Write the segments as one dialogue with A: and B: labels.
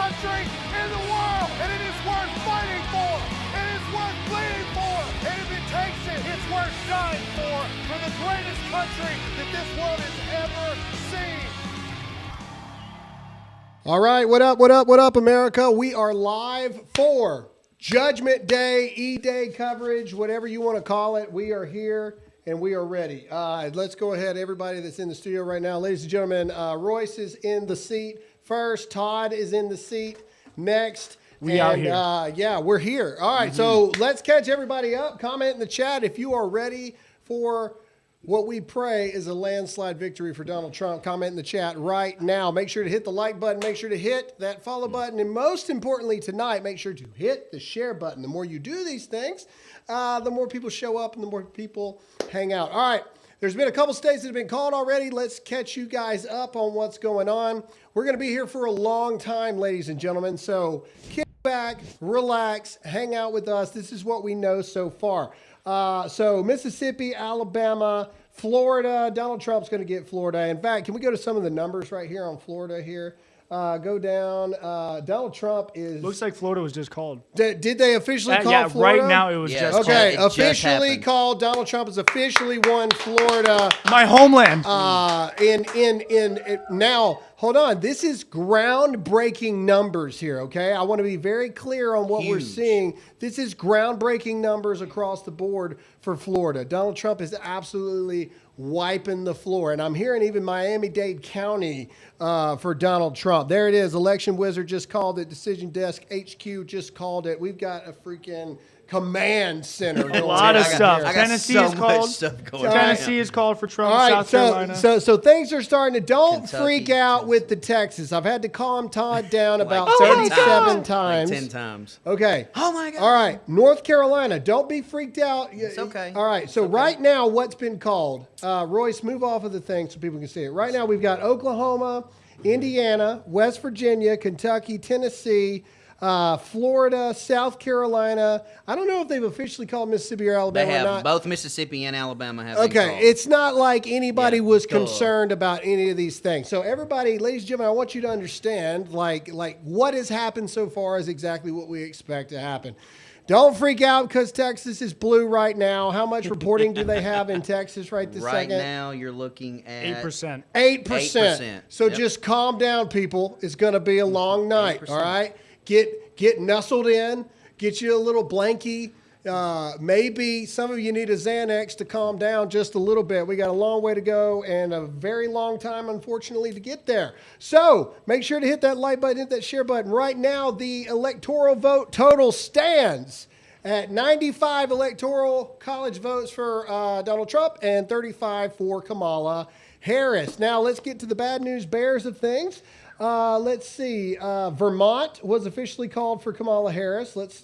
A: country in the world, and it is worth fighting for. It is worth bleeding for, and if it takes it, it's worth dying for the greatest country that this world has ever seen.
B: All right, what up, America? We are live for Judgment Day, E-Day coverage, whatever you want to call it. We are here and we are ready. Let's go ahead, everybody that's in the studio right now. Ladies and gentlemen, Royce is in the seat first. Todd is in the seat next.
C: We out here.
B: Yeah, we're here. All right, so let's catch everybody up. Comment in the chat if you are ready for what we pray is a landslide victory for Donald Trump. Comment in the chat right now. Make sure to hit the like button. Make sure to hit that follow button. And most importantly tonight, make sure to hit the share button. The more you do these things, the more people show up and the more people hang out. All right. There's been a couple states that have been called already. Let's catch you guys up on what's going on. We're going to be here for a long time, ladies and gentlemen. So kick back, relax, hang out with us. This is what we know so far. So Mississippi, Alabama, Florida. Donald Trump's going to get Florida. In fact, can we go to some of the numbers right here on Florida here? Go down. Donald Trump is...
C: Looks like Florida was just called.
B: Did they officially call Florida?
C: Right now it was just called.
B: Okay, officially called. Donald Trump has officially won Florida.
C: My homeland.
B: Now, hold on. This is groundbreaking numbers here, okay? I want to be very clear on what we're seeing. This is groundbreaking numbers across the board for Florida. Donald Trump is absolutely wiping the floor. And I'm hearing even Miami-Dade County for Donald Trump. There it is. Election Wizard just called it. Decision Desk HQ just called it. We've got a freaking command center.
C: A lot of stuff.
D: Tennessee is called.
C: Tennessee is called for Trump.
B: All right,
C: South Carolina.
B: So things are starting to. Don't
D: Kentucky,
B: freak out with the Texas. I've had to calm Todd down about 37 times.
D: 10 times.
B: Okay.
D: Oh my God.
B: All right, North Carolina. Don't be freaked out.
D: It's okay.
B: All right. So right now, what's been called? Royce, move off of the thing so people can see it. Right now, we've got Oklahoma, Indiana, West Virginia, Kentucky, Tennessee, Florida, South Carolina. I don't know if they've officially called Mississippi or Alabama
D: They have
B: or not.
D: both Mississippi and Alabama have been
B: Okay,
D: called.
B: it's not like anybody was
D: duh.
B: concerned about any of these things. So everybody, ladies and gentlemen, I want you to understand, like what has happened so far is exactly what we expect to happen. Don't freak out because Texas is blue right now. How much reporting do they have in Texas right this
D: Right
B: second?
D: now, you're looking at
C: 8%.
B: 8%. So
D: Yep.
B: just calm down, people. It's going to be a long night,
D: 8%.
B: all right? Get nestled in. Get you a little blankie. Maybe some of you need a Xanax to calm down just a little bit. We got a long way to go and a very long time, unfortunately, to get there. So make sure to hit that like button, hit that share button. Right now, the electoral vote total stands at 95 electoral college votes for Donald Trump and 35 for Kamala Harris. Now, let's get to the bad news bears of things. Let's see. Vermont was officially called for Kamala Harris. Let's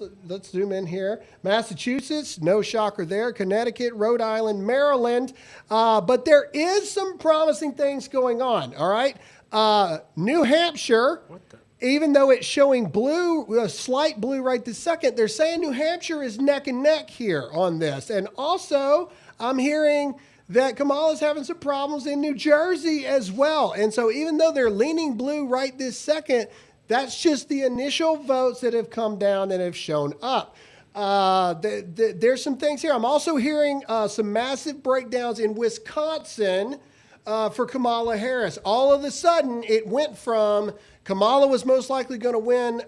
B: zoom in here. Massachusetts, no shocker there. Connecticut, Rhode Island, Maryland. But there is some promising things going on. All right. New Hampshire. Even though it's showing blue, a slight blue right this second, they're saying New Hampshire is neck and neck here on this. And also, I'm hearing that Kamala's having some problems in New Jersey as well. And so even though they're leaning blue right this second, that's just the initial votes that have come down and have shown up. There's some things here. I'm also hearing some massive breakdowns in Wisconsin for Kamala Harris. All of a sudden, it went from Kamala was most likely going to win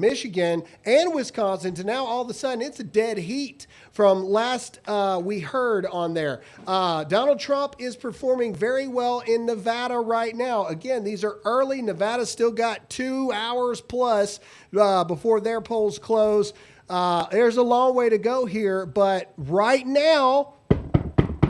B: Michigan and Wisconsin to now all of a sudden it's a dead heat from last we heard on there. Donald Trump is performing very well in Nevada right now. Again, these are early. Nevada's still got 2 hours plus before their polls close. There's a long way to go here, but right now,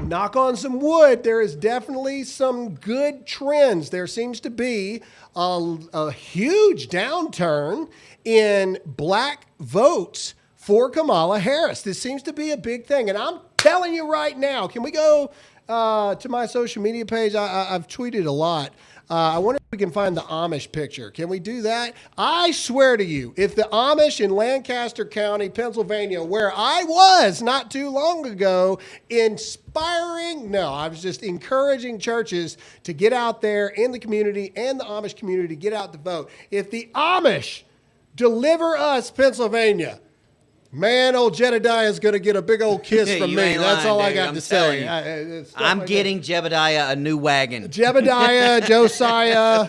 B: knock on some wood, there is definitely some good trends. There seems to be a huge downturn in black votes for Kamala Harris. This seems to be a big thing. And I'm telling you right now, can we go to my social media page? I've tweeted a lot. I wonder if we can find the Amish picture. Can we do that? I swear to you, if the Amish in Lancaster County, Pennsylvania, where I was not too long ago, I was just encouraging churches to get out there in the community and the Amish community to get out to vote. If the Amish deliver us Pennsylvania, man, old Jedediah is going to get a big old kiss from
D: You
B: me.
D: ain't
B: That's
D: lying,
B: all I
D: dude.
B: got
D: I'm
B: to
D: telling
B: say.
D: you. I'm getting Jebediah a new wagon.
B: Jebediah, Josiah,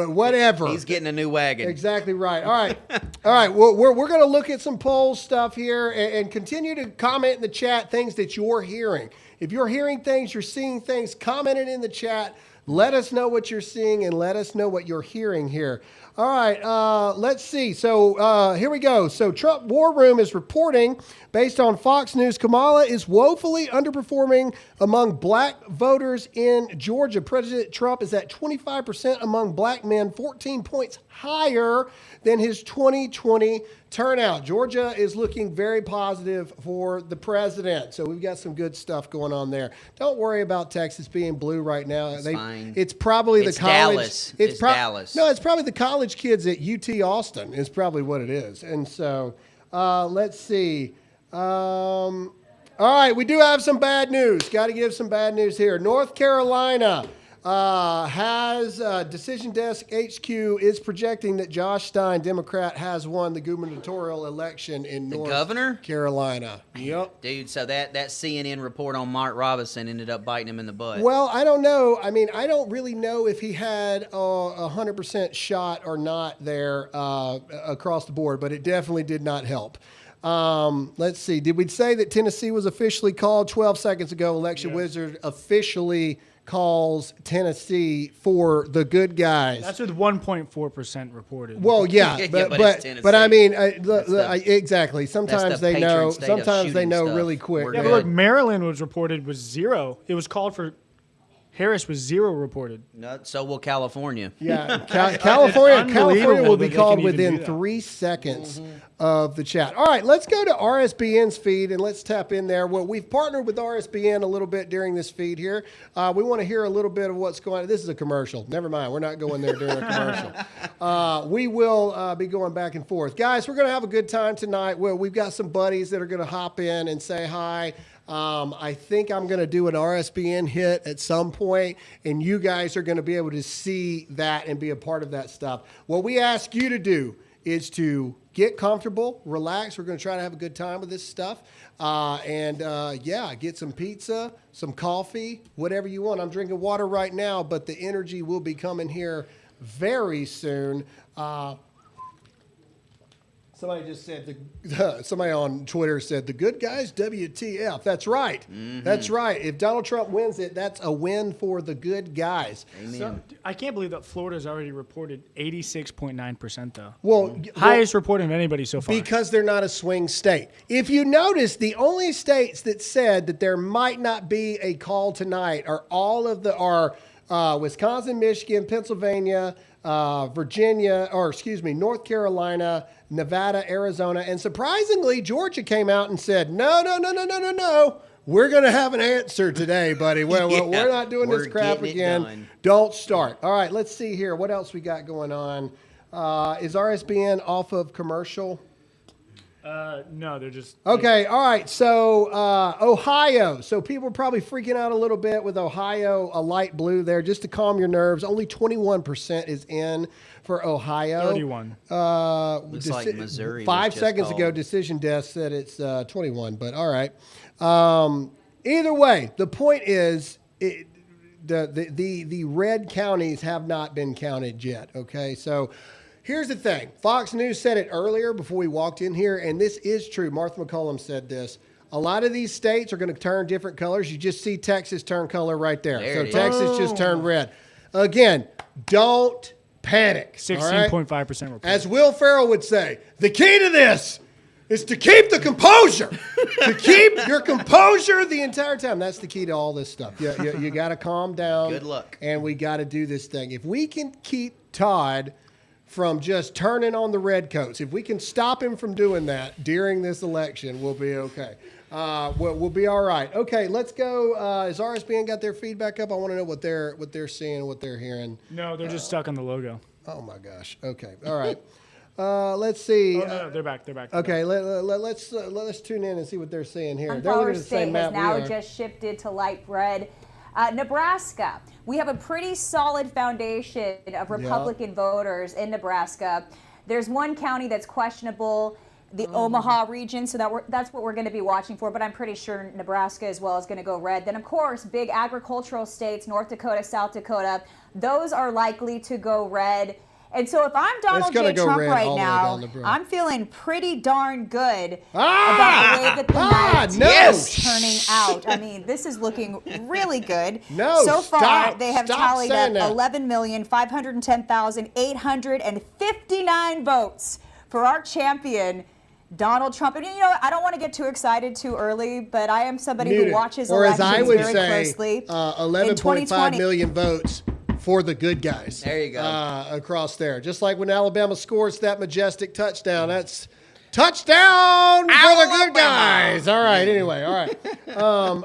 B: whatever.
D: He's getting a new wagon.
B: Exactly right. All right. All right. Well, we're going to look at some poll stuff here and continue to comment in the chat things that you're hearing. If you're hearing things, you're seeing things, comment it in the chat. Let us know what you're seeing and let us know what you're hearing here. All right, let's see. So here we go. So Trump War Room is reporting, based on Fox News, Kamala is woefully underperforming among black voters in Georgia. President Trump is at 25% among black men, 14 points higher than his 2020 turnout. Georgia is looking very positive for the president. So we've got some good stuff going on there. Don't worry about Texas being blue right now.
D: Fine.
B: It's probably
D: It's
B: the college.
D: Dallas. It's Dallas.
B: No, it's probably the college kids at UT Austin is probably what it is. And so let's see. All right, we do have some bad news. Got to give some bad news here. North Carolina has Decision Desk HQ is projecting that Josh Stein, Democrat, has won the gubernatorial election in North
D: governor?
B: Carolina. Yep.
D: Dude, so that CNN report on Mark Robinson ended up biting him in the butt.
B: Well, I don't know. I mean, I don't really know if he had a 100% shot or not there across the board, but it definitely did not help. Let's see. Did we say that Tennessee was officially called 12 seconds ago? Election Wizard officially calls Tennessee for the good guys.
C: That's with 1.4% reported.
B: Well, yeah,
D: Yeah,
B: but I mean, exactly.
D: that's
B: Sometimes
D: the
B: they know.
D: patron state of
B: Sometimes they
D: shooting
B: know
D: stuff.
B: really quick.
D: We're
C: yeah,
D: good.
C: but look, Maryland was reported was 0. It was called for Harris was 0 reported.
D: No, so will California.
B: Yeah, California
C: unbelievable
B: will be
C: that they
B: called
C: can even
B: within
C: do that.
B: 3 seconds of the chat. All right, let's go to RSBN's feed and let's tap in there. Well, we've partnered with RSBN a little bit during this feed here. We want to hear a little bit of what's going on. This is a commercial. Never mind. We're not going there during a commercial. We will be going back and forth. Guys, we're going to have a good time tonight. Well, we've got some buddies that are going to hop in and say hi. I think I'm going to do an RSBN hit at some point, and you guys are going to be able to see that and be a part of that stuff. What we ask you to do is to get comfortable, relax. We're going to try to have a good time with this stuff. Get some pizza, some coffee, whatever you want. I'm drinking water right now, but the energy will be coming here very soon. Somebody just said, somebody on Twitter said, the good guys, WTF. That's right. Mm-hmm. That's right. If Donald Trump wins it, that's a win for the good guys.
D: Amen.
C: So, I can't believe that Florida's already reported 86.9% though.
B: Well,
C: Highest reporting of anybody so far.
B: because they're not a swing state. If you notice, the only states that said that there might not be a call tonight are Wisconsin, Michigan, Pennsylvania, North Carolina, Nevada, Arizona, and surprisingly, Georgia came out and said, no. We're going to have an answer today, buddy. We're not doing this crap again. Don't start. All right, let's see here. What else we got going on? Is RSBN off of commercial?
C: No, they're just...
B: Okay, all right. So Ohio. So people are probably freaking out a little bit with Ohio, a light blue there, just to calm your nerves. Only 21% is in for Ohio.
C: 31.
D: Looks like Missouri.
B: 5
D: was just
B: seconds ago,
D: called.
B: Decision Desk said it's 21, but all right. Either way, the point is the red counties have not been counted yet, okay? So here's the thing. Fox News said it earlier before we walked in here, and this is true. Martha McCollum said this. A lot of these states are going to turn different colors. You just see Texas turn color right there.
D: There
B: So
D: it is.
B: Texas just turned red. Again, don't panic.
C: 16.5%
B: All right?
C: reported.
B: As Will Ferrell would say, the key to this is to keep the composure. To keep your composure the entire time. That's the key to all this stuff. You got to calm down.
D: Good luck.
B: And we got to do this thing. If we can keep Todd from just turning on the redcoats, if we can stop him from doing that during this election, we'll be okay. We'll be all right. Okay, let's go. Has RSBN got their feedback up? I want to know what they're seeing, what they're hearing.
C: No, they're just stuck on the logo.
B: Oh my gosh. Okay. All right. Let's see.
C: Oh, no, they're back.
B: Okay. Let's tune in and see what they're seeing here. They're
E: Sunflower
B: looking at the same
E: State
B: map
E: has now
B: we are.
E: just shifted to light red. Nebraska, we have a pretty solid foundation of Republican voters in Nebraska. There's one county that's questionable, the Omaha region, so that's what we're going to be watching for, but I'm pretty sure Nebraska as well is going to go red. Then, of course, big agricultural states, North Dakota, South Dakota, those are likely to go red. And so if I'm Donald J. Trump right now, I'm feeling pretty darn good about the way that the night is turning out. I mean, this is looking really good. So far, they have tallied up 11,510,859 votes for our champion, Donald Trump. And you know, I don't want to get too excited too early, but I am somebody who watches elections very closely.
B: 11.5 million votes for the good guys.
D: There you go.
B: Across there. Just like when Alabama scores that majestic touchdown. That's touchdown for the good guys. All right, anyway. All right.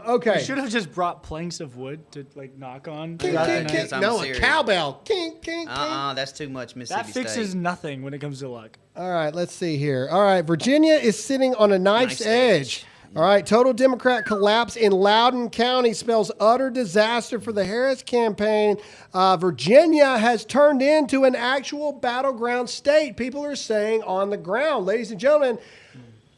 B: Okay.
C: You should have just brought planks of wood to like knock on.
B: Kink, kink, kink. No, a cowbell. Kink, kink, kink.
D: That's too much Mississippi
C: That fixes
D: State.
C: nothing when it comes to luck.
B: All right, let's see here. All right, Virginia is sitting on a knife's edge. All right, total Democrat collapse in Loudoun County spells utter disaster for the Harris campaign. Virginia has turned into an actual battleground state. People are saying on the ground. Ladies and gentlemen,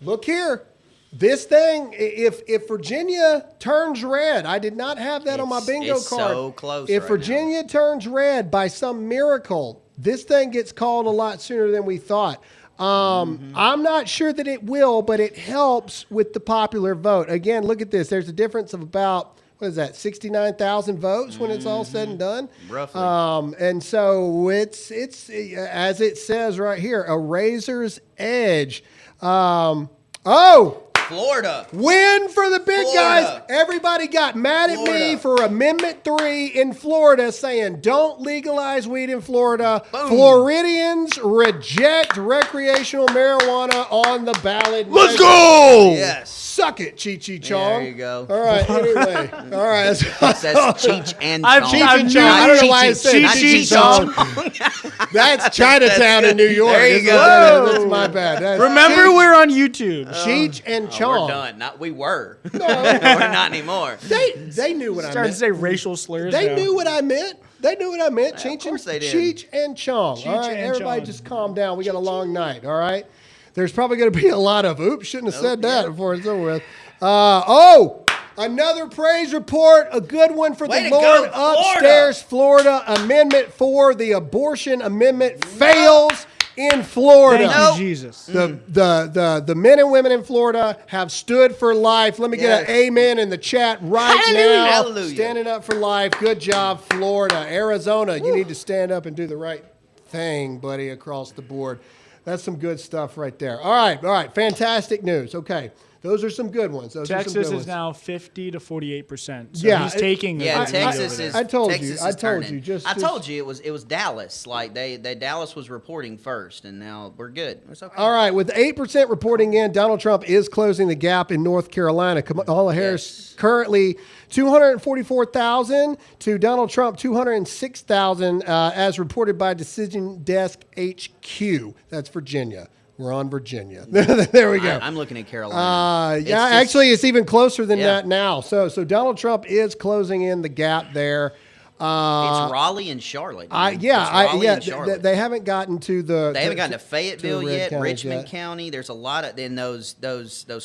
B: look here. This thing, if Virginia turns red, I did not have that on my bingo card.
D: It's so close
B: If
D: right
B: Virginia turns red by some miracle, this thing gets called a lot sooner than we thought. I'm not sure that it will, but it helps with the popular vote. Again, look at this. There's a difference of about, 69,000 votes when it's all said and done.
D: Roughly.
B: And so it's as it says right here, a razor's edge.
D: Florida.
B: Win for the big guys. Everybody got mad at me for Amendment 3 in Florida saying don't legalize weed in Florida.
D: Boom.
B: Floridians reject recreational marijuana on the ballot.
F: Let's go!
D: Yes.
B: Suck it, Cheech Chong.
D: There you go.
B: All right, anyway. All right.
D: It says Cheech and Chong.
B: Cheech and Chong. I don't know why I said Cheech Chong. That's Chinatown in New York.
D: There you go.
B: That's my bad.
C: Remember, we're on YouTube.
B: Cheech and Chong.
D: We're done. We were.
B: No.
D: We're not anymore.
B: They knew what I
C: Starting
B: meant.
C: to say racial slurs.
B: They
C: now.
B: knew what I meant. They knew what I meant.
D: Of course they did.
B: Cheech and Chong. All right,
C: and
B: everybody
C: Chong.
B: just calm down. We got a long night, all right? There's probably going to be a lot of, oops, shouldn't have said that before it's over with. Another praise report, a good one for
D: Way
B: the
D: to
B: Lord
D: go,
B: upstairs, Florida. Amendment 4, the abortion amendment fails in Florida.
C: Thank you, Jesus.
B: The men and women in Florida have stood for life. Let me get an amen in the chat right now.
D: Hallelujah.
B: Standing up for life. Good job, Florida. Arizona, you need to stand up and do the right thing, buddy, across the board. That's some good stuff right there. All right. Fantastic news. Okay. Those are some good ones.
C: Texas is now 50 to 48%. So
B: Yeah,
C: he's taking.
D: Yeah,
C: the lead
D: Texas
C: over there.
D: is.
B: I told you.
D: Texas
B: I
D: is
B: told
D: turning.
B: you. Just-
D: I told you it was Dallas. Like Dallas was reporting first, and now we're good. It's okay.
B: All right, with 8% reporting in, Donald Trump is closing the gap in North Carolina. Kamala Harris currently 244,000 to Donald Trump 206,000, as reported by Decision Desk HQ. That's Virginia. We're on Virginia. There we go.
D: I'm looking at Carolina.
B: Actually, it's even closer than that now. So Donald Trump is closing in the gap there.
D: It's Raleigh and Charlotte. And Charlotte.
B: They haven't gotten to the.
D: They haven't gotten to Fayetteville
B: to the red
D: yet.
B: counties
D: Richmond
B: yet.
D: County. There's a lot of. Then those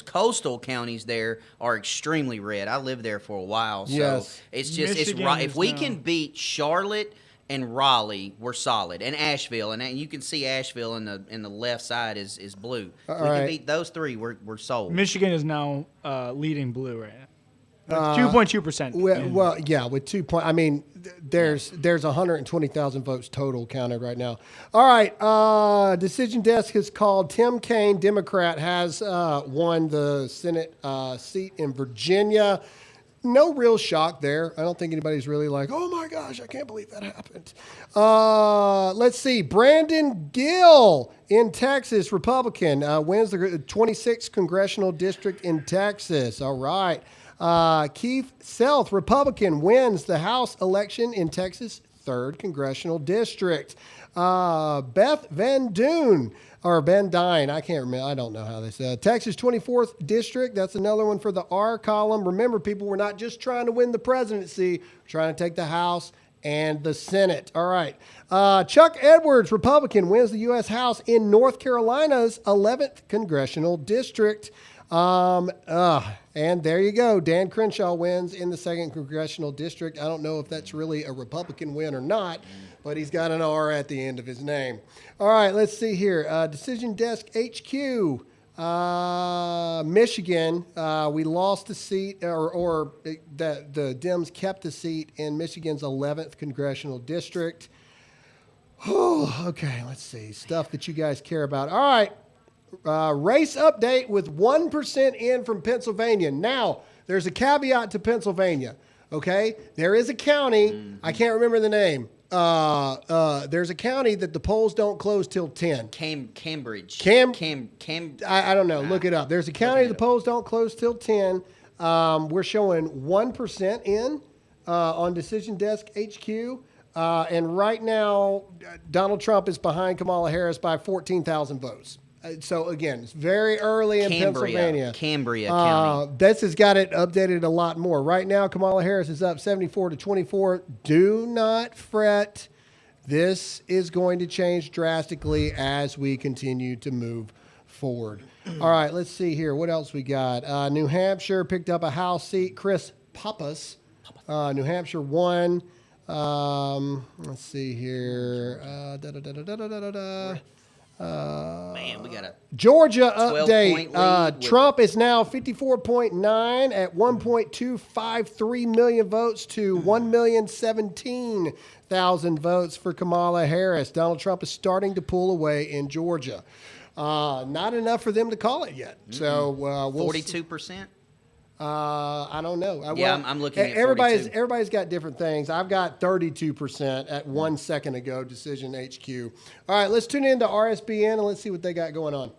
D: coastal counties there are extremely red. I lived there for a while, so
B: Yes.
D: it's just
C: Michigan
D: if we
C: is
D: can
C: now-
D: beat Charlotte and Raleigh, we're solid. And Asheville, and you can see Asheville in the left side is blue. If we
B: right.
D: can beat those three, we're sold.
C: Michigan is now leading blue right now. 2.2%.
B: Well, yeah, with 2 point. I mean, there's 120,000 votes total counted right now. All right, Decision Desk has called Tim Kaine, Democrat, has won the Senate seat in Virginia. no real shock there. I don't think anybody's really like, oh my gosh, I can't believe that happened. Let's see. Brandon Gill in Texas, Republican, wins the 26th congressional district in Texas. All right. Keith Self, Republican, wins the House election in Texas, 3rd congressional district. Beth Van Duyn, or Van Dyne, I can't remember. I don't know how they say it. Texas 24th District. That's another one for the R column. Remember, people, we're not just trying to win the presidency. We're trying to take the House and the Senate. All right. Chuck Edwards, Republican, wins the U.S. House in North Carolina's 11th Congressional District. And there you go. Dan Crenshaw wins in the 2nd Congressional District. I don't know if that's really a Republican win or not, but he's got an R at the end of his name. All right, let's see here. Decision Desk HQ, Michigan. We lost the seat, or the Dems kept the seat in Michigan's 11th Congressional District. Oh, okay, let's see. Stuff that you guys care about. All right. Race update with 1% in from Pennsylvania. Now, there's a caveat to Pennsylvania, okay? There is a county, I can't remember the name. There's a county that the polls don't close till 10.
D: Cambridge.
B: I don't know. Look it up. There's a county the polls don't close till 10. We're showing 1% in on Decision Desk HQ. And right now, Donald Trump is behind Kamala Harris by 14,000 votes. So, again, it's very early in Pennsylvania.
D: Cambria County.
B: This has got it updated a lot more. Right now, Kamala Harris is up 74-24. Do not fret. This is going to change drastically as we continue to move forward. All right, let's see here. What else we got? New Hampshire picked up a House seat. Chris Pappas. New Hampshire won. Let's see here.
D: Man, we got a
B: Georgia update.
D: lead
B: Trump is now 54.9 at 1.253 million votes to 1,017,000 votes for Kamala Harris. Donald Trump is starting to pull away in Georgia. Not enough for them to call it yet. So we'll
D: 42%.
B: I don't know.
D: I'm looking at 42.
B: Everybody's got different things. I've got 32% at 1 second ago, Decision HQ. All right, let's tune into RSBN and let's see what they got going on.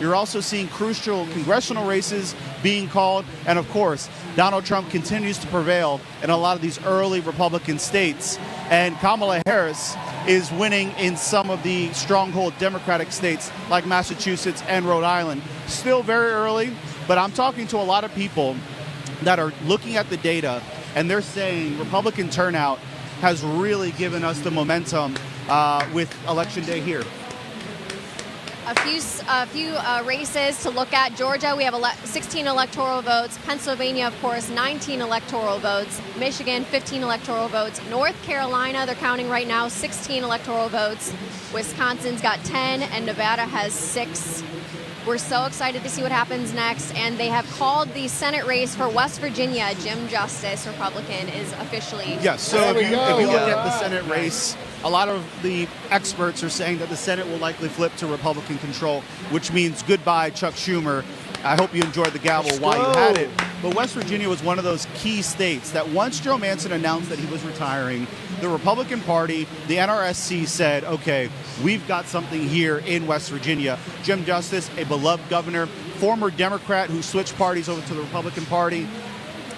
F: You're also seeing crucial congressional races being called. And of course, Donald Trump continues to prevail in a lot of these early Republican states. And Kamala Harris is winning in some of the stronghold Democratic states like Massachusetts and Rhode Island. Still very early, but I'm talking to a lot of people that are looking at the data and they're saying Republican turnout has really given us the momentum with Election Day here.
G: A few races to look at. Georgia, we have 16 electoral votes. Pennsylvania, of course, 19 electoral votes. Michigan, 15 electoral votes. North Carolina, they're counting right now, 16 electoral votes. Wisconsin's got 10, and Nevada has 6. We're so excited to see what happens next. And they have called the Senate race for West Virginia. Jim Justice, Republican, is officially...
F: Yes, so if you look at the Senate race, a lot of the experts are saying that the Senate will likely flip to Republican control, which means goodbye, Chuck Schumer. I hope you enjoyed the gavel while you had it. But West Virginia was one of those key states that once Joe Manchin announced that he was retiring, the Republican Party, the NRSC said, okay, we've got something here in West Virginia. Jim Justice, a beloved governor, former Democrat who switched parties over to the Republican Party,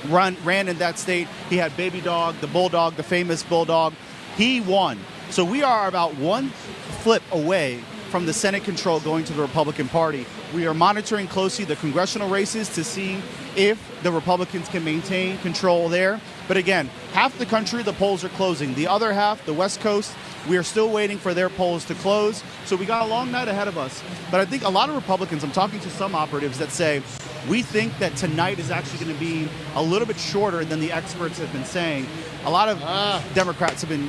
F: ran in that state. He had Baby Dog, the Bulldog, the famous Bulldog. He won. So we are about one flip away from the Senate control going to the Republican Party. We are monitoring closely the congressional races to see if the Republicans can maintain control there. But again, half the country, the polls are closing. The other half, the West Coast, we are still waiting for their polls to close. So we got a long night ahead of us. But I think a lot of Republicans, I'm talking to some operatives that say, we think that tonight is actually going to be a little bit shorter than the experts have been saying. A lot of Democrats have been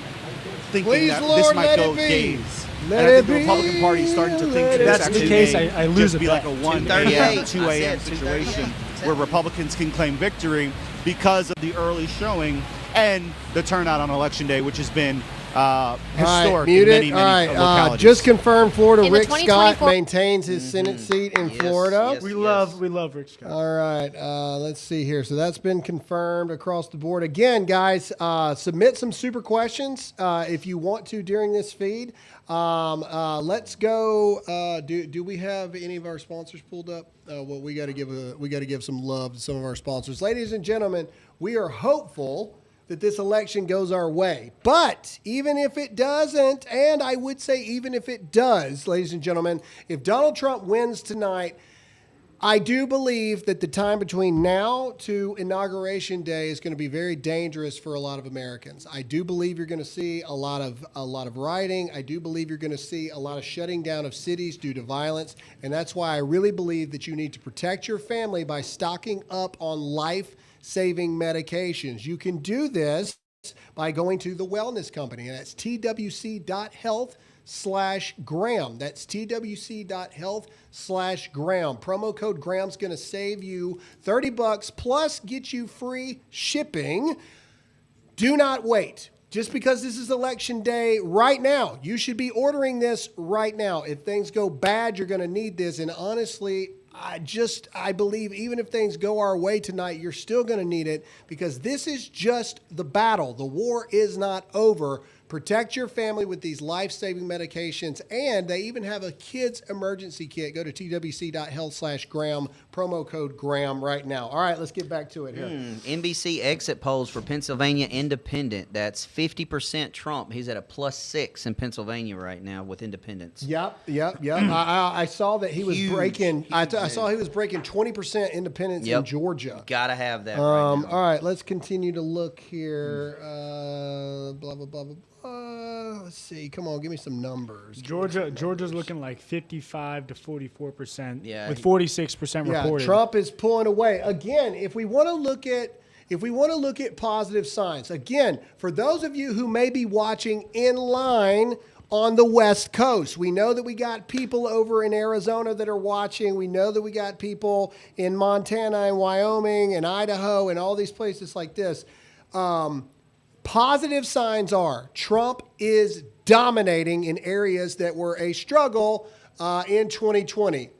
F: thinking that
B: Lord,
F: this might go
B: be.
F: days.
B: Let
F: and I think
B: it
F: the
B: be.
F: Republican Party is starting to think that
C: If
F: this
C: that's the
F: actually
C: case,
F: may
C: I lose
F: just
C: a
F: be
C: bet.
F: like a 1
D: 2:38.
F: a.m., 2
D: I
F: a.m.
D: said
F: situation
D: 2:38.
F: where Republicans can claim victory because of the early showing and the turnout on Election Day, which has been historic in
B: muted.
F: many, many localities.
B: Just confirmed Florida.
G: In the
B: Rick Scott
G: 2024
B: maintains his Senate seat in
D: Yes,
B: Florida.
D: yes.
C: We love Rick Scott.
B: All right, let's see here. So that's been confirmed across the board. Again, guys, submit some super questions if you want to during this feed. Let's go. Do we have any of our sponsors pulled up? Well, we got to give some love to some of our sponsors, ladies and gentlemen. We are hopeful that this election goes our way, but even if it doesn't, and I would say even if it does, ladies and gentlemen, if Donald Trump wins tonight, I do believe that the time between now to Inauguration Day is going to be very dangerous for a lot of Americans. I do believe you're going to see a lot of rioting. I do believe you're going to see a lot of shutting down of cities due to violence, and that's why I really believe that you need to protect your family by stocking up on life-saving medications. You can do this by going to the Wellness Company, and that's twc.health/Graham. That's twc.health/Graham. Promo code Graham's going to save you $30 plus get you free shipping. Do not wait. Just because this is election day right now, you should be ordering this right now. If things go bad, you're going to need this. And honestly, I believe even if things go our way tonight, you're still going to need it because this is just the battle. The war is not over. Protect your family with these life-saving medications, and they even have a kids emergency kit. Go to twc.health/Graham, promo code Graham right now. All right, let's get back to it here.
D: NBC exit polls for Pennsylvania Independent. That's 50% Trump. He's at a +6 in Pennsylvania right now with independents.
B: Yep. I saw that he was breaking. I saw he was breaking 20% independents in Georgia.
D: Gotta have that right now.
B: All right, let's continue to look here. Blah blah blah blah. Let's see. Come on, give me some numbers.
C: Georgia's looking like 55 to 44%.
D: Yeah,
C: with 46% reported.
B: Yeah, Trump is pulling away again. If we want to look at positive signs, again, for those of you who may be watching in line on the West Coast, we know that we got people over in Arizona that are watching. We know that we got people in Montana and Wyoming and Idaho and all these places like this. Positive signs are Trump is dominating in areas that were a struggle in 2020.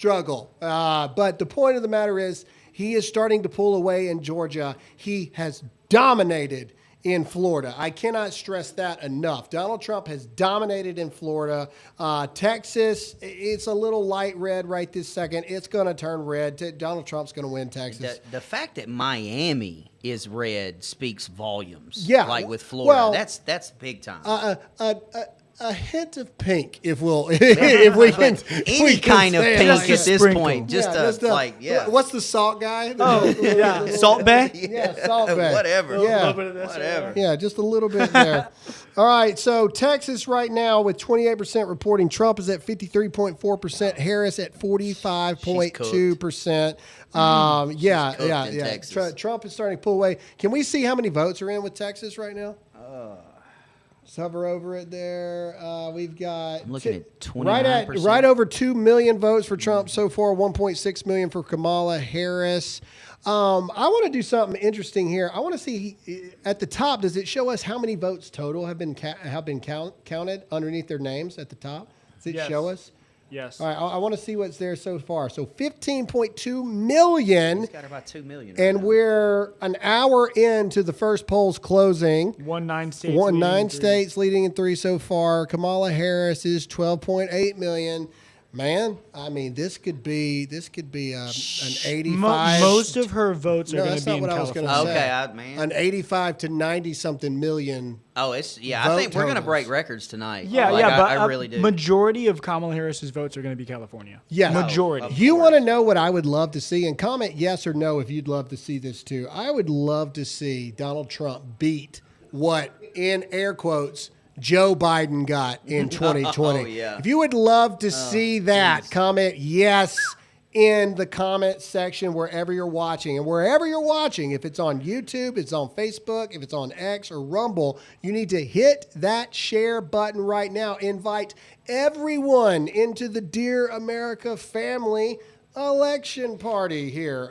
B: But the point of the matter is he is starting to pull away in Georgia. He has dominated in Florida. I cannot stress that enough. Donald Trump has dominated in Florida. Texas, it's a little light red right this second. It's going to turn red. Donald Trump's going to win Texas.
D: The fact that Miami is red speaks volumes.
B: Yeah.
D: Like with Florida.
B: Well,
D: that's big time.
B: A hint of pink, if we can.
D: Any kind of pink at this
C: sprinkle.
D: point.
B: What's the salt guy?
C: Salt Bay?
B: Yeah, Salt Bay.
D: Whatever.
B: Yeah.
D: Whatever.
B: Yeah, just a little bit there. All right, so Texas right now with 28% reporting. Trump is at 53.4%. Harris at 45.2%. Trump is starting to pull away. Can we see how many votes are in with Texas right now? Let's hover over it there. We've got
D: I'm looking at 29%.
B: right over 2 million votes for Trump so far. 1.6 million for Kamala Harris. I want to do something interesting here. I want to see at the top. Does it show us how many votes total have been counted underneath their names at the top? Does it show us?
C: Yes.
B: All right. I want to see what's there so far. So 15.2 million.
D: He's got about 2 million. Right
B: And
D: now.
B: we're an hour into the first polls closing.
C: 9 states.
B: Nine states leading in 3 so far. Kamala Harris is 12.8 million. Man, I mean, this could be an 85.
C: Most of her votes are going to be in
B: what I was
C: California.
B: going to say.
D: Okay, man.
B: An 85 to 90 something million.
D: Oh, I think we're going to break records tonight.
C: Yeah,
D: Like,
C: but
D: I really do.
C: Majority of Kamala Harris's votes are going to be California.
B: Yeah.
C: Majority.
B: You want to know what I would love to see? And comment yes or no if you'd love to see this too. I would love to see Donald Trump beat what, in air quotes, Joe Biden got in 2020.
D: Oh, yeah.
B: If you would love to see that, comment yes in the comment section wherever you're watching. And wherever you're watching, if it's on YouTube, it's on Facebook, if it's on X or Rumble, you need to hit that share button right now. Invite everyone into the Dear America family election party here.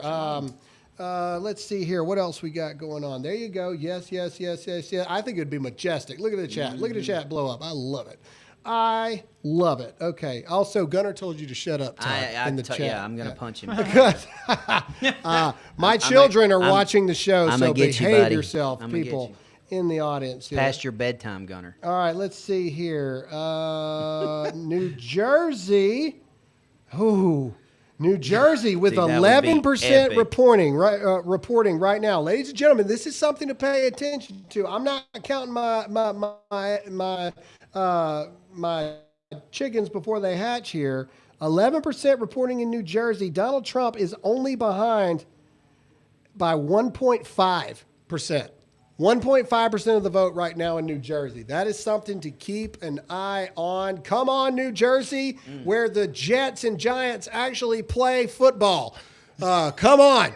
B: Let's see here. What else we got going on? There you go. Yes. I think it'd be majestic. Look at the chat. Look at the chat blow up. I love it. I love it. Okay. Also, Gunnar told you to shut up, Todd, in the chat.
D: Yeah, I'm going to punch him.
B: Because my children are watching the show, so behave yourself, people in the audience.
D: Past your bedtime, Gunnar.
B: All right, let's see here. New Jersey. Ooh. New Jersey with 11% reporting right now. Ladies and gentlemen, this is something to pay attention to. I'm not counting my chickens before they hatch here. 11% reporting in New Jersey. Donald Trump is only behind by 1.5%. 1.5% of the vote right now in New Jersey. That is something to keep an eye on. Come on, New Jersey, where the Jets and Giants actually play football. Come on.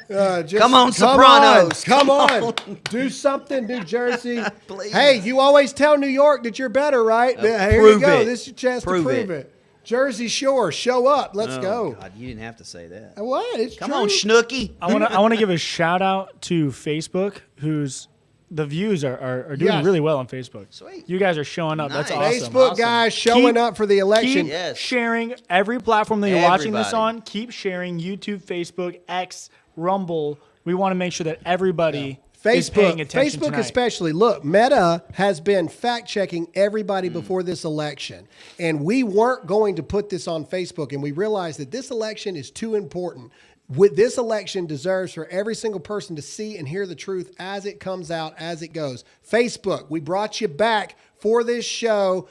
D: Come on, Sopranos.
B: Come on. Do something, New Jersey. Please. Hey, you always tell New York that you're better, right? Here you go. This is your chance to prove it. Jersey Shore, show up. Let's go.
D: God, you didn't have to say that.
B: What? It's
D: Come
B: true.
D: on, Snooki.
C: I want to give a shout out to Facebook, whose the views are doing really well on Facebook.
D: Sweet.
C: You guys are showing up.
D: Nice.
C: That's awesome.
B: Facebook guys showing up for the election.
C: Keep sharing every platform that you're watching this on. Keep sharing YouTube, Facebook, X, Rumble. We want to make sure that everybody is paying attention
B: Facebook
C: tonight.
B: especially. Look, Meta has been fact-checking everybody before this election. And we weren't going to put this on Facebook. And we realized that this election is too important. This election deserves for every single person to see and hear the truth as it comes out, as it goes. Facebook, we brought you back for this show.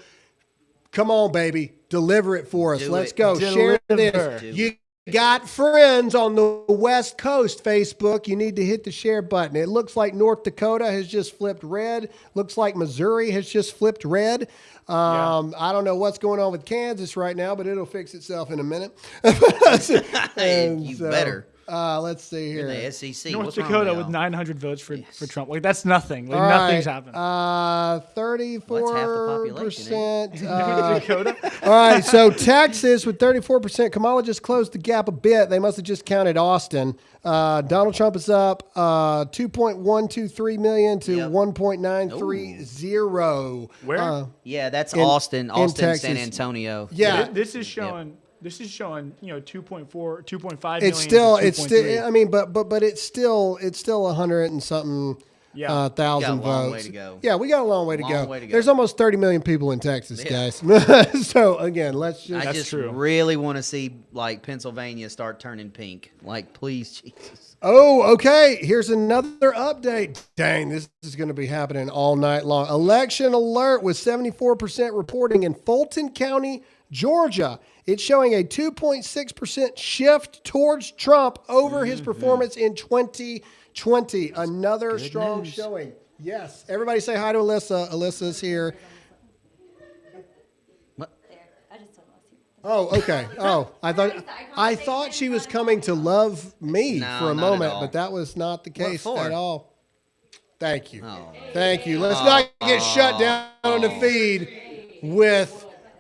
B: Come on, baby. Deliver it for us. Let's go. Share this. You got friends on the West Coast, Facebook. You need to hit the share button. It looks like North Dakota has just flipped red. Looks like Missouri has just flipped red. I don't know what's going on with Kansas right now, but it'll fix itself in a minute.
D: Better.
B: Let's see here.
D: In the SEC.
C: North Dakota with 900 votes for Trump. Like, that's nothing. Like,
B: All
C: nothing's
B: right.
C: happened.
B: 34%.
C: North Dakota.
B: All right, so Texas with 34%. Kamala just closed the gap a bit. They must have just counted Austin. Donald Trump is up 2.123 million to 1.930.
C: Where?
D: Yeah, that's Austin,
B: Texas.
D: San Antonio.
B: Yeah.
C: This is showing. This is showing, 2.4, 2.5 million.
B: It's still,
C: to 2.3.
B: I mean, but it's still 100 and something thousand votes.
D: We got a long way to go.
B: Yeah, we got a long way to go.
D: Way to go.
B: There's almost 30 million people in Texas, guys. So again, let's just.
D: I just really want to see like Pennsylvania start turning pink. Like, please, Jesus.
B: Oh, okay. Here's another update. Dang, this is going to be happening all night long. Election alert with 74% reporting in Fulton County, Georgia. It's showing a 2.6% shift towards Trump over his performance in 2020. Another strong showing. Yes. Everybody say hi to Alyssa. Alyssa's here. Oh, okay. Oh, I thought she was coming to love me for a moment, but that was not the case at all. Thank you. Oh. Thank you. Let's not get shut down on the feed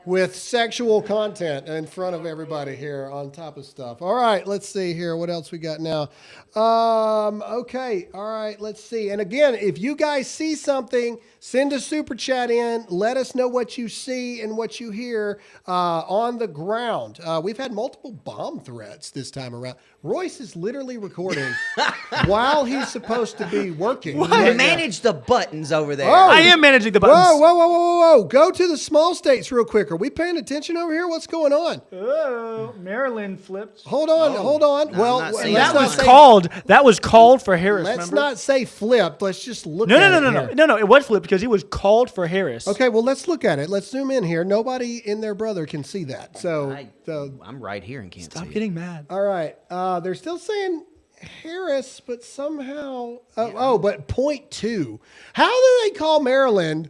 B: with sexual content in front of everybody here on top of stuff. All right, let's see here. What else we got now? Okay. All right, let's see. And again, if you guys see something, send a super chat in. Let us know what you see and what you hear on the ground. We've had multiple bomb threats this time around. Royce is literally recording while he's supposed to be working.
D: Manage the buttons over there.
B: Oh,
C: I am managing the buttons.
B: Whoa. Go to the small states real quick. Are we paying attention over here? What's going on?
C: Oh, Maryland flipped.
B: Hold on.
D: No,
B: Well,
D: I'm not seeing
C: That was called. That was called for Harris.
B: Let's
C: remember?
B: not say flipped. Let's just look at it.
C: No. It was flipped because he was called for Harris.
B: Okay, well, let's look at it. Let's zoom in here. Nobody and their brother can see that. So
D: I'm right here and can't
C: Stop
D: see
C: getting mad.
B: all right. They're still saying Harris, but somehow but 0.2. How do they call Maryland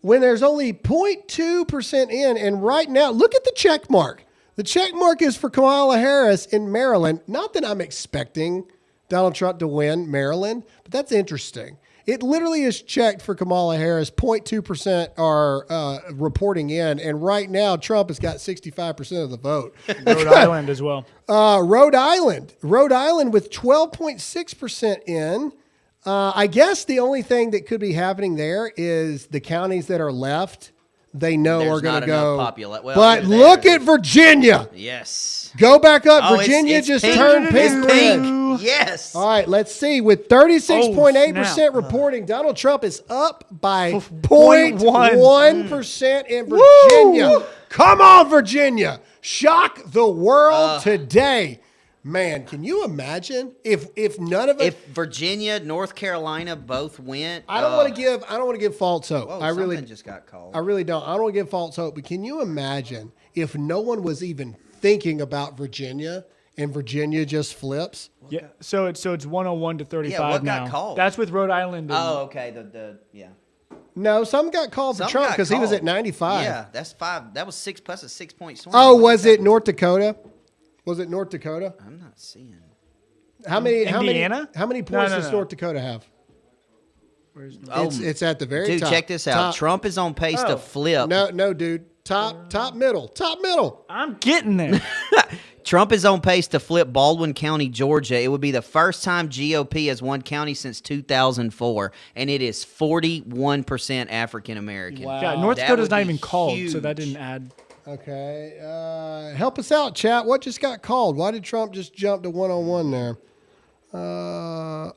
B: when there's only 0.2% in? And right now, look at the check mark. The check mark is for Kamala Harris in Maryland. Not that I'm expecting Donald Trump to win Maryland, but that's interesting. It literally is checked for Kamala Harris. 0.2% are reporting in, and right now Trump has got 65% of the vote.
C: Rhode Island as well.
B: Rhode Island with 12.6% in. I guess the only thing that could be happening there is the counties that are left, they know
D: There's
B: are going to
D: not
B: go.
D: enough well,
B: but look at Virginia.
D: Yes.
B: Go back up.
D: Oh,
B: Virginia
D: it's
B: just
D: pink.
B: turned pink.
D: It's pink. Yes.
B: All right, let's see. With 36.8% reporting, Donald Trump is up by 0.1% in Virginia.
C: Woo!
B: Come on, Virginia. Shock the world today. Man, can you imagine if none of it?
D: If Virginia, North Carolina both went,
B: I don't want to give false hope.
D: Whoa,
B: I really
D: something just got called.
B: I really don't. I don't want to give false hope. But can you imagine if no one was even thinking about Virginia and Virginia just flips?
C: Yeah. So it's 101 to 35
D: Yeah, what
C: now.
D: got called?
C: That's with Rhode Island. And,
D: Oh, okay. Yeah.
B: No, some got called for
D: Some
B: Trump
D: got
B: because he was
D: called.
B: at 95.
D: Yeah, that's 5. That was 6 plus a 6-point swing.
B: Oh,
D: What
B: was
D: did
B: it
D: that-
B: North Dakota? Was it North Dakota?
D: I'm not seeing.
B: How many
C: Indiana?
B: How many points
C: No.
B: does North Dakota have?
C: Where's
D: Oh,
B: It's at the very
D: dude,
B: top.
D: check this out.
B: Top-
D: Trump is on pace
C: Oh.
D: to flip.
B: No, dude. Top middle.
C: I'm getting there.
D: Trump is on pace to flip Baldwin County, Georgia. It would be the first time GOP has won county since 2004, and it is 41% African American.
C: Yeah, North
D: That
C: Dakota's
D: would
C: not
D: be
C: even called, so that
D: huge.
C: didn't add.
B: Okay. Help us out, chat. What just got called? Why did Trump just jump to 101 there?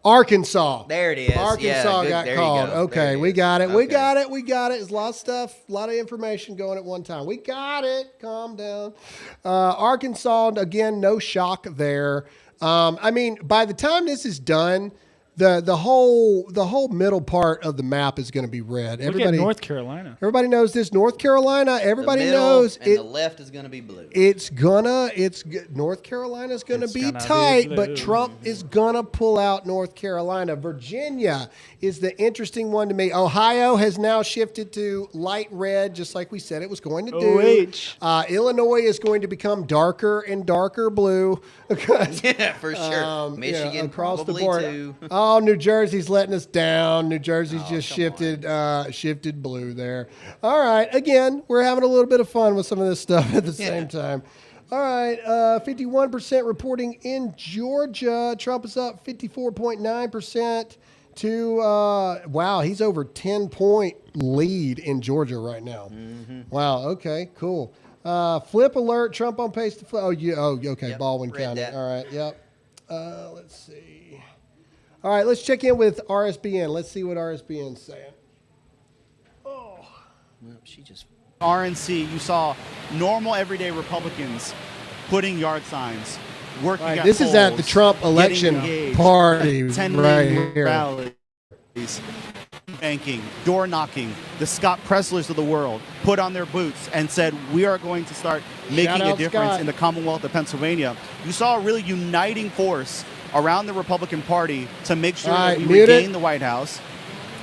B: Arkansas.
D: There it is.
B: Arkansas
D: Yeah,
B: got
D: there you
B: called.
D: go.
B: Okay,
D: There it
B: we
D: is.
B: got it. We
D: Okay.
B: got it. We got it. It's a lot of stuff, a lot of information going at one time. We got it. Calm down. Arkansas, again, no shock there. I mean, by the time this is done, the whole middle part of the map is going to be red.
C: Look at North Carolina.
B: Everybody knows this. North Carolina. Everybody
D: The middle
B: knows
D: and
B: it.
D: the left is going to be blue.
B: North Carolina's gonna
C: It's
B: be
C: gonna be
B: tight, but
C: blue.
B: Trump is gonna pull out North Carolina. Virginia is the interesting one to me. Ohio has now shifted to light red, just like we said it was going to do. Illinois is going to become darker and darker blue.
D: Yeah, for sure. Michigan
B: across the
D: probably
B: board.
D: too.
B: Oh, New Jersey's letting us down. New Jersey's just shifted blue there. All right, again, we're having a little bit of fun with some of this stuff at the same time. All right, 51% reporting in Georgia. Trump is up 54.9% to, wow, he's over 10-point lead in Georgia right now. Wow, okay, cool. Flip alert, Trump on pace to flip. Okay,
D: Yep,
B: Baldwin
D: read
B: County.
D: that.
B: All right, yep. Let's see. All right, let's check in with RSBN. Let's see what RSBN's saying.
D: Well, she just
F: RNC, you saw normal everyday Republicans putting yard signs, working
B: All right,
F: at
B: this is at the
F: polls,
B: Trump
F: getting
B: election
F: engaged,
B: party
F: attending
B: right here.
F: rallies, banking, door knocking. The Scott Presslers of the world put on their boots and said, we are going to start making a
B: out,
F: difference
B: Scott.
F: in the Commonwealth of Pennsylvania. You saw a really uniting force around the Republican Party to make sure
B: All
F: that
B: right,
F: we
B: mute
F: regain
B: it.
F: the White House.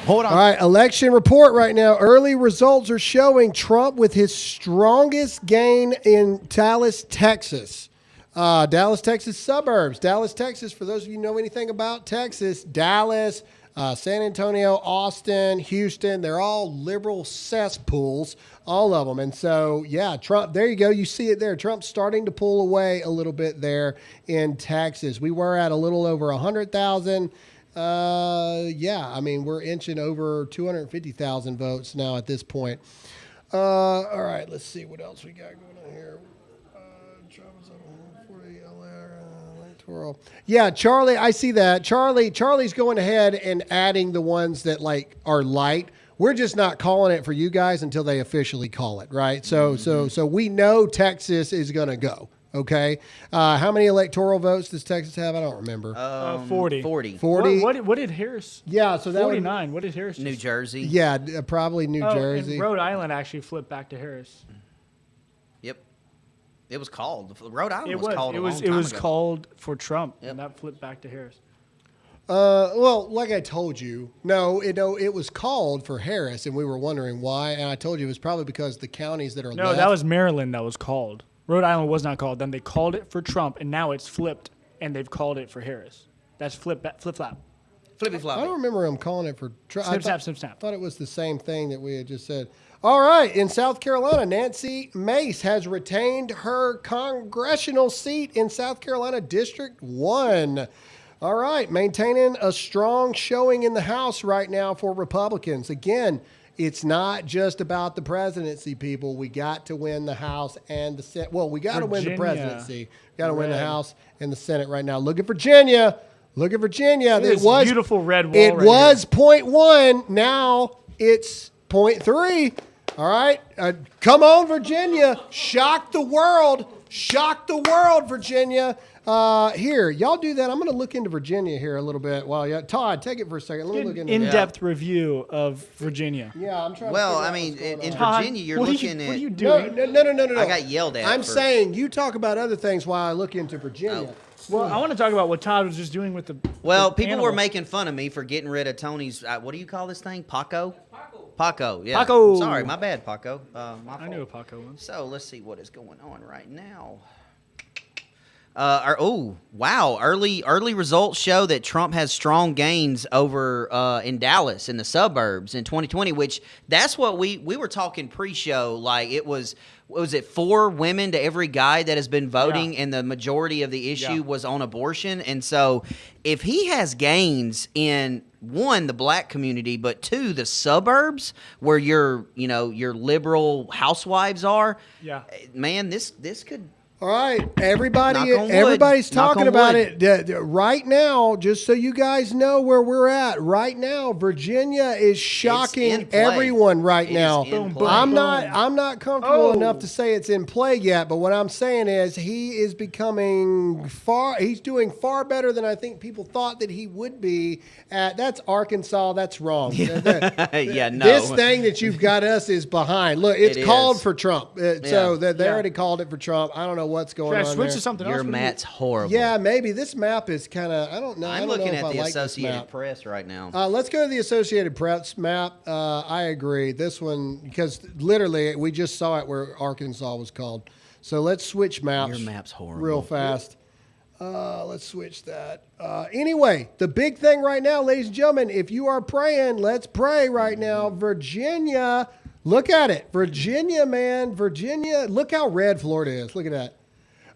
F: Hold on.
B: All right, election report right now. Early results are showing Trump with his strongest gain in Dallas, Texas. Dallas, Texas suburbs. Dallas, Texas, for those of you who know anything about Texas, Dallas, San Antonio, Austin, Houston, they're all liberal cesspools, all of them. And so, yeah, Trump, there you go. You see it there. Trump's starting to pull away a little bit there in Texas. We were at a little over 100,000. Yeah, I mean, we're inching over 250,000 votes now at this point. All right, let's see what else we got going on here. Travis up 140 electoral. Yeah, Charlie, I see that. Charlie's going ahead and adding the ones that like are light. We're just not calling it for you guys until they officially call it, right? So we know Texas is going to go. Okay. How many electoral votes does Texas have? I don't remember.
C: 40.
D: 40.
B: 40.
C: What did Harris?
B: Yeah, so that
C: 49. What did Harris?
D: New
C: just-
D: Jersey.
B: Yeah, probably New
C: Oh,
B: Jersey.
C: and Rhode Island actually flipped back to Harris.
D: Yep. It was called. Rhode Island
C: It
D: was
C: was.
D: called.
C: It
D: a
C: was.
D: long
C: It
D: time
C: was
D: ago.
C: called for Trump,
D: Yep.
C: and that flipped back to Harris.
B: Well, like I told you, it was called for Harris, and we were wondering why. And I told you it was probably because the counties that are
C: No,
B: left.
C: that was Maryland that was called. Rhode Island was not called. Then they called it for Trump, and now it's flipped, and they've called it for Harris. That's flip flop.
D: Flippy floppy.
B: I don't remember him calling it for Trump.
C: Snip, snap, snip, snap.
B: I thought it was the same thing that we had just said. All right. In South Carolina, Nancy Mace has retained her congressional seat in South Carolina District 1. All right. Maintaining a strong showing in the House right now for Republicans. Again, it's not just about the presidency, people. We got to win the House and the Senate. Well, we got to win the presidency. Got to win the House and the Senate right now. Look at Virginia. Look at Virginia.
C: It was beautiful red wall.
B: It was 0.1. Now it's 0.3. All right. Come on, Virginia. Shock the world. Shock the world, Virginia. Here, y'all do that. I'm going to look into Virginia here a little bit. Todd, take it for a second. Let me look into
C: in-depth review of Virginia.
B: Yeah, I'm trying.
D: Well,
B: to
D: I mean, in
C: Todd,
D: Virginia, you're
C: what
D: looking
C: What are
D: at.
C: you doing?
B: No.
D: I got yelled at.
B: I'm saying you talk about other things while I look into Virginia.
D: Oh.
C: Well, I want to talk about what Todd was just doing with the.
D: Well,
C: the
D: people
C: animal.
D: were making fun of me for getting rid of Tony's. What do you call this thing? Paco. Paco. Yeah.
C: Paco.
D: Sorry, my bad, Paco.
C: I knew what Paco was.
D: So let's see what is going on right now. Wow! Early results show that Trump has strong gains over in Dallas in the suburbs in 2020. Which that's what we were talking pre-show. Like it was 4 women to every guy that has been voting, and the majority of the issue was on abortion. And so, if he has gains in 1, the black community, but 2, the suburbs where your liberal housewives are, man, this could.
B: All right, everybody's
D: Knock
B: talking
D: on
B: about
D: wood.
B: it right now. Just so you guys know where we're at right now, Virginia is shocking
D: in play.
B: everyone right
D: It
B: now.
D: is in play.
B: I'm not comfortable enough to say it's in play yet, but what I'm saying is he is becoming he's doing far better than I think people thought that he would be. That's Arkansas. That's wrong.
D: Yeah, no.
B: This thing that you've got us is behind. Look, it's
D: It
B: called
D: is.
B: for Trump. So they already called it for Trump. I don't know what's going
C: Should I
B: on
C: switch
B: there.
C: to something
D: Your
C: else?
D: mat's horrible.
B: Yeah, maybe this map is kind of. I don't know. I
D: I'm
B: don't
D: looking
B: know if
D: at
B: I
D: the
B: like this
D: Associated
B: map.
D: Press right now.
B: Let's go to the Associated Press map. I agree. This one, because literally we just saw it where Arkansas was called. So let's switch maps.
D: Your map's horrible.
B: Real fast. Let's switch that. Anyway, the big thing right now, ladies and gentlemen, if you are praying, let's pray right now. Virginia, look at it. Virginia, man. Virginia, look how red Florida is. Look at that.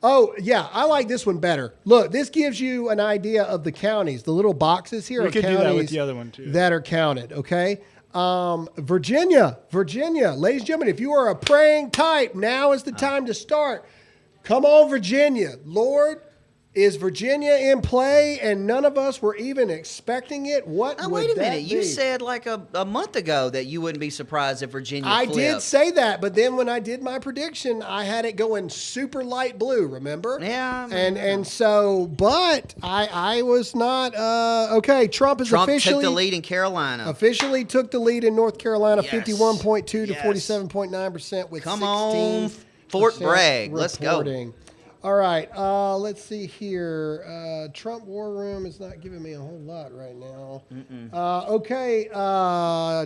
B: Oh, yeah, I like this one better. Look, this gives you an idea of the counties. The little boxes here
C: We
B: are
C: could do
B: counties
C: that with the other one, too.
B: that are counted, okay? Virginia, ladies and gentlemen, if you are a praying type, now is the time to start. Come on, Virginia. Lord, is Virginia in play and none of us were even expecting it? What would
D: Wait a
B: that
D: minute. You
B: be?
D: said like a month ago that you wouldn't be surprised if Virginia
B: I
D: flipped.
B: did say that, but then when I did my prediction, I had it going super light blue, remember?
D: Yeah.
B: And so, but I was not, okay, Trump
D: Trump
B: officially.
D: took the lead in Carolina.
B: Officially took the lead in North Carolina,
D: Yes.
B: 51.2 to
D: Yes.
B: 47.9% with
D: Come
B: 16
D: on, Fort Bragg. Let's go.
B: reporting. All right, let's see here. Trump War Room is not giving me a whole lot right now. Okay,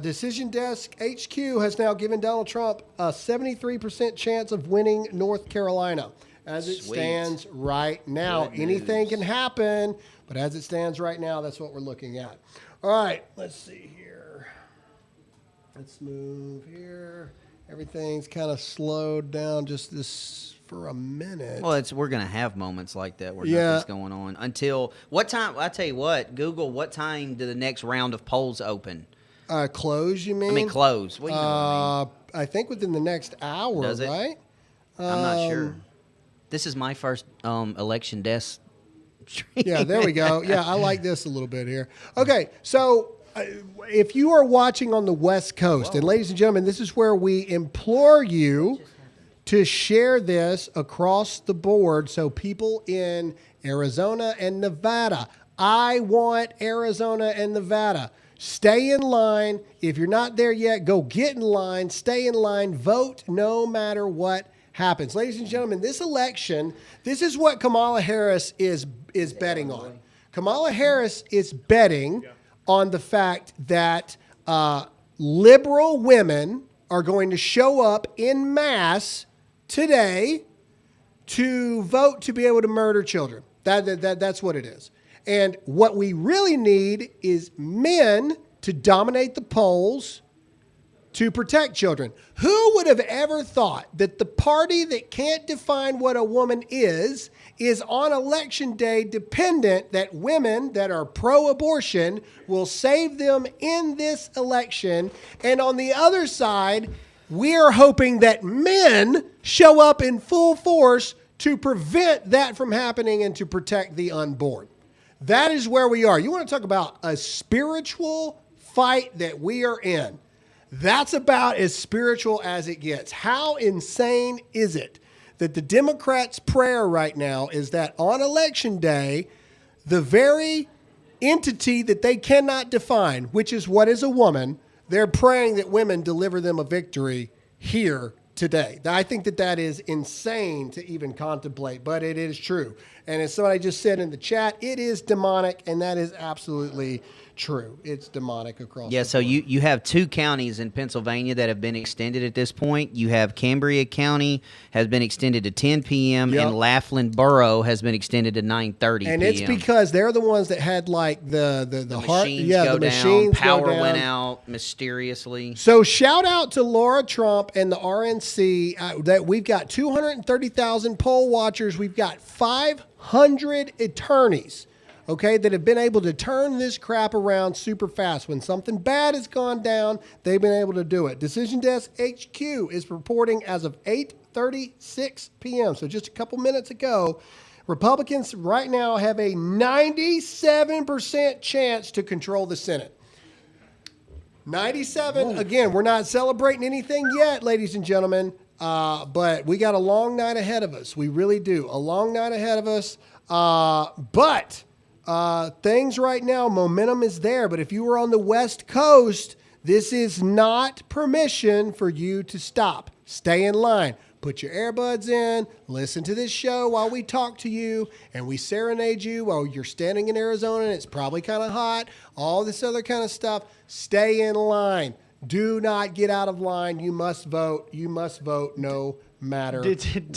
B: Decision Desk HQ has now given Donald Trump a 73% chance of winning North Carolina. As it
D: Sweet.
B: stands right now,
D: Good
B: anything
D: news.
B: can happen, but as it stands right now, that's what we're looking at. All right, let's see here. Let's move here. Everything's kind of slowed down just this for a minute.
D: Well, we're gonna have moments like that where
B: Yeah.
D: nothing's going on until what time? I tell you what, Google. What time do the next round of polls open?
B: Close, you mean?
D: I mean, close. Well, you know what I mean.
B: I think within the next hour,
D: Does it?
B: right?
D: I'm not sure. This is my first election desk. stream.
B: Yeah, there we go. Yeah, I like this a little bit here. Okay, so if you are watching on the West Coast, and ladies and gentlemen, this is where we implore you to share this across the board so people in Arizona and Nevada, I want Arizona and Nevada. Stay in line. If you're not there yet, go get in line. Stay in line. Vote no matter what happens. Ladies and gentlemen, this election, this is what Kamala Harris is betting on. Kamala Harris is betting on the fact that liberal women are going to show up in mass today to vote to be able to murder children. That's what it is. And what we really need is men to dominate the polls to protect children. Who would have ever thought that the party that can't define what a woman is on election day dependent that women that are pro-abortion will save them in this election? And on the other side, we are hoping that men show up in full force to prevent that from happening and to protect the unborn. That is where we are. You want to talk about a spiritual fight that we are in? That's about as spiritual as it gets. How insane is it that the Democrats' prayer right now is that on election day, the very entity that they cannot define, which is what is a woman, they're praying that women deliver them a victory here today. I think that is insane to even contemplate, but it is true. And as somebody just said in the chat, it is demonic, and that is absolutely true. It's demonic across.
D: Yeah, so you have 2 counties in Pennsylvania that have been extended at this point. You have Cambria County has been extended to 10 p.m. and Laughlin Borough has been extended to 9:30 p.m.
B: And it's because they're the ones that had like the heart,
D: machines
B: the
D: down,
B: machines
D: power
B: go down.
D: went out mysteriously.
B: So shout out to Laura Trump and the RNC that we've got 230,000 poll watchers. We've got 500 attorneys, okay, that have been able to turn this crap around super fast. When something bad has gone down, they've been able to do it. Decision Desk HQ is reporting as of 8:36 p.m., so just a couple minutes ago, Republicans right now have a 97% chance to control the Senate. 97. Again, we're not celebrating anything yet, ladies and gentlemen, but we got a long night ahead of us. We really do. A long night ahead of us. But things right now, momentum is there. But if you were on the West Coast, this is not permission for you to stop. Stay in line. Put your earbuds in, listen to this show while we talk to you, and we serenade you while you're standing in Arizona and it's probably kind of hot, all this other kind of stuff. Stay in line. Do not get out of line. You must vote. You must vote no matter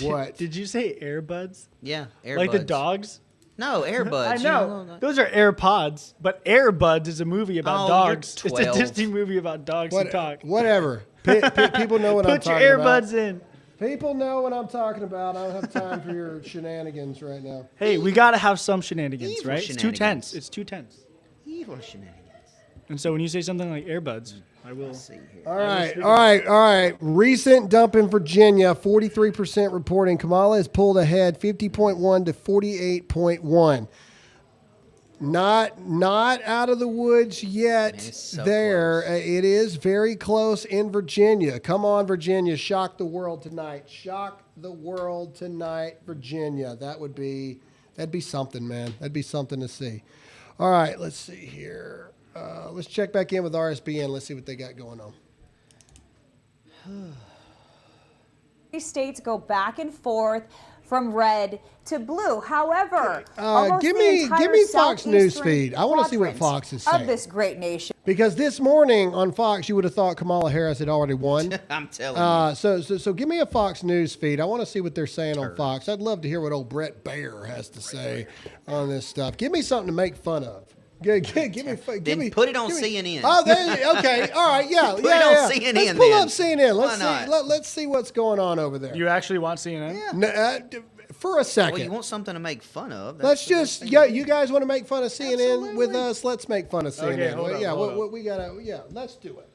B: what.
C: Did you say earbuds?
D: Yeah, earbuds.
C: Like the dogs?
D: No, earbuds.
C: I know. Those are AirPods, but Airbuds is a movie about dogs.
D: You're 12.
C: It's a Disney movie about dogs who talk.
B: Whatever. People know what I'm talking about.
C: Put your earbuds in.
B: People know what I'm talking about. I don't have time for your shenanigans right now.
C: Hey, we got to have some shenanigans,
D: Evil
C: right?
D: shenanigans.
C: It's 2 tenths. It's 2 tenths.
D: Evil shenanigans.
C: And so when you say something like earbuds, I will.
D: Let's see here.
B: All right. Recent dump in Virginia, 43% reporting. Kamala has pulled ahead 50.1 to 48.1. Not out of the woods yet.
D: Man, it's so
B: there.
D: close.
B: It is very close in Virginia. Come on, Virginia. Shock the world tonight. Shock the world tonight, Virginia. That'd be something, man. That'd be something to see. All right, let's see here. Let's check back in with RSBN. Let's see what they got going on.
E: States go back and forth from red to blue. However,
B: give me Fox News feed. I want to see what Fox is saying
E: of this great nation.
B: Because this morning on Fox, you would have thought Kamala Harris had already won.
D: I'm telling you.
B: So give me a Fox News feed. I want to see what they're saying on Fox. I'd love to hear what old Brett Baer has to say on this stuff. Give me something to make fun of. Give me.
D: Put it on CNN.
B: Oh, okay. All right. Yeah.
D: Put it on CNN.
B: Let's pull up CNN.
D: Why not?
B: Let's see what's going on over there.
C: You actually want CNN?
D: Yeah.
B: For a second.
D: Well, you want something to make fun of.
B: Let's just, you guys want to make fun of CNN with us? Let's make fun of CNN.
C: Okay, hold on.
B: What we gotta, let's do it.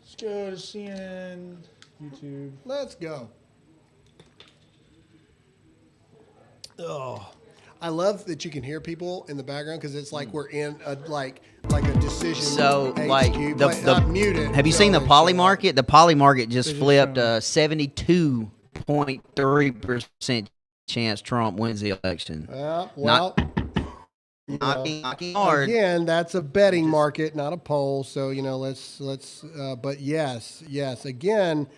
C: Let's go to CNN, YouTube.
B: Let's go. Oh, I love that you can hear people in the background because it's like we're in a like a decision.
D: So
B: HQ,
D: like
B: I'm muted.
D: Have you seen the Poly Market? The Poly Market just flipped 72.3% chance Trump wins the election.
B: Well,
D: knocking hard.
B: Again, that's a betting market, not a poll. So let's. But yes. Again,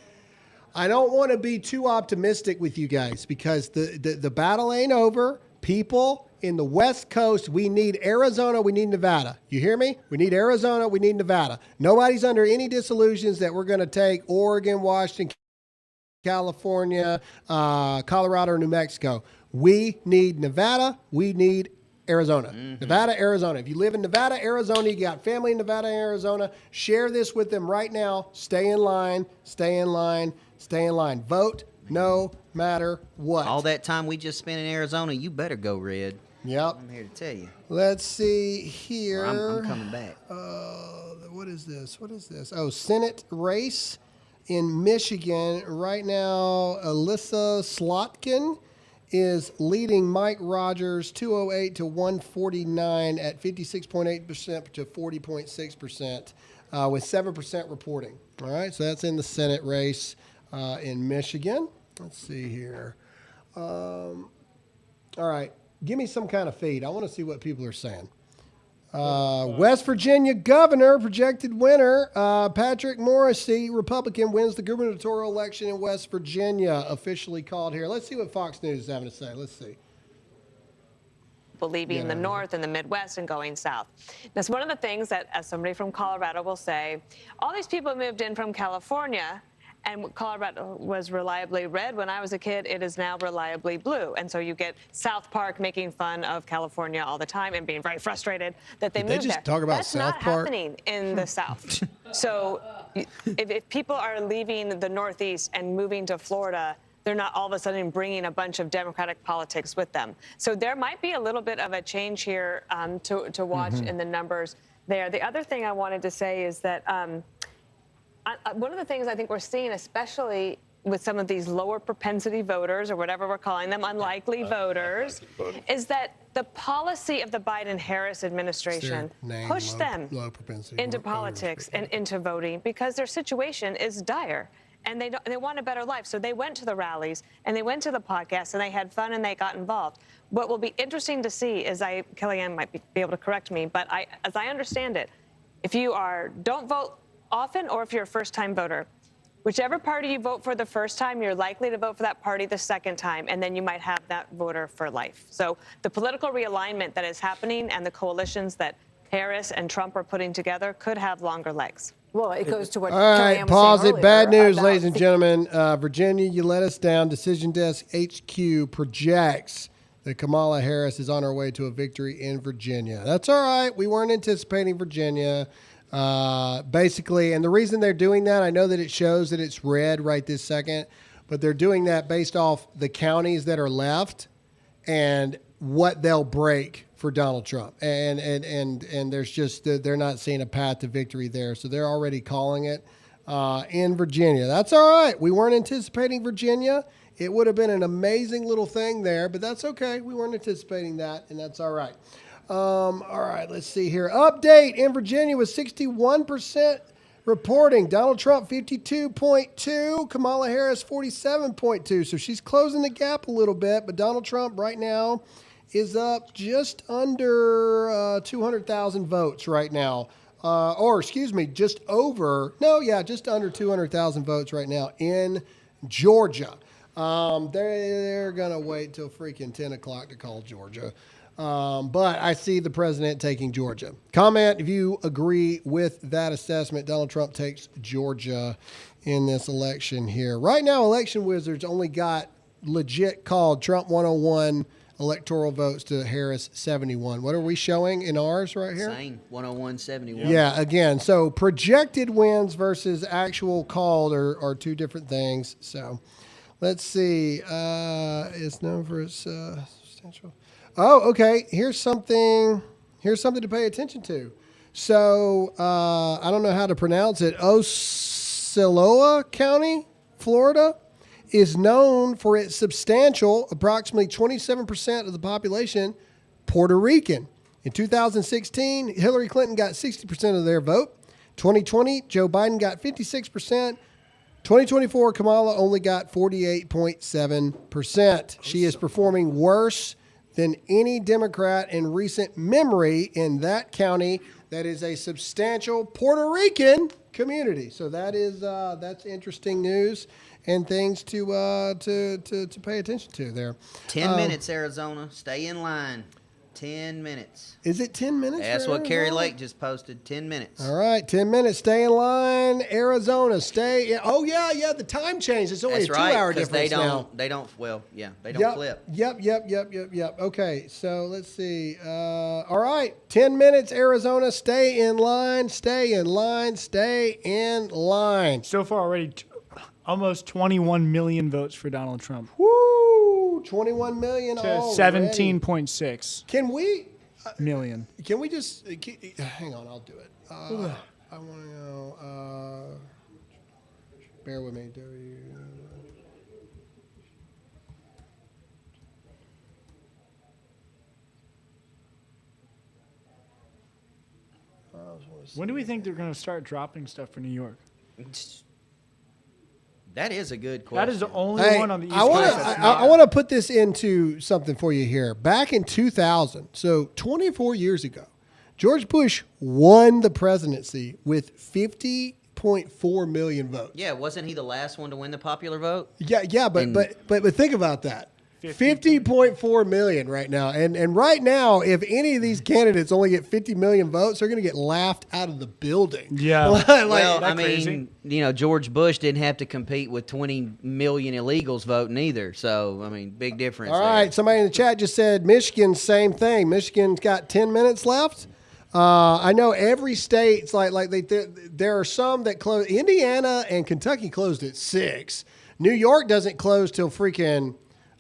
B: I don't want to be too optimistic with you guys because the battle ain't over. People in the West Coast, we need Arizona, we need Nevada. You hear me? We need Arizona, we need Nevada. Nobody's under any disillusions that we're going to take Oregon, Washington, California, Colorado, or New Mexico. We need Nevada. We need Arizona. Nevada, Arizona. If you live in Nevada, Arizona, you got family in Nevada, Arizona, share this with them right now. Stay in line, stay in line, stay in line. Vote no matter what.
D: All that time we just spent in Arizona, you better go red.
B: Yep.
D: I'm here to tell you.
B: Let's see here.
D: I'm coming back.
B: What is this? What is this? Oh, Senate race in Michigan. Right now, Alyssa Slotkin is leading Mike Rogers 208 to 149 at 56.8% to 40.6% with 7% reporting. All right, so that's in the Senate race in Michigan. Let's see here. All right, give me some kind of feed. I want to see what people are saying. West Virginia governor, projected winner, Patrick Morrisey, Republican, wins the gubernatorial election in West Virginia, officially called here. Let's see what Fox News is having to say. Let's see.
H: Leaving the North and the Midwest and going south. That's one of the things that, as somebody from Colorado will say, all these people moved in from California, and Colorado was reliably red. When I was a kid, it is now reliably blue. And so you get South Park making fun of California all the time and being very frustrated that they moved there.
B: Did they just talk about
H: That's
B: South
H: not
B: Park?
H: happening in the South. So if people are leaving the Northeast and moving to Florida, they're not all of a sudden bringing a bunch of Democratic politics with them. So there might be a little bit of a change here to watch in the numbers there. The other thing I wanted to say is that one of the things I think we're seeing, especially with some of these lower propensity voters, or whatever we're calling them, unlikely voters, is that the policy of the Biden-Harris administration pushed them into politics and into voting because their situation is dire. And they want a better life. So they went to the rallies and they went to the podcasts and they had fun and they got involved. What will be interesting to see is, Kellyanne might be able to correct me, but as I understand it, if you don't vote often or if you're a first-time voter, whichever party you vote for the first time, you're likely to vote for that party the second time, and then you might have that voter for life. So the political realignment that is happening and the coalitions that Harris and Trump are putting together could have longer legs.
I: Well, it goes to what
B: All right,
I: Kellyanne was
B: pause
I: saying
B: it. Bad
I: earlier
B: news,
I: about
B: ladies and gentlemen. Virginia, you let us down. Decision Desk HQ projects that Kamala Harris is on her way to a victory in Virginia. That's all right. We weren't anticipating Virginia. Basically, and the reason they're doing that, I know that it shows that it's red right this second, but they're doing that based off the counties that are left and what they'll break for Donald Trump. And there's just, they're not seeing a path to victory there. So they're already calling it in Virginia. That's all right. We weren't anticipating Virginia. It would have been an amazing little thing there, but that's okay. We weren't anticipating that, and that's all right. All right, let's see here. Update in Virginia with 61% reporting. Donald Trump 52.2, Kamala Harris 47.2. So she's closing the gap a little bit, but Donald Trump right now is up just under 200,000 votes right now. Just under 200,000 votes right now in Georgia. They're going to wait till freaking 10 o'clock to call Georgia. But I see the president taking Georgia. Comment if you agree with that assessment. Donald Trump takes Georgia in this election here. Right now, Election Wizards only got legit called Trump 101 electoral votes to Harris 71. What are we showing in ours right here?
D: Same, 101-71.
B: Yeah, again, so projected wins versus actual called are two different things. So let's see. It's known for its substantial. Oh, okay. Here's something to pay attention to. So I don't know how to pronounce it. Osceola County, Florida, is known for its substantial, approximately 27% of the population, Puerto Rican. In 2016, Hillary Clinton got 60% of their vote. 2020, Joe Biden got 56%. 2024, Kamala only got 48.7%. She is performing worse than any Democrat in recent memory in that county that is a substantial Puerto Rican community. So that is that's interesting news and things to pay attention to there.
D: 10 minutes, Arizona. Stay in line. 10 minutes.
B: Is it 10 minutes?
D: That's
B: for
D: what Kerry
B: Arizona?
D: Lake just posted. 10 minutes.
B: All right, 10 minutes. Stay in line. Arizona, stay. Oh, yeah, the time change. It's only
D: That's
B: a
D: right,
B: 2-hour
D: 'cause
B: difference now.
D: They don't flip.
B: Yep. Okay, so let's see. All right, 10 minutes, Arizona. Stay in line. Stay in line. Stay in line.
C: So far already, almost 21 million votes for Donald Trump.
B: Woo! 21 million.
C: To
B: already.
C: 17.6
B: Can we?
C: million.
B: Can we just hang on? I'll do it. I want to know. Bear with me.
C: When do we think they're going to start dropping stuff for New York?
D: That is a good question.
C: That is the only
B: Hey,
C: one on the East
B: I want
C: Coast.
B: to.
C: that's
B: I
C: not.
B: want to put this into something for you here. Back in 2000, so 24 years ago, George Bush won the presidency with 50.4 million votes.
D: Yeah, wasn't he the last one to win the popular vote?
B: Yeah, but
D: And-
B: but think about that. 50.4 million right now. And right now, if any of these candidates only get 50 million votes, they're going to get laughed out of the building.
C: Yeah.
D: Well,
C: that
D: I mean,
C: crazy?
D: George Bush didn't have to compete with 20 million illegals voting either. So, I mean, big difference.
B: All right, somebody in the chat just said Michigan, same thing. Michigan's got 10 minutes left. I know every state's there are some that close. Indiana and Kentucky closed at 6. New York doesn't close till freaking.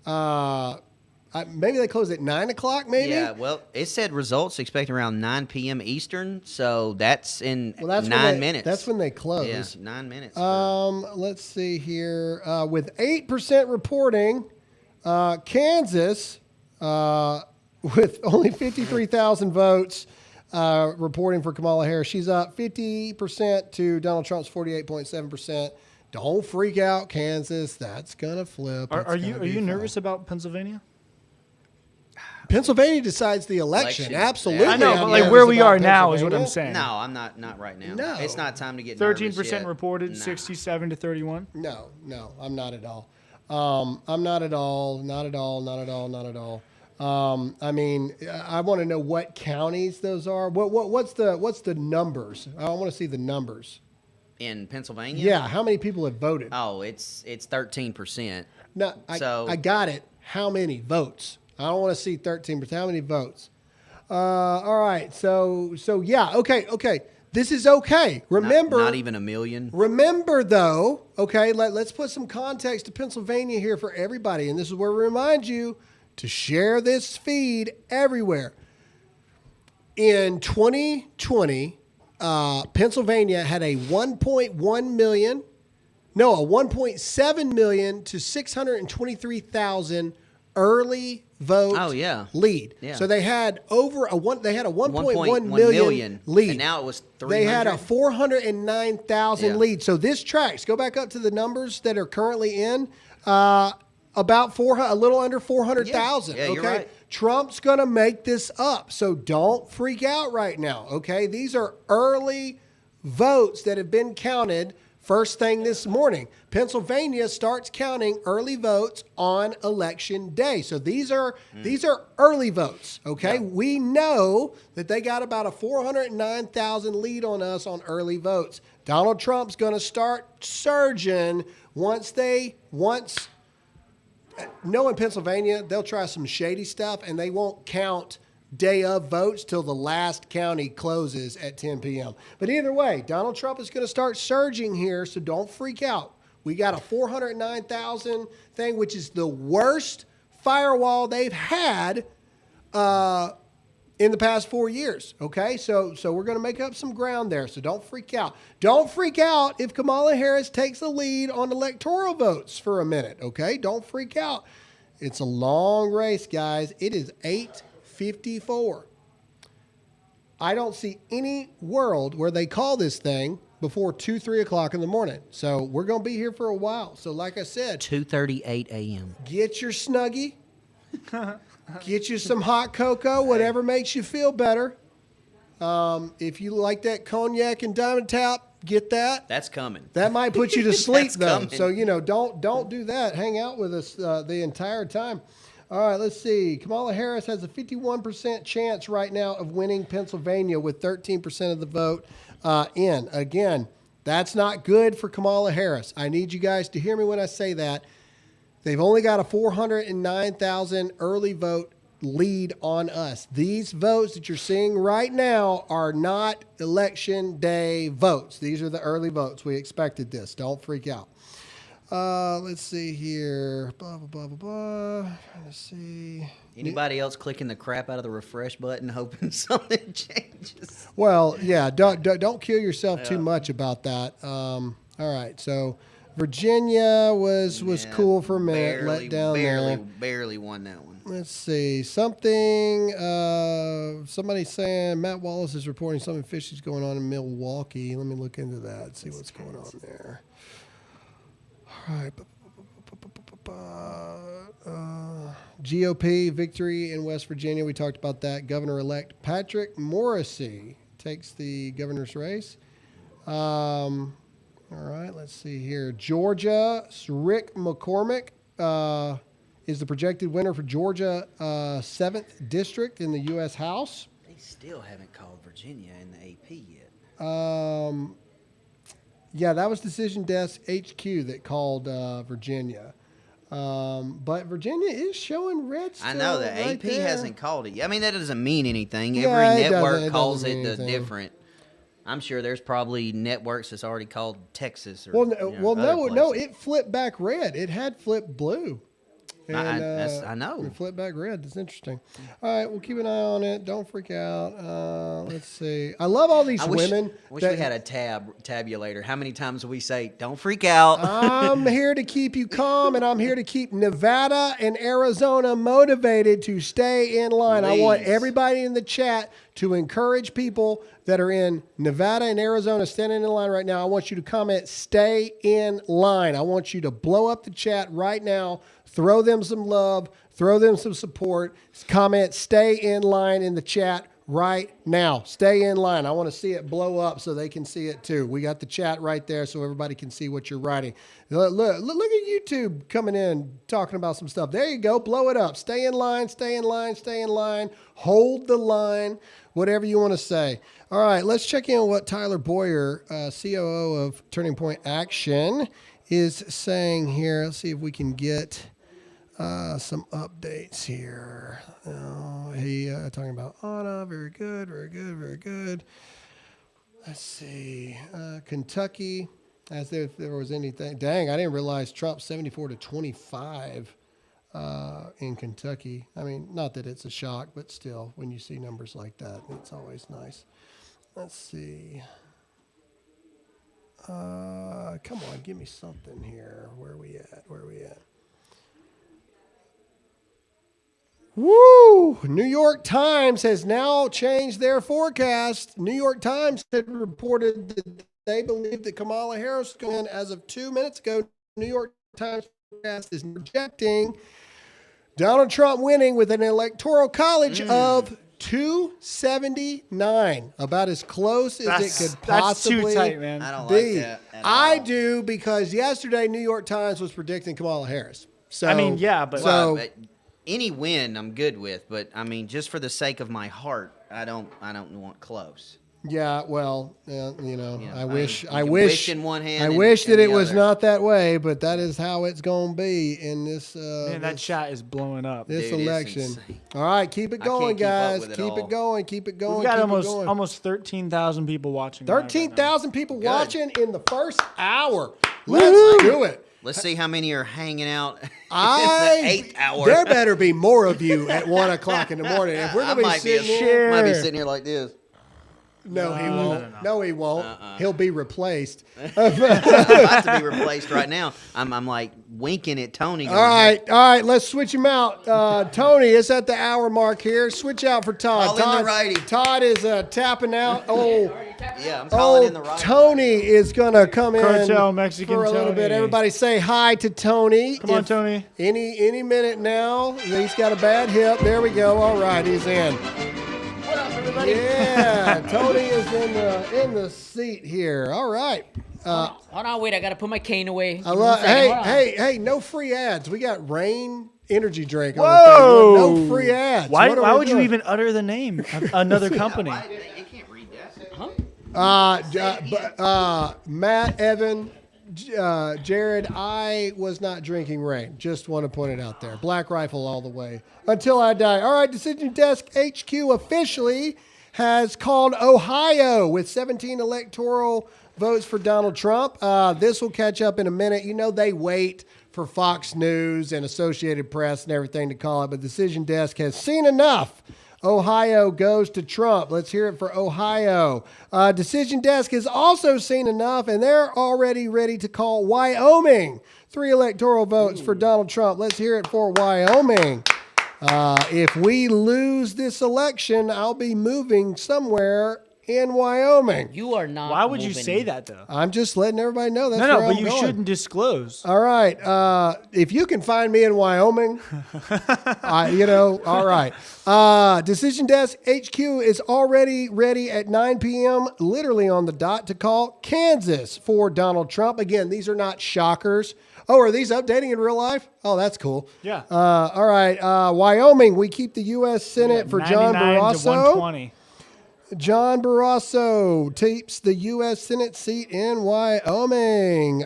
B: Maybe they close at 9 o'clock. Maybe.
D: Yeah, well, it said results expected around 9 p.m. Eastern, so that's in
B: Well,
D: 9 minutes.
B: That's when they close.
D: Yeah, 9 minutes.
B: Let's see here. With 8% reporting, Kansas, with only 53,000 votes, reporting for Kamala Harris. She's up 50% to Donald Trump's 48.7%. Don't freak out, Kansas. That's gonna flip.
C: Are you nervous about Pennsylvania?
B: Pennsylvania decides the election. Absolutely.
C: I know,
B: I'm
C: but like
B: nervous
C: where we
B: about
C: are now is what I'm
B: Pennsylvania.
C: saying.
D: no, I'm not right now.
B: No.
D: It's not time to get
C: 13%
D: nervous
C: reported,
D: yet. Nah.
C: 67 to 31.
B: No, I'm not at all. I'm not at all. Not at all. I mean, I want to know what counties those are. What's the numbers? I want to see the numbers.
D: In Pennsylvania?
B: Yeah, how many people have voted?
D: Oh, it's 13%.
B: No, I got it. How many votes? I don't want to see 13%. How many votes? All right. So yeah. Okay. This is okay. Remember,
D: not even a million.
B: Remember, though. Okay. Let's put some context to Pennsylvania here for everybody, and this is where we remind you to share this feed everywhere. In 2020. Pennsylvania had a 1.7 million to 623,000 early vote lead.
D: Yeah.
B: So they had a 1.1 million lead.
D: And now it was 300.
B: They had a 409,000 lead. So this tracks. Go back up to the numbers that are currently in. About a little under 400,000.
D: Yeah, you're
B: okay.
D: right.
B: Trump's going to make this up. So don't freak out right now. Okay. These are early votes that have been counted first thing this morning. Pennsylvania starts counting early votes on election day. So these are early votes. Okay. Yeah. We know that they got about a 409,000 lead on us on early votes. Donald Trump's going to start surging knowing Pennsylvania, they'll try some shady stuff, and they won't count day of votes till the last county closes at 10 p.m. But either way, Donald Trump is going to start surging here, so don't freak out. We got a 409,000 thing, which is the worst firewall they've had in the past 4 years, okay? So we're going to make up some ground there, so don't freak out. Don't freak out if Kamala Harris takes the lead on electoral votes for a minute, okay? Don't freak out. It's a long race, guys. It is 8:54. I don't see any world where they call this thing before 3 o'clock in the morning. So we're going to be here for a while. So like I said,
D: 2:38 a.m.
B: Get your Snuggie. Get you some hot cocoa, whatever makes you feel better. If you like that cognac and Diamond Tap, get that.
D: That's coming.
B: That might put you to sleep, though.
D: Coming.
B: So, don't do that. Hang out with us the entire time. All right, let's see. Kamala Harris has a 51% chance right now of winning Pennsylvania with 13% of the vote in. Again, that's not good for Kamala Harris. I need you guys to hear me when I say that. They've only got a 409,000 early vote lead on us. These votes that you're seeing right now are not election day votes. These are the early votes. We expected this. Don't freak out. Let's see here. Blah, blah, blah, blah, blah. Trying to see.
D: Anybody else clicking the crap out of the refresh button hoping something changes?
B: Well, yeah, don't kill yourself too much about that. All right, so Virginia was cool for a minute, let down there.
D: Barely won that one.
B: Let's see. Somebody's saying Matt Wallace is reporting something fishy is going on in Milwaukee. Let me look into that, see what's going on there. All right. GOP victory in West Virginia. We talked about that. Governor-elect Patrick Morrisey takes the governor's race. All right, let's see here. Georgia, Rick McCormick is the projected winner for Georgia 7th District in the U.S. House.
D: They still haven't called Virginia in the AP yet.
B: Yeah, that was Decision Desk HQ that called Virginia. But Virginia is showing red still.
D: I know the
B: right
D: AP
B: there.
D: hasn't called it. I mean, that doesn't mean anything.
B: Yeah,
D: Every
B: it
D: network
B: doesn't
D: calls
B: mean
D: it
B: anything.
D: different. I'm sure there's probably networks that's already called Texas. Or,
B: No, it flipped back red. It had flipped blue. And,
D: I know.
B: It flipped back red. That's interesting. All right, we'll keep an eye on it. Don't freak out. Let's see. I love all these women.
D: I wish we had a tabulator. How many times do we say, don't freak out?
B: I'm here to keep you calm, and I'm here to keep Nevada and Arizona motivated to stay in line.
D: Please.
B: I want everybody in the chat to encourage people that are in Nevada and Arizona standing in line right now. I want you to comment, stay in line. I want you to blow up the chat right now. Throw them some love. Throw them some support. Comment, stay in line in the chat right now. Stay in line. I want to see it blow up so they can see it too. We got the chat right there so everybody can see what you're writing. Look at YouTube coming in, talking about some stuff. There you go. Blow it up. Stay in line, stay in line, stay in line. Hold the line, whatever you want to say. All right, let's check in on what Tyler Boyer, COO of Turning Point Action, is saying here. Let's see if we can get some updates here. Talking about Anna. Very good, very good, very good. Let's see. Kentucky, as if there was anything. Dang, I didn't realize Trump 74-25 in Kentucky. I mean, not that it's a shock, but still, when you see numbers like that, it's always nice. Let's see. Come on, give me something here. Where are we at? Woo! New York Times has now changed their forecast. New York Times had reported that they believe that Kamala Harris is going to, as of 2 minutes ago, New York Times forecast is projecting Donald Trump winning with an electoral college of 279, about as close as it could possibly
C: That's too tight, man.
D: I don't
B: be.
D: like that at
B: I
D: all.
B: do, because yesterday New York Times was predicting Kamala Harris. So
C: I mean, yeah, but
D: But any win I'm good with, but I mean, just for the sake of my heart, I don't want close.
B: Yeah, well,
D: Yeah,
B: I wish,
D: you
B: I
D: can
B: wish,
D: wish in one hand
B: I
D: and-
B: wish
D: and
B: that it
D: the
B: was
D: other.
B: not that way, but that is how it's going to be in this.
C: man, that chat is blowing up.
B: This
D: Dude, it's
B: election.
D: insane.
B: All right, keep it
D: I can't
B: going,
D: keep up
B: guys.
D: with it
B: Keep
D: all.
B: it going. Keep it going.
C: We've got
B: keep it going.
C: almost 13,000 people watching. live right now.
B: 13,000 people
D: Good.
B: watching in the first hour. Let's do it.
D: Let's see how many are hanging out in the
B: I
D: 8th hour.
B: There better be more of you at 1 o'clock in the morning. If we're
D: I
B: gonna be
D: might
B: sitting
D: be,
B: here,
D: might be sitting here like this.
B: no, he won't. No, he won't. He'll be replaced.
D: I'm about to be replaced right now. I'm like winking at Tony.
B: All right. Let's switch him out. Tony, it's at the hour mark here. Switch out for Todd.
D: Call in the righty.
B: Todd is tapping out.
D: Yeah, I'm calling in the right.
B: Tony is gonna come in
C: Cartel Mexican
B: for a little bit.
C: Tony.
B: Everybody say hi to Tony.
C: Come on, Tony.
B: Any minute now. He's got a bad hip. There we go. All right, he's in.
I: What up, everybody?
B: Yeah, Tony is in the seat here. All right.
I: Hold on, wait. I gotta put my cane away.
B: Hey, no free ads. We got rain energy drink.
C: Whoa!
B: On the thing. No free ads.
C: Why would you even utter the name of another company?
D: You can't read that.
B: Matt, Evan, Jared, I was not drinking rain. Just want to point it out there. Black Rifle all the way. Until I die. All right, Decision Desk HQ officially has called Ohio with 17 electoral votes for Donald Trump. This will catch up in a minute. You know they wait for Fox News and Associated Press and everything to call it, but Decision Desk has seen enough. Ohio goes to Trump. Let's hear it for Ohio. Decision Desk has also seen enough, and they're already ready to call Wyoming. 3 electoral votes for Donald Trump. Let's hear it for Wyoming. If we lose this election, I'll be moving somewhere in Wyoming.
J: You are not.
C: Why would you
J: moving.
C: say that, though?
B: I'm just letting everybody know that's
C: No,
B: where
C: but
B: I'm
C: you
B: going.
C: shouldn't disclose.
B: All right. If you can find me in Wyoming, all right. Decision Desk HQ is already ready at 9 p.m., literally on the dot, to call Kansas for Donald Trump. Again, these are not shockers. Oh, are these updating in real life? Oh, that's cool.
C: Yeah.
B: All right. Wyoming, we keep the U.S. Senate for John
C: 99 to
B: Barrasso.
C: 120.
B: John Barrasso takes the U.S. Senate seat in Wyoming.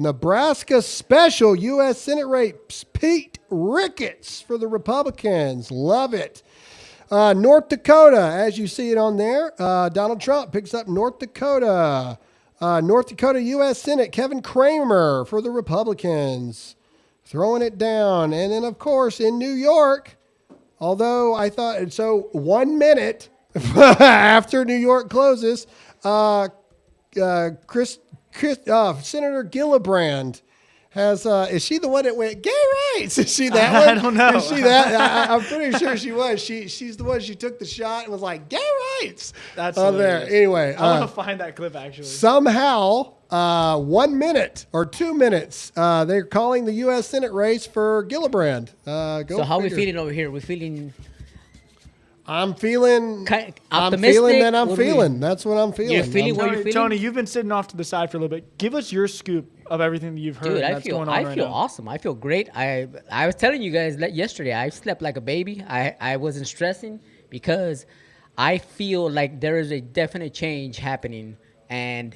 B: Nebraska special U.S. Senate race, Pete Ricketts for the Republicans. Love it. North Dakota, as you see it on there, Donald Trump picks up North Dakota. North Dakota U.S. Senate, Kevin Cramer for the Republicans. Throwing it down. And then, of course, in New York, although I thought, so 1 minute after New York closes, Senator Gillibrand has, is she the one that went, gay rights? Is she that one?
C: I don't know.
B: Is she that? I'm pretty sure she was. She's the one, she took the shot and was like, gay rights.
C: That's
B: on there.
C: hilarious.
B: Anyway.
C: I want to find that clip, actually.
B: Somehow, 1 minute or 2 minutes, they're calling the U.S. Senate race for Gillibrand.
J: So how are we feeling over here? We're feeling...
B: I'm feeling
J: optimistic.
B: I'm feeling that I'm feeling. That's what I'm feeling.
J: You're feeling what you're feeling?
C: Tony, you've been sitting off to the side for a little bit. Give us your scoop of everything that you've heard.
J: Dude,
C: that's going on
J: I
C: right
J: feel
C: now.
J: awesome. I feel great. I was telling you guys that yesterday. I slept like a baby. I wasn't stressing because I feel like there is a definite change happening. And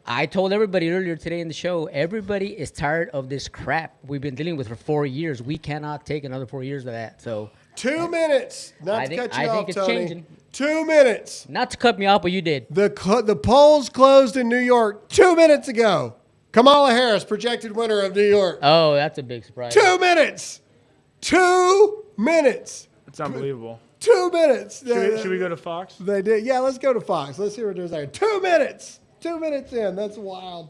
J: I told everybody earlier today in the show, everybody is tired of this crap we've been dealing with for 4 years. We cannot take another 4 years of that. So
B: 2 minutes. Not to cut you off,
J: it's
B: Tony.
J: changing.
B: 2 minutes.
J: Not to cut me off, but you did.
B: The polls closed in New York 2 minutes ago. Kamala Harris, projected winner of New York.
J: Oh, that's a big surprise.
B: 2 minutes. 2 minutes.
C: It's unbelievable.
B: 2 minutes.
C: Should we go to Fox?
B: They did. Yeah, let's go to Fox. Let's hear what they're saying. 2 minutes. 2 minutes in. That's wild.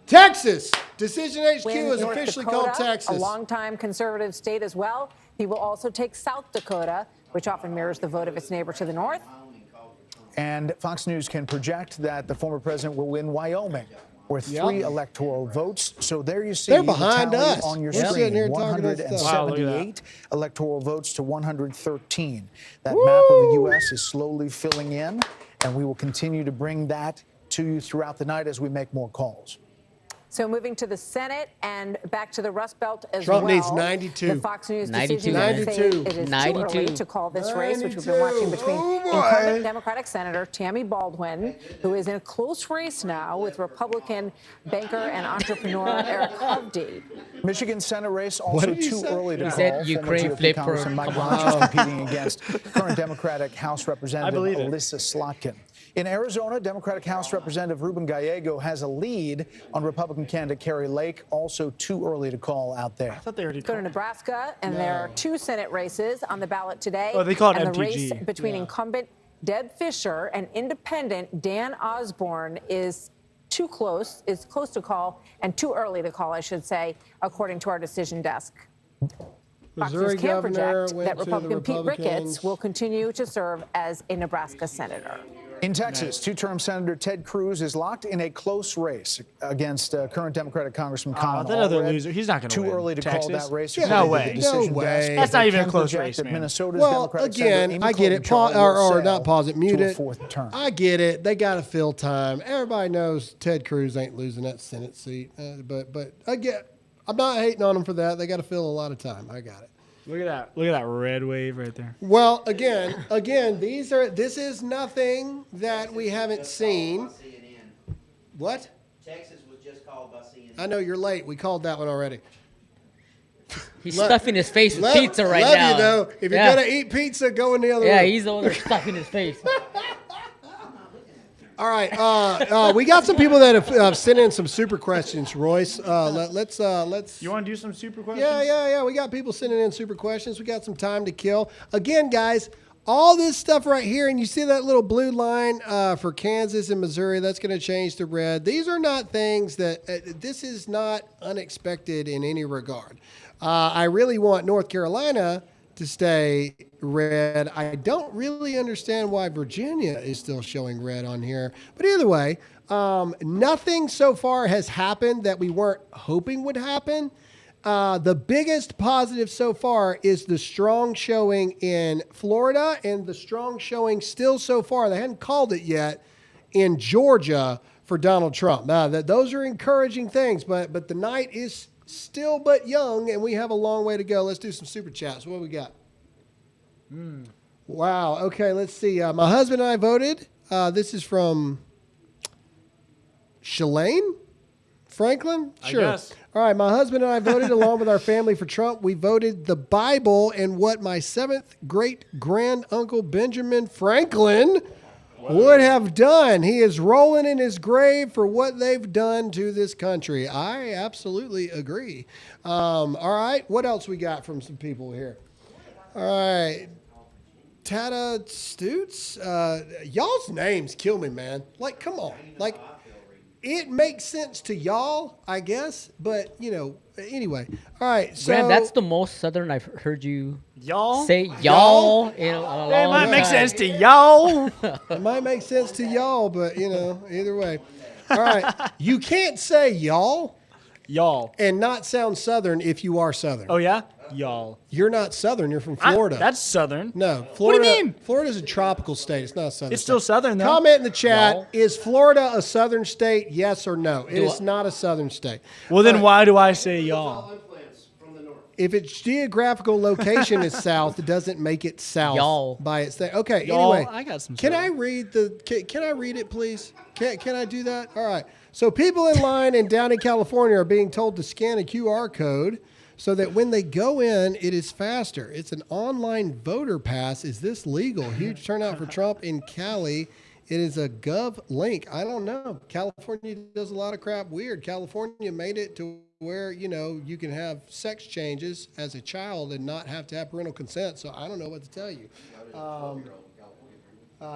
B: Texas. Decision HQ is
K: North
B: officially
K: Dakota,
B: called Texas.
K: A longtime conservative state as well. He will also take South Dakota, which often mirrors the vote of its neighbor to the north.
L: And Fox News can project that the former president will win Wyoming with 3 electoral votes. So there you see
B: They're behind
L: the tally
B: us.
L: on your
B: We're
L: screen.
B: sitting here talking this stuff.
L: 178 electoral votes to 113. That map of the U.S. is slowly filling in, and we will continue to bring that to you throughout the night as we make more calls.
K: So moving to the Senate and back to the Rust Belt as
B: Trump
K: well.
B: needs 92.
K: The Fox News
J: 92.
K: decision to say
B: 92.
K: it is
J: 92.
K: too early to call this race, which we've been watching between incumbent Democratic Senator Tammy Baldwin, who is in a close race now with Republican banker and entrepreneur Eric Hovde.
L: Michigan Senate race also
B: did he
L: too
B: say?
L: early to
J: He
L: call.
J: said
L: Former
J: Ukraine
L: GOP
J: flip for
L: Congressman Mike
J: Kamala.
L: Rogers competing against current Democratic House
C: I
L: Representative
C: believe it.
L: Alyssa Slotkin. In Arizona, Democratic House Representative Ruben Gallego has a lead on Republican candidate Carrie Lake. Also too early to call out there.
C: I thought they already
K: Go to
C: called.
K: Nebraska, and there are 2 Senate races on the ballot today.
C: Oh, they call it
K: and the
C: MTG.
K: race between incumbent Deb Fischer and independent Dan Osborne is too close, is close to call, and too early to call, I should say, according to our decision desk. Fox News
B: Missouri
K: can
B: governor
K: project
B: went
K: that
B: to the
K: Republican Pete
B: Republicans.
K: Ricketts will continue to serve as a Nebraska senator.
L: In Texas, two-term Senator Ted Cruz is locked in a close race against current Democratic Congressman Colin
C: that other
L: Allred.
C: loser, he's not going to
L: Too
C: win.
L: early to
C: Texas?
L: call that race.
C: No
L: according to
C: way.
L: the decision
B: No
L: desk.
B: way.
C: That's not
L: They
C: even a
L: can
C: close
L: project
C: race,
L: that
C: man.
L: Minnesota's
B: Well,
L: Democratic
B: again,
L: Senator Amy
B: I get it.
L: Klobuchar will
B: Not pause it. Mute
L: to a
B: it.
L: 4th term.
B: I get it. They got to fill time. Everybody knows Ted Cruz ain't losing that Senate seat. But I'm not hating on them for that. They got to fill a lot of time. I got it.
C: Look at that. Look at that red wave right there.
B: Well, again, this is nothing that we haven't seen. What?
D: Texas was just called by CNN.
B: I know you're late. We called that one already.
J: He's stuffing his face with pizza right now.
B: Love you, though. If you're going to eat pizza, go in the other room.
J: Yeah, he's the one that's stuffing his face.
B: All right. We got some people that have sent in some super questions, Royce. Let's.
C: You want to do some super questions?
B: Yeah. We got people sending in super questions. We got some time to kill. Again, guys, all this stuff right here, and you see that little blue line for Kansas and Missouri, that's going to change to red. These are not things that, this is not unexpected in any regard. I really want North Carolina to stay red. I don't really understand why Virginia is still showing red on here. But either way, nothing so far has happened that we weren't hoping would happen. The biggest positive so far is the strong showing in Florida and the strong showing still so far, they hadn't called it yet, in Georgia for Donald Trump. Now, those are encouraging things, but the night is still but young, and we have a long way to go. Let's do some super chats. What we got? Wow. Okay, let's see. My husband and I voted. This is from Shalane Franklin? Sure.
C: I guess.
B: All right, my husband and I voted along with our family for Trump. We voted the Bible and what my 7th great-grand-uncle Benjamin Franklin would have done. He is rolling in his grave for what they've done to this country. I absolutely agree. All right, what else we got from some people here? All right. Tata Stutz, y'all's names kill me, man. Like, come on. Like, it makes sense to y'all, I guess, but, anyway. All right, so.
J: Graham, that's the most Southern I've heard you
C: y'all
J: say y'all in a long
C: It might make
J: time.
C: sense to y'all.
B: It might make sense to y'all, but, either way. All right, you can't say y'all and not sound Southern if you are Southern.
C: Oh, yeah? Y'all.
B: You're not Southern. You're from Florida.
C: That's Southern.
B: No, Florida.
C: What do you mean?
B: Florida's a tropical state. It's not a Southern
C: It's
B: state.
C: still Southern, though.
B: Comment in the chat.
C: Y'all.
B: Is Florida a Southern state? Yes or no? It is not a Southern state.
C: Well, then why do I say y'all?
B: If its geographical location is south, it doesn't make it south
J: Y'all.
B: by its thing. Okay,
C: Y'all,
B: anyway.
C: I got some
B: Can
C: stuff.
B: I read can I read it, please? Can I do that? All right. So people in line in Downey, California are being told to scan a QR code so that when they go in, it is faster. It's an online voter pass. Is this legal? Huge turnout for Trump in Cali. It is a Gov link. I don't know. California does a lot of crap weird. California made it to where, you can have sex changes as a child and not have to have parental consent. So I don't know what to tell you.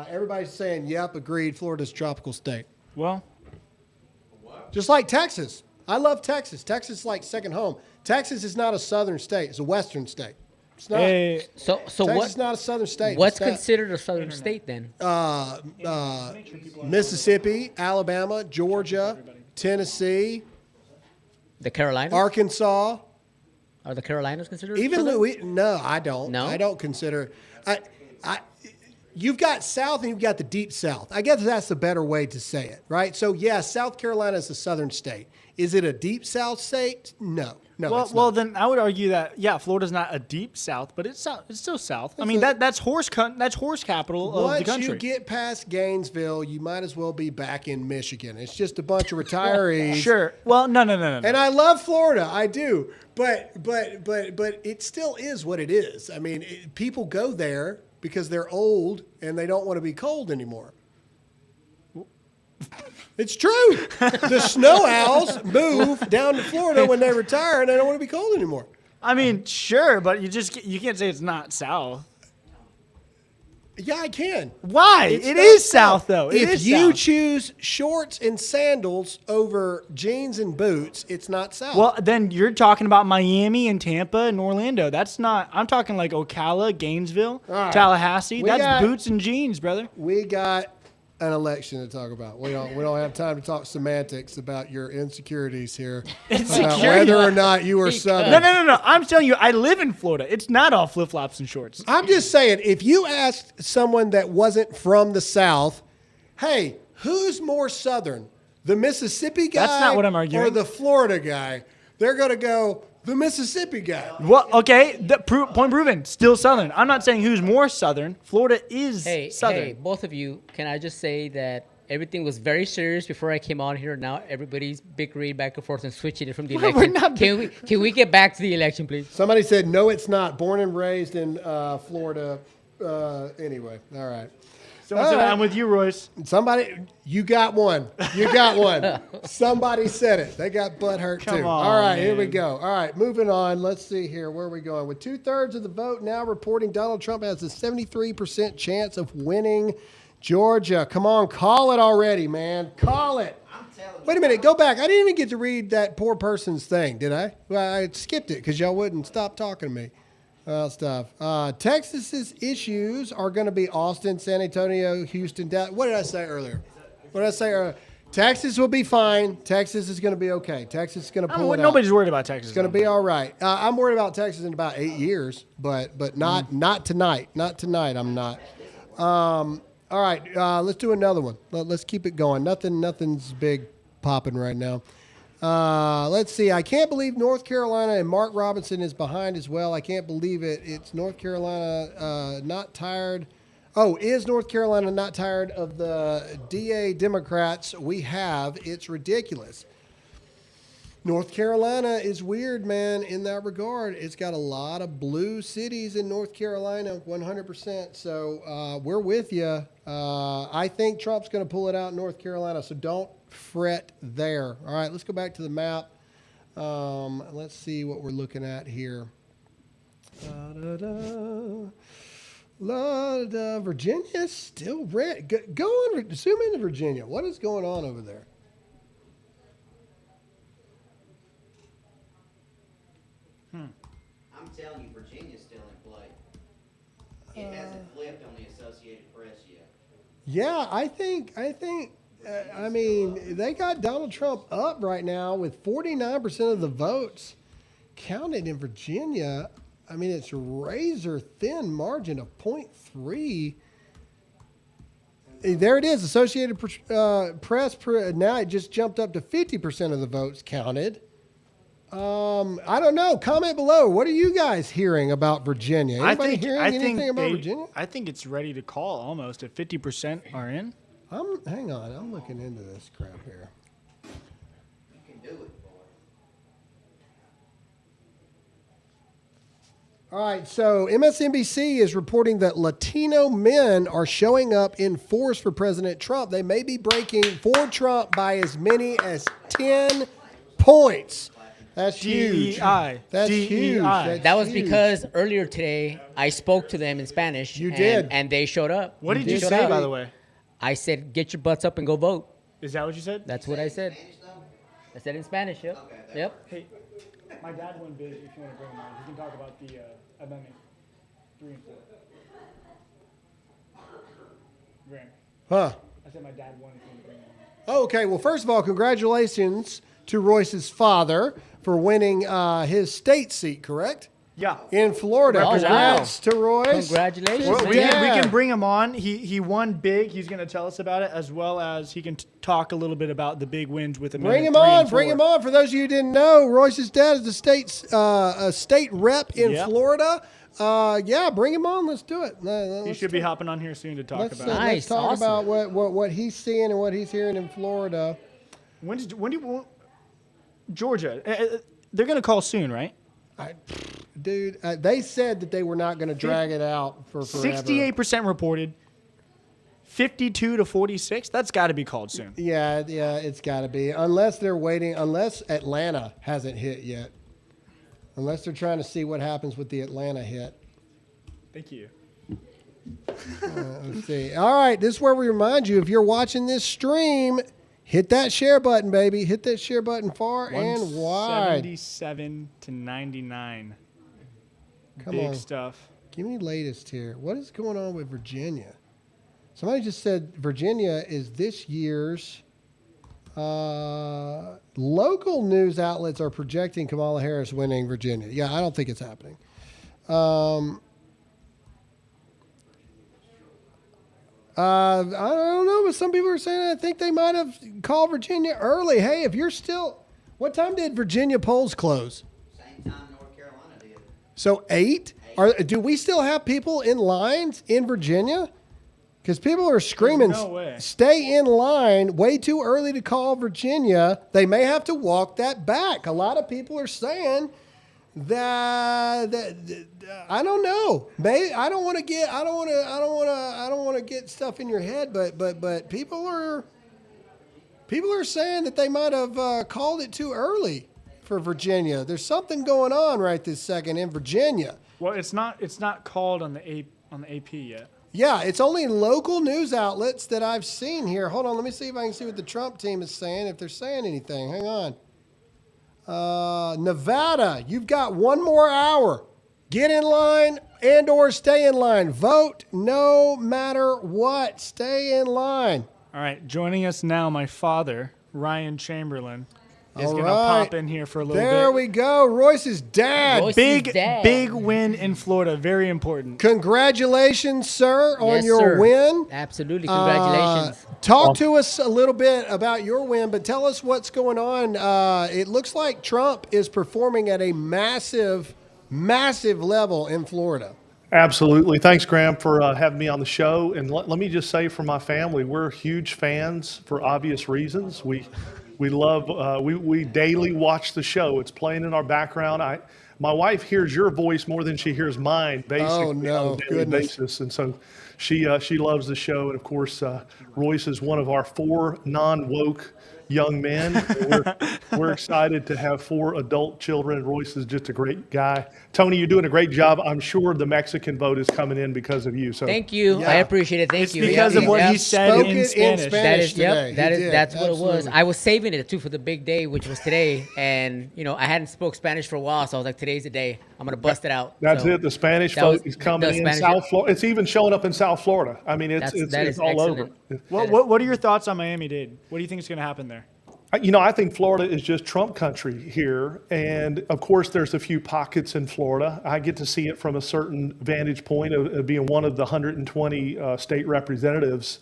B: Everybody's saying, yep, agreed. Florida's a tropical state.
C: Well,
B: Just like Texas. I love Texas. Texas is like second home. Texas is not a southern state. It's a western state. It's not.
C: hey,
J: So
B: Texas is not a southern state.
J: what's
B: It's not.
J: considered a Southern state then?
B: Mississippi, Alabama, Georgia, Tennessee,
J: The Carolinas?
B: Arkansas,
J: Are the Carolinas considered
B: even
J: Southern?
B: Louis. No, I don't.
J: No?
B: I don't consider. You've got South and you've got the Deep South. I guess that's the better way to say it, right? So, yeah, South Carolina is a southern state. Is it a Deep South state? No. No, it's
C: well,
B: not.
C: then I would argue that Florida's not a deep South, but it's still South. I mean, that's horse capital of the country.
B: Once you get past Gainesville, you might as well be back in Michigan. It's just a bunch of retirees.
C: Sure. Well, no.
B: And I love Florida, I do, but it still is what it is. I mean, people go there because they're old and they don't want to be cold anymore. It's true. The snow owls move down to Florida when they retire and they don't want to be cold anymore.
C: I mean, sure, but you can't say it's not South.
B: Yeah, I can.
C: Why?
B: It's
C: It
B: not
C: is South, though. It
B: If
C: is
B: you
C: South.
B: choose shorts and sandals over jeans and boots, it's not South.
C: Well, then you're talking about Miami and Tampa and Orlando. That's not. I'm talking like Ocala, Gainesville,
B: right.
C: Tallahassee.
B: We
C: That's
B: got-
C: boots and jeans, brother.
B: we got an election to talk about. We don't have time to talk semantics about your insecurities here. About
C: Insecurity?
B: whether or not you are Southern.
C: No. I'm telling you, I live in Florida. It's not all flip flops and shorts.
B: I'm just saying, if you asked someone that wasn't from the South, hey, who's more Southern, the Mississippi guy
C: That's not what I'm arguing.
B: or the Florida guy? they're going to go, the Mississippi guy.
C: Well, okay, point proven. Still Southern. I'm not saying who's more Southern. Florida is Southern.
J: Hey, both of you, can I just say that everything was very serious before I came on here. Now everybody's bickering back and forth and switching it from the election. Can we get back to the election, please?
B: Somebody said, no, it's not. Born and raised in Florida. Anyway, all right.
C: Someone said, I'm with you, Royce.
B: Somebody, you got one. You got one. Somebody said it. They got butt hurt too. All right, here we go. All right, moving on. Let's see here. Where are we going? With 2/3 of the vote now reporting Donald Trump has a 73% chance of winning Georgia. Come on, call it already, man. Call it. Wait a minute. Go back. I didn't even get to read that poor person's thing, did I? Well, I skipped it because y'all wouldn't stop talking to me. Texas's issues are going to be Austin, San Antonio, Houston, Dallas. What did I say earlier? Texas will be fine. Texas is going to be okay. Texas is going to pull it out.
C: Nobody's worried about Texas.
B: It's going to be all right. I'm worried about Texas in about 8 years, but not tonight. Not tonight. I'm not. All right. Let's do another one. Let's keep it going. Nothing's big popping right now. Let's see. I can't believe North Carolina and Mark Robinson is behind as well. I can't believe it. It's North Carolina not tired. Oh, is North Carolina not tired of the DA Democrats we have? It's ridiculous. North Carolina is weird, man, in that regard. It's got a lot of blue cities in North Carolina, 100%. So we're with you. I think Trump's going to pull it out in North Carolina, so don't fret there. All right, let's go back to the map. Let's see what we're looking at here. Virginia is still red. Go on, zoom into Virginia. What is going on over there?
D: I'm telling you, Virginia's still in play. It hasn't flipped on the Associated Press yet.
B: Yeah, I think. I mean, they got Donald Trump up right now with 49% of the votes counted in Virginia. I mean, it's a razor thin margin of 0.3. There it is. Associated Press. Now it just jumped up to 50% of the votes counted. I don't know. Comment below. What are you guys hearing about Virginia? Anybody hearing anything about Virginia?
C: I think it's ready to call almost. If 50% are in.
B: Hang on. I'm looking into this crap here.
D: You can do it, boy.
B: All right. So MSNBC is reporting that Latino men are showing up in force for President Trump. They may be breaking for Trump by as many as 10 points. That's huge.
C: DEI.
B: That's
C: DEI.
B: huge.
J: That was because earlier today I spoke to them in Spanish.
B: You did.
J: And they showed up.
C: What did you say, by the way?
J: I said, get your butts up and go vote.
C: Is that what you said?
J: That's what I said. I said in Spanish, yep.
D: Okay.
J: Yep.
C: Hey, my dad went big if you want to bring him on. He can talk about the amendment 3 and 4. Graham.
B: Huh.
C: I said my dad won if you want to bring him on.
B: Oh, okay. Well, first of all, congratulations to Royce's father for winning his state seat, correct?
C: Yeah.
B: In Florida.
J: Oh,
B: Congrats to Royce.
J: Congratulations.
B: His
C: We
B: dad.
C: can bring him on. He won big. He's going to tell us about it, as well as he can talk a little bit about the big wins with
B: Bring him on. Bring him on. For those of you who didn't know, Royce's dad is a state rep in Florida. Yeah, bring him on. Let's do it.
C: He should be hopping on here soon to talk about it.
B: Let's talk about what he's seeing and what he's hearing in Florida.
C: When do you want Georgia? They're going to call soon, right?
B: Dude, they said that they were not going to drag it out for forever.
C: 68% reported. 52 to 46. That's got to be called soon.
B: Yeah, it's got to be. Unless they're waiting, unless Atlanta hasn't hit yet. Unless they're trying to see what happens with the Atlanta hit.
C: Thank you.
B: Let's see. All right, this is where we remind you, if you're watching this stream, hit that share button, baby. Hit that share button far and wide.
C: 77 to 99.
B: Come
C: Big
B: on.
C: stuff.
B: Give me the latest here. What is going on with Virginia? Somebody just said Virginia is this year's. Local news outlets are projecting Kamala Harris winning Virginia. Yeah, I don't think it's happening. I don't know, but some people are saying I think they might have called Virginia early. Hey, if you're still, What time did Virginia polls close?
D: Same time North Carolina did.
B: So 8? Do we still have people in lines in Virginia? Because people are screaming,
C: no way.
B: stay in line, way too early to call Virginia. They may have to walk that back. A lot of people are saying that I don't know. I don't want to get stuff in your head, but people are saying that they might have called it too early for Virginia. There's something going on right this second in Virginia.
C: Well, it's not called on the AP yet.
B: Yeah, it's only local news outlets that I've seen here. Hold on, let me see if I can see what the Trump team is saying, if they're saying anything. Hang on. Nevada, you've got 1 more hour. Get in line and or stay in line. Vote no matter what. Stay in line.
C: All right, joining us now, my father, Ryan Chamberlain, is
B: All
C: going to
B: right.
C: pop in here for a little bit.
B: There we go. Royce's dad.
C: Big win in Florida. Very important.
B: Congratulations, sir, on
J: Yes,
B: your
J: sir.
B: win.
J: Absolutely. Congratulations.
B: Talk to us a little bit about your win, but tell us what's going on. It looks like Trump is performing at a massive level in Florida.
M: Absolutely. Thanks, Graham, for having me on the show. And let me just say for my family, we're huge fans for obvious reasons. We love, we daily watch the show. It's playing in our background. My wife hears your voice more than she hears mine, basically, on a daily basis. And so she loves the show. And of course, Royce is one of our 4 non-woke young men. We're excited to have 4 adult children. Royce is just a great guy. Tony, you're doing a great job. I'm sure the Mexican vote is coming in because of you. So
J: thank you. I appreciate it. Thank you.
C: It's because of what he said in Spanish.
J: That's what it was. I was saving it too for the big day, which was today. And I hadn't spoke Spanish for a while, so I was like, today's the day. I'm gonna bust it out.
M: That's it. The Spanish vote is coming in South Florida. It's even showing up in South Florida. I mean, it's all over.
C: What are your thoughts on Miami-Dade? What do you think is going to happen there?
M: I think Florida is just Trump country here. And of course, there's a few pockets in Florida. I get to see it from a certain vantage point of being one of the 120 state representatives.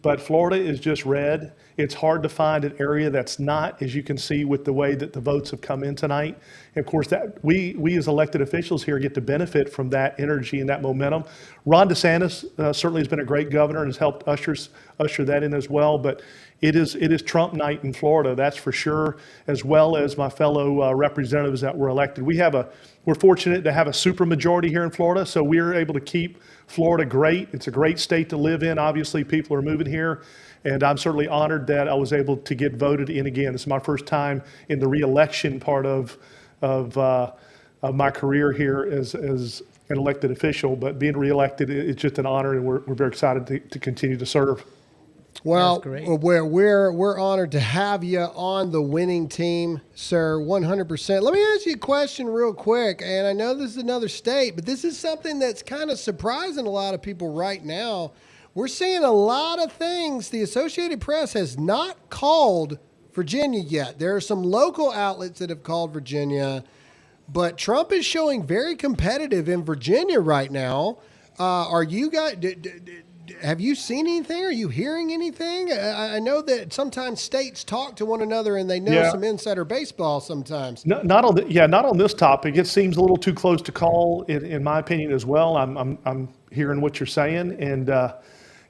M: But Florida is just red. It's hard to find an area that's not, as you can see with the way that the votes have come in tonight. And of course, that we as elected officials here get to benefit from that energy and that momentum. Ron DeSantis certainly has been a great governor and has helped usher that in as well. But it is Trump night in Florida, that's for sure, as well as my fellow representatives that were elected. We're fortunate to have a supermajority here in Florida, so we're able to keep Florida great. It's a great state to live in. Obviously, people are moving here, and I'm certainly honored that I was able to get voted in again. This is my first time in the re-election part of my career here as an elected official, but being re-elected, it's just an honor, and we're very excited to continue to serve.
B: Well, we're honored to have you on the winning team, sir, 100%. Let me ask you a question real quick, and I know this is another state, but this is something that's kind of surprising a lot of people right now. We're seeing a lot of things. The Associated Press has not called Virginia yet. There are some local outlets that have called Virginia, but Trump is showing very competitive in Virginia right now. Are you guys... Have you seen anything? Are you hearing anything? I know that sometimes states talk to one another and they know some insider baseball sometimes.
M: Not on this topic. It seems a little too close to call, in my opinion, as well. I'm hearing what you're saying, and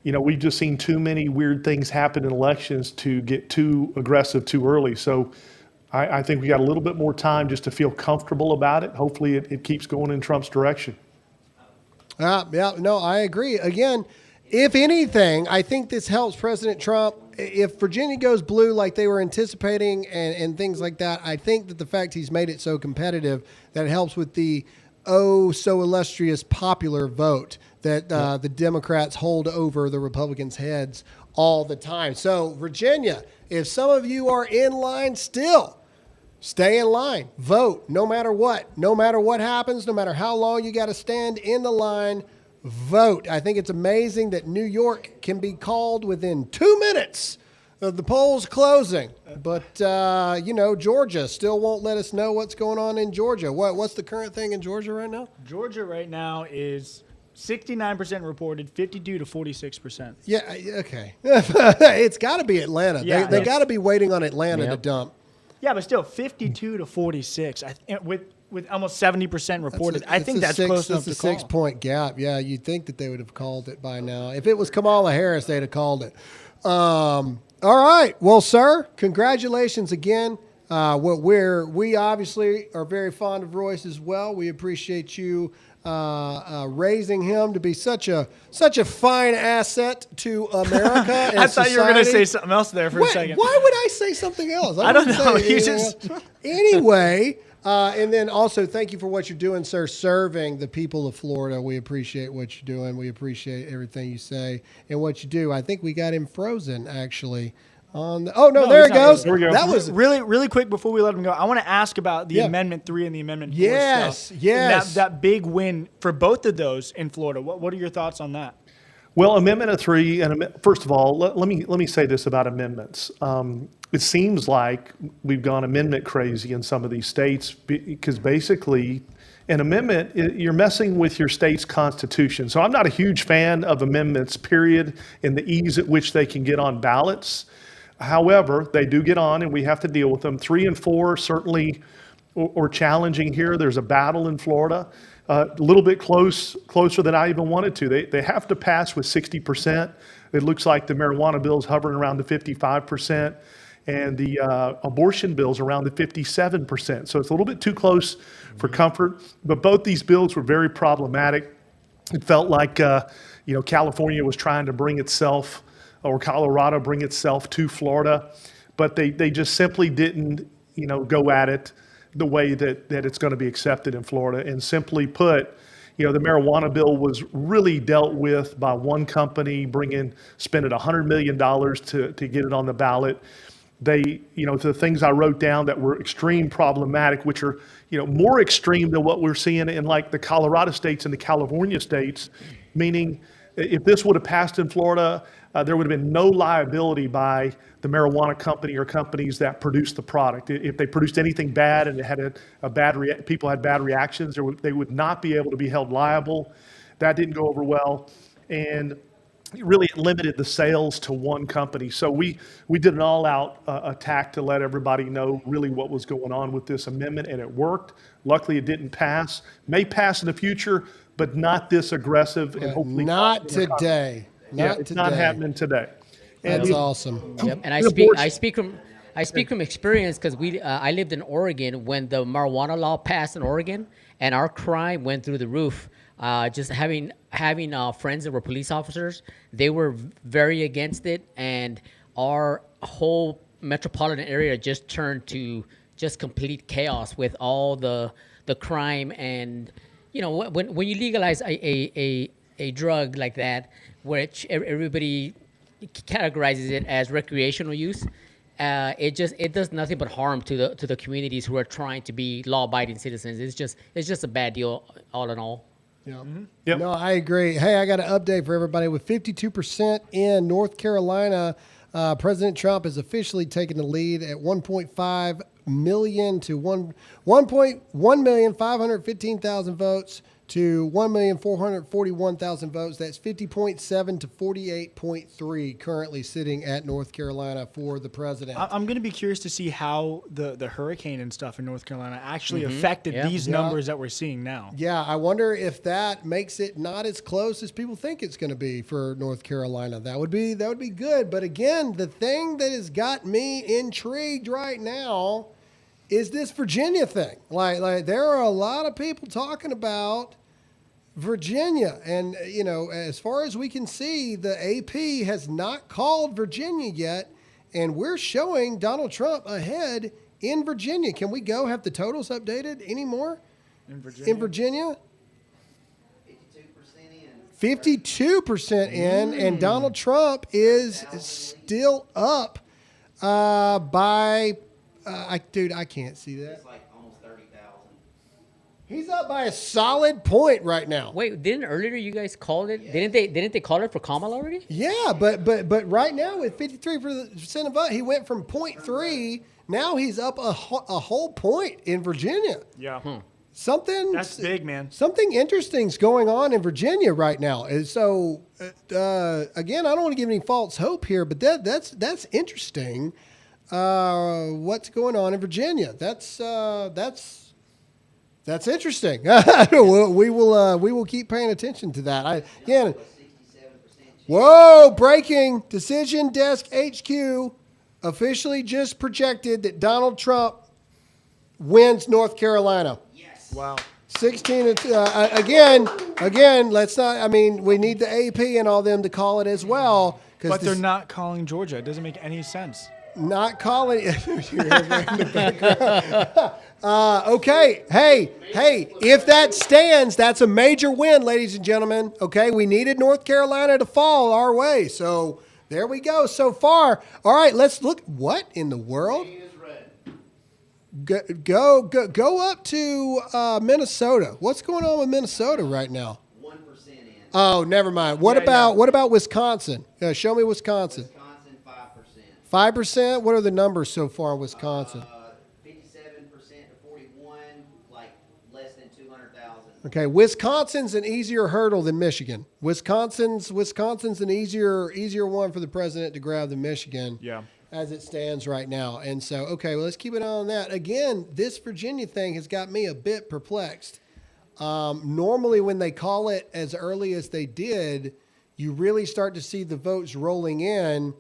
M: we've just seen too many weird things happen in elections to get too aggressive too early. So I think we got a little bit more time just to feel comfortable about it. Hopefully, it keeps going in Trump's direction.
B: No, I agree. Again. If anything, I think this helps President Trump. If Virginia goes blue like they were anticipating and things like that, I think that the fact he's made it so competitive that it helps with the so illustrious popular vote that the Democrats hold over the Republicans' heads all the time. So, Virginia, if some of you are in line still, stay in line. Vote no matter what. No matter what happens, no matter how long you got to stand in the line, vote. I think it's amazing that New York can be called within 2 minutes of the polls closing. But, Georgia still won't let us know what's going on in Georgia. What's the current thing in Georgia right now?
C: Georgia right now is 69% reported, 52 to 46%.
B: Yeah, okay. It's got to be Atlanta.
C: Yeah,
B: they got to be waiting on Atlanta to dump.
C: Yeah, but still 52 to 46 with almost 70% reported. I think that's close enough to call.
B: It's a 6-point gap. Yeah, you'd think that they would have called it by now. If it was Kamala Harris, they'd have called it. All right. Well, sir, congratulations again. We obviously are very fond of Royce as well. We appreciate you raising him to be such a fine asset to America. And
C: I thought you were going to say something else there for a second.
B: Why would I say something else?
C: I don't know. You just
B: anyway. And then also thank you for what you're doing, sir, serving the people of Florida. We appreciate what you're doing. We appreciate everything you say and what you do. I think we got him frozen, actually. There it goes.
C: There we go.
B: That was
C: really quick before we let him go. I want to ask about the Amendment 3 and the Amendment 4 stuff.
B: Yes.
C: And that big win for both of those in Florida. What are your thoughts on that?
M: Well, Amendment 3, and first of all, let me say this about amendments. It seems like we've gone amendment crazy in some of these states because basically an amendment, you're messing with your state's constitution. So I'm not a huge fan of amendments, period, in the ease at which they can get on ballots. However, they do get on and we have to deal with them. 3 and 4 certainly are challenging here. There's a battle in Florida, a little bit closer than I even wanted to. They have to pass with 60%. It looks like the marijuana bill is hovering around the 55%. And the abortion bills around the 57%. So it's a little bit too close for comfort. But both these bills were very problematic. It felt like California was trying to bring itself, or Colorado bring itself to Florida, but they just simply didn't go at it the way that it's going to be accepted in Florida. And simply put, the marijuana bill was really dealt with by one company spending $100 million to get it on the ballot. The things I wrote down that were extreme problematic, which are, more extreme than what we're seeing in like the Colorado states and the California states, meaning if this would have passed in Florida, there would have been no liability by the marijuana company or companies that produced the product. If they produced anything bad and it had people had bad reactions, they would not be able to be held liable. That didn't go over well. And really it limited the sales to one company. So we did an all-out attack to let everybody know really what was going on with this amendment, and it worked. Luckily, it didn't pass. May pass in the future, but not this aggressive, and hopefully
B: not today.
M: It's not happening today.
B: And that's awesome.
J: Yep. And I speak from experience because I lived in Oregon when the marijuana law passed in Oregon, and our crime went through the roof. Just having friends that were police officers, they were very against it, and our whole metropolitan area just turned to just complete chaos with all the crime. And when you legalize a drug like that, which everybody categorizes it as recreational use, it does nothing but harm to the communities who are trying to be law-abiding citizens. It's just a bad deal all in all.
B: Yeah. Mm-hmm. Yep. No, I agree. Hey, I got an update for everybody. With 52% in North Carolina, President Trump has officially taken the lead at 1.5 million to 1,515,000 votes to 1,441,000 votes. That's 50.7 to 48.3 currently sitting at North Carolina for the president.
C: I'm going to be curious to see how the hurricane and stuff in North Carolina actually affected these numbers that we're seeing now.
B: Yeah, I wonder if that makes it not as close as people think it's going to be for North Carolina. That would be good. But again, the thing that has got me intrigued right now is this Virginia thing. Like there are a lot of people talking about Virginia, and as far as we can see, the AP has not called Virginia yet, and we're showing Donald Trump ahead in Virginia. Can we go have the totals updated anymore? In Virginia? 52% in, and Donald Trump is still up by I can't see that.
D: It's like almost 30,000.
B: He's up by a solid point right now.
J: Wait, didn't earlier you guys call it? Yeah. Didn't they call it for Kamala already?
B: Yeah, but right now with 53% of vote, he went from 0.3. Now he's up a whole point in Virginia.
C: Yeah.
B: That's
C: big, man.
B: Something interesting's going on in Virginia right now. And so again, I don't want to give any false hope here, but that's interesting. what's going on in Virginia. That's interesting. we will keep paying attention to that. Whoa! Breaking Decision Desk HQ officially just projected that Donald Trump wins North Carolina.
C: Yes. Wow.
B: 16 again. Let's not. I mean, we need the AP and all them to call it as well.
C: But they're not calling Georgia. It doesn't make any sense.
B: Not calling. Okay. Hey. If that stands, that's a major win, ladies and gentlemen. Okay. We needed North Carolina to fall our way. So there we go so far. All right. Let's look. What in the world? Go up to Minnesota. What's going on with Minnesota right now?
D: 1% in.
B: Oh, never mind. What about Wisconsin? Show me Wisconsin.
D: Wisconsin, 5%.
B: 5%? What are the numbers so far in Wisconsin?
D: 57% to 41, like less than 200,000.
B: Okay, Wisconsin's an easier hurdle than Michigan. Wisconsin's an easier one for the president to grab than Michigan.
C: Yeah.
B: As it stands right now. And so, okay, well, let's keep an eye on that. Again, this Virginia thing has got me a bit perplexed. Normally, when they call it as early as they did, you really start to see the votes rolling in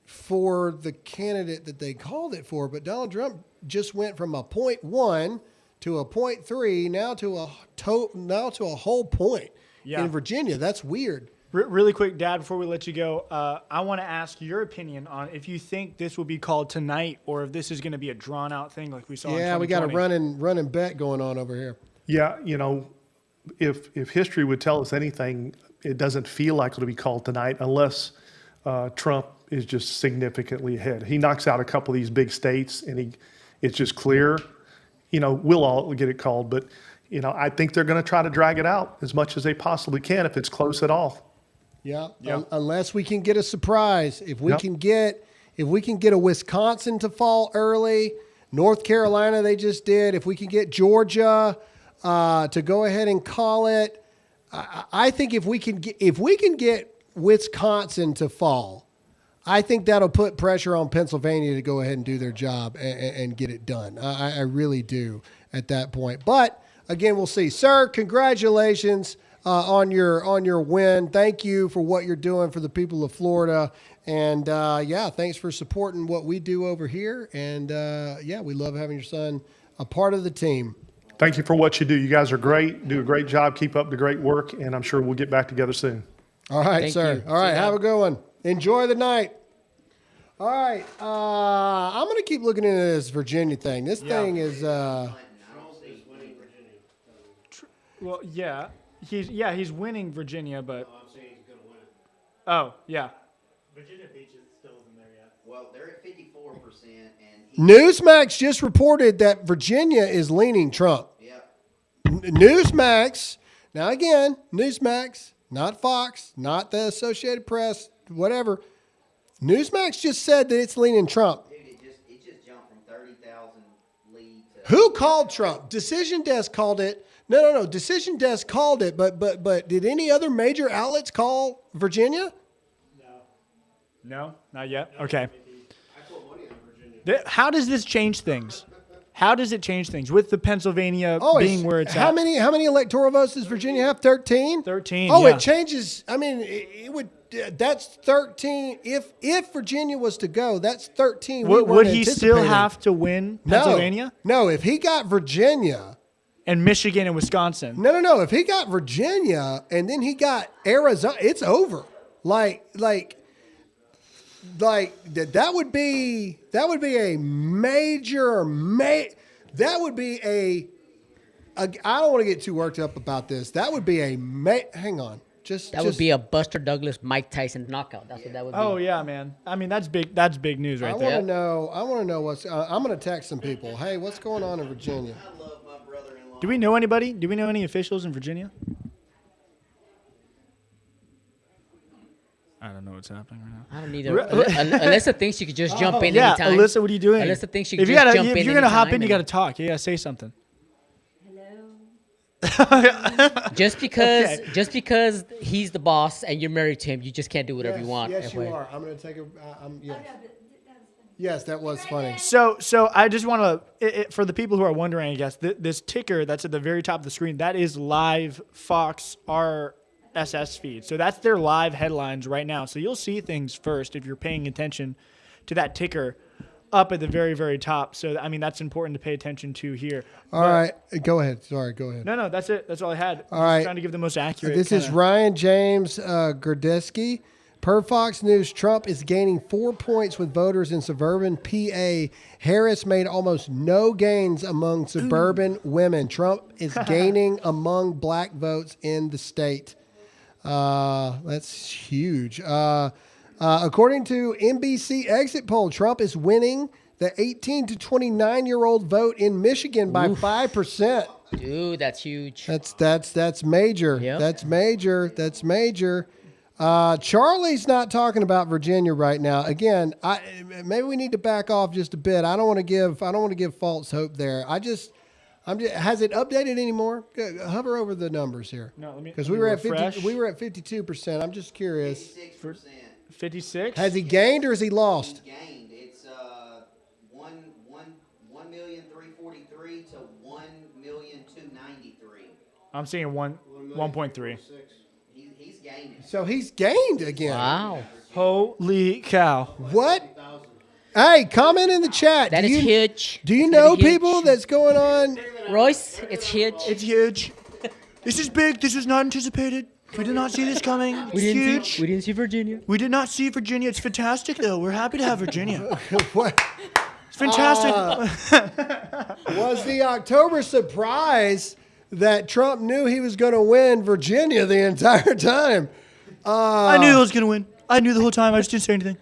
B: for the candidate that they called it for. But Donald Trump just went from a 0.1 to a 0.3, now to a whole point in Virginia. That's weird.
C: Really quick, Dad, before we let you go, I want to ask your opinion on if you think this will be called tonight or if this is going to be a drawn-out thing like we saw in 2020.
B: Yeah, we got a running bet going on over here.
M: Yeah, if history would tell us anything, it doesn't feel like it'll be called tonight unless Trump is just significantly ahead. He knocks out a couple of these big states, and it's just clear. We'll all get it called, but I think they're going to try to drag it out as much as they possibly can if it's close at all.
B: Yeah. Unless we can get a surprise. If we can get a Wisconsin to fall early, North Carolina they just did. If we can get Georgia to go ahead and call it, I think if we can get Wisconsin to fall, I think that'll put pressure on Pennsylvania to go ahead and do their job and get it done. I really do at that point. But again, we'll see. Sir, congratulations. On your win. Thank you for what you're doing for the people of Florida. And thanks for supporting what we do over here. And we love having your son a part of the team.
M: Thank you for what you do. You guys are great. Do a great job. Keep up the great work. And I'm sure we'll get back together soon.
B: All right,
J: Thank
B: sir.
J: you.
B: All right, have a good one. Enjoy the night. All right. I'm going to keep looking into this Virginia thing. This thing is...
C: Well, yeah. He's winning Virginia, but...
N: I'm saying he's going to win it.
C: Oh, yeah.
N: Virginia Beach still isn't there yet.
D: Well, they're at 54%.
B: Newsmax just reported that Virginia is leaning Trump.
D: Yep.
B: Newsmax, now again, Newsmax, not Fox, not the Associated Press, whatever. Newsmax just said that it's leaning Trump.
D: Dude, it just jumped from 30,000 lead to...
B: Who called Trump? Decision Desk called it. No. Decision Desk called it, but did any other major outlets call Virginia?
C: No, not yet. Okay. How does this change things? How does it change things with the Pennsylvania being where it's
B: at? How many electoral votes does Virginia have? 13?
C: 13.
B: Oh,
C: yeah.
B: It changes. I mean, it would. That's 13. If Virginia was to go, that's 13.
C: Would he still have to win Pennsylvania?
B: No. If he got Virginia.
C: And Michigan and Wisconsin.
B: No. If he got Virginia and then he got Arizona, it's over. Like that would be a major. That would be a. I don't want to get too worked up about this. That would be a. Hang on.
J: That would be a Buster Douglas, Mike Tyson knockout. That's what that would be.
C: Oh yeah, man. I mean, that's big. That's big news right there.
B: I want to know what's. I'm going to text some people. Hey, what's going on in Virginia?
C: Do we know anybody? Do we know any officials in Virginia? I don't know what's happening right now.
J: I don't either. Alyssa thinks she could just jump in anytime.
C: Alyssa, what are you doing?
J: Alyssa thinks she could just jump in.
C: If you're gonna hop in, you got to talk. Yeah, say something.
J: Just because he's the boss and you're married to him, you just can't do whatever you want.
B: Yes, you are. I'm going to take a. Yes, that was funny.
C: So I just want to, for the people who are wondering, I guess, this ticker that's at the very top of the screen, that is live Fox RSS feed. So that's their live headlines right now. So you'll see things first if you're paying attention to that ticker up at the very, very top. So, I mean, that's important to pay attention to here.
B: All right. Go ahead. Sorry, go ahead.
C: No, that's it. That's all I had.
B: All right.
C: Trying to give the most accurate.
B: This is Ryan James Gerdesky. Per Fox News, Trump is gaining 4 points with voters in suburban PA. Harris made almost no gains among suburban women. Trump is gaining among black votes in the state. That's huge. According to NBC exit poll, Trump is winning the 18 to 29-year-old vote in Michigan by 5%.
J: Dude, that's huge.
B: That's major.
J: Yep.
B: That's major. Charlie's not talking about Virginia right now. Again, maybe we need to back off just a bit. I don't want to give false hope there. has it updated anymore? Hover over the numbers here.
C: No, let me.
B: Because we were at 52%. I'm just curious.
C: 56.
B: Has he gained or has he lost?
D: He gained. It's 1,343 to 1,293.
C: I'm seeing 1.3.
D: He's gaining.
B: So he's gained again.
J: Wow.
C: Holy cow.
B: What? Hey, comment in the chat.
J: That is huge.
B: Do you know people that's going on?
J: Royce, it's huge.
C: It's huge. This is big. This was not anticipated. We did not see this coming. It's huge.
J: We didn't see Virginia.
C: We did not see Virginia. It's fantastic, though. We're happy to have Virginia.
B: What?
C: It's fantastic.
B: Was the October surprise that Trump knew he was going to win Virginia the entire time?
C: I knew I was going to win. I knew the whole time. I just didn't say anything.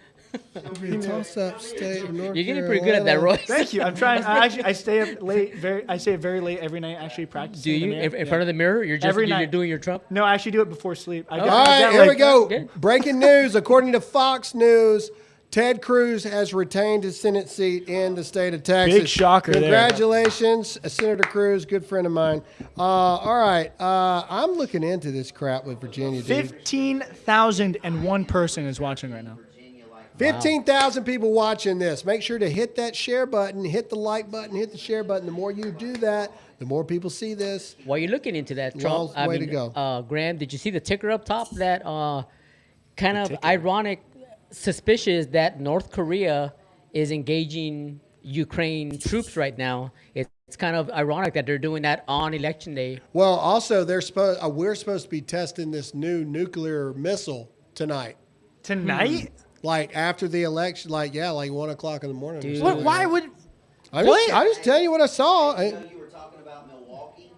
B: Toss-up state of North
J: You're getting pretty good at that,
B: Carolina.
J: Royce.
C: Thank you. I'm trying. I stay up late. I stay up very late every night. Actually, practicing.
J: Do you in front of the mirror? You're just
C: Every
J: you're
C: night.
J: doing your Trump.
C: No, I actually do it before sleep.
B: All right, here we go.
J: Good.
B: Breaking news. According to Fox News, Ted Cruz has retained his Senate seat in the state of Texas.
C: Big shocker there.
B: Congratulations, Senator Cruz, good friend of mine. All right, I'm looking into this crap with Virginia, dude.
C: 15,001 person is watching right now.
B: 15,000 people watching this. Make sure to hit that share button, hit the like button, hit the share button. The more you do that, the more people see this.
J: While you're looking into that, Trump,
B: Long way to go.
J: Graham, did you see the ticker up top? That kind of ironic, suspicious that North Korea is engaging Ukraine troops right now. It's kind of ironic that they're doing that on election day.
B: Well, also, we're supposed to be testing this new nuclear missile tonight.
C: Tonight?
B: Like after the election, like 1 o'clock in the morning.
J: Dude.
C: What? Why would?
B: I just tell you what I saw.
D: You were talking about Milwaukee.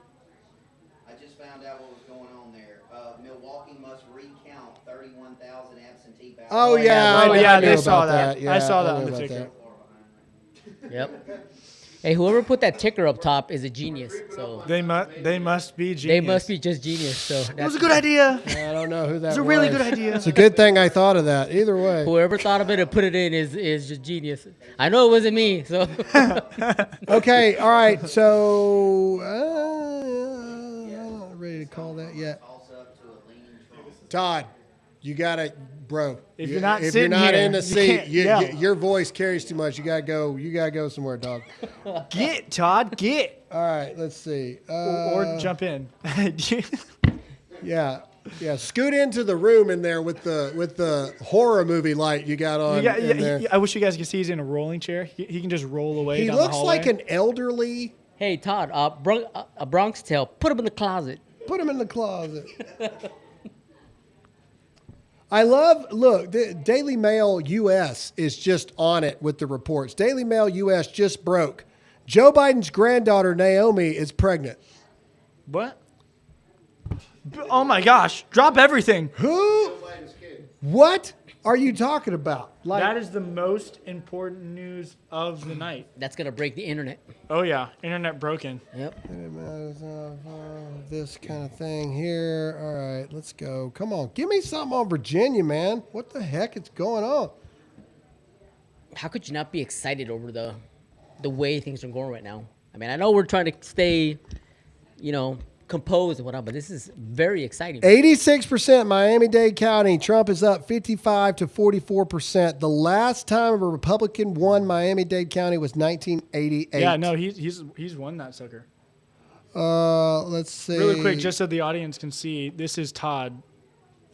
D: I just found out what was going on there. Milwaukee must recount 31,000 absentee ballots.
B: Oh yeah,
C: Oh,
B: I
C: yeah,
B: knew
C: they
B: about
C: saw that.
B: Yeah,
C: I saw that
B: knew
C: on the
B: about
C: ticker.
B: that.
J: Yep. Hey, whoever put that ticker up top is a genius. So
C: They must be genius.
J: they must be just genius. So
C: It was a good idea.
B: I don't know who that was.
C: It's a really good idea.
B: It's a good thing I thought of that. Either way.
J: Whoever thought of it and put it in is just genius. I know it wasn't me. So
B: Okay, all right. So I'm not ready to call that yet. Todd, you got to, bro.
C: If you're not
B: if
C: sitting
B: you're not
C: here,
B: in the
C: you
B: seat,
C: can't yell.
B: your voice carries too much. You gotta go. You gotta go somewhere, dog.
C: Get Todd. Get.
B: All right, let's see.
C: Or jump in.
B: Yeah. Scoot into the room in there with the horror movie light you got on. in there.
C: I wish you guys could see he's in a rolling chair. He can just roll away.
B: He
C: down
B: looks
C: the hallway.
B: like an elderly.
J: hey, Todd, a Bronx Tale. Put him in the closet.
B: Put him in the closet. Look, the Daily Mail US is just on it with the reports. Daily Mail US just broke. Joe Biden's granddaughter, Naomi, is pregnant.
C: What? Oh my gosh! Drop everything.
B: Who? What are you talking about?
C: That is the most important news of the night.
J: That's gonna break the internet.
C: Oh yeah, internet broken.
J: Yep.
B: This kind of thing here. All right, let's go. Come on, give me something on Virginia, man. What the heck is going on?
J: How could you not be excited over the way things are going right now? I mean, I know we're trying to stay, composed and whatnot, but this is very exciting.
B: 86% Miami-Dade County. Trump is up 55 to 44%. The last time a Republican won Miami-Dade County was 1988.
C: Yeah, no, he's won that sucker.
B: Let's see.
C: Really quick, just so the audience can see, this is Todd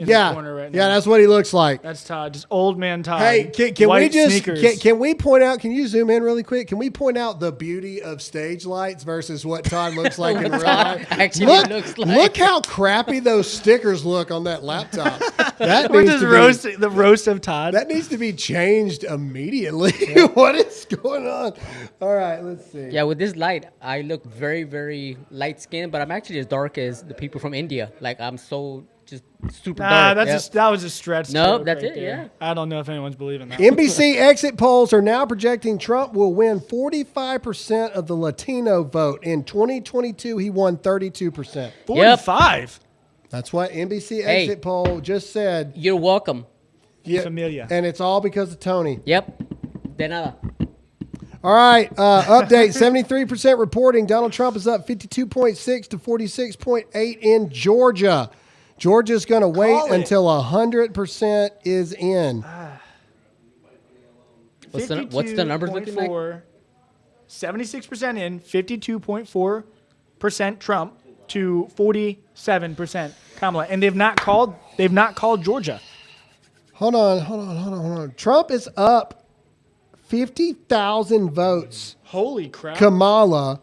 C: in
B: Yeah,
C: the corner right now.
B: yeah, that's what he looks like.
C: That's Todd, just old man Todd.
B: Hey, can we
C: White
B: just
C: sneakers.
B: can we point out? Can you zoom in really quick? Can we point out the beauty of stage lights versus what Todd looks like in real life?
J: Actually looks like.
B: Look how crappy those stickers look on that laptop. That
C: We're
B: needs
C: just
B: to
C: roasting the roast of Todd.
B: That needs to be changed immediately. What is going on? All right, let's see.
J: Yeah, with this light, I look very, very light skinned, but I'm actually as dark as the people from India. Like I'm so just super
C: Nah,
J: dark.
C: that was a stretch.
J: No,
C: joke
J: that's
C: right
J: it,
C: there.
J: yeah.
C: I don't know if anyone's believing that.
B: NBC exit polls are now projecting Trump will win 45% of the Latino vote. In 2022, he won 32%.
C: 45.
B: That's what NBC
J: Hey.
B: exit poll just said.
J: You're welcome.
B: Yeah,
C: Familia.
B: and it's all because of Tony.
J: Yep. De nada.
B: All right, update. 73% reporting Donald Trump is up 52.6 to 46.8 in Georgia. Georgia's going to wait until 100% is in.
J: What's the numbers looking like?
C: 76% in, 52.4% Trump to 47% Kamala, and they've not called Georgia.
B: Hold on. Trump is up 50,000 votes.
C: Holy crap!
B: Kamala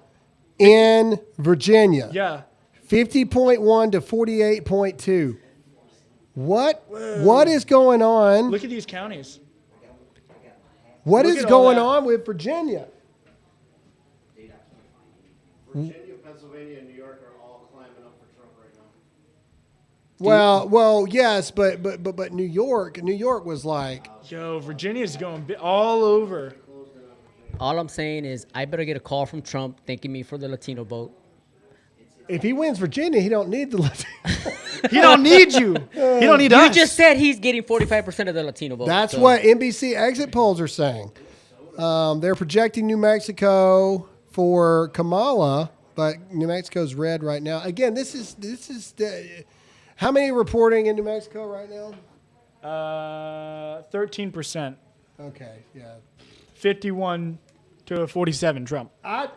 B: in Virginia.
C: Yeah.
B: 50.1 to 48.2. What is going on?
C: Look at these counties.
B: What
C: Look
B: is
C: at all
B: going
C: that.
B: on with Virginia?
N: Virginia, Pennsylvania, and New York are all climbing up for Trump right now.
B: Well, yes, but New York was like,
C: Yo, Virginia's going all over.
J: All I'm saying is I better get a call from Trump thanking me for the Latino vote.
B: if he wins Virginia, he don't need the Latino.
C: He don't need you. He don't need
J: You
C: us.
J: just said he's getting 45% of the Latino vote.
B: That's
J: so.
B: what NBC exit polls are saying. They're projecting New Mexico for Kamala, but New Mexico's red right now. Again, this is how many reporting in New Mexico right now?
C: 13%.
B: Okay, yeah.
C: 51 to 47 Trump.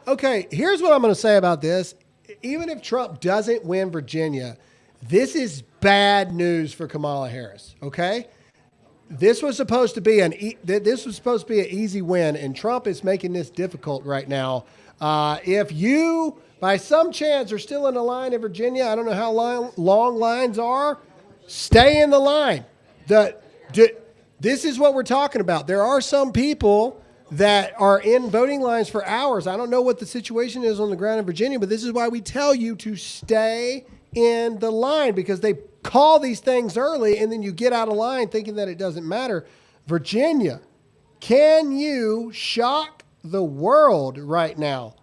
B: Okay, here's what I'm going to say about this. Even if Trump doesn't win Virginia, this is bad news for Kamala Harris. Okay, this was supposed to be an easy win, and Trump is making this difficult right now. If you, by some chance, are still in the line in Virginia, I don't know how long lines are. Stay in the line. This is what we're talking about. There are some people that are in voting lines for hours. I don't know what the situation is on the ground in Virginia, but this is why we tell you to stay in the line, because they call these things early and then you get out of line thinking that it doesn't matter. Virginia, can you shock the world right now?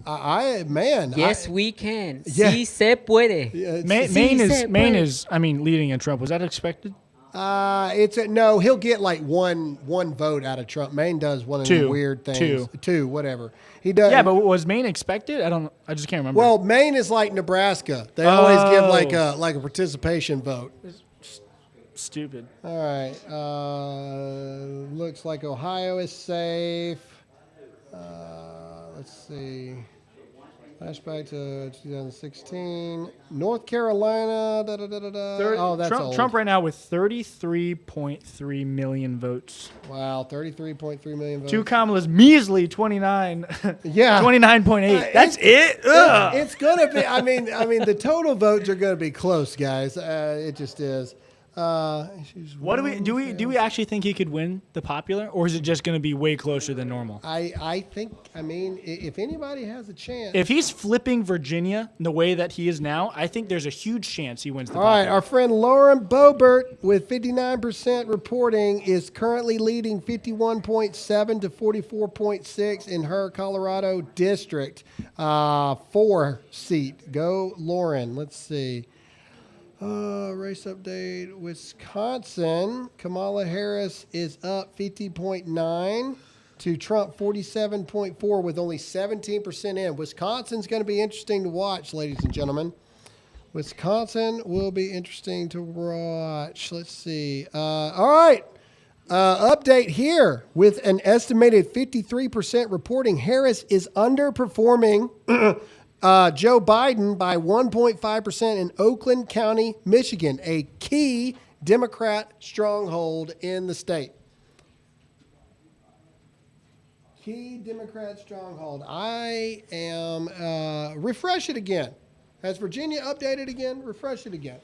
J: Yes, we can.
B: Yeah.
J: Sí se puede.
C: Maine is, I mean, leading in Trump. Was that expected?
B: No, he'll get like one vote out of Trump. Maine does one of the weird things. Two, whatever. He does.
C: Yeah, but was Maine expected? I just can't remember.
B: Well, Maine is like Nebraska. They always give like a participation vote.
C: Stupid.
B: All right. Looks like Ohio is safe. Let's see. Flashback to 2016. North Carolina. Oh, that's old.
C: Trump right now with 33.3 million votes.
B: Wow, 33.3 million votes.
C: To Kamala's measly 29.
B: Yeah.
C: 29.8. That's it? Ugh.
B: It's gonna be. I mean, the total votes are gonna be close, guys. It just is.
C: What do we actually think he could win the popular, or is it just going to be way closer than normal?
B: I think. I mean, if anybody has a chance,
C: if he's flipping Virginia the way that he is now, I think there's a huge chance he wins the
B: all
C: popular.
B: right, our friend Lauren Boebert with 59% reporting is currently leading 51.7 to 44.6 in her Colorado district, 4 seat. Go Lauren. Let's see. Race update. Wisconsin. Kamala Harris is up 50.9 to Trump 47.4 with only 17% in. Wisconsin's going to be interesting to watch, ladies and gentlemen. Wisconsin will be interesting to watch. Let's see. All right. Update here with an estimated 53% reporting Harris is underperforming Joe Biden by 1.5% in Oakland County, Michigan, a key Democrat stronghold in the state. Key Democrat stronghold. I am, refresh it again. Has Virginia updated again? Refresh it again.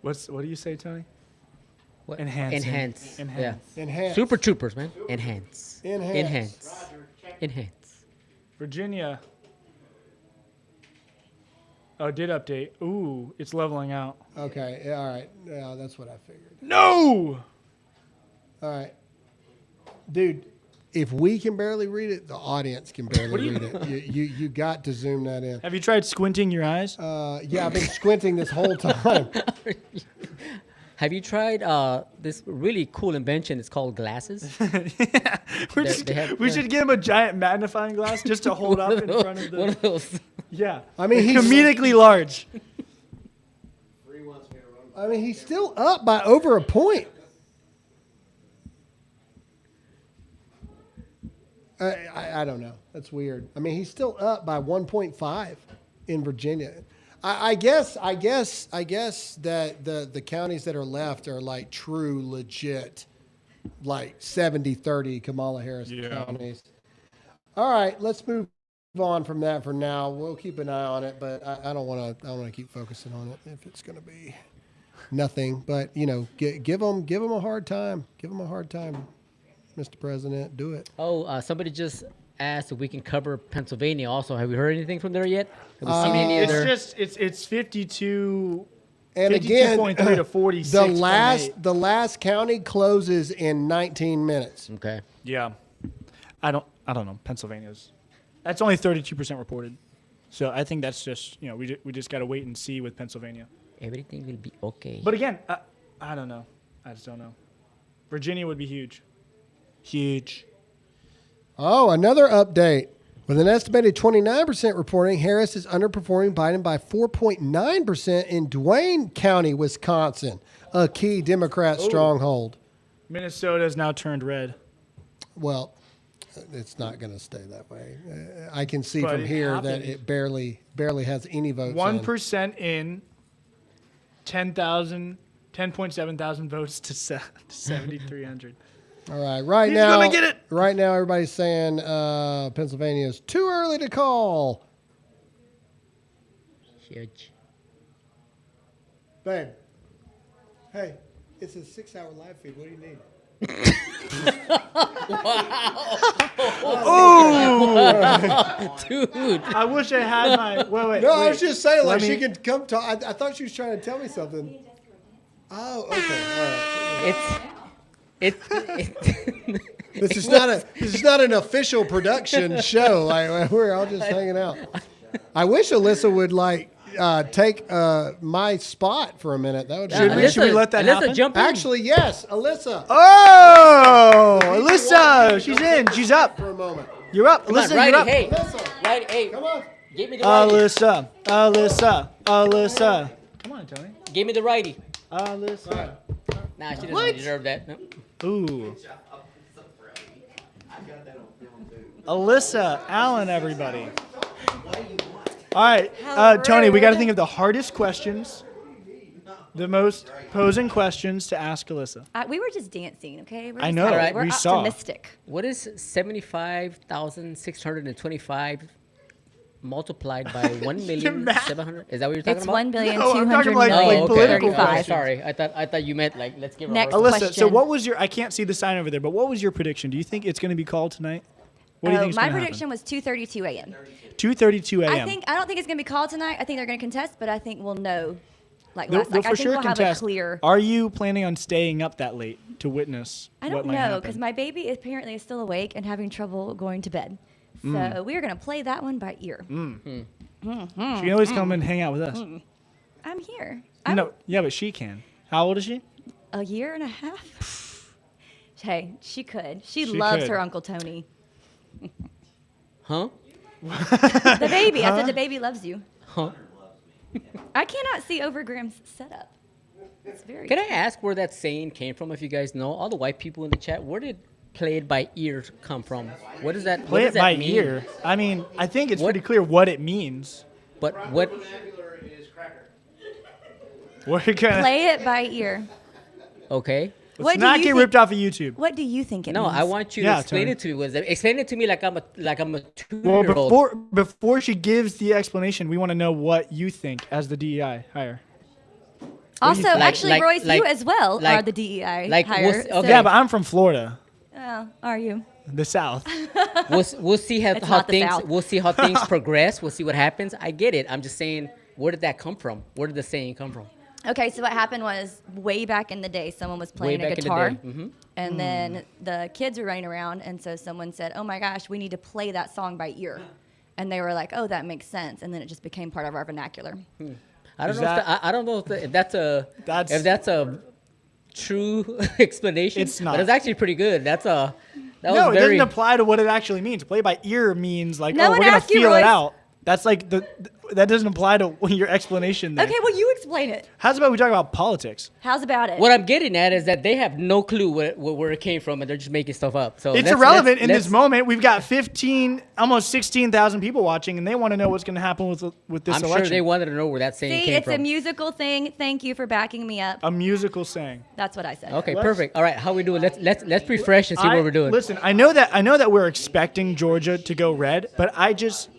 C: What do you say, Tony?
J: What?
C: Enhance.
J: Yeah.
B: Enhance.
J: Super Troopers, man. Enhance.
B: Enhance.
J: Enhance.
C: Virginia. Oh, did update. Ooh, it's leveling out.
B: Okay. Yeah, all right. Yeah, that's what I figured.
C: No!
B: All right. Dude, if we can barely read it, the audience can barely read it. You got to zoom that in.
C: Have you tried squinting your eyes?
B: Yeah, I've been squinting this whole time.
J: Have you tried this really cool invention? It's called glasses.
C: We should give him a giant magnifying glass just to hold up in front of the.
J: One of those.
C: Yeah.
B: I mean, he's
C: comedically large.
B: I mean, he's still up by over a point. I don't know. That's weird. I mean, he's still up by 1.5 in Virginia. I guess that the counties that are left are like true, legit, like 70-30 Kamala Harris counties. All right, let's move on from that for now. We'll keep an eye on it, but I don't want to keep focusing on it if it's going to be nothing. But give them a hard time. Give them a hard time, Mr. President. Do it.
J: Oh, somebody just asked if we can cover Pennsylvania also. Have we heard anything from there yet? Have we seen any other?
C: It's 52.
B: And again,
C: 52.3 to 46.
B: the last county closes in 19 minutes.
J: Okay.
C: Yeah. I don't know. That's only 32% reported. So I think that's just, we just got to wait and see with Pennsylvania.
J: Everything will be okay.
C: But again, I don't know. I just don't know. Virginia would be huge. Huge.
B: Oh, another update. With an estimated 29% reporting, Harris is underperforming Biden by 4.9% in Duane County, Wisconsin, a key Democrat stronghold.
C: Minnesota has now turned red.
B: Well, it's not going to stay that way. I can see
C: But
B: from
C: it
B: here
C: happened.
B: that it barely has any votes.
C: 1% in 10.7 thousand votes to 7,300.
B: All right, right
C: He's
B: now,
C: gonna get it.
B: Right now, everybody's saying Pennsylvania is too early to call.
J: Huge.
B: Babe, hey, it's a 6-hour live feed. What do you need?
J: Dude.
C: I wish I had my. Wait.
B: No, I was just saying, like,
C: Let
B: she
C: me-
B: could come talk. I thought she was trying to tell me something. Oh, okay. All right. This is not an official production show. Like, we're all just hanging out. I wish Alyssa would take my spot for a minute. That would be
C: Should we let that happen?
J: Jump in.
B: Actually, yes, Alyssa.
C: Oh, Alyssa, she's in. She's up.
B: For a moment.
C: You're up.
J: Come on,
C: Alyssa,
J: righty,
C: you're up.
J: hey.
B: Alyssa,
J: Righty, hey.
B: come on.
J: Give me the righty.
C: Alyssa. Come on, Tony.
J: Give me the righty.
C: Alyssa.
J: Nah, she doesn't deserve that. No.
C: Ooh. Alyssa Allen, everybody. All right, Tony, we got to think of the hardest questions, the most posing questions to ask Alyssa.
O: We were just dancing, okay? We're
C: I
O: just
C: know,
O: happy.
C: right?
O: We're
C: We saw.
O: optimistic.
J: What is 75,625 multiplied by 1,700,000? Is that what you're talking
O: It's
J: about?
O: 1,200,235.
J: Sorry, I thought you meant like let's give her
O: Next
J: a
C: Alyssa,
O: question.
C: so what was your? I can't see the sign over there, but what was your prediction? Do you think it's going to be called tonight? What do you think is
O: My
C: going to
O: prediction was 2:32 a.m.
C: 2:32 a.m.
O: I don't think it's going to be called tonight. I think they're going to contest, but I think we'll know. Like
C: They'll
O: last night, I
C: for
O: think
C: sure
O: we'll have
C: contest.
O: a clear.
C: Are you planning on staying up that late to witness
O: I
C: what
O: don't
C: might
O: know
C: happen?
O: because my baby apparently is still awake and having trouble going to bed. So we are going to play that one by ear.
C: She can always come and hang out with us.
O: I'm here.
C: No, yeah, but she can. How old is she?
O: A year and a half. Hey, she could. She
C: She
O: loves
C: could.
O: her Uncle Tony.
J: Huh?
O: The baby. I said the baby loves you.
J: Huh?
O: I cannot see over Graham's setup. It's very.
J: Can I ask where that saying came from? If you guys know, all the white people in the chat, where did "play it by ear" come from? What does that?
C: Play
J: what
C: it
J: does that
C: by
J: mean?
C: ear. I mean, I think it's
J: What-
C: pretty clear what it means.
J: But what?
N: Vernacular is cracker.
C: We're gonna
O: Play it by ear.
J: Okay.
O: What
C: let's
O: do
C: not
O: you
C: get
O: think-
C: ripped off of YouTube.
O: What do you think it
J: No,
O: means?
J: I want you
C: Yeah,
J: to explain
C: Tony.
J: it to me. Explain it to me like I'm a
C: Well,
J: 2-year-old.
C: before she gives the explanation, we want to know what you think as the DEI hire.
O: Also,
J: Like-
O: actually,
J: like-
O: Royce,
J: like-
O: you as well
J: like-
O: are the DEI
J: like
O: hire.
J: what's- okay.
C: Yeah, but I'm from Florida,
O: Oh, are you?
C: the South.
J: We'll see how
O: It's not the
J: things
O: South.
J: we'll see how things progress. We'll see what happens. I get it. I'm just saying, where did that come from? Where did the saying come from?
O: Okay, so what happened was way back in the day, someone was playing a
J: back in the
O: guitar,
J: day, mhm.
O: and then the kids were running around, and so someone said, "Oh my gosh, we need to play that song by ear," and they were like, "Oh, that makes sense," and then it just became part of our vernacular.
J: I don't
C: Is
J: know.
C: that-
J: I don't know if that's a true explanation.
C: It's not.
J: But it's actually pretty good. That
C: No,
J: was
C: it
J: very.
C: doesn't apply to what it actually means. Play by ear means like,
O: No
C: oh,
O: one
C: we're gonna
O: asked you,
C: feel
O: Royce.
C: it out. That's like that doesn't apply to your explanation there.
O: Okay, well, you explain it.
C: How's about we talk about politics?
O: How's about it?
J: What I'm getting at is that they have no clue where it came from, and they're just making stuff up. So
C: It's
J: let's-
C: irrelevant in
J: let's-
C: this moment. We've got 15, almost 16,000 people watching, and they want to know what's going to happen with this
J: I'm
C: election.
J: sure they wanted to know where that saying
O: See,
J: came
O: it's a
J: from.
O: musical thing. Thank you for backing me up.
C: A musical saying.
O: That's what I said.
J: Okay,
C: Let's-
J: perfect. All right, how we doing? Let's refresh and see what we're doing.
C: Listen, I know that we're expecting Georgia to go red, but I just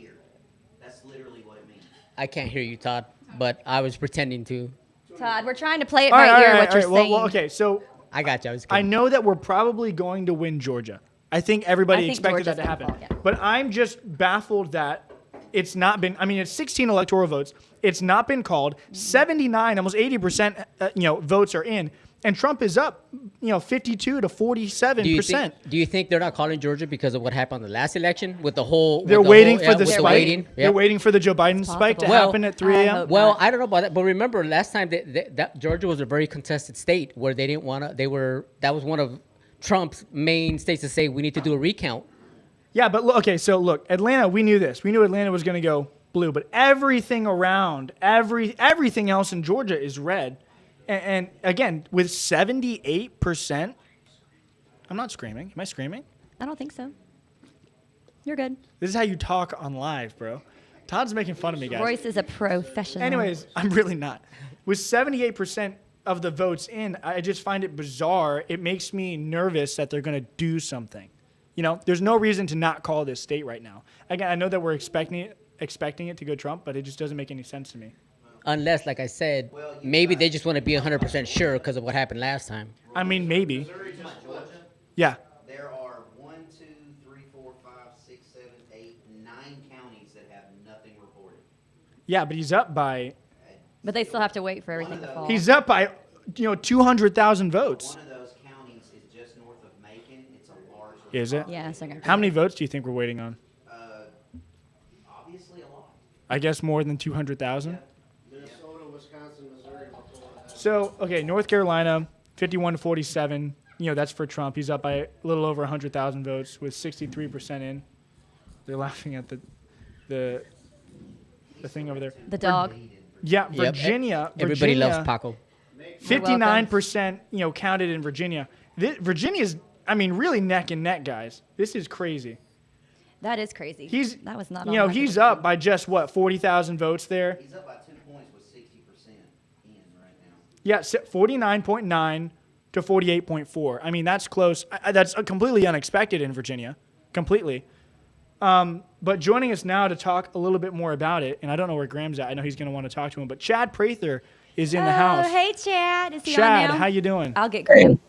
D: That's literally what it means.
J: I can't hear you, Todd, but I was pretending to.
O: Todd, we're trying to play it
C: all
O: by
C: right,
O: ear.
C: all right,
O: What you're
C: all right.
O: saying.
C: Well, okay, so
J: I got you. I was
C: I
J: kidding.
C: know that we're probably going to win Georgia. I think everybody
O: I think
C: expected
O: Georgia's
C: that to
O: gonna
C: happen.
O: fall, yeah.
C: But I'm just baffled that it's not been. I mean, it's 16 electoral votes. It's not been called. 79, almost 80%, votes are in, and Trump is up, 52 to 47%.
J: Do you think they're not calling Georgia because of what happened in the last election with the whole?
C: They're
J: with the
C: waiting
J: whole-
C: for
J: yeah,
C: the
J: with
C: spike.
J: waiting.
C: They're
J: Yep.
C: waiting for the Joe Biden spike to
O: possible.
C: happen at 3
O: I
C: a.m.
O: hope
J: Well,
O: not.
J: I don't know about that, but remember last time that Georgia was a very contested state where they didn't want to. That was one of Trump's main states to say we need to do a recount.
C: Yeah, but look, Atlanta, we knew this. We knew Atlanta was going to go blue, but everything around, everything else in Georgia is red. And again, with 78%, I'm not screaming. Am I screaming?
O: I don't think so. You're good.
C: This is how you talk on live, bro. Todd's making fun of me, guys.
O: Royce is a professional.
C: Anyways, I'm really not. With 78% of the votes in, I just find it bizarre. It makes me nervous that they're going to do something. There's no reason to not call this state right now. Again, I know that we're expecting it to go Trump, but it just doesn't make any sense to me.
J: Unless, like I said, maybe they just want to be 100% sure because of what happened last time.
C: I mean, maybe.
D: Missouri, Georgia,
C: Yeah.
D: there are 1, 2, 3, 4, 5, 6, 7, 8, 9 counties that have nothing reported.
C: Yeah, but he's up by
O: But they still have to wait for everything to fall.
C: 200,000 votes.
D: One of those counties is just north of Macon. It's a large.
C: Is it?
O: Yeah, so
C: How many votes do you think we're waiting on?
D: Obviously, a lot.
C: I guess more than 200,000.
N: Minnesota, Wisconsin, Missouri, Florida.
C: So, okay, North Carolina, 51 to 47. That's for Trump. He's up by a little over 100,000 votes with 63% in. They're laughing at the thing over there.
O: The dog.
C: Yeah,
J: Yep.
C: Virginia.
J: Everybody
C: Virginia,
J: loves Paco.
C: 59%, counted in Virginia. Virginia's, really neck and neck, guys. This is crazy.
O: That is crazy. That was not.
C: He's up by just 40,000 votes there.
D: He's up by 2 points with 60% in right now.
C: Yeah, 49.9 to 48.4. That's close. That's completely unexpected in Virginia. Completely. But joining us now to talk a little bit more about it, and I don't know where Graham's at. I know he's going to want to talk to him, but Chad Prather is in the house.
O: Oh, hey, Chad. Is he
C: Chad,
O: on now?
C: how you doing?
O: I'll get Graham.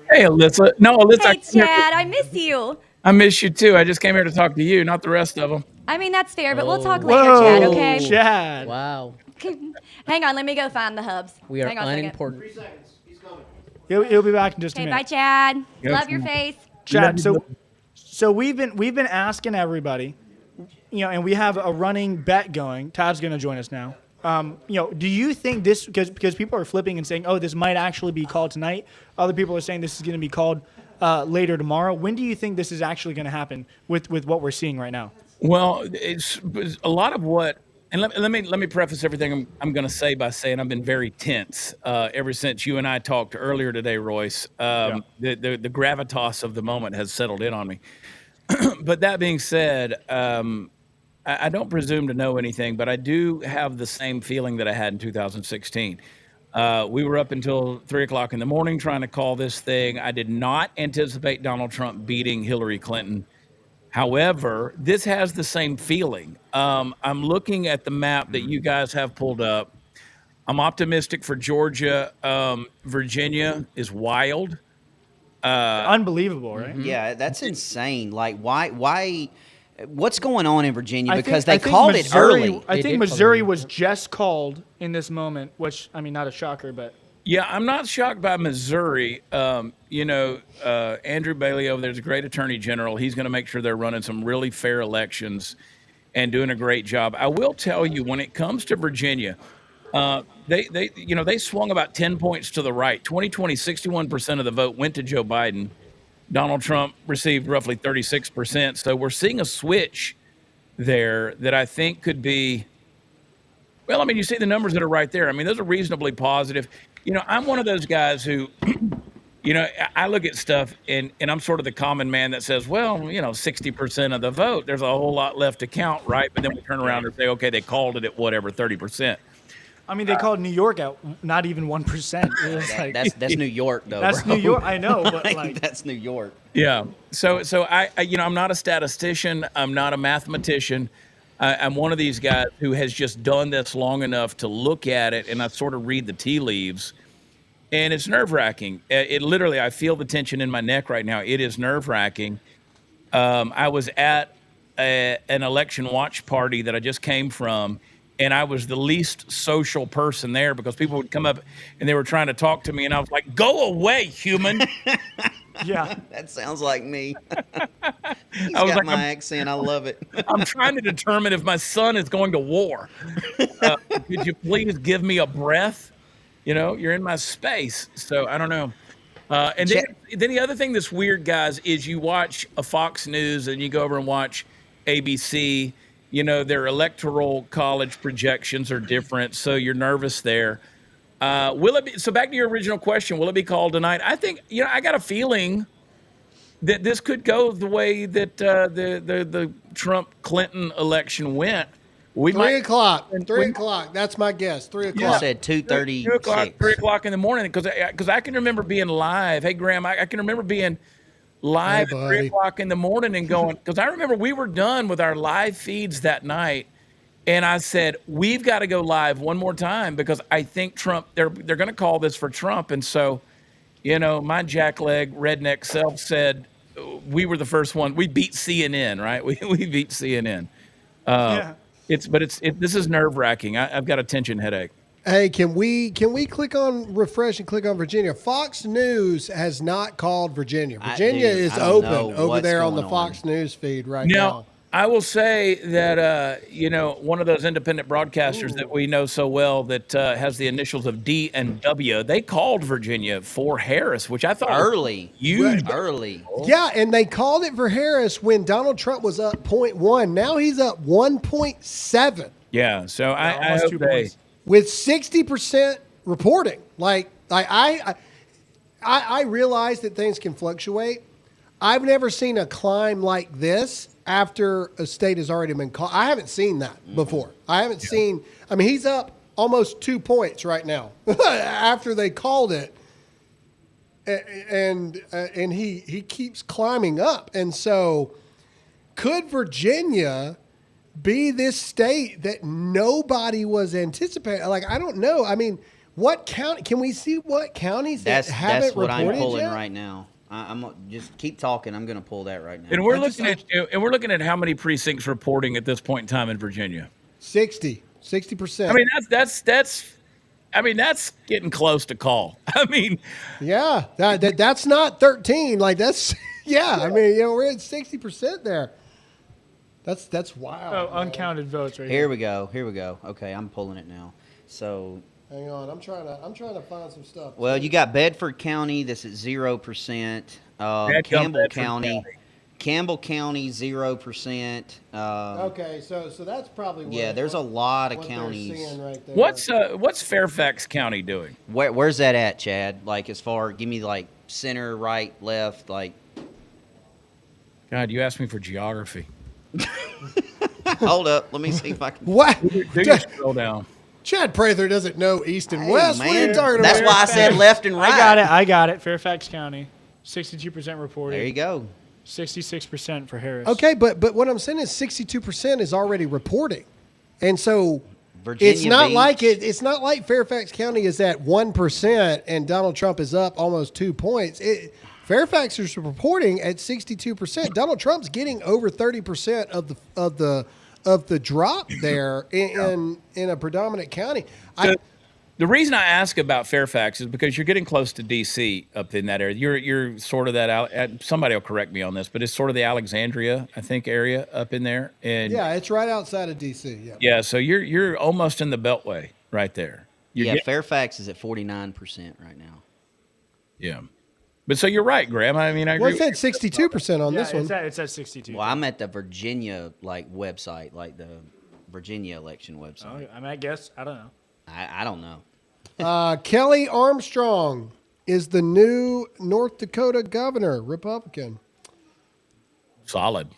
P: Hey, Alyssa. No, Alyssa.
O: Hey, Chad. I miss you.
P: I miss you too. I just came here to talk to you, not the rest of them.
O: That's fair, but we'll talk later,
C: Whoa,
O: Chad, okay?
C: Chad.
J: Wow.
O: Hang on, let me go find the hubs.
J: We are
O: Hang on a second.
J: unimportant.
N: 3 seconds. He's coming.
C: He'll be back in just a
O: Okay,
C: minute.
O: bye, Chad.
P: Yes,
O: Love your
P: ma'am.
O: face.
C: Chad, so we've been asking everybody, and we have a running bet going. Todd's going to join us now. Do you think this, because people are flipping and saying, oh, this might actually be called tonight. Other people are saying this is going to be called later tomorrow. When do you think this is actually going to happen with what we're seeing right now?
P: Well, it's a lot of what, and let me preface everything I'm going to say by saying I've been very tense ever since you and I talked earlier today, Royce. The gravitas of the moment has settled in on me. But that being said, I don't presume to know anything, but I do have the same feeling that I had in 2016. We were up until 3 o'clock in the morning trying to call this thing. I did not anticipate Donald Trump beating Hillary Clinton. However, this has the same feeling. I'm looking at the map that you guys have pulled up. I'm optimistic for Georgia. Virginia is wild.
C: Unbelievable, right?
D: Yeah, that's insane. Like, why? What's going on in Virginia?
C: I
D: Because
C: think
D: they called it
C: Missouri-
D: early.
C: I think Missouri was just called in this moment, which, I mean, not a shocker, but.
P: Yeah, I'm not shocked by Missouri. Andrew Bailey over there's a great attorney general. He's going to make sure they're running some really fair elections and doing a great job. I will tell you, when it comes to Virginia, they swung about 10 points to the right. 2020, 61% of the vote went to Joe Biden. Donald Trump received roughly 36%. So we're seeing a switch there that I think could be. Well, I mean, you see the numbers that are right there. I mean, those are reasonably positive. I'm one of those guys who, I look at stuff and I'm sort of the common man that says, well, 60% of the vote, there's a whole lot left to count, right? But then we turn around and say, okay, they called it at whatever, 30%.
C: I mean, they called New York out not even 1%.
D: That's New York, though.
C: That's
D: bro.
C: New York. I know, but
D: that's New York.
P: Yeah. So I I'm not a statistician. I'm not a mathematician. I'm one of these guys who has just done this long enough to look at it and I sort of read the tea leaves, and it's nerve-wracking. It literally, I feel the tension in my neck right now. It is nerve-wracking. I was at an election watch party that I just came from, and I was the least social person there because people would come up and they were trying to talk to me, and I was like, "Go away, human."
C: Yeah,
D: that sounds like me. He's
P: I was
D: got
P: like,
D: my accent. I love it.
P: I'm trying to determine if my son is going to war. Could you please give me a breath? You're in my space. So I don't know. And then the other thing that's weird, guys, is you watch a Fox News and you go over and watch ABC. Their electoral college projections are different. So you're nervous there. Will it be? So back to your original question, will it be called tonight? I think, I got a feeling that this could go the way that the Trump-Clinton election went.
B: 3 o'clock. 3 o'clock. That's my guess. 3 o'clock.
D: I said 2:30.
P: 2 o'clock, 3 o'clock in the morning, because I can remember being live. Hey, Graham, I can remember being live at 3 o'clock in the morning and going, because I remember we were done with our live feeds that night. And I said, we've got to go live one more time because I think Trump, they're going to call this for Trump. And so, my jackleg redneck self said we were the first one. We beat CNN, right? We beat CNN.
C: Yeah.
P: This is nerve wracking. I've got a tension headache.
B: Hey, can we click on refresh and click on Virginia? Fox News has not called Virginia. Virginia is open over there on the Fox News feed right now.
P: I will say that, one of those independent broadcasters that we know so well that has the initials of D and W, they called Virginia for Harris, which I thought
D: early.
P: Huge.
D: Early.
B: Yeah, and they called it for Harris when Donald Trump was up 0.1. Now he's up 1.7.
P: Yeah, so I hope they...
B: With 60% reporting. I realize that things can fluctuate. I've never seen a climb like this after a state has already been called. I haven't seen that before. I haven't seen. I mean, he's up almost 2 points right now after they called it, and he keeps climbing up. And so, could Virginia be this state that nobody was anticipating? I don't know. I mean, what county? Can we see what counties that haven't reported yet?
D: That's what I'm pulling right now. I'm just keep talking. I'm going to pull that right now.
P: And we're looking at how many precincts reporting at this point in time in Virginia.
B: 60%.
P: I mean, that's getting close to call. I mean,
B: yeah, that's not 13. That's I mean, we're at 60% there. That's wild.
C: Oh, uncounted votes right
D: here. Here we go. Okay, I'm pulling it now. So
B: Hang on, I'm trying to find some stuff.
D: Well, you got Bedford County that's at 0%. Campbell County 0%.
B: Okay, so that's probably
D: there's a lot of
B: what
D: counties.
B: they're seeing right there.
P: What's Fairfax County doing?
D: Where's that at, Chad? Like as far, give me like center, right, left, like.
P: God, you asked me for geography.
D: Hold up, let me see if I can.
B: What?
P: Do you scroll down?
B: Chad Prather doesn't know east and west.
D: Man,
B: what are you talking about?
D: that's why I said left and right.
C: I got it. Fairfax County, 62% reported.
D: There you go.
C: 66% for Harris.
B: Okay, but what I'm saying is 62% is already reporting, and so
D: Virginia
B: it's not
D: Beach.
B: like it's not like Fairfax County is at 1% and Donald Trump is up almost 2 points. Fairfax is reporting at 62%. Donald Trump's getting over 30% of the drop there in a predominant county.
P: The reason I ask about Fairfax is because you're getting close to D.C. up in that area. You're sort of that. Somebody will correct me on this, but it's sort of the Alexandria, I think, area up in there. And
B: yeah, it's right outside of D.C. Yeah.
P: Yeah, so you're almost in the Beltway right there.
D: Fairfax is at 49% right now.
P: Yeah, but so you're right, Graham. I mean, I agree.
B: Well, it said 62% on this one.
C: It's at 62.
D: Well, I'm at the Virginia website, like the Virginia election website.
C: I mean, I guess I don't know.
D: I don't know.
B: Kelly Armstrong is the new North Dakota governor, Republican.
P: Solid.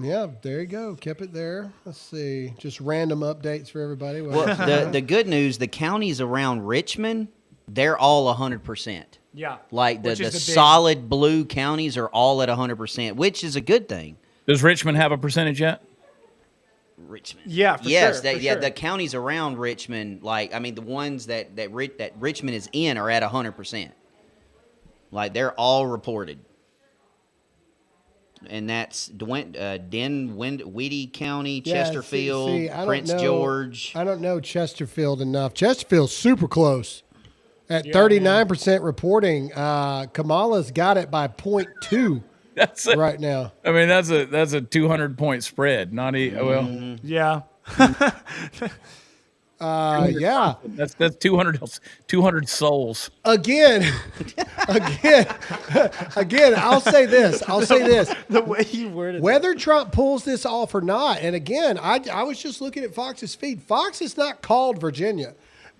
B: Yeah, there you go. Kept it there. Let's see. Just random updates for everybody.
D: Well, the good news, the counties around Richmond, they're all 100%.
C: Yeah.
D: Like the solid blue counties are all at 100%, which is a good thing.
P: Does Richmond have a percentage yet?
D: Richmond.
C: Yeah, for
D: yes,
C: sure.
D: the counties around Richmond, like I mean, the ones that Richmond is in are at 100%. Like they're all reported, and that's Dinwiddie County, Chesterfield, Prince George.
B: I don't know Chesterfield enough. Chesterfield's super close at 39% reporting. Kamala's got it by 0.2.
P: That's it
B: right now.
P: I mean, that's a 200-point spread. Not
C: yeah.
B: Yeah.
P: That's 200 souls.
B: Again. I'll say this.
C: The way you worded
B: whether Trump pulls this off or not, and again, I was just looking at Fox's feed. Fox has not called Virginia.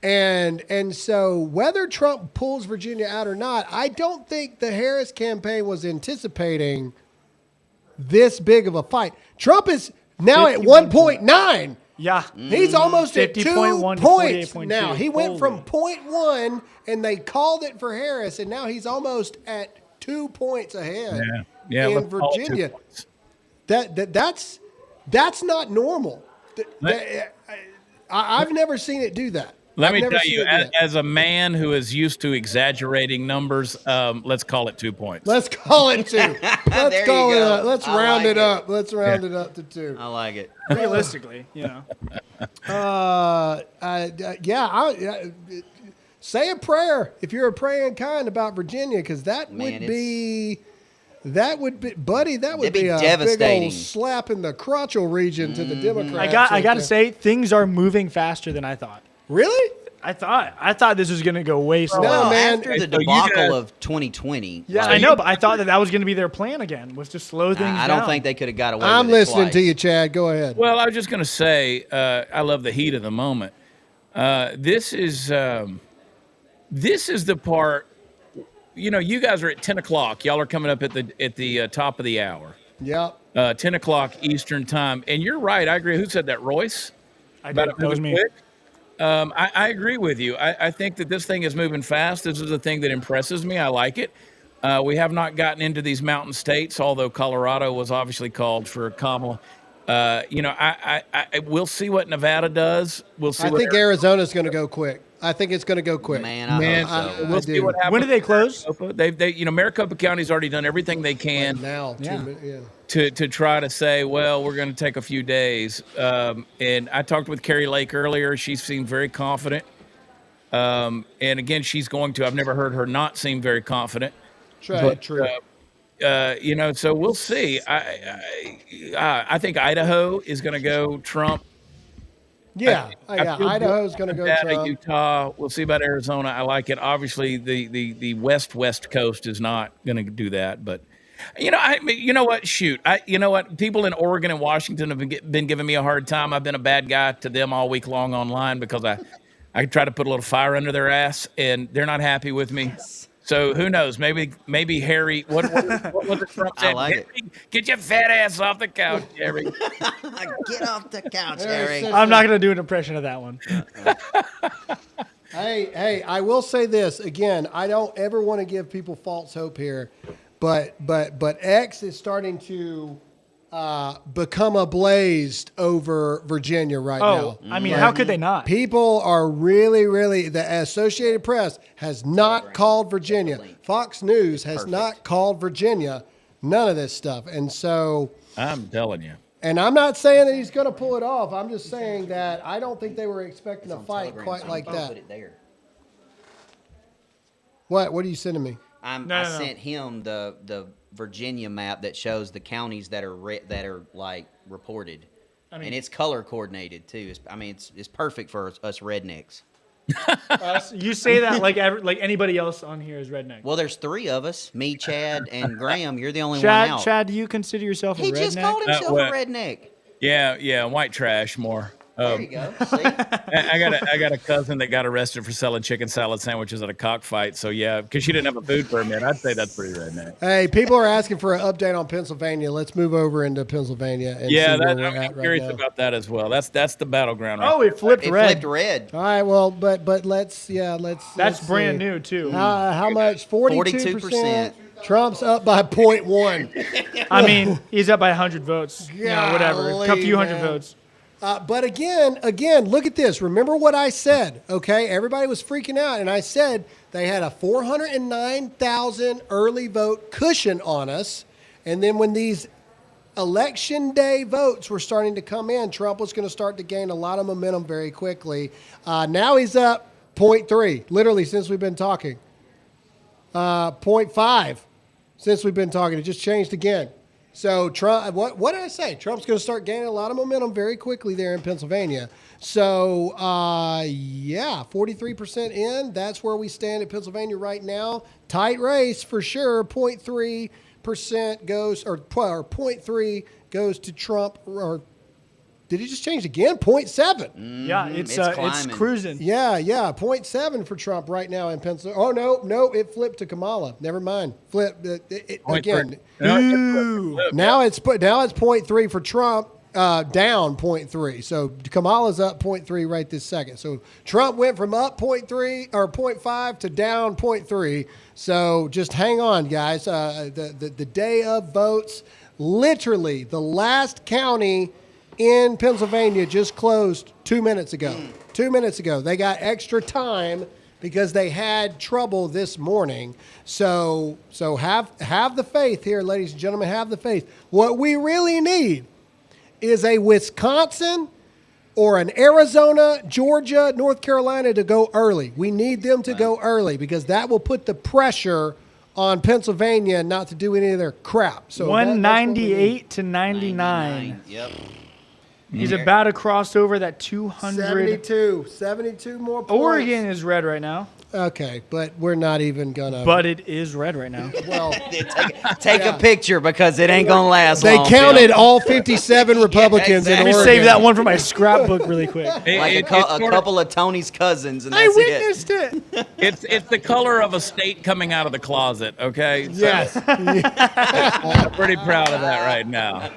B: And so whether Trump pulls Virginia out or not, I don't think the Harris campaign was anticipating this big of a fight. Trump is now at 1.9.
C: Yeah.
B: He's almost at 2 points now. He went from
C: Holy.
B: 0.1 and they called it for Harris, and now he's almost at 2 points ahead in Virginia. That's not normal. I've never seen it do that.
P: Let me tell you, as a man who is used to exaggerating numbers, let's call it 2 points.
B: Let's call it 2. Let's call it up. Let's round it up. Let's round it up to 2.
D: I like it.
C: Realistically,
B: say a prayer if you're a praying kind about Virginia, because that would be, buddy, that would be a
D: devastating.
B: big old slap in the crotchal region to the Democrats.
C: I got to say, things are moving faster than I thought.
B: Really?
C: I thought this was going to go way slower.
B: No, man.
D: After the debacle of 2020.
C: Yeah, I know, but I thought that was going to be their plan again, was to slow things down.
D: I don't think they could have got away
B: I'm
D: with it
B: listening
D: twice.
B: to you, Chad. Go ahead.
P: Well, I was just going to say, I love the heat of the moment. This is the part. You guys are at 10 o'clock. Y'all are coming up at the top of the hour.
B: Yep.
P: 10 o'clock Eastern time. And you're right. I agree. Who said that? Royce?
C: I did. That was me.
P: I agree with you. I think that this thing is moving fast. This is a thing that impresses me. I like it. We have not gotten into these mountain states, although Colorado was obviously called for Kamala. We'll see what Nevada does. We'll see.
B: I think Arizona's going to go quick. I think it's going to go quick.
P: We'll see what happens.
C: When do they close?
P: Maricopa County's already done everything they can to try to say, well, we're going to take a few days. And I talked with Carrie Lake earlier. She seemed very confident. And again, she's going to. I've never heard her not seem very confident.
B: True.
P: So we'll see. I think Idaho is going to go Trump.
B: Yeah,
P: I feel
B: Idaho's
P: good
B: going to go
P: about
B: Trump.
P: Utah. We'll see about Arizona. I like it. Obviously, the west coast is not going to do that, but. You know what? Shoot, you know what? People in Oregon and Washington have been giving me a hard time. I've been a bad guy to them all week long online because I try to put a little fire under their ass, and they're not happy with me. So who knows? Maybe Harry. What was it Trump said?
D: I like
P: Harry, get your fat ass off the couch, Harry.
D: Get off the couch, Harry.
C: I'm not going to do an impression of that one.
B: Hey, I will say this again. I don't ever want to give people false hope here, but X is starting to become ablazed over Virginia right now.
C: I mean, how could they not?
B: People are really, the Associated Press has not called Virginia. Fox News has not called Virginia. None of this stuff. And so
P: I'm telling you.
B: And I'm not saying that he's going to pull it off. I'm just saying that I don't think they were expecting a fight quite like that. What are you sending me?
D: I sent him the Virginia map that shows the counties that are like reported, and it's color coordinated too. It's perfect for us rednecks.
C: You say that like anybody else on here is redneck.
D: Well, there's 3 of us: me, Chad, and Graham. You're the only one
C: Chad,
D: out.
C: Chad, do you consider yourself a redneck?
D: He just called himself a redneck.
P: Yeah, white trash more.
D: There you go. See?
P: I got a cousin that got arrested for selling chicken salad sandwiches at a cockfight. So yeah, because she didn't have a food permit, I'd say that's pretty redneck.
B: Hey, people are asking for an update on Pennsylvania. Let's move over into Pennsylvania. And
P: Yeah,
B: see where we're
P: I'm
B: at
P: curious
B: right now.
P: about that as well. That's the battleground.
C: Oh, it flipped red.
D: Flipped red.
B: All right, well, but let's.
C: That's brand new too.
B: How much? 42%. Trump's up by 0.1.
C: I mean, he's up by 100 votes. Whatever, a few hundred votes.
B: But again, look at this. Remember what I said, okay? Everybody was freaking out, and I said they had a 409,000 early vote cushion on us. And then when these election day votes were starting to come in, Trump was going to start to gain a lot of momentum very quickly. Now he's up 0.3, literally since we've been talking. 0.5 since we've been talking. It just changed again. So Trump, what did I say? Trump's going to start gaining a lot of momentum very quickly there in Pennsylvania. So, 43% in. That's where we stand in Pennsylvania right now. Tight race for sure. 0.3% goes, or 0.3 goes to Trump. Or did he just change again? 0.7.
C: Yeah, it's cruising.
B: Yeah, 0.7 for Trump right now in Pennsylvania. Oh, no, it flipped to Kamala. Never mind. Again. Now it's 0.3 for Trump, down 0.3. So Kamala's up 0.3 right this second. So Trump went from up 0.3 or 0.5 to down 0.3. So just hang on, guys. The day of votes, literally the last county in Pennsylvania just closed 2 minutes ago. 2 minutes ago. They got extra time because they had trouble this morning. So have the faith here, ladies and gentlemen. Have the faith. What we really need is a Wisconsin or an Arizona, Georgia, North Carolina to go early. We need them to go early because that will put the pressure on Pennsylvania not to do any of their crap. So
C: 198 to 99.
D: Yep.
C: He's about to cross over that 200.
B: 72 more points.
C: Oregon is red right now.
B: Okay, but we're not even gonna.
C: But it is red right now.
B: Well,
D: take a picture because it ain't gonna last.
B: They
D: long,
B: counted all 57 Republicans in
C: Let
B: Oregon.
C: me save that one for my scrapbook really quick.
D: Like a couple of Tony's cousins, and
C: I
D: that's
C: witnessed it.
P: It's the color of a state coming out of the closet. Okay. So,
B: Yes.
P: I'm pretty proud of that right now.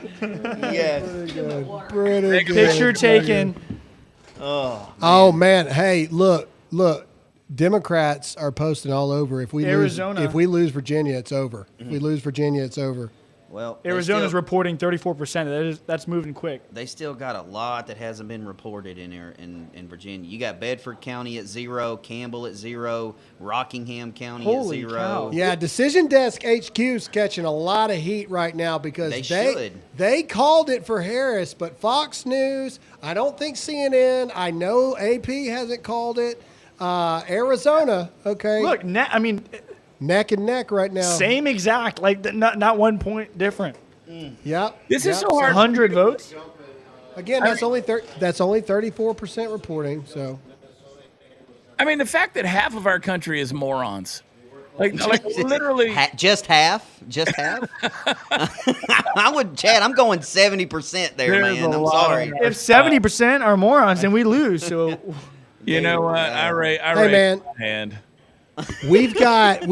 D: Yes.
B: Pretty good.
C: Picture taken.
B: Oh man, hey, look. Democrats are posting all over. If we lose Virginia, it's over. If we lose Virginia, it's over.
D: Well,
C: Arizona's reporting 34%. That's moving quick.
D: They still got a lot that hasn't been reported in Virginia. You got Bedford County at 0, Campbell at 0, Rockingham County
C: Holy
D: at 0.
C: cow.
B: Yeah, Decision Desk HQ's catching a lot of heat right now because they called it for Harris, but Fox News, I don't think CNN, I know AP hasn't called it. Arizona, okay.
C: Look, neck and neck
B: right now.
C: Same exact, like not 1 point different.
B: Yep.
P: This is so hard.
C: 100 votes.
B: Again, that's only 34% reporting. So,
P: I mean, the fact that half of our country is morons, like literally,
D: just half. I'm going 70% there,
P: There's
D: man.
P: a
D: I'm
P: lot
D: sorry.
P: of-
C: If 70% are morons, then we lose. So
P: you know what? I raise
B: man.
P: my hand.
B: We've got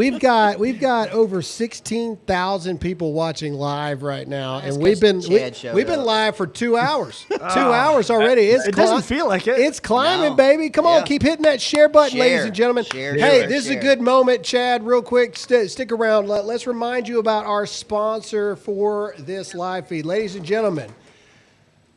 B: over 16,000 people watching live right now, and we've been live for 2 hours. 2 hours already.
C: It doesn't feel like it.
B: It's climbing,
D: No.
B: baby. Come on, keep hitting that share button, ladies
D: Share.
B: and gentlemen.
D: Share,
B: hey,
D: share,
B: this is a
D: share.
B: good moment, Chad. Real quick, stick around. Let's remind you about our sponsor for this live feed, ladies and gentlemen.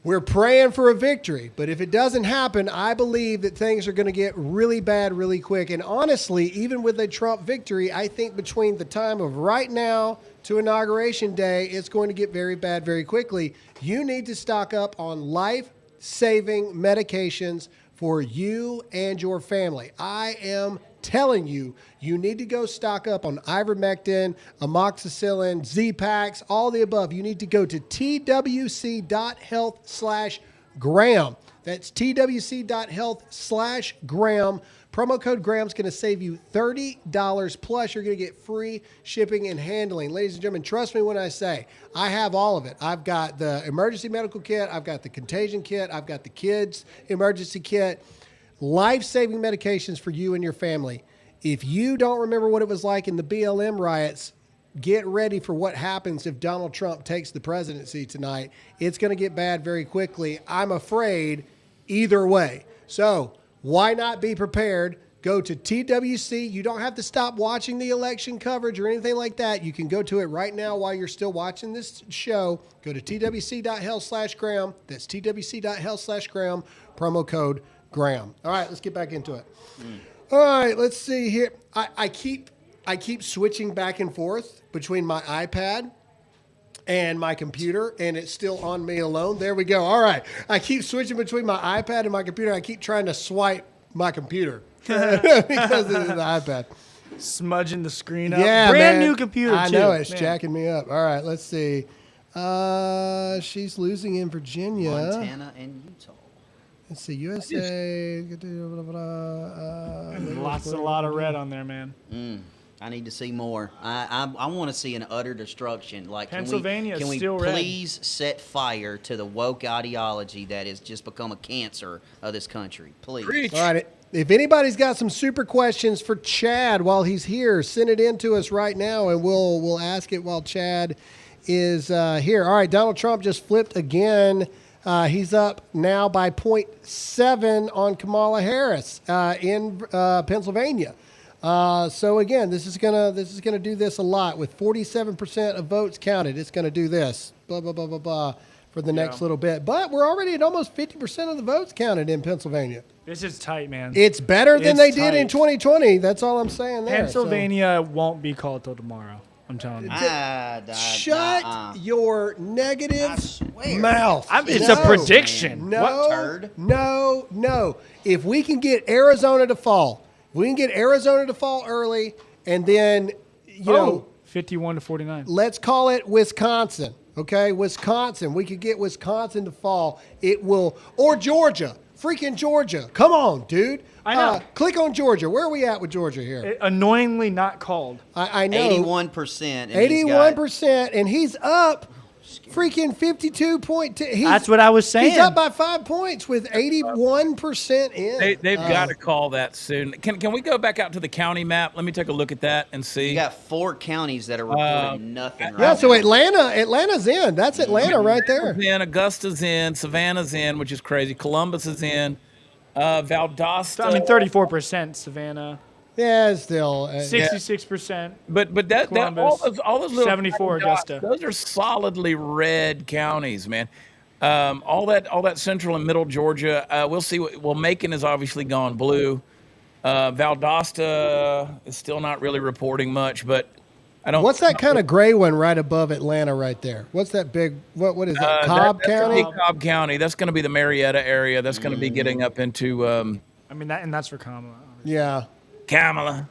B: We're praying for a victory, but if it doesn't happen, I believe that things are going to get really bad really quick. And honestly, even with a Trump victory, I think between the time of right now to Inauguration Day, it's going to get very bad very quickly. You need to stock up on life-saving medications for you and your family. I am telling you, you need to go stock up on ivermectin, amoxicillin, Z-Packs, all the above. You need to go to twc.health/Graham. That's twc.health/Graham. Promo code Graham's going to save you $30 plus. You're going to get free shipping and handling. Ladies and gentlemen, trust me when I say I have all of it. I've got the emergency medical kit. I've got the contagion kit. I've got the kids emergency kit. Life-saving medications for you and your family. If you don't remember what it was like in the BLM riots, get ready for what happens if Donald Trump takes the presidency tonight. It's going to get bad very quickly. I'm afraid either way. So why not be prepared? Go to TWC. You don't have to stop watching the election coverage or anything like that. You can go to it right now while you're still watching this show. Go to twc.health/Graham. That's twc.health/Graham. Promo code Graham. All right, let's get back into it. All right, let's see here. I keep switching back and forth between my iPad and my computer, and it's still on me alone. There we go. All right. I keep switching between my iPad and my computer. I keep trying to swipe my computer because of the iPad.
C: Smudging the screen up.
B: Yeah,
C: Brand
B: man.
C: new computer,
B: I
C: too.
B: know, it's
C: Man.
B: jacking me up. All right, let's see. She's losing in Virginia.
D: Montana and Utah.
B: Let's see, USA.
C: A lot of red on there, man.
D: I need to see more. I want to see an utter destruction. Like
C: Pennsylvania is
D: can we
C: still red.
D: please set fire to the woke ideology that has just become a cancer of this country? Please.
B: All right. If anybody's got some super questions for Chad while he's here, send it in to us right now, and we'll ask it while Chad is here. All right, Donald Trump just flipped again. He's up now by 0.7 on Kamala Harris in Pennsylvania. So again, this is gonna do this a lot with 47% of votes counted. It's gonna do this, blah blah blah blah blah, for the next little bit. But we're already at almost 50% of the votes counted in Pennsylvania.
C: This is tight, man.
B: It's better than
C: It's
B: they did in
C: tight.
B: 2020. That's all I'm saying there.
C: Pennsylvania won't be called till tomorrow. I'm telling you.
B: Shut your negative mouth.
C: It's a prediction.
B: No,
C: What turd?
B: No. If we can get Arizona to fall, early, and then, you know,
C: 51-49.
B: let's call it Wisconsin. Okay, Wisconsin. We could get Wisconsin to fall. It will, or Georgia. Freaking Georgia. Come on, dude.
C: I know.
B: Click on Georgia. Where are we at with Georgia here?
C: Annoyingly not called.
B: I know.
D: 81%.
B: 81%, and he's up freaking 52.2.
C: That's what I was saying.
B: He's up by 5 points with 81% in.
P: They've got to call that soon. Can we go back out to the county map? Let me take a look at that and see.
D: You got 4 counties that are reporting nothing right
B: Yeah, so
D: now.
B: Atlanta's in. That's Atlanta right there.
P: In, Augusta's in, Savannah's in, which is crazy. Columbus is in. Valdosta.
C: I mean, 34% Savannah.
B: Yeah, it's still
C: 66%.
P: But that all those little
C: 74
P: dots,
C: Augusta.
P: those are solidly red counties, man. All that central and middle Georgia. We'll see. Macon has obviously gone blue. Valdosta is still not really reporting much, but I don't.
B: What's that kind of gray one right above Atlanta right there? What's that big? What is that? Cobb
P: that's
B: County.
P: gonna be Cobb County. That's going to be the Marietta area. That's going to be getting up into.
C: I mean, that's for Kamala.
B: Yeah.
P: Kamala.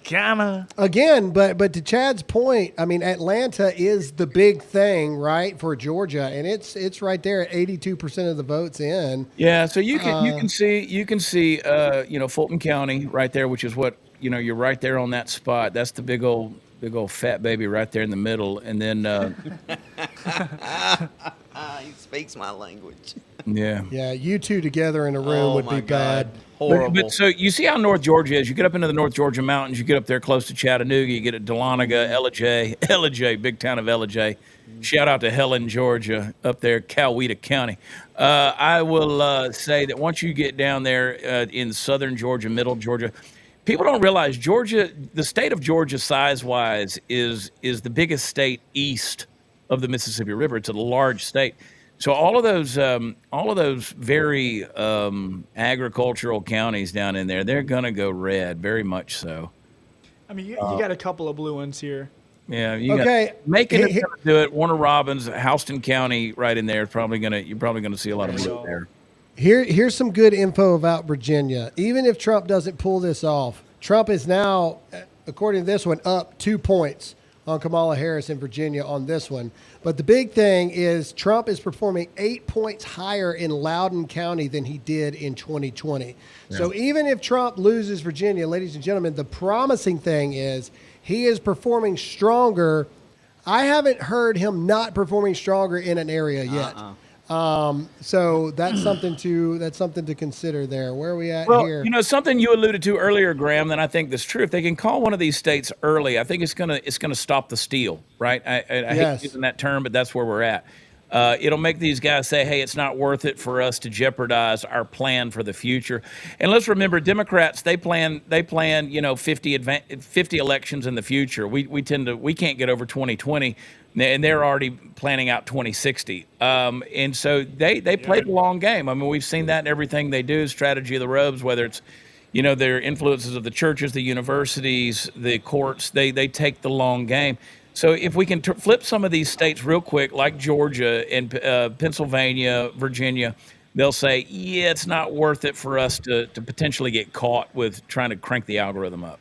C: Kamala.
B: Again, but to Chad's point, I mean, Atlanta is the big thing, right, for Georgia, and it's right there at 82% of the votes in.
P: Yeah, so you can see Fulton County right there, which is what you're right there on that spot. That's the big old fat baby right there in the middle, and then
D: he speaks my language.
B: Yeah, you two together in a room would be bad.
D: Horrible.
P: But so you see how North Georgia is. You get up into the North Georgia mountains. You get up there close to Chattanooga. You get at Dahlonega, Ellijay, big town of Ellijay. Shout out to Helen, Georgia, up there, Coweta County. I will say that once you get down there in southern Georgia, middle Georgia, people don't realize Georgia, the state of Georgia, size-wise, is the biggest state east of the Mississippi River. It's a large state. So all of those very agricultural counties down in there, they're going to go red, very much so.
C: I mean, you got a couple of blue ones here.
P: Yeah.
B: Okay.
P: Macon is going to do it. Warner Robins, Houston County, right in there. You're probably going to see a lot of blue there.
B: Here's some good info about Virginia. Even if Trump doesn't pull this off, Trump is now, according to this one, up 2 points on Kamala Harris in Virginia on this one. But the big thing is Trump is performing 8 points higher in Loudoun County than he did in 2020. Yeah. So even if Trump loses Virginia, ladies and gentlemen, the promising thing is he is performing stronger. I haven't heard him not performing stronger in an area yet. So that's something to consider there. Where are we at here?
P: Something you alluded to earlier, Graham, that I think that's true. If they can call one of these states early, I think it's gonna stop the steal, right? I hate using that term, but that's where we're at. It'll make these guys say, hey, it's not worth it for us to jeopardize our plan for the future. And let's remember, Democrats, they plan 50 elections in the future. We can't get over 2020. And they're already planning out 2060. And so they play the long game. I mean, we've seen that in everything they do, strategy of the robes, whether it's, their influences of the churches, the universities, the courts, they take the long game. So if we can flip some of these states real quick, like Georgia and Pennsylvania, Virginia, they'll say, yeah, it's not worth it for us to potentially get caught with trying to crank the algorithm up.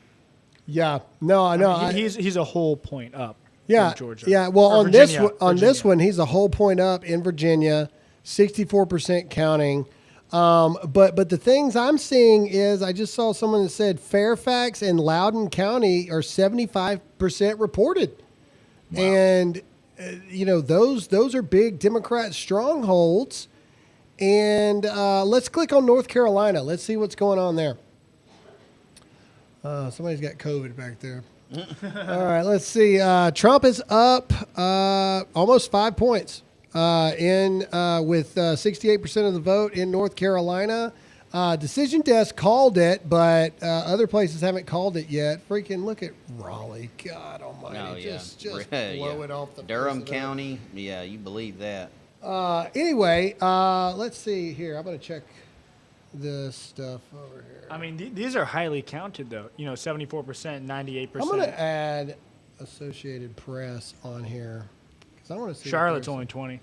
B: Yeah. No, I know.
C: He's a whole point up.
B: Yeah,
C: in Georgia.
B: Yeah. Well,
C: Or
B: on
C: Virginia,
B: this one, he's a whole point up in Virginia, 64% counting. But the things I'm seeing is I just saw someone that said Fairfax and Loudoun County are 75% reported, wow. And those are big Democrat strongholds. And let's click on North Carolina. Let's see what's going on there. Somebody's got COVID back there. All right, let's see. Trump is up almost 5 points with 68% of the vote in North Carolina. Decision Desk called it, but other places haven't called it yet. Freaking look at Raleigh. God almighty.
D: Oh, yeah.
B: Just blow it off the
D: Durham County. Yeah, you believe that.
B: Anyway, let's see here. I'm going to check this stuff over here.
C: I mean, these are highly counted, though. 74%, 98%.
B: I'm going to add Associated Press on here because I want to see.
C: Charlotte's only 20.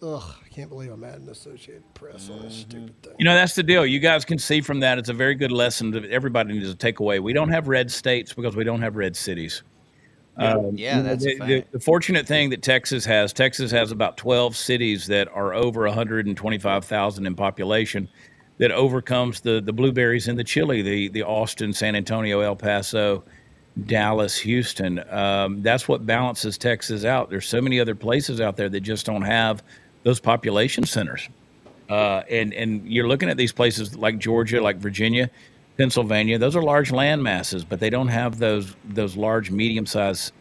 B: Ugh, I can't believe I'm adding Associated Press on this stupid thing.
P: That's the deal. You guys can see from that. It's a very good lesson that everybody needs to take away. We don't have red states because we don't have red cities.
D: That's a fact.
P: The fortunate thing that Texas has about 12 cities that are over 125,000 in population that overcomes the blueberries and the chili, the Austin, San Antonio, El Paso, Dallas, Houston. That's what balances Texas out. There's so many other places out there that just don't have those population centers. And you're looking at these places like Georgia, like Virginia, Pennsylvania. Those are large land masses, but they don't have those large, medium-sized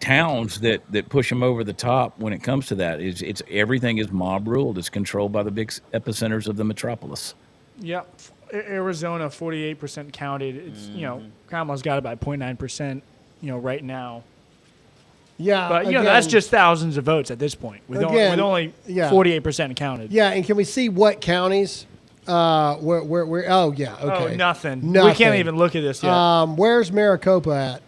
P: towns that push them over the top when it comes to that. It's everything is mob ruled. It's controlled by the big epicenters of the metropolis.
C: Yep. Arizona, 48% counted. It's Kamala's got about 0.9%. Right now.
B: Yeah,
C: but that's just thousands of votes at this point with only 48% counted.
B: Yeah, and can we see what counties? Where? Oh, yeah. Okay.
C: Oh, nothing. We can't even look at this yet.
B: Where's Maricopa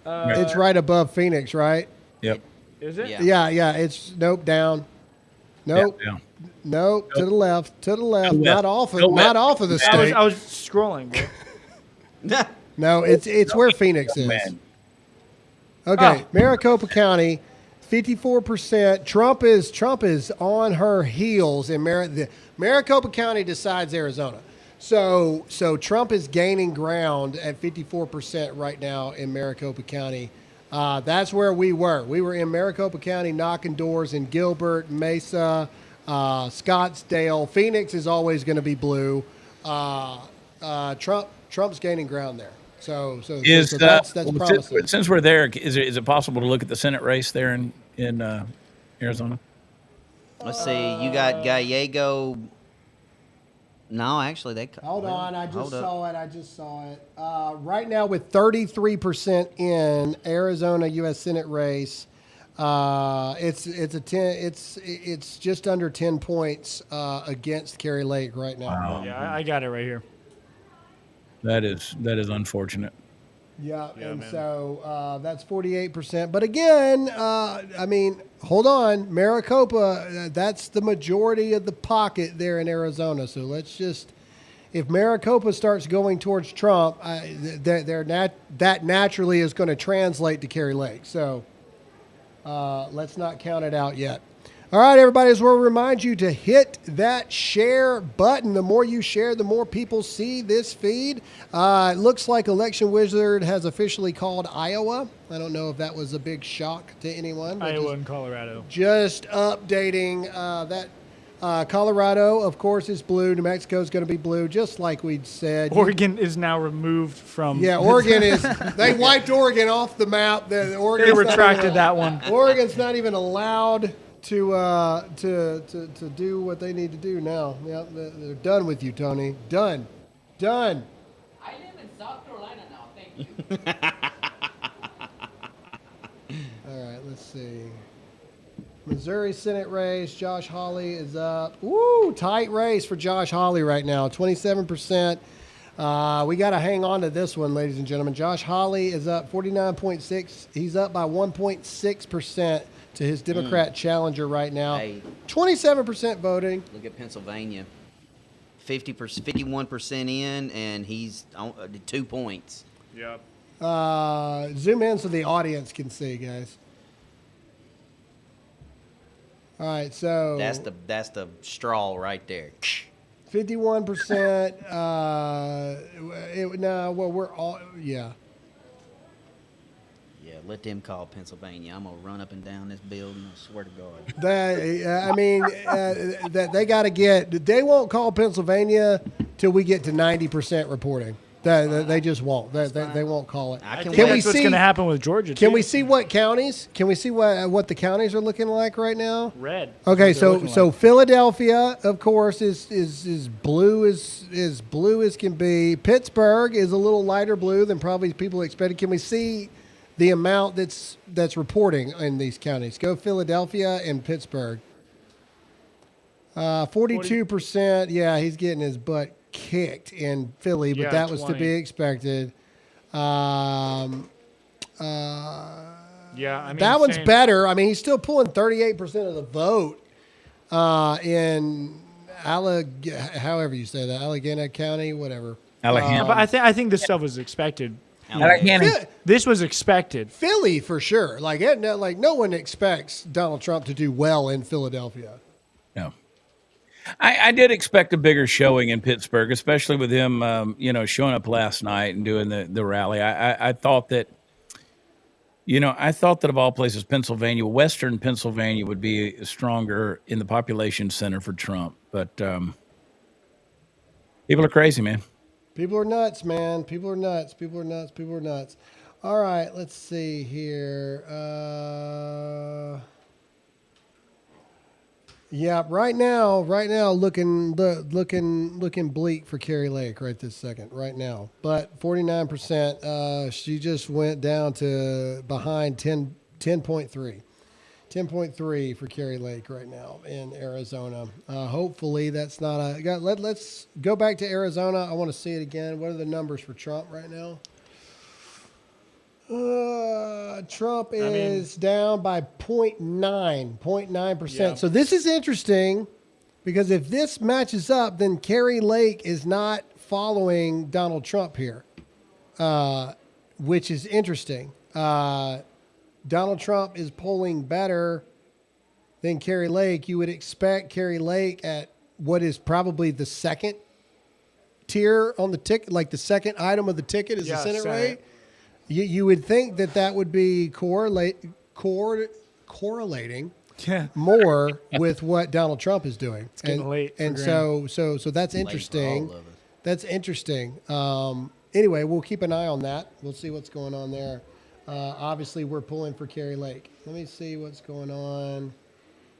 B: at? It's right above Phoenix, right?
P: Yep.
C: Is it?
B: Yeah. It's down. Nope. Nope, to the left, not off of the
C: I
B: state.
C: was scrolling. Bro.
B: No, it's where Phoenix is.
P: Man.
B: Okay, Maricopa County, 54%. Trump is on her heels in Maricopa County decides Arizona. So Trump is gaining ground at 54% right now in Maricopa County. That's where we were. We were in Maricopa County knocking doors in Gilbert, Mesa, Scottsdale. Phoenix is always going to be blue. Trump's gaining ground there. So that's promising.
P: Since we're there, is it possible to look at the Senate race there in Arizona?
D: Let's see. You got Gallego. No, actually, they.
B: Hold on, I just saw it. Right now, with 33% in Arizona U.S. Senate race, it's just under 10 points against Kari Lake right now.
P: Wow.
C: Yeah, I got it right here.
P: That is unfortunate.
B: Yeah, and
C: man.
B: so that's 48%. But again, I mean, hold on. Maricopa, that's the majority of the pocket there in Arizona. So let's just, if Maricopa starts going towards Trump, that naturally is going to translate to Kari Lake. So let's not count it out yet. All right, everybody, as we'll remind you to hit that share button. The more you share, the more people see this feed. It looks like Election Wizard has officially called Iowa. I don't know if that was a big shock to anyone.
C: Iowa and Colorado.
B: Just updating that. Colorado, of course, is blue. New Mexico is going to be blue, just like we'd said.
C: Oregon is now removed from.
B: Yeah, Oregon is. They wiped Oregon off the map.
C: They retracted that one.
B: Oregon's not even allowed to do what they need to do now. Yeah, they're done with you, Tony. Done.
J: I live in South Carolina now. Thank you.
B: All right, let's see. Missouri Senate race. Josh Hawley is up. Woo, tight race for Josh Hawley right now. 27%. We got to hang on to this one, ladies and gentlemen. Josh Hawley is up 49.6. He's up by 1.6%. to his Democrat challenger right now.
D: Hey.
B: 27% voting.
D: Look at Pennsylvania. 51% in, and he's on 2 points.
C: Yep.
B: Zoom in so the audience can see, guys. All right, so
D: That's the straw right there.
B: 51%. We're all yeah.
D: Yeah, let them call Pennsylvania. I'm gonna run up and down this building. I swear to God.
B: They got to get. They won't call Pennsylvania till we get to 90% reporting. They just won't. They won't call it.
C: I think that's what's going to happen with Georgia.
B: Can we see what counties? Can we see what the counties are looking like right now?
C: Red.
B: Okay, so Philadelphia, of course, is blue as blue as can be. Pittsburgh is a little lighter blue than probably people expected. Can we see the amount that's reporting in these counties? Go Philadelphia and Pittsburgh. 42%. Yeah, he's getting his butt kicked in Philly, but that was
C: 20.
B: to be expected.
C: Yeah, I mean
B: that one's better. I mean, he's still pulling 38% of the vote in however you say that, Allegheny County, whatever.
P: Allegheny.
C: But I think this stuff was expected.
B: This
C: was expected.
B: Philly for sure. Like no one expects Donald Trump to do well in Philadelphia.
P: No. I did expect a bigger showing in Pittsburgh, especially with him, showing up last night and doing the rally. I thought that, of all places, Pennsylvania, Western Pennsylvania would be stronger in the population center for Trump. But people are crazy, man.
B: People are nuts, man. People are nuts. All right, let's see here. Yeah, right now, looking bleak for Kari Lake right this second, right now. But 49%, she just went down to behind 10.3. 10.3 for Kari Lake right now in Arizona. Hopefully that's not a. Let's go back to Arizona. I want to see it again. What are the numbers for Trump right now? Trump is down by 0.9%.
C: Yeah.
B: So this is interesting. Because if this matches up, then Kari Lake is not following Donald Trump here, which is interesting. Donald Trump is polling better than Kari Lake. You would expect Kari Lake at what is probably the second tier on the ticket, like the second item of the ticket is the Senate race. You would think that would be correlating more with what Donald Trump is doing.
C: It's getting late.
B: And so that's interesting. That's interesting. Anyway, we'll keep an eye on that. We'll see what's going on there. Obviously, we're pulling for Kari Lake. Let me see what's going on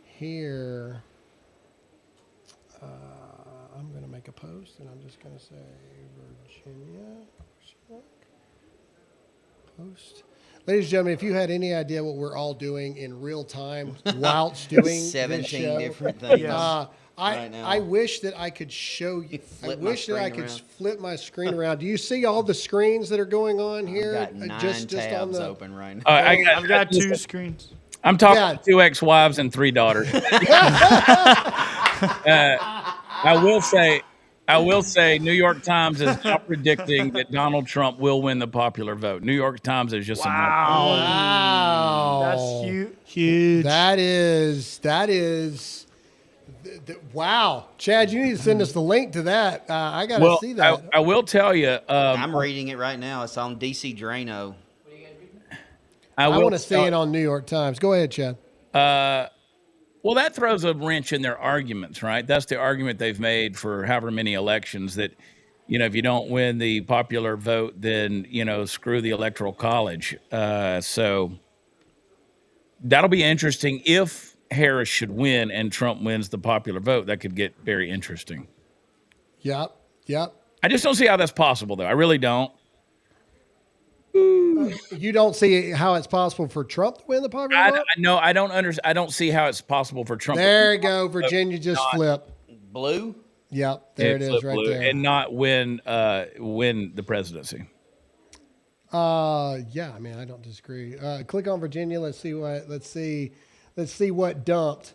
B: here. I'm going to make a post, and I'm just going to say Virginia. Post. Ladies and gentlemen, if you had any idea what we're all doing in real time whilst doing
D: 17
B: this show,
D: different things.
B: I wish that I could show you. I wish that I could flip my screen around. Do you see all the screens that are going on here?
D: I've got 9
B: just on
D: tabs
B: the
D: open right now.
C: I've got 2 screens.
P: I'm talking 2 ex-wives and 3 daughters. I will say, New York Times is now predicting that Donald Trump will win the popular vote. New York Times is just
B: wow.
C: That's huge.
B: That is. Wow, Chad, you need to send us the link to that. I got to see that.
P: I will tell you.
D: I'm reading it right now. It's on DC Drano.
B: I want to see it on New York Times. Go ahead, Chad.
P: Well, that throws a wrench in their arguments, right? That's the argument they've made for however many elections that, if you don't win the popular vote, then, screw the Electoral College. So that'll be interesting. If Harris should win and Trump wins the popular vote, that could get very interesting.
B: Yep.
P: I just don't see how that's possible, though. I really don't.
B: You don't see how it's possible for Trump to win the popular vote?
P: No, I don't understand. I don't see how it's possible for Trump.
B: There you go. Virginia just flipped.
D: Blue?
B: Yep, there it is right there.
P: And not win the presidency.
B: Yeah, I mean, I don't disagree. Click on Virginia. Let's see what dumped.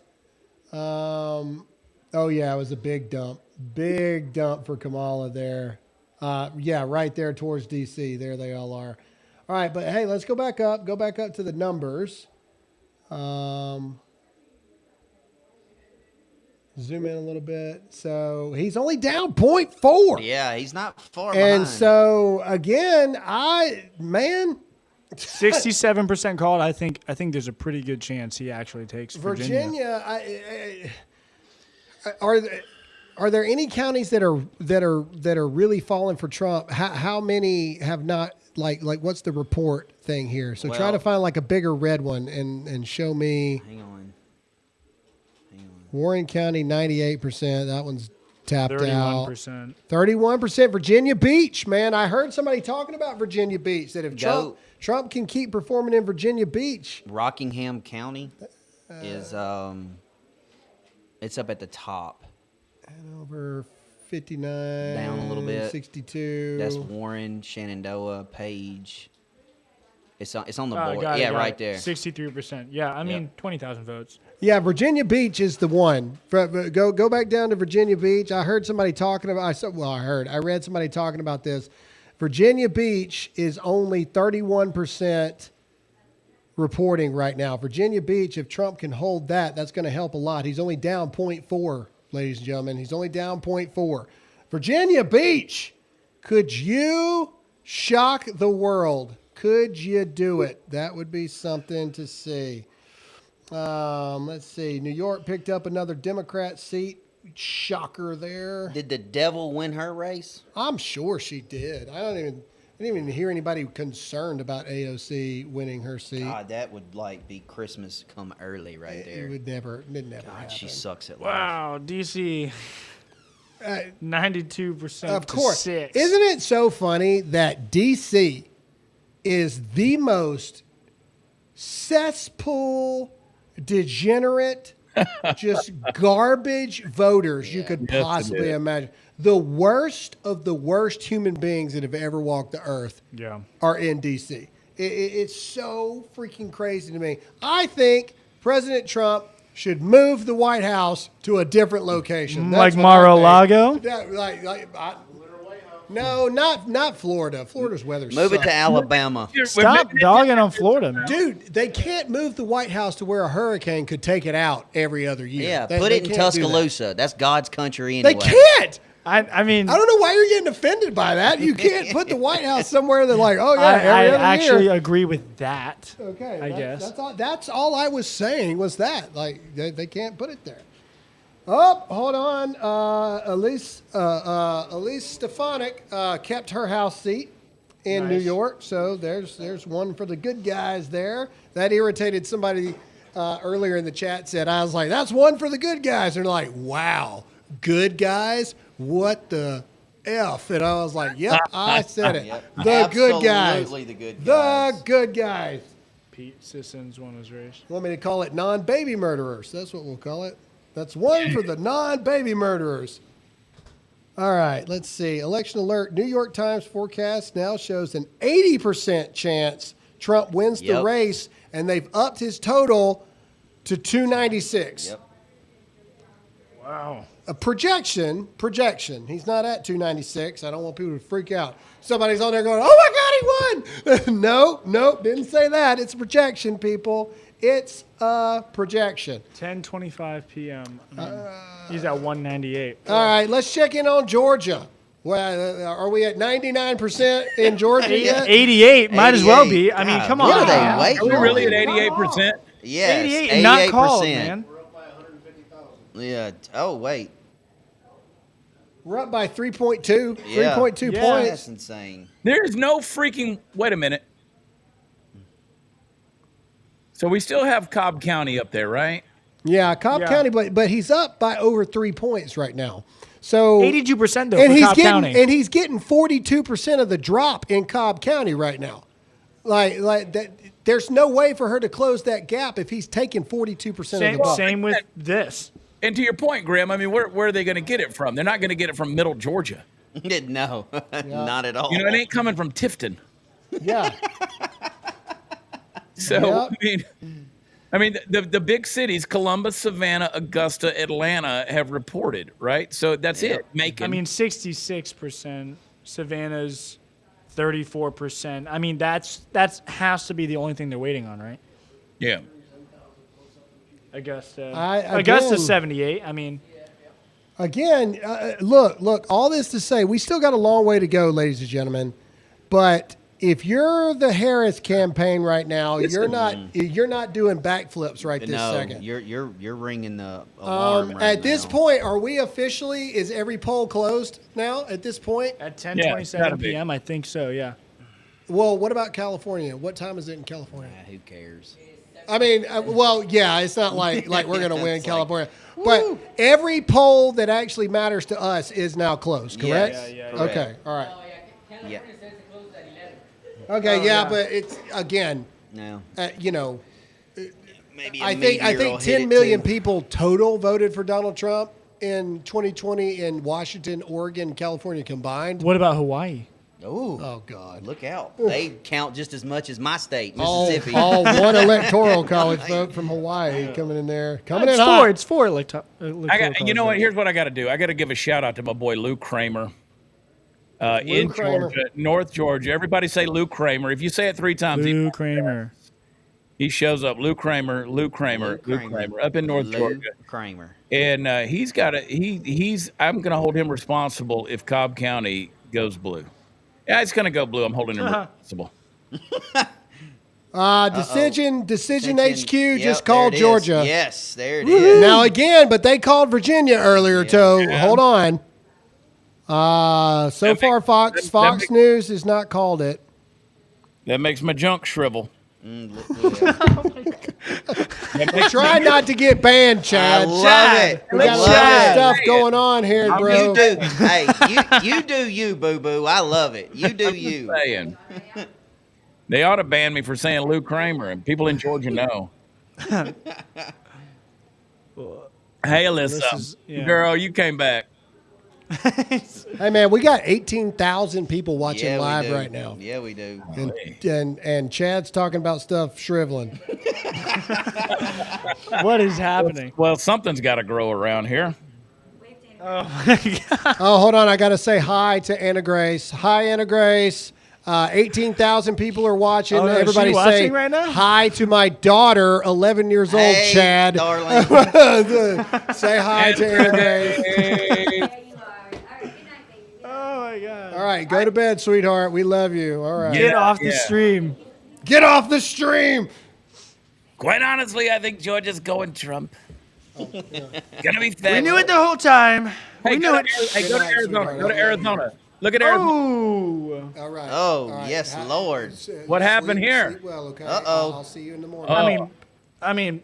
B: Oh yeah, it was a big dump. Big dump for Kamala there. Yeah, right there towards DC. There they all are. All right, but hey, let's go back up. Go back up to the numbers. Zoom in a little bit. So he's only down 0.4.
D: Yeah, he's not far behind.
B: And so again,
C: 67% called. I think there's a pretty good chance he actually takes Virginia.
B: Are there any counties that are really falling for Trump? How many have not? Like what's the report thing here? So try to find like a bigger red one and show me.
D: Hang on.
B: Warren County 98%. That one's tapped
C: 31%.
B: out. 31%. Virginia Beach, man. I heard somebody talking about Virginia Beach that if Trump can keep performing in Virginia Beach,
D: Rockingham County is it's up at the top.
B: Hanover 59.
D: Down a little bit.
B: 62.
D: That's Warren, Shenandoah, Page. It's on the board.
C: Got
D: yeah,
C: it.
D: right there.
C: 63%. Yeah, I mean 20,000 votes.
B: Yeah, Virginia Beach is the one. Go back down to Virginia Beach. I heard somebody talking about. I read somebody talking about this. Virginia Beach is only 31% reporting right now. Virginia Beach, if Trump can hold that, that's going to help a lot. He's only down 0.4, ladies and gentlemen. He's only down 0.4. Virginia Beach, could you shock the world? Could you do it? That would be something to see. Let's see. New York picked up another Democrat seat. Shocker there.
D: Did the devil win her race?
B: I'm sure she did. I didn't even hear anybody concerned about AOC winning her seat.
D: God, that would be Christmas come early right there.
B: It never
D: God,
B: happen.
D: she sucks at life.
C: Wow, DC 92%.
B: Of course.
C: To 6.
B: Isn't it so funny that DC is the most cesspool, degenerate, just garbage voters you could possibly imagine. The worst of the worst human beings that have ever walked the earth are in D.C. It's so freaking crazy to me. I think President Trump should move the White House to a different location.
C: Like
B: That's what I
C: Mar-a-Lago?
B: think. No, not Florida. Florida's weather
D: Move it
B: sucks.
D: to Alabama.
C: Stop dogging on Florida, man.
B: Dude, they can't move the White House to where a hurricane could take it out every other year.
D: Yeah,
B: They
D: put it in
B: can't do that.
D: Tuscaloosa. That's God's country
B: They
D: anyway.
B: can't.
C: I mean,
B: I don't know why you're getting offended by that. You can't put the White House somewhere that like, oh yeah,
C: I
B: every other
C: actually
B: year.
C: agree with that.
B: Okay,
C: I guess.
B: That's all I was saying was that like they can't put it there. Oh, hold on. Elise Stefanik kept her House seat in New York, so there's one for the good guys there. That irritated somebody earlier in the chat. Said I was like, that's one for the good guys. And they're like, wow, good guys. What the F? And I was like, yep, I said it.
D: Yep.
B: The good guys.
D: Absolutely the good guys.
B: The good guys.
C: Pete Sissons won his race.
B: Want me to call it non-baby murderers? That's what we'll call it. That's one for the non-baby murderers. All right, let's see. Election alert. New York Times forecast now shows an 80% chance Trump wins the race, and they've upped his total to 296.
D: Yep.
C: Wow.
B: A projection. He's not at 296. I don't want people to freak out. Somebody's on there going, oh my God, he won. No, didn't say that. It's a projection, people. It's a projection.
C: 10:25 p.m. He's at 198.
B: All right, let's check in on Georgia. Well, are we at 99% in Georgia yet?
C: 88 might as well be. I mean, come on.
D: What are they
C: man.
D: waiting
P: Are we really at 88%?
D: Yes,
C: 88 and not called, man.
D: Yeah. Oh, wait.
B: We're up by 3.2.
D: Yeah.
B: 3.2
C: Yeah.
B: points.
D: That's insane.
P: There's no freaking. Wait a minute. So we still have Cobb County up there, right?
B: Yeah, Cobb County, but he's up by over 3 points right now. So
C: 82% though
B: and
C: for Cobb County.
B: And he's getting 42% of the drop in Cobb County right now. Like that. There's no way for her to close that gap if he's taking 42% of the vote.
C: Same with this.
P: And to your point, Grim, I mean, where are they going to get it from? They're not going to get it from Middle Georgia.
D: No, not at all.
P: You know, it ain't coming from Tifton.
B: Yeah.
P: So I mean, the big cities, Columbus, Savannah, Augusta, Atlanta, have reported, right? So that's it.
C: I mean, 66%. Savannah's 34%. I mean, that's has to be the only thing they're waiting on, right?
P: Yeah.
C: Augusta.
B: Again,
C: Augusta's 78. I mean,
B: again, look. All this to say, we still got a long way to go, ladies and gentlemen. But if you're the Harris campaign right now, you're not doing backflips right this second.
D: You're ringing the alarm right
B: at this point, are we officially? Is every poll closed now? At this point,
C: at 10:27 p.m., I think so. Yeah.
B: Well, what about California? What time is it in California?
D: Who cares?
B: I mean, it's not like we're going to win California. But every poll that actually matters to us is now closed, correct?
D: Yeah.
B: Okay, all right.
D: Yeah.
B: Okay, but it's, again,
D: No. Maybe
B: I think 10 million people total voted for Donald Trump in 2020 in Washington, Oregon, California combined.
C: What about Hawaii?
B: Oh, God.
D: Look out. They count just as much as my state, Mississippi.
B: All one electoral college vote from Hawaii coming in there.
C: It's four electoral
P: You know what? Here's what I got to do. I got to give a shout out to my boy Lou Kramer. In Georgia, North Georgia. Everybody say Lou Kramer. If you say it 3 times,
C: Lou Kramer.
P: He shows up. Lou Kramer up in North Georgia.
D: Kramer.
P: And he's got I'm going to hold him responsible if Cobb County goes blue. Yeah, it's going to go blue. I'm holding him responsible.
B: Decision HQ just called Georgia.
D: Yes, there it is.
B: Now again, but they called Virginia earlier, hold on. So far, Fox News has not called it.
P: That makes my junk shrivel.
B: Try not to get banned, Chad.
D: I love it.
B: We got a lot of stuff going on here, bro.
D: You do. Hey, you do you, boo-boo. I love it. You do you.
P: Saying. They ought to ban me for saying Lou Kramer, and people in Georgia know. Hey, Alyssa. Girl, you came back.
B: Hey, man, we got 18,000 people watching
D: Yeah, we
B: live
D: do.
B: right now.
D: Yeah, we do.
B: And Chad's talking about stuff shriveling.
C: What is happening?
P: Well, something's got to grow around here.
C: Oh, my God.
B: Oh, hold on. I got to say hi to Anna Grace. Hi, Anna Grace. 18,000 people are watching.
C: Oh, no, is
B: Everybody
C: she
B: say
C: watching right now?
B: hi to my daughter, 11 years old,
D: Hey,
B: Chad.
D: darling.
B: Say hi to Anna Grace.
C: Oh, my God.
B: All right, go to bed, sweetheart. We love you. All right.
C: Get off the stream.
B: Get off the stream.
P: Quite honestly, I think Georgia's going Trump. Gonna be fed.
C: We knew it the whole time.
P: Hey,
C: We knew it.
P: Go to Arizona. Go to Arizona. Look at Arizona.
C: Oh.
B: All right.
D: Oh,
B: All right.
D: yes, Lord.
P: What happened here?
B: Sleep well, okay?
D: Uh-oh.
B: I'll see you in the morning.
C: I mean.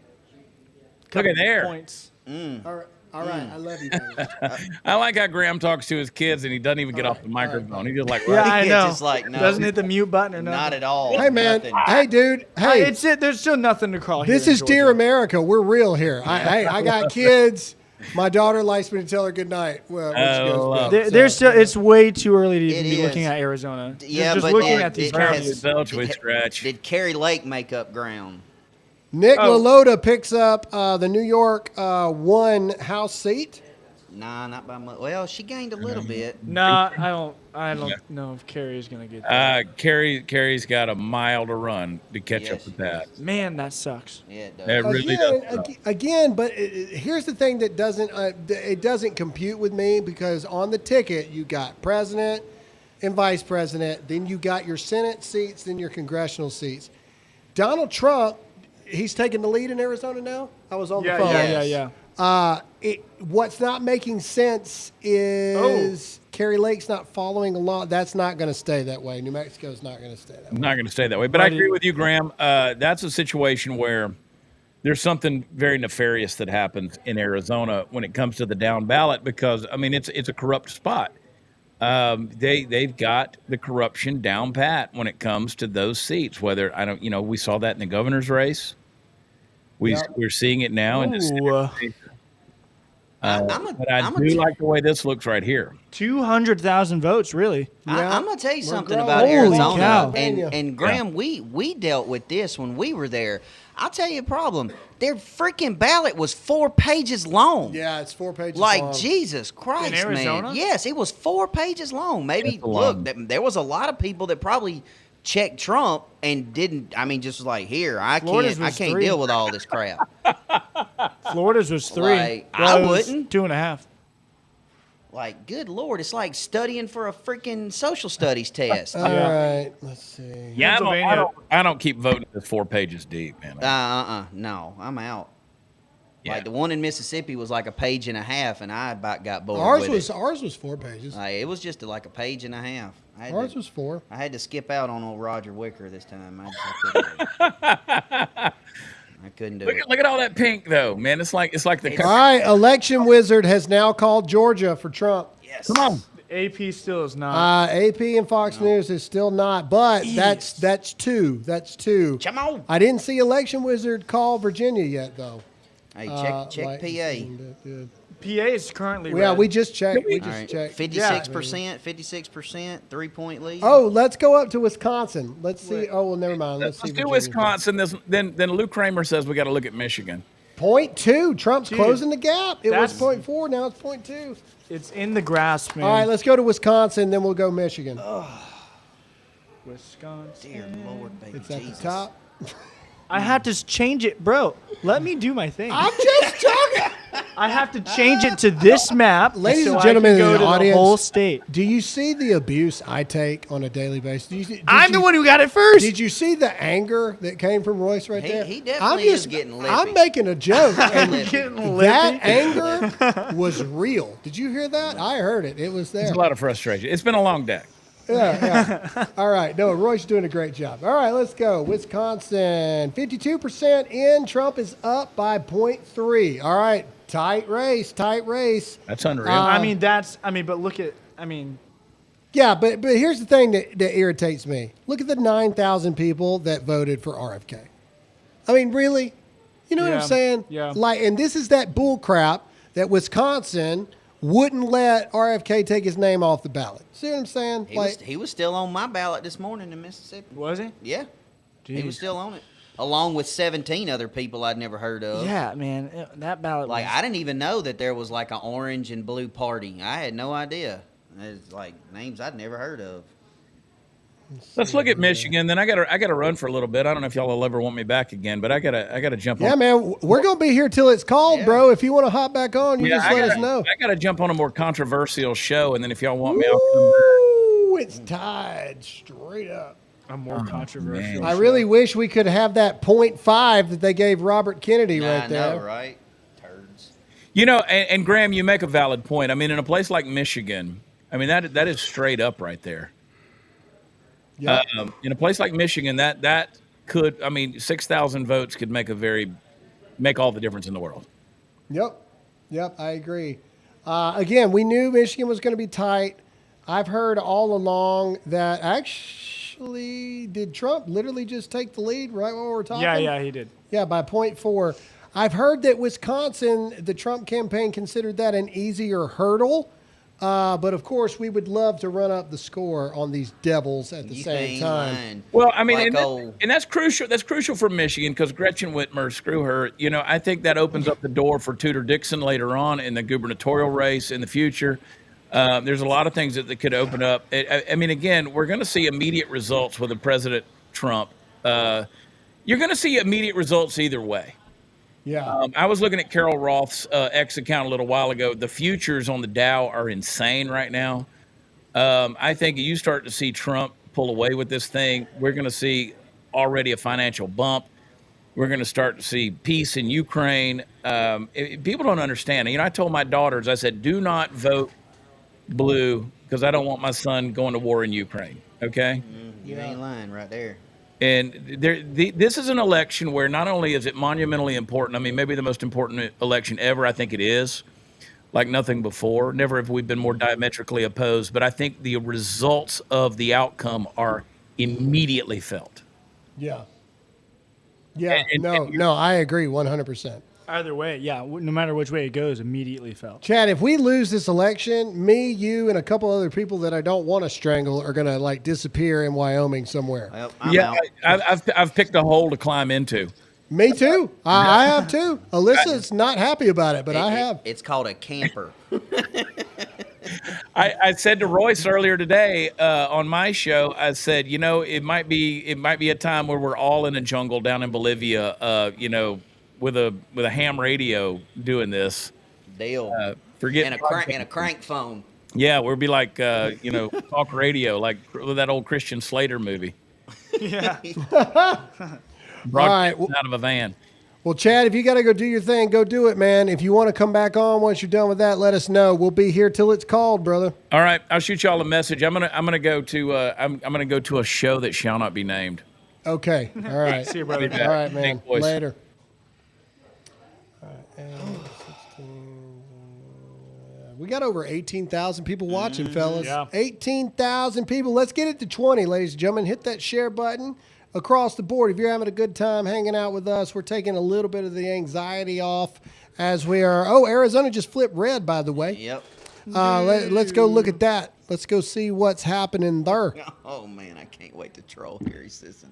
P: Look at there.
C: Points.
B: All right. I love you, baby.
P: I like how Graham talks to his kids and he doesn't even get off the microphone. He just like,
C: Yeah, I
D: It's
C: know.
D: just like, no.
C: Doesn't hit the mute button or nothing.
D: Not at all.
B: Hey, man.
D: Nothing.
B: Hey, dude. Hey.
C: It's it. There's still nothing to crawl here.
B: This
C: in
B: is Dear
C: Georgia.
B: America. We're real here. I got kids. My daughter likes me to tell her good night. Well, when she goes to bed.
C: There's still. It's way too early to even
D: It
C: be
D: is.
C: looking at Arizona.
D: Yeah,
C: just
D: but
C: looking at these counties.
D: Did Kerry Lake make up ground?
B: Nick LaLota picks up the New York 1 House seat.
D: Nah, not by much. Well, she gained a little bit.
C: Nah, I don't know if Kerry's gonna get that.
P: Kerry's got a mile to run to catch up with that.
C: Man, that sucks.
D: Yeah, it does.
P: It really does.
B: Again, but here's the thing that doesn't compute with me, because on the ticket you got president and vice president, then you got your Senate seats, then your congressional seats. Donald Trump, he's taking the lead in Arizona now. I was on the phone.
C: Yeah.
B: What's not making sense is Kerry Lake's not following along. That's not going to stay that way. New Mexico's not going to stay that way.
P: Not going to stay that way. But I agree with you, Graham. That's a situation where there's something very nefarious that happens in Arizona when it comes to the down ballot, because, I mean, it's a corrupt spot. They've got the corruption down pat when it comes to those seats. Whether we saw that in the governor's race. We're seeing it now in the Senate race. But I do like the way this looks right here.
C: 200,000 votes, really.
D: I'm going to tell you something
C: growing.
D: about
C: Holy
D: Arizona.
C: cow.
D: And Graham, we dealt with this when we were there. I'll tell you a problem. Their freaking ballot was 4 pages long.
B: Yeah, it's 4 pages
D: like,
B: long.
D: Jesus Christ,
C: In Arizona?
D: man. Yes, it was 4 pages long. Maybe, look, there was a lot of people that probably checked Trump and didn't. I mean, just was like, here, I
C: Florida's
D: can't
C: was 3.
D: deal with all this crap.
C: Florida's was 3.
D: Like, I wouldn't.
C: 2.5.
D: Like, good Lord, it's like studying for a freaking social studies test.
B: All right, let's see.
P: Yeah, I don't keep voting this 4 pages deep, man.
D: No, I'm out. Like the one in Mississippi was like a page and a half, and I about got bored.
B: Ours
D: with
B: was 4 pages.
D: It was just like a page and a half.
B: Ours was 4.
D: I had to skip out on old Roger Wicker this time. I couldn't do it.
P: Look at all that pink, though, man. It's like the.
B: All right, Election Wizard has now called Georgia for Trump.
D: Yes.
P: Come on.
C: AP still is not.
B: AP and Fox News is still not, but that's 2. That's 2.
D: Come on.
B: I didn't see Election Wizard call Virginia yet, though.
D: Hey, check PA.
C: PA is currently
B: Yeah,
C: red.
B: we just checked. We
D: All
B: just
D: right,
B: checked.
D: 56%, 56%, 3-point lead.
B: Oh, let's go up to Wisconsin. Let's see. Oh, well, never mind. Let's see.
P: Let's do
B: Virginia.
P: Wisconsin. Then Lou Kramer says we got to look at Michigan.
B: 0.2. Trump's
C: Dude,
B: closing the gap. It was
C: that's-
B: 0.4. Now it's 0.2.
C: It's in the grasp, man.
B: All right, let's go to Wisconsin. Then we'll go Michigan.
C: Wisconsin.
D: Dear Lord, baby
B: It's at
D: Jesus.
B: the top.
C: I had to change it, bro. Let me do my thing.
B: I'm just talking.
C: I have to change it to this map,
B: Ladies
C: so
B: and
C: I
B: gentlemen
C: can
B: in
C: go
B: the
C: to
B: audience,
C: the whole state.
B: Do you see the abuse I take on a daily basis?
C: I'm the one who got it first.
B: Did you see the anger that came from Royce right there?
D: He definitely is getting lippy.
B: I'm making a joke. and
C: Getting
B: that
C: lippy.
B: anger was real. Did you hear that? I heard it. It was there.
P: There's a lot of frustration. It's been a long day.
B: Yeah. All right. No, Roy's doing a great job. All right, let's go. Wisconsin, 52% in. Trump is up by 0.3. All right. Tight race.
P: That's unreal.
C: But look at,
B: Yeah, but here's the thing that irritates me. Look at the 9,000 people that voted for RFK. I mean, really? You know what I'm saying?
C: Yeah.
B: Like, and this is that bull crap that Wisconsin wouldn't let RFK take his name off the ballot. See what I'm saying?
D: He was still on my ballot this morning in Mississippi.
C: Was he?
D: Yeah.
C: Jeez.
D: He was still on it, along with 17 other people I'd never heard of.
C: Yeah, man, that ballot.
D: Like, I didn't even know that there was like an orange and blue party. I had no idea. It's like names I'd never heard of.
P: Let's look at Michigan. Then I gotta run for a little bit. I don't know if y'all will ever want me back again, but I gotta jump on.
B: Yeah, man, we're gonna be here till it's called, bro. If you want to hop back on, you just let us know.
P: I gotta jump on a more controversial show, and then if y'all want me, I'll come back.
B: Ooh, it's tied straight up.
C: A more controversial.
B: I really wish we could have that 0.5 that they gave Robert Kennedy right there.
D: I know, right? Turds.
P: You know, and Graham, you make a valid point. I mean, in a place like Michigan, I mean that is straight up right there.
B: Yeah.
P: In a place like Michigan, that could, I mean, 6,000 votes could make all the difference in the world.
B: Yep, I agree. Again, we knew Michigan was going to be tight. I've heard all along that actually, did Trump literally just take the lead right while we're talking?
C: Yeah, he did.
B: Yeah, by 0.4. I've heard that Wisconsin, the Trump campaign considered that an easier hurdle. But of course, we would love to run up the score on these devils at the same time.
P: Well, I mean, and that's crucial. That's crucial for Michigan because Gretchen Whitmer, screw her. You know, I think that opens up the door for Tudor Dixon later on in the gubernatorial race in the future. There's a lot of things that could open up. I mean, again, we're going to see immediate results with the President Trump. You're going to see immediate results either way.
B: Yeah.
P: I was looking at Carol Roth's X account a little while ago. The futures on the Dow are insane right now. I think you start to see Trump pull away with this thing. We're going to see already a financial bump. We're going to start to see peace in Ukraine. People don't understand. You know, I told my daughters, I said, do not vote blue because I don't want my son going to war in Ukraine. Okay?
D: You ain't lying right there.
P: And this is an election where not only is it monumentally important, I mean, maybe the most important election ever, I think it is, like nothing before. Never have we been more diametrically opposed, but I think the results of the outcome are immediately felt.
B: Yeah. Yeah, no, I agree 100%.
C: Either way, yeah, no matter which way it goes, immediately felt.
B: Chad, if we lose this election, me, you, and a couple other people that I don't want to strangle are going to like disappear in Wyoming somewhere.
D: Well,
P: I've picked a hole to climb into.
B: Me too. I have too. Alyssa's not happy about it, but I have.
D: It's called a camper.
P: I said to Royce earlier today on my show, I said, you know, it might be a time where we're all in a jungle down in Bolivia, you know, with a ham radio doing this.
D: Deal.
P: Forget
D: and a crank phone.
P: Yeah, we'll be like you know, talk radio, like that old Christian Slater movie.
C: Yeah.
P: Broadcasting out of a van.
B: Well, Chad, if you got to go do your thing, go do it, man. If you want to come back on once you're done with that, let us know. We'll be here till it's called, brother.
P: All right, I'll shoot y'all a message. I'm gonna go to I'm gonna go to a show that shall not be named.
B: Okay. All right.
C: See you, brother.
B: All right, man. Later. We got over 18,000 people watching, fellas.
C: Yeah.
B: 18,000 people. Let's get it to 20, ladies and gentlemen. Hit that share button across the board. If you're having a good time hanging out with us, we're taking a little bit of the anxiety off as we are. Oh, Arizona just flipped red, by the way.
D: Yep.
B: Let's go look at that. Let's go see what's happening there.
D: Oh, man, I can't wait to troll Harry Sisson.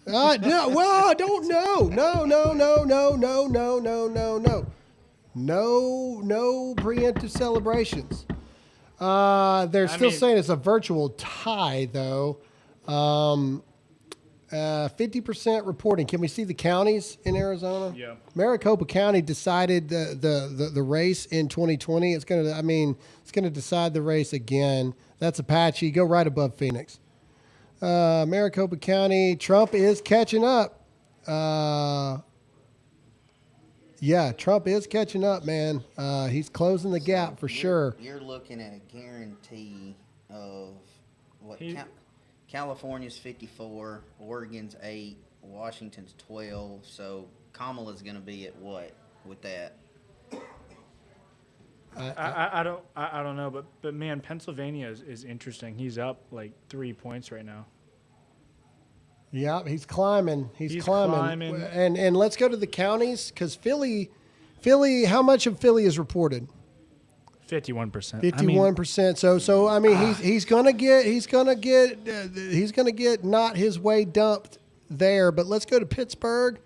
B: No, well, I don't know. No preemptive celebrations. They're still saying it's a virtual tie, though. 50% reporting. Can we see the counties in Arizona?
C: Yeah.
B: Maricopa County decided the race in 2020. It's gonna decide the race again. That's Apache. Go right above Phoenix. Maricopa County. Trump is catching up. Yeah, Trump is catching up, man. He's closing the gap for sure.
D: You're looking at a guarantee of what? California's 54, Oregon's 8, Washington's 12. So Kamala's going to be at what with that?
C: I don't know, but man, Pennsylvania is interesting. He's up like 3 points right now.
B: Yeah, he's climbing. He's climbing. And let's go to the counties because Philly. How much of Philly is reported?
C: 51%.
B: 51%. So I mean, he's gonna get not his way dumped there. But let's go to Pittsburgh.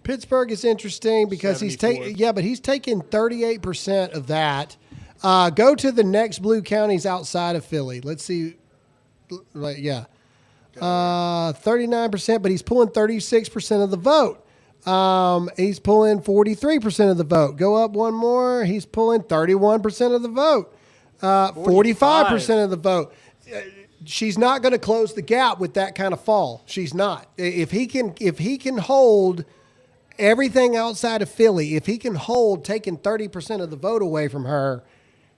B: Pittsburgh is interesting because he's taking 38% of that. Go to the next blue counties outside of Philly. Let's see. 39%, but he's pulling 36% of the vote. He's pulling 43% of the vote. Go up one more. He's pulling 31% of the vote. 45% of the vote. She's not going to close the gap with that kind of fall. She's not. If he can hold everything outside of Philly, if he can hold taking 30% of the vote away from her,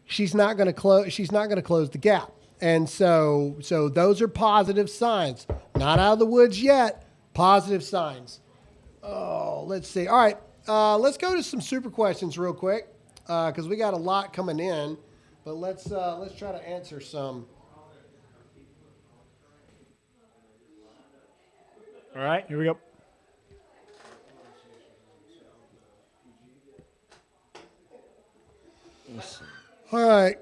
B: she's not going to close. She's not going to close the gap. And so those are positive signs. Not out of the woods yet. Positive signs. Oh, let's see. All right, let's go to some super questions real quick because we got a lot coming in. But let's try to answer some.
C: All right, here we go.
B: All right.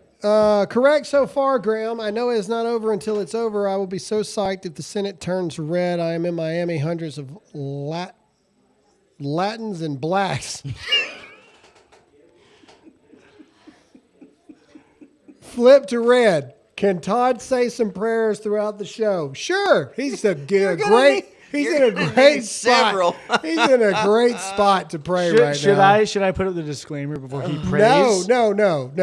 B: Correct so far, Graham. I know it's not over until it's over. I will be so psyched if the Senate turns red. I am in Miami. Hundreds of Latins and blacks. Flip to red. Can Todd say some prayers throughout the show? Sure. He's in a great spot. He's in a great spot to pray right now.
C: Should I put up the disclaimer before he prays?
B: No.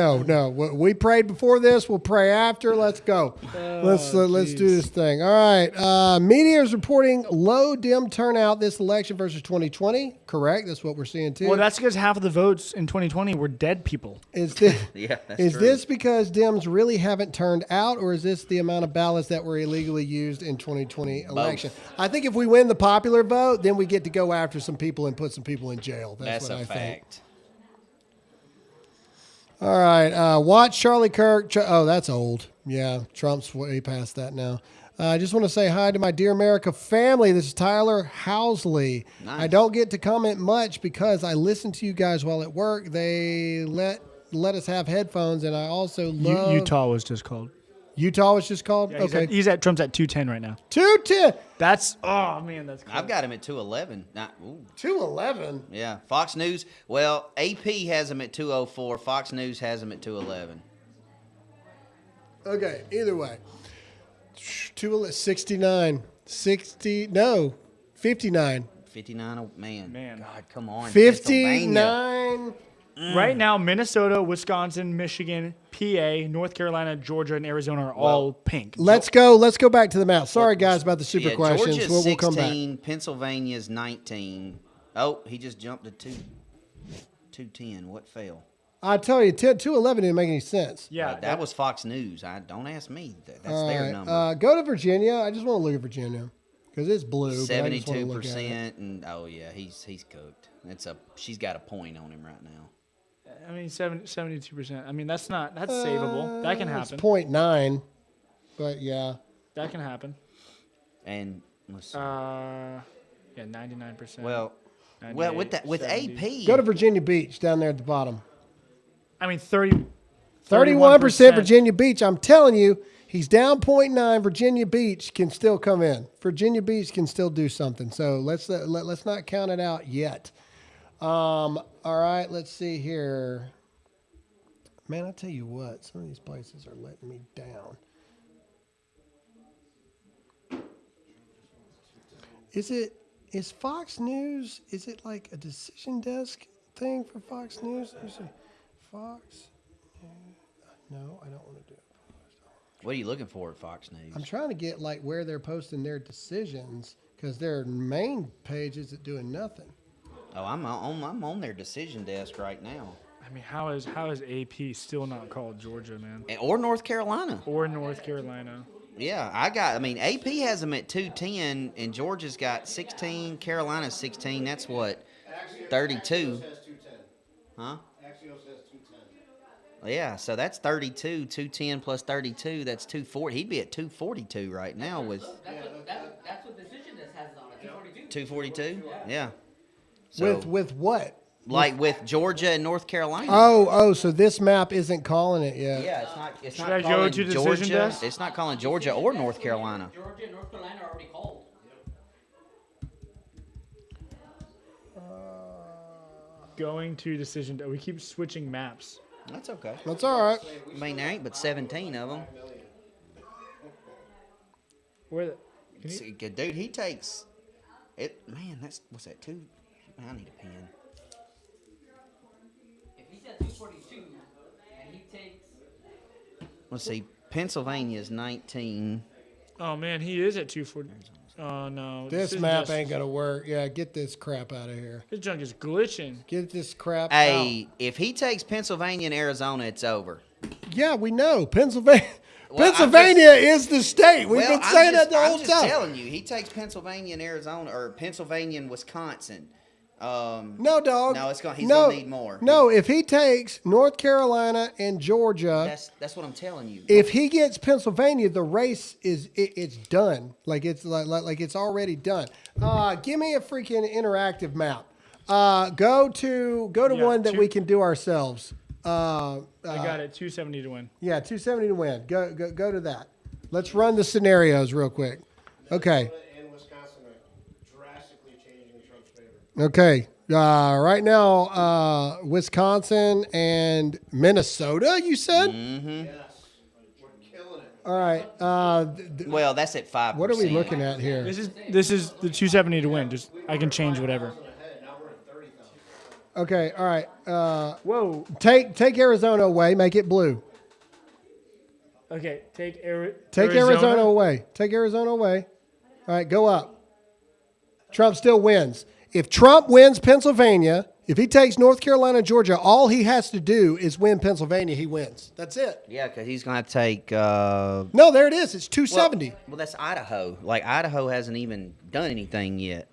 B: We prayed before this. We'll pray after. Let's go. Let's do this thing. All right. Media is reporting low dim turnout this election versus 2020. Correct. That's what we're seeing too.
C: Well, that's because half of the votes in 2020 were dead people.
B: Is this,
D: true.
B: This because Dems really haven't turned out, or is this the amount of ballots that were illegally used in 2020 election? I think if we win the popular vote, then we get to go after some people and put some people in jail. That's what I
D: fact.
B: think. All right. Watch Charlie Kirk. That's old. Yeah, Trump's way past that now. I just want to say hi to my Dear America family. This is Tyler Housley.
D: Nice.
B: I don't get to comment much because I listen to you guys while at work. They let us have headphones, and I also love...
C: Utah was just called.
B: Utah was just called?
C: Yeah,
B: okay.
C: Trump's at 210 right now.
B: 210?
C: That's close.
D: I've got him at 211.
B: 211?
D: Yeah. Fox News. Well, AP has him at 204. Fox News has him at 211.
B: Okay. Either way. 69. 59.
D: 59. Oh, man. God, come on.
B: 59.
C: Right now, Minnesota, Wisconsin, Michigan, PA, North Carolina, Georgia, and Arizona are all pink.
B: Let's go back to the map. Sorry, guys, about the super questions.
D: Georgia's
B: We'll
D: 16,
B: come back.
D: Pennsylvania's 19. Oh, he just jumped to 210. What fell?
B: I tell you, 211 didn't make any sense.
C: Yeah,
D: that was Fox News. Don't ask me. That's their number.
B: Go to Virginia. I just want to look at Virginia because it's blue.
D: 72%, and he's cooked. She's got a point on him right now.
C: I mean, 72%. I mean, that's savable. That can happen.
B: It's 0.9, but yeah.
C: That can happen.
D: And let's see.
C: 99%.
D: Well, with
C: 70.
D: AP.
B: Go to Virginia Beach down there at the bottom.
C: I mean, 31%
B: 31% Virginia Beach. I'm telling you, he's down 0.9. Virginia Beach can still come in. Virginia Beach can still do something. So let's not count it out yet. All right, let's see here. Man, I tell you what, some of these places are letting me down. Is Fox News, is it like a decision desk thing for Fox News? Let me see. Fox? No, I don't want to do it.
D: What are you looking for at Fox News?
B: I'm trying to get like where they're posting their decisions because their main page isn't doing nothing.
D: Oh, I'm on their decision desk right now.
C: I mean, how is AP still not called Georgia, man?
D: Or North Carolina.
C: Yeah,
D: AP has them at 210, and Georgia's got 16, Carolina's 16. That's what, 32.
N: Axios says 210.
D: Huh?
N: Axios says 210.
D: Yeah, so that's 32. 210 plus 32, that's 240. He'd be at 242 right now with...
J: That's what decision desk has on it, 242.
D: 242? Yeah. So,
B: With what?
D: like with Georgia and North Carolina.
B: Oh, so this map isn't calling it yet.
D: Yeah, it's not. It's
C: Should
D: not
C: I go
D: calling
C: to decision
D: Georgia.
C: desk?
D: It's not calling Georgia or North Carolina.
J: Georgia and North Carolina are already called.
C: Going to decision. We keep switching maps.
D: That's okay.
B: That's all right.
D: I mean, there ain't but 17 of them.
C: Where the? Can you,
D: See, dude, he takes it. Man, what's that? 2. I need a pen.
J: If he's at 242 and he takes.
D: Let's see. Pennsylvania's 19.
C: oh man, he is at 240. Oh no.
B: This
C: is
B: map
C: just-
B: ain't gonna work. Yeah, get this crap out of here.
C: This junk is glitching.
B: Get this crap
D: Hey, if he takes Pennsylvania and Arizona, it's over.
B: out. Yeah, we know. Pennsylvania.
D: Well, I'm
B: Pennsylvania is the state. We've
D: Well,
B: been saying that the
D: I'm
B: whole
D: just
B: time.
D: telling you, he takes Pennsylvania and Arizona, or Pennsylvania and Wisconsin.
B: No, dog.
D: No, he's
B: no,
D: gonna need more.
B: No, if he takes North Carolina and Georgia,
D: That's what I'm telling you.
B: if he gets Pennsylvania, the race it's done. Like it's like it's already done. Give me a freaking interactive map. Go to
C: Yeah,
B: one that we can do ourselves.
C: I got it. 270 to win.
B: Yeah, 270 to win. Go to that. Let's run the scenarios real quick. Okay.
N: And Wisconsin are drastically changing Trump's favor.
B: Okay. Right now, Wisconsin and Minnesota, you said?
D: Mm-hmm.
N: Yes. We're killing it.
B: All right.
D: Well, that's at 5%.
B: What are we looking at here?
C: This is the 270 to win. Just I can change whatever.
N: Now we're at 30,000.
B: Okay. All right.
C: Whoa.
B: Take Arizona away. Make it blue.
C: Okay. Take
B: Arizona away. Take Arizona away. All right. Go up. Trump still wins. If Trump wins Pennsylvania, if he takes North Carolina and Georgia, all he has to do is win Pennsylvania. He wins. That's it.
D: Yeah, because he's going to have to take.
B: No, there it is. It's 270.
D: Well, that's Idaho. Like, Idaho hasn't even done anything yet.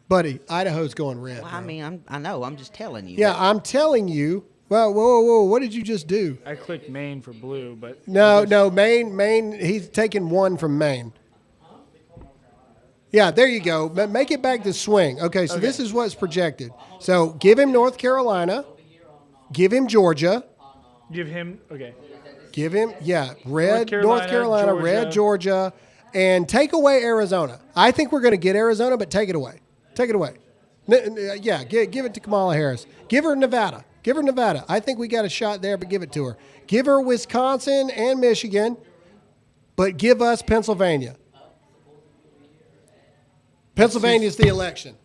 B: Buddy, Idaho's going red.
D: Well, I mean, I know. I'm just telling you.
B: Yeah, I'm telling you. Well, whoa. What did you just do?
C: I clicked Maine for blue, but
B: No, Maine. He's taking one from Maine. Yeah, there you go. Make it back to swing. Okay, so this is what's projected. So give him North Carolina. Give him Georgia.
C: give him okay.
B: Give him, red
C: North
B: North
C: Carolina,
B: Carolina, red Georgia, and take away Arizona. I think we're going to get Arizona, but take it away. Take it away. Give it to Kamala Harris. Give her Nevada. Give her Nevada. I think we got a shot there, but give it to her. Give her Wisconsin and Michigan, but give us Pennsylvania. Pennsylvania's the election.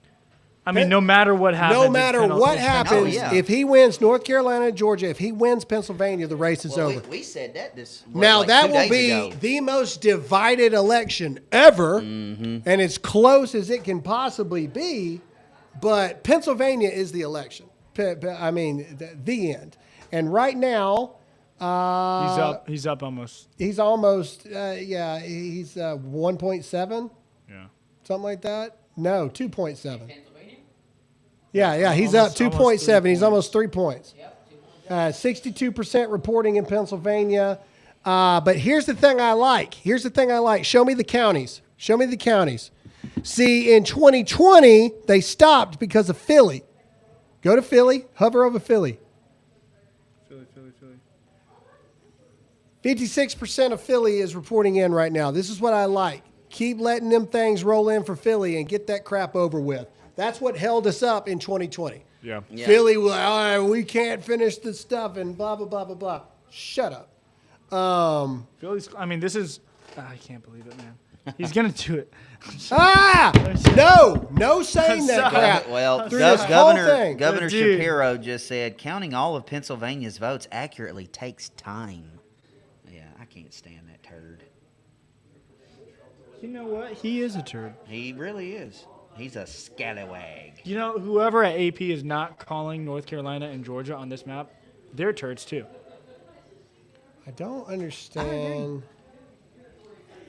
C: I mean, no matter what happens.
B: No matter what happens,
D: yeah.
B: if he wins North Carolina and Georgia, if he wins Pennsylvania, the race is
D: Well,
B: over.
D: we said that this.
B: Now,
D: like
B: that
D: 2
B: will
D: days
B: be
D: ago.
B: the most divided election ever, and as close as it can possibly be, but Pennsylvania is the election. I mean, the end. And right now,
C: He's up almost.
B: he's almost, he's 1.7, something like that. No, 2.7. Yeah, he's up
C: Almost
B: 2.7. He's
C: 3
B: almost 3 points. 62% reporting in Pennsylvania. But here's the thing I like. Show me the counties. See, in 2020, they stopped because of Philly. Go to Philly. Hover over Philly.
C: Philly.
B: 56% of Philly is reporting in right now. This is what I like. Keep letting them things roll in for Philly and get that crap over with. That's what held us up in 2020.
C: Yeah.
B: Philly was, all right, we can't finish this stuff and blah, blah, blah, blah, blah. Shut up.
C: Philly's. I mean, this is. I can't believe it, man. He's gonna do it.
B: No saying that crap.
D: Well,
B: Through this whole
D: Governor
B: thing.
D: Governor
C: Dude.
D: Shapiro just said counting all of Pennsylvania's votes accurately takes time. Yeah, I can't stand that turd.
C: You know what? He is a turd.
D: He really is. He's a scallywag.
C: You know, whoever at AP is not calling North Carolina and Georgia on this map, they're turds too.
B: I don't understand.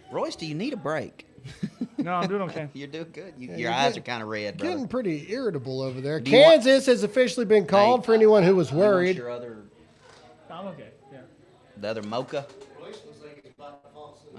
D: Royce, do you need a break?
C: No, I'm doing okay.
D: You're doing good. Your
B: you're
D: eyes
B: getting-
D: are kind of red, brother.
B: Getting pretty irritable over there.
D: Do you want-
B: Kansas has officially been called for anyone who was
D: You want
B: worried.
D: your other,
C: I'm okay. Yeah.
D: the other mocha?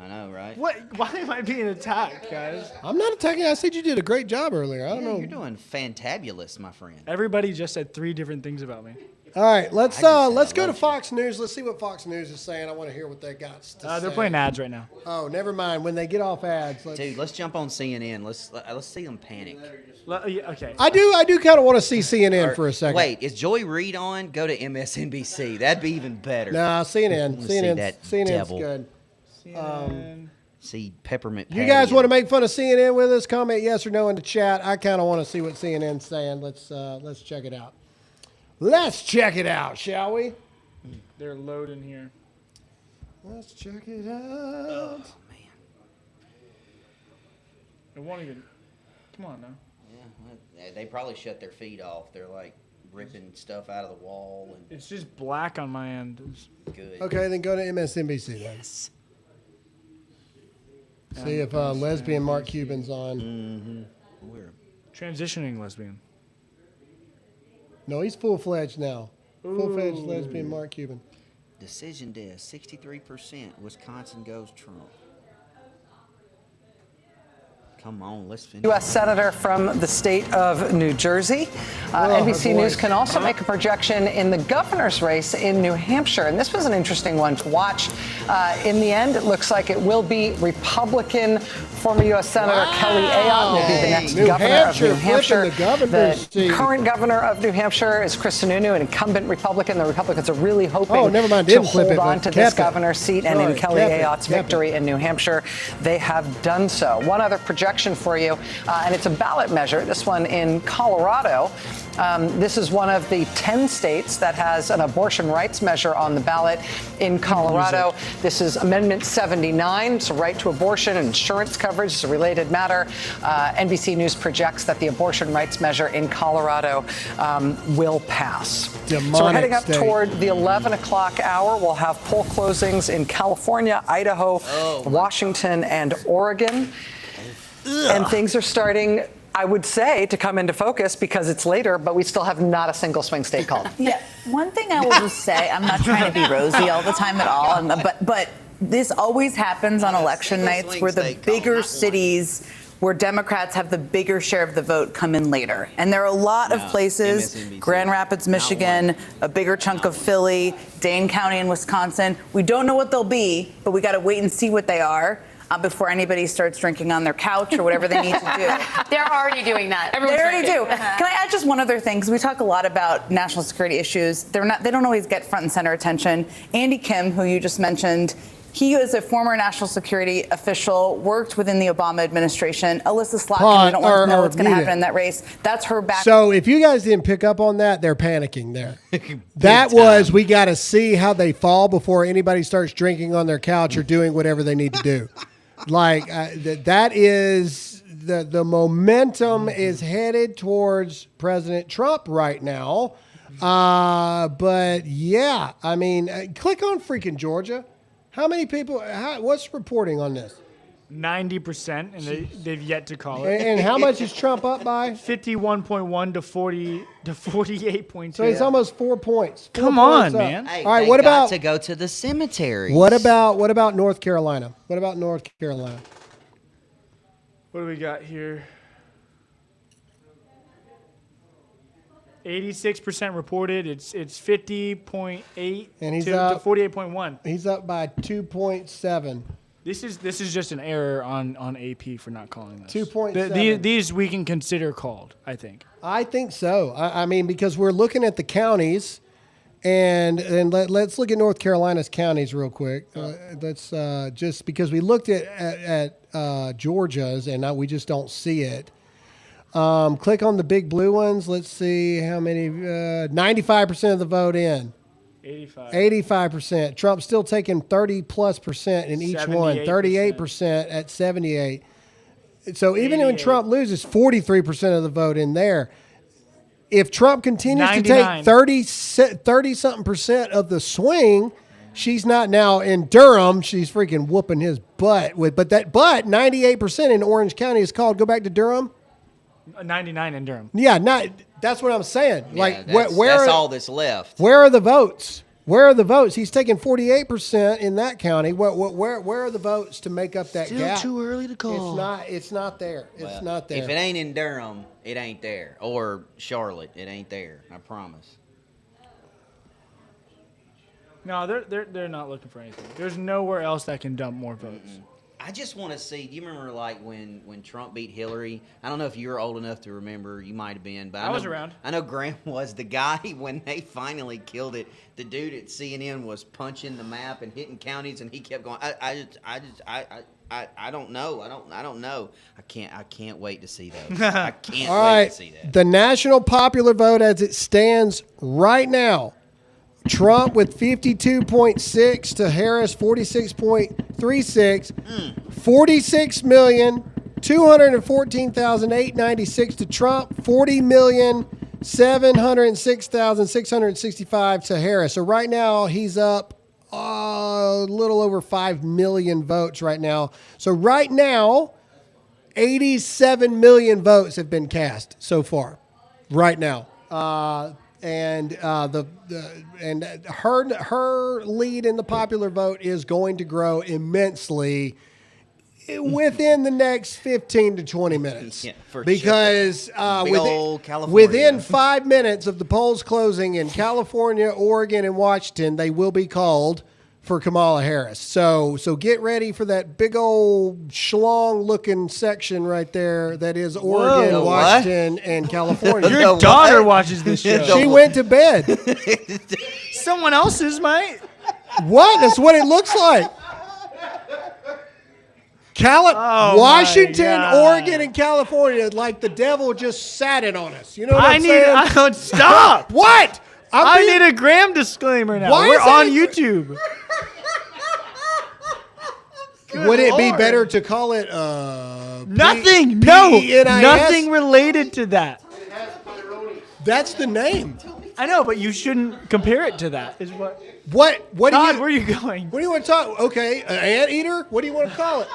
D: I know, right?
C: What? Why am I being attacked, guys?
B: I'm not attacking. I said you did a great job earlier. I don't
D: Yeah,
B: know.
D: you're doing fantabulous, my friend.
C: Everybody just said 3 different things about me.
B: All right, let's
D: I
B: go to
D: love
B: Fox News. Let's see what Fox News is saying. I want to hear what they got to say.
C: They're playing ads right now.
B: Oh, never mind. When they get off ads,
D: Dude, let's jump on CNN. Let's see them panic.
C: Okay.
B: I do kind of want to see CNN for a second.
D: Wait, is Joy Reid on? Go to MSNBC. That'd be even better.
B: Nah, CNN.
D: Wanna see that
B: CNN's
D: devil.
B: good.
D: See Peppermint.
B: You guys want to make fun of CNN with us? Comment yes or no in the chat. I kind of want to see what CNN's saying. Let's check it out. Let's check it out, shall we?
C: They're loading here.
B: Let's check it out.
D: Oh, man.
C: It won't even. Come on now.
D: Yeah, they probably shut their feed off. They're like ripping stuff out of the wall. And
C: It's just black on my end.
D: good.
B: Okay, then go to MSNBC.
D: Yes.
B: See if lesbian Mark Cuban's on.
D: Mm-hmm. We're
C: Transitioning lesbian.
B: No, he's full-fledged now. Full-fledged lesbian Mark Cuban.
D: decision desk, 63%. Wisconsin goes Trump. Come on, let's finish.
Q: U.S. Senator from the state of New Jersey. NBC News can also make a projection in the governor's race in New Hampshire. And this was an interesting one to watch. In the end, it looks like it will be Republican former U.S. Senator Kelly Ayotte will be the next governor of New Hampshire. The current governor of New Hampshire is Chris Sununu, an incumbent Republican. The Republicans are really hoping to hold on to this governor's seat. And in Kelly Ayotte's victory in New Hampshire, they have done so. One other projection for you, and it's a ballot measure. This one in Colorado. This is one of the 10 states that has an abortion rights measure on the ballot in Colorado. This is Amendment 79. It's a right to abortion and insurance coverage. It's a related matter. NBC News projects that the abortion rights measure in Colorado will pass. So we're heading up toward the 11 o'clock hour. We'll have poll closings in California, Idaho, Washington, and Oregon. And things are starting, I would say, to come into focus because it's later, but we still have not a single swing state called.
R: Yeah, one thing I will just say, I'm not trying to be rosy all the time at all, but this always happens on election nights where the bigger cities where Democrats have the bigger share of the vote come in later. And there are a lot of places, Grand Rapids, Michigan, a bigger chunk of Philly, Dane County in Wisconsin. We don't know what they'll be, but we got to wait and see what they are. Before anybody starts drinking on their couch or whatever they need to do.
S: They're already doing that.
R: They already do. Can I add just one other thing? Because we talk a lot about national security issues. They don't always get front and center attention. Andy Kim, who you just mentioned, he is a former national security official, worked within the Obama administration. Alyssa Slotkin, we don't want to know what's going to happen in that race. That's her background.
B: So if you guys didn't pick up on that, they're panicking there. That was, we got to see how they fall before anybody starts drinking on their couch or doing whatever they need to do. Like that is the momentum is headed towards President Trump right now. But yeah, I mean, click on freaking Georgia. How many people? What's reporting on this?
C: 90%, and they've yet to call it.
B: And how much is Trump up by?
C: 51.1 to 48.2.
B: So he's almost 4 points.
C: Come on, man.
D: Hey,
B: all right,
D: they
B: what
D: got
B: about
D: to go to the cemetery?
B: What about North Carolina? What about North Carolina?
C: What do we got here? 86% reported. It's 50.8
B: And he's
C: to
B: up
C: 48.1.
B: He's up by 2.7.
C: This is just an error on AP for not calling this.
B: 2.7.
C: These we can consider called, I think.
B: I think so. I mean, because we're looking at the counties, and let's look at North Carolina's counties real quick. Let's just because we looked at Georgia's, and we just don't see it. Click on the big blue ones. Let's see how many. 95% of the vote in. 85%. Trump's still taking 30+% in each one. 38% at 78. So even when Trump loses, 43% of the vote in there. If Trump continues
C: 99.
B: to take 30-something% of the swing, she's not now in Durham. She's freaking whooping his butt but 98% in Orange County is called. Go back to Durham.
C: 99 in Durham.
B: Yeah, that's what I'm saying.
D: Yeah,
B: where
D: that's
B: are,
D: all that's left.
B: Where are the votes? Where are the votes? He's taking 48% in that county. Where are the votes to make up that
C: Still
B: gap?
C: too early to call.
B: It's not there. It's not there.
D: If it ain't in Durham, it ain't there. Or Charlotte, it ain't there. I promise.
C: No, they're not looking for anything. There's nowhere else that can dump more votes.
D: I just want to see. Do you remember like when Trump beat Hillary? I don't know if you were old enough to remember. You might have been, but
C: I was around.
D: I know Graham was the guy when they finally killed it. The dude at CNN was punching the map and hitting counties, and he kept going. I don't know. I don't know. I can't wait to see those. I can't wait to see that.
B: The national popular vote as it stands right now. Trump with 52.6 to Harris 46.36. 46,214,896 to Trump. 40,706,665 to Harris. So right now he's up a little over 5 million votes right now. So right now, 87 million votes have been cast so far. Right now. And her lead in the popular vote is going to grow immensely within the next 15 to 20 minutes.
D: Yeah, for
B: because
D: sure.
B: within 5 minutes of the polls closing in California, Oregon, and Washington, they will be called for Kamala Harris. So get ready for that big old schlong-looking section right there that is Oregon,
C: Whoa.
B: Washington, and California.
C: Your daughter watches this show.
B: She went to bed.
C: Someone else's, mate.
B: What? That's what it looks like. Washington, Oregon, and California, like the devil just sat it on us. You know what I'm saying?
C: Stop.
B: What?
C: I need a Graham disclaimer now.
B: Why
C: We're
B: is that
C: on
B: a-
C: YouTube.
B: Would it be
C: Lord.
B: better to call it
C: Nothing.
B: P-E-N-I-S?
C: Nothing related to that.
B: That's the name.
C: I know, but you shouldn't compare it to that. Is what?
B: What
C: Todd,
B: do you?
C: where are you going?
B: What do you want to talk? Okay, an anteater. What do you want to call it?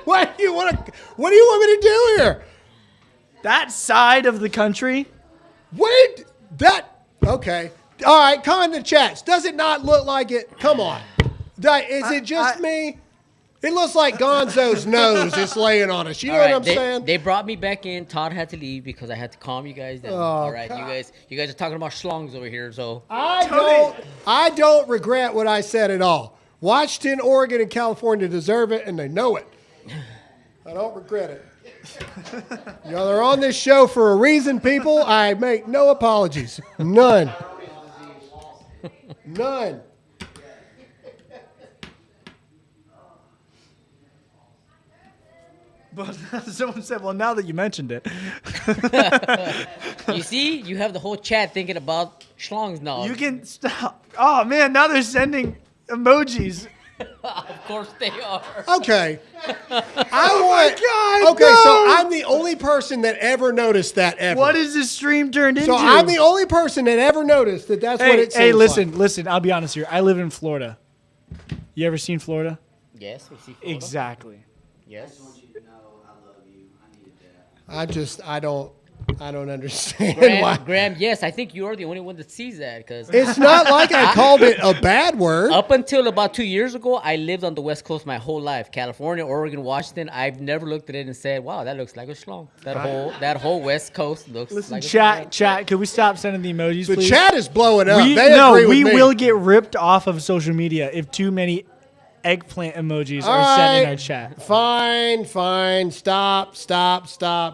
B: What do you want me to do here?
C: That side of the country.
B: Wait, that okay? All right, comment in the chats. Does it not look like it? Come on. Is it just me? It looks like Gonzo's nose is laying on us. You know what I'm saying?
J: They brought me back in. Todd had to leave because I had to calm you guys down. All right,
B: God.
J: you guys are talking about schlongs over here, so
B: I don't regret what I said at all. Washington, Oregon, and California deserve it, and they know it. I don't regret it. Y'all are on this show for a reason, people. I make no apologies. None. None.
C: But someone said, well, now that you mentioned it.
J: You see, you have the whole chat thinking about schlongs now.
C: You can stop. Oh, man, now they're sending emojis.
J: Of course they are.
B: Okay.
C: God,
B: Okay,
C: no.
B: so I'm the only person that ever noticed that ever.
C: What is this stream turned into?
B: So I'm the only person that ever noticed that that's what it seems
C: Hey, listen,
B: like.
C: listen. I'll be honest here. I live in Florida. You ever seen Florida?
J: Yes, we see Florida.
C: Exactly.
J: Yes.
B: I don't understand why.
J: Graham, yes, I think you're the only one that sees that because
B: It's not like I called it a bad word.
J: Up until about 2 years ago, I lived on the West Coast my whole life. California, Oregon, Washington. I've never looked at it and said, "Wow, that looks like a schlong." That whole West Coast looks
C: Listen,
J: like
C: chat. Can we stop sending the emojis,
B: The
C: please?
B: chat is blowing up. They agree with
C: we
B: me.
C: will get ripped off of social media if too many eggplant emojis
B: All
C: are sent in
B: right.
C: our chat.
B: Fine. Stop.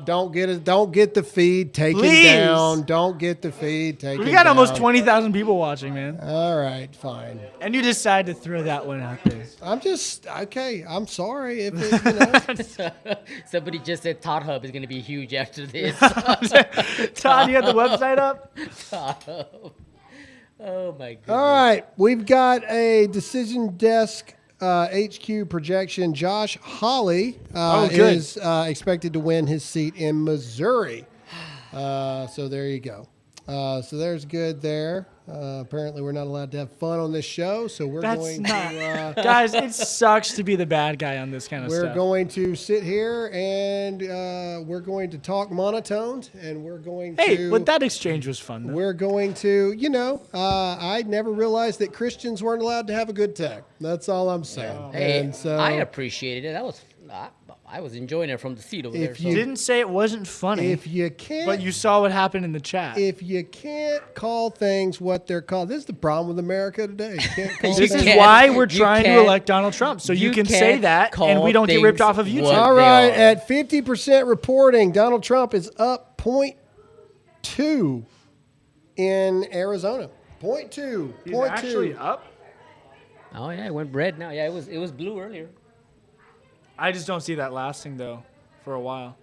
B: Don't get the feed taken
C: Please.
B: down. Don't get the feed taken down.
C: We got almost 20,000 people watching, man.
B: All right, fine.
C: And you decided to throw that one out there.
B: I'm just okay. I'm sorry if it,
J: Somebody just said Todd Hub is going to be huge after this.
C: Todd, you have the website up?
J: Todd Hub. Oh my goodness.
B: All right, we've got a decision desk HQ projection. Josh Hawley is expected to win his seat in Missouri. So there you go. So there's good there. Apparently, we're not allowed to have fun on this show, so we're going to.
C: Guys, it sucks to be the bad guy on this kind of stuff.
B: We're going to sit here and we're going to talk monotoned, and we're going to.
C: Hey, but that exchange was fun, though.
B: We're going to, I never realized that Christians weren't allowed to have a good time. That's all I'm saying.
J: Hey,
B: And so
J: I appreciated it. That was I was enjoying it from the seat over there.
C: You didn't say it wasn't funny.
B: If you can't,
C: but you saw what happened in the chat.
B: If you can't call things what they're called, this is the problem with America today. You can't call
C: This
B: things-
C: is why we're trying to elect Donald Trump, so you can say that, and we don't get ripped off of YouTube.
B: All right, at 50% reporting, Donald Trump is up 0.2 in Arizona. 0.2.
C: He's
B: 0.2.
C: actually up?
J: Oh yeah, it went red now. Yeah, it was blue earlier.
C: I just don't see that lasting though for a while.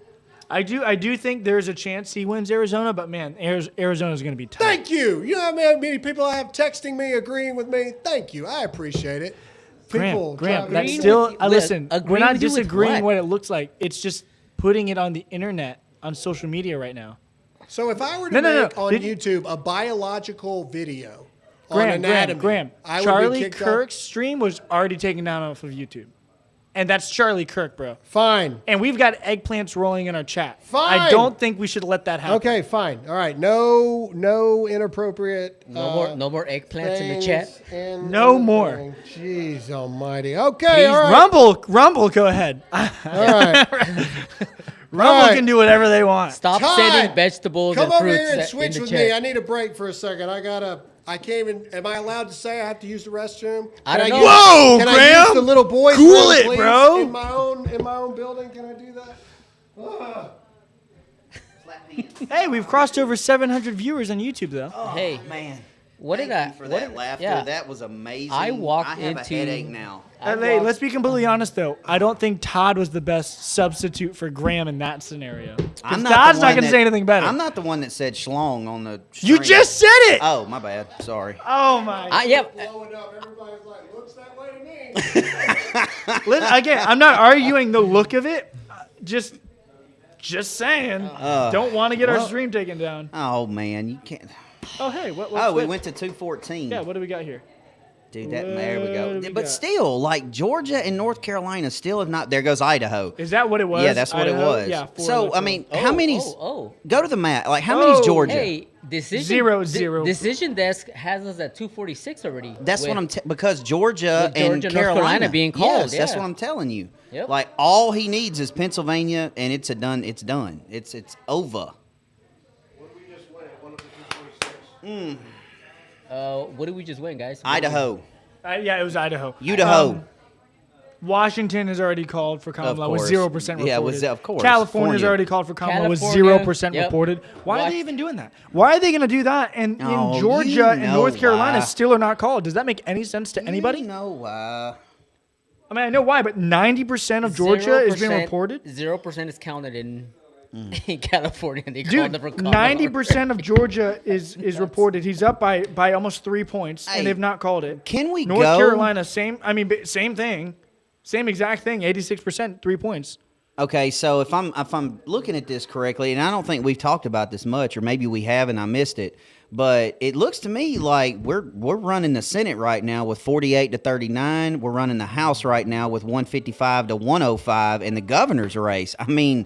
C: I do think there's a chance he wins Arizona, but man, Arizona's going to be tough.
B: Thank you. You know how many people I have texting me, agreeing with me? Thank you. I appreciate it. People
C: Graham,
B: driving
C: that's
B: me-
C: still. Listen, we're
J: agreeing
C: not
J: with you with
C: disagreeing
J: what?
C: what it looks like. It's just putting it on the internet, on social media right now.
B: So if I were to
C: No.
B: make on
C: Did-
B: YouTube a biological video on
C: Graham,
B: anatomy, I would be
C: Charlie
B: kicked off.
C: Kirk's stream was already taken down off of YouTube. And that's Charlie Kirk, bro.
B: Fine.
C: And we've got eggplants rolling in our chat.
B: Fine.
C: I don't think we should let that happen.
B: Okay, fine. All right. No inappropriate.
J: No more eggplants in the chat.
C: No more.
B: Jeez almighty. Okay, all right.
C: Rumble, go ahead.
B: All right.
C: Rumble
B: Right.
C: can do whatever they want.
J: Stop
B: Todd,
J: sending vegetables
B: Come
J: and
B: over
J: fruits
B: here and
J: in
B: switch
J: the
B: with
J: chat.
B: me. I need a break for a second. I came in. Am I allowed to say I have to use the restroom?
J: I don't know.
B: Use,
C: Whoa,
B: can I
C: Graham!
B: use the little boys'
C: Cool
B: room,
C: it,
B: please,
C: bro.
B: In my own building, can I do that?
C: Hey, we've crossed over 700 viewers on YouTube, though.
J: Hey,
D: man.
J: What did
D: Thank
J: I?
D: you for
J: what
D: that
J: did-
D: laughter.
J: yeah.
D: That was amazing.
J: I walked
D: I have
J: into
D: a headache now.
C: Hey, let's be completely honest, though. I don't think Todd was the best substitute for Graham in that scenario.
D: I'm
C: Todd's not
D: one
C: going to
D: that-
C: say anything better.
D: I'm not the one that said schlong on the
C: You
D: stream.
C: just said it!
D: Oh, my bad. Sorry.
C: Oh, my.
J: Yeah.
B: Blowing up. Everybody's like, looks that way to me.
C: Again, I'm not arguing the look of it. Just saying. Don't want to get our
D: well-
C: stream taken down.
D: Oh, man. You can't.
C: Oh, hey. What
D: Oh, we
C: flipped?
D: went to 214.
C: Yeah, what do we got here?
D: Dude, there we
C: What
D: go.
C: do we
D: But
C: got?
D: still, like, Georgia and North Carolina still have not. There goes Idaho.
C: Is that what it was?
D: Yeah, that's what
C: Idaho?
D: it was.
C: Yeah.
D: So, I mean, how many's.
J: Oh.
D: Go to the map. Like, how many's Georgia?
J: Hey, decision
C: 0-0.
J: Decision desk has us at 246 already.
D: That's what
J: with-
D: I'm because Georgia
J: with Georgia,
D: and
J: North
D: Carolina
J: Carolina being called,
D: Yes, that's
J: yeah.
D: what I'm telling you.
J: Yep.
D: Like all he needs is Pennsylvania, and it's done. It's done. It's over.
N: What did we just win? One of the 246.
J: What did we just win, guys?
D: Idaho,
C: Yeah, it was Idaho.
D: Idaho.
C: Washington has already called for Kamala with
D: course.
C: 0% reported.
D: Yeah, of course.
C: California's
D: California.
C: already called for Kamala with
J: California,
C: 0%
J: yep.
C: reported. Why are
J: Wash-
C: they even doing that? Why are they going to do that? And
D: Oh,
C: in Georgia
D: you
C: and
D: know
C: North Carolina
D: why.
C: still are not called. Does that make any sense to anybody?
D: You know why?
C: I mean, I know why, but 90% of Georgia is being
J: 0%.
C: reported.
J: 0% is counted in California. They
C: Dude,
J: called it for Kamala.
C: 90% of Georgia is reported. He's up by almost 3 points,
D: Hey,
C: and they've not called it.
D: Can we
C: North
D: go?
C: Carolina, same thing. Same exact thing, 86%, 3 points.
D: Okay, so if I'm looking at this correctly, and I don't think we've talked about this much, or maybe we have and I missed it, but it looks to me like we're running the Senate right now with 48 to 39. We're running the House right now with 155 to 105, and the governor's race. I mean,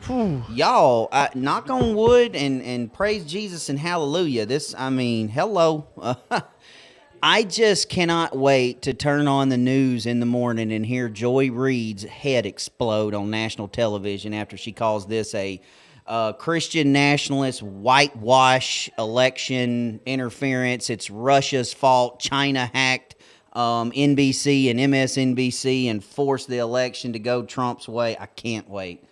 D: y'all, knock on wood and praise Jesus and hallelujah. Hello. I just cannot wait to turn on the news in the morning and hear Joy Reid's head explode on national television after she calls this a Christian nationalist whitewash election interference. It's Russia's fault. China hacked NBC and MSNBC and forced the election to go Trump's way. I can't wait.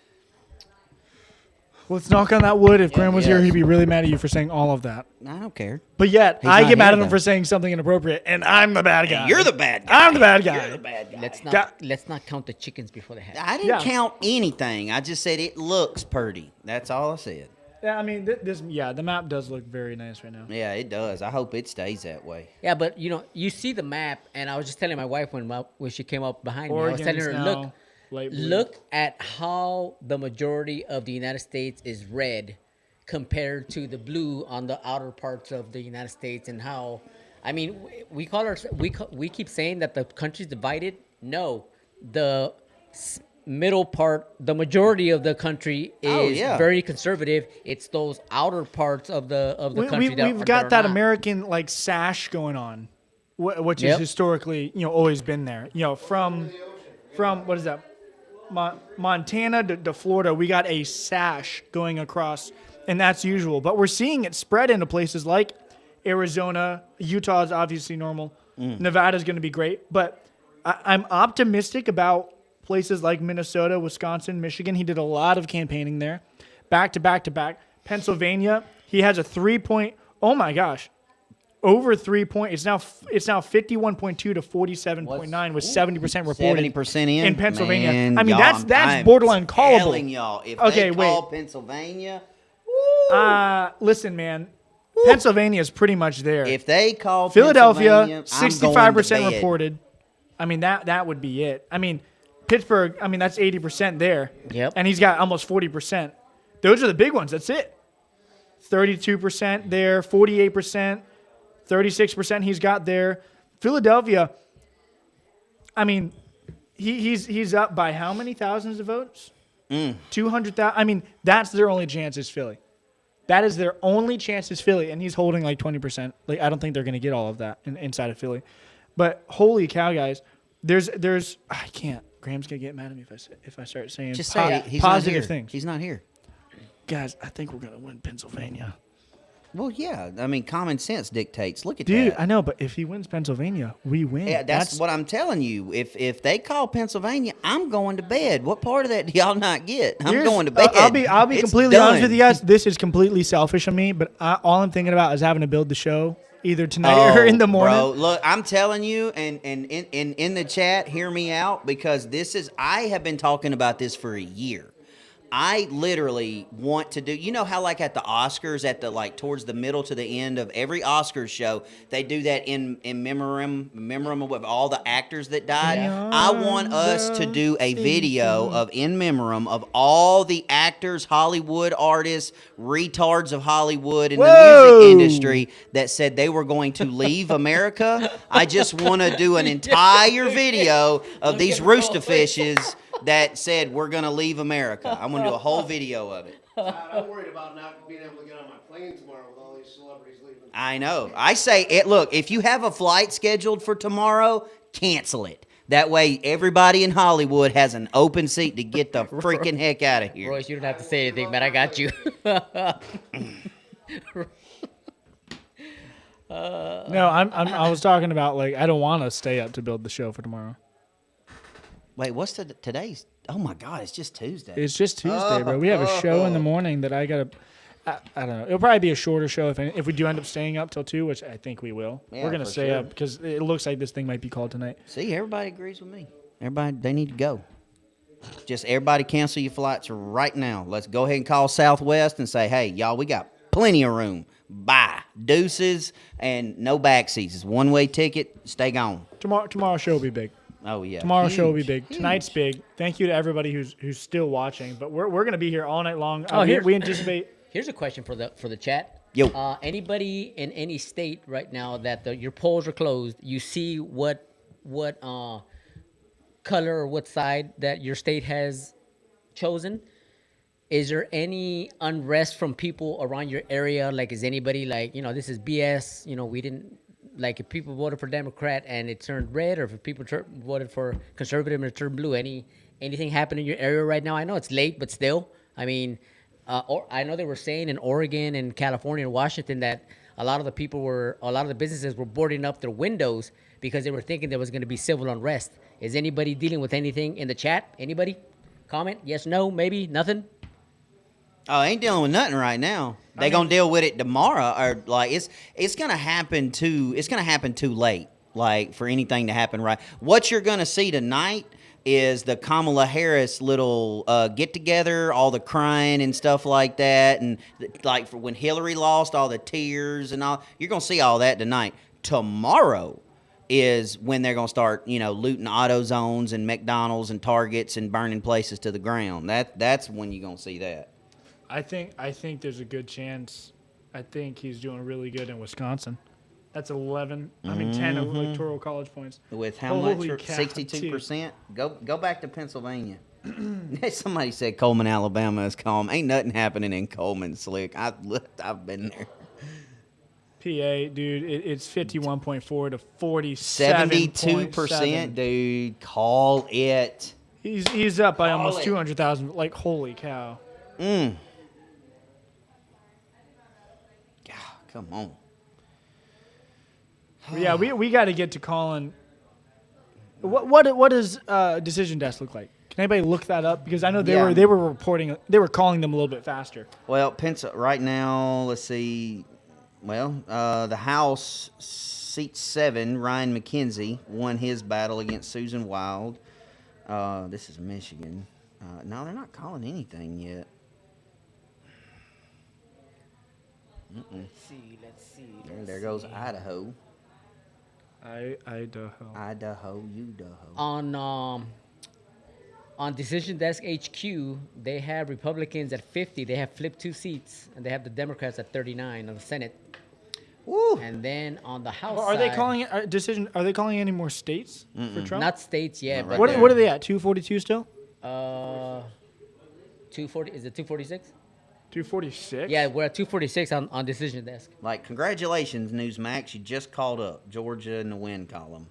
C: Let's knock on that wood. If Graham was here,
D: yes.
C: he'd be really mad at you for saying all of that.
D: I don't care.
C: But yet,
D: He's
C: I
D: not
C: get mad
D: here,
C: at him
D: though.
C: for saying something inappropriate, and I'm the bad guy.
D: You're the bad guy.
C: I'm the bad guy.
D: You're the bad guy.
J: Let's not count the chickens before they hatch.
D: I didn't count anything. I just said it looks pretty. That's all I said.
C: Yeah, I mean, the map does look very nice right now.
D: Yeah, it does. I hope it stays that way.
J: Yeah, but you see the map, and I was just telling my wife when she came up behind me, I was telling
C: Oregon's
J: her,
C: now light blue.
J: look at how the majority of the United States is red, compared to the blue on the outer parts of the United States, and how, I mean, we keep saying that the country's divided. No, the middle part, the majority of the country is very conservative. It's those outer parts of the country
C: we've got that American like sash going on, which is historically always been there. From what is that, Montana to Florida, we got a sash going across, and that's usual. But we're seeing it spread into places like Arizona. Utah is obviously normal. Nevada's going to be great, but I'm optimistic about places like Minnesota, Wisconsin, Michigan. He did a lot of campaigning there, back to back to back. Pennsylvania, he has a 3-point. Oh my gosh, over 3 point. It's now 51.2 to 47.9 with 70% reported.
D: 70% in
C: Pennsylvania.
D: Man,
C: I mean,
D: y'all,
C: that's borderline callable.
D: Telling y'all, if they call Pennsylvania,
C: listen, man. Pennsylvania is pretty much there.
D: If they call
C: Philadelphia,
D: Pennsylvania,
C: 65% reported. I mean, that would be it. I mean, Pittsburgh, I mean, that's 80% there.
J: Yep.
C: And he's got almost 40%. Those are the big ones. That's it. 32% there, 48%, 36% he's got there. Philadelphia, I mean, he's up by how many thousands of votes? 200,000. I mean, that's their only chance is Philly. That is their only chance is Philly, and he's holding like 20%. Like, I don't think they're going to get all of that inside of Philly. But holy cow, guys, there's I can't. Graham's gonna get mad at me if I start saying
D: just say he's
C: positive
D: not here.
C: things.
D: He's not here.
C: Guys, I think we're gonna win Pennsylvania.
D: Well, yeah. I mean, common sense dictates. Look at
C: Dude,
D: that.
C: I know, but if he wins Pennsylvania, we win.
D: Yeah, that's what I'm telling you. If they call Pennsylvania, I'm going to bed. What part of that do y'all not get? I'm going to bed.
C: I'll be
D: It's
C: completely
D: done.
C: honest with you guys. This is completely selfish of me, but all I'm thinking about is having to build the show either tonight or in the morning.
D: Bro, look, I'm telling you, and in the chat, hear me out, because I have been talking about this for a year. I literally want to do, you know how like at the Oscars, at the like towards the middle to the end of every Oscars show, they do that in memoriam of all the actors that died.
C: Yeah.
D: I want us to do a video of in memoriam of all the actors, Hollywood artists, retards of Hollywood and the music industry that said they were going to leave America. I just want to do an entire video of these rooster fishes that said we're going to leave America. I'm going to do a whole video of it.
N: I'm worried about not being able to get on my plane tomorrow with all these celebrities leaving.
D: I know. I say, look, if you have a flight scheduled for tomorrow, cancel it. That way everybody in Hollywood has an open seat to get the freaking heck out of here.
J: Royce, you don't have to say anything, man. I got you.
C: No, I was talking about like I don't want to stay up to build the show for tomorrow.
D: Wait, what's today's? Oh my God, it's just Tuesday.
C: It's just Tuesday, bro. We have a show in the morning that I gotta. I don't know. It'll probably be a shorter show if we do end up staying up till 2, which I think we will.
D: Yeah,
C: we're gonna
D: for
C: stay
D: sure.
C: up because it looks like this thing might be called tonight.
D: See, everybody agrees with me. Everybody, they need to go. Just everybody cancel your flights right now. Let's go ahead and call Southwest and say, hey, y'all, we got plenty of room. Bye. Deuces and no backseats. It's one-way ticket. Stay gone.
C: Tomorrow's show will be big.
D: Oh, yeah.
C: Tomorrow's show will be big.
D: Huge.
C: Tonight's big. Thank you to everybody who's still watching. But we're going to be here all night long.
J: Oh,
C: we anticipate.
J: Here's a question for the chat.
D: Yo.
J: Anybody in any state right now that your polls are closed, you see what color or what side that your state has chosen? Is there any unrest from people around your area? Like, is anybody like, this is BS? We didn't. Like, if people voted for Democrat and it turned red, or if people voted for conservative and it turned blue, anything happened in your area right now? I know it's late, but still, I mean, I know they were saying in Oregon and California and Washington that a lot of the businesses were boarding up their windows because they were thinking there was going to be civil unrest. Is anybody dealing with anything in the chat? Anybody? Comment? Yes, no, maybe, nothing?
D: Oh, I ain't dealing with nothing right now. They gonna deal with it tomorrow, or like it's gonna happen too late, like for anything to happen right. What you're gonna see tonight is the Kamala Harris little get together, all the crying and stuff like that, and like for when Hillary lost, all the tears and all. You're gonna see all that tonight. Tomorrow is when they're gonna start, looting auto zones and McDonald's and Targets and burning places to the ground. That's when you're gonna see that.
C: I think there's a good chance. I think he's doing really good in Wisconsin. That's 10 electoral college points.
D: With how much? 62%. Go back to Pennsylvania. Somebody said Coleman, Alabama is calm. Ain't nothing happening in Coleman, Slick. I've been there.
C: PA, dude, it's 51.4 to 47.
D: 72%, dude. Call it.
C: He's up by almost 200,000. Like, holy cow.
D: God, come on.
C: Yeah, we got to get to calling. What does Decision Desk look like? Can anybody look that up? Because I know they were calling them a little bit faster.
D: Well, right now, let's see. Well, the House seat 7, Ryan McKenzie won his battle against Susan Wild. This is Michigan. No, they're not calling anything yet.
J: Let's see.
D: There goes Idaho.
C: Idaho.
J: On Decision Desk HQ, they have Republicans at 50. They have flipped 2 seats, and they have the Democrats at 39 on the Senate.
D: Woo.
J: And then on the House
C: Are they
J: side,
C: calling it decision? Are they calling any more states for Trump?
J: Not states yet. But
C: What are they at? 242 still?
J: 240. Is it 246?
C: 246.
J: Yeah, we're at 246 on Decision Desk.
D: Like, congratulations, Newsmax. You just called up Georgia in the win column.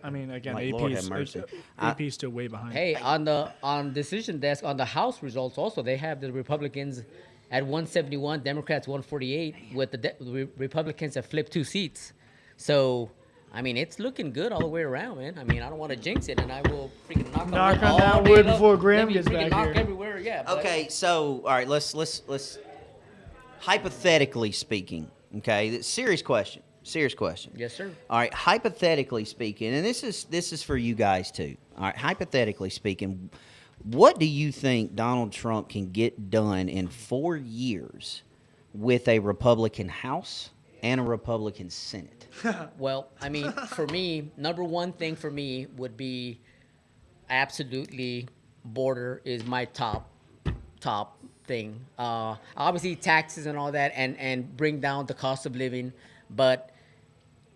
C: I mean, again,
D: Like, Lord have mercy.
C: AP's still way behind.
J: Hey, on Decision Desk, on the House results also, they have the Republicans at 171, Democrats 148, with the Republicans have flipped 2 seats. So, I mean, it's looking good all the way around, man. I mean, I don't want to jinx it, and I will freaking knock
C: on that wood before Graham gets back
J: knock
C: here.
J: everywhere, yeah. But
D: Okay, so all right, let's hypothetically speaking, okay, serious question.
J: Yes, sir.
D: All right, hypothetically speaking, and this is for you guys too. All right, hypothetically speaking, what do you think Donald Trump can get done in 4 years with a Republican House and a Republican Senate?
J: Well, I mean, for me, number one thing for me would be absolutely border is my top thing. Obviously, taxes and all that, and bring down the cost of living, but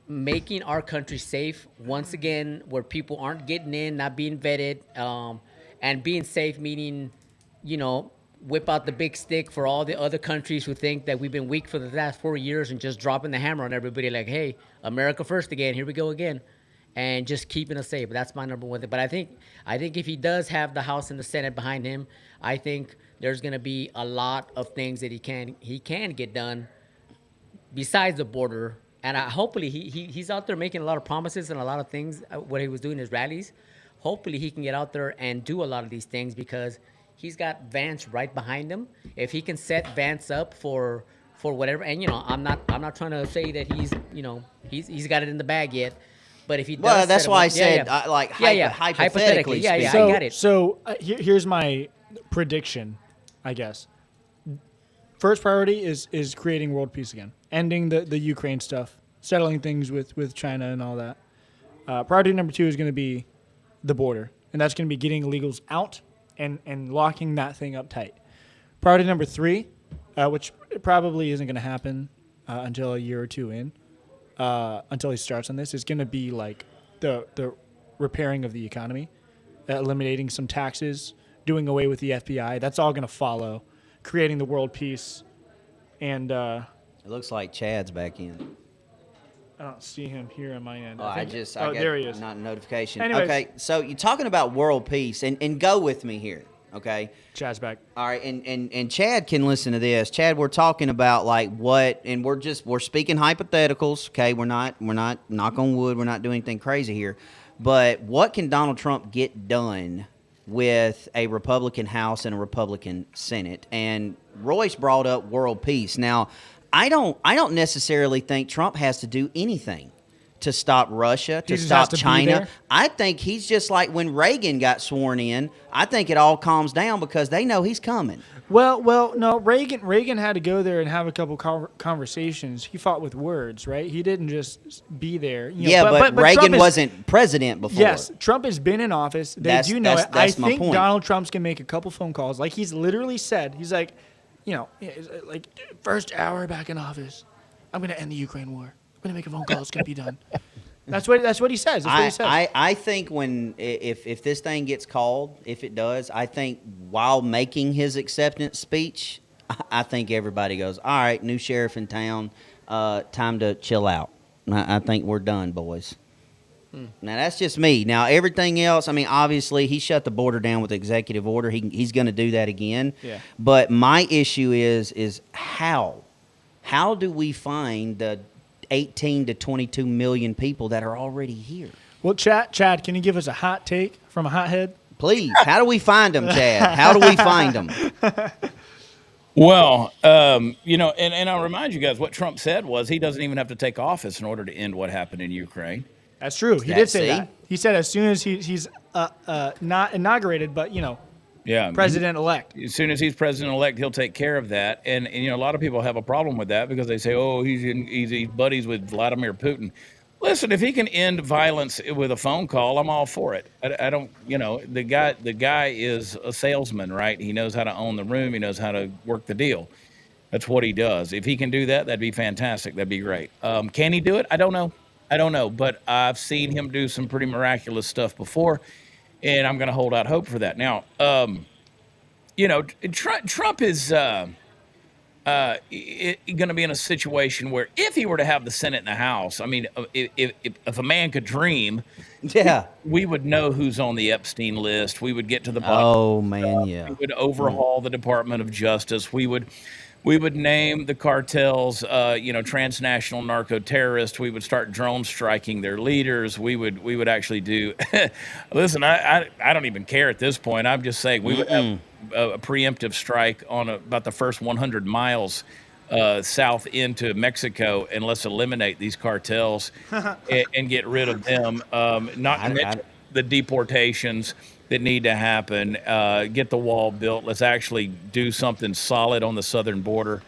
J: making our country safe once again, where people aren't getting in, not being vetted, and being safe, meaning, whip out the big stick for all the other countries who think that we've been weak for the last 4 years and just dropping the hammer on everybody like, hey, America first again, here we go again, and just keeping us safe. That's my number one thing. But I think if he does have the House and the Senate behind him, I think there's going to be a lot of things that he can get done besides the border. And hopefully he's out there making a lot of promises and a lot of things, what he was doing in his rallies. Hopefully he can get out there and do a lot of these things because he's got Vance right behind him. If he can set Vance up for whatever, and I'm not trying to say that he's got it in the bag yet, but if he does,
D: well, that's why I said hypothetically.
J: I got it.
C: So here's my prediction, I guess. First priority is creating world peace again, ending the Ukraine stuff, settling things with China and all that. Priority number 2 is going to be the border, and that's going to be getting illegals out and locking that thing up tight. Priority number 3, which probably isn't going to happen until a year or 2 in, until he starts on this, is going to be like the repairing of the economy, eliminating some taxes, doing away with the FBI. That's all going to follow, creating the world peace, and
D: it looks like Chad's back in.
C: I don't see him here on my end.
D: I got
C: there he is.
D: Not a notification.
C: Anyways.
D: Okay, so you're talking about world peace, and go with me here, okay?
C: Chad's back.
D: All right, and Chad can listen to this. Chad, we're talking about like what, and we're speaking hypotheticals, okay? We're not knock on wood, we're not doing anything crazy here, but what can Donald Trump get done with a Republican House and a Republican Senate? And Royce brought up world peace. Now, I don't necessarily think Trump has to do anything to stop Russia, to stop China. I think he's just like when Reagan got sworn in. I think it all calms down because they know he's coming.
C: Well, no. Reagan had to go there and have a couple conversations. He fought with words, right? He didn't just be there.
D: But Reagan wasn't president before.
C: Yes, Trump has been in office. They do know it. I think Donald Trump's can make a couple phone calls. Like he's literally said, he's like, like first hour back in office, I'm going to end the Ukraine war. I'm going to make a phone call. It's going to be done. That's what he says. That's what he says.
D: I think if this thing gets called, if it does, I think while making his acceptance speech, I think everybody goes, all right, new sheriff in town, time to chill out. I think we're done, boys. Now, that's just me. Now, everything else, I mean, obviously, he shut the border down with executive order. He's going to do that again.
C: Yeah.
D: But my issue is how? How do we find the 18 to 22 million people that are already here?
C: Well, Chad, can you give us a hot take from a hothead?
D: Please. How do we find them, Chad? How do we find them?
P: Well, and I'll remind you guys what Trump said was he doesn't even have to take office in order to end what happened in Ukraine.
C: That's true. He did say that. He said as soon as he's not inaugurated, but president-elect.
P: As soon as he's president-elect, he'll take care of that. And a lot of people have a problem with that because they say, oh, he's buddies with Vladimir Putin. Listen, if he can end violence with a phone call, I'm all for it. I don't, the guy is a salesman, right? He knows how to own the room. He knows how to work the deal. That's what he does. If he can do that, that'd be fantastic. That'd be great. Can he do it? I don't know. But I've seen him do some pretty miraculous stuff before, and I'm going to hold out hope for that. Now, Trump is going to be in a situation where if he were to have the Senate and the House, I mean, if a man could dream, we would know who's on the Epstein list. We would get to the bottom.
D: Oh, man, yeah.
P: We would overhaul the Department of Justice. We would name the cartels, transnational narco terrorists. We would start drone striking their leaders. We would actually do. Listen, I don't even care at this point. I'm just saying we would have a preemptive strike on about the first 100 miles south into Mexico, and let's eliminate these cartels and get rid of them. Not to mention the deportations that need to happen, get the wall built. Let's actually do something solid on the southern border,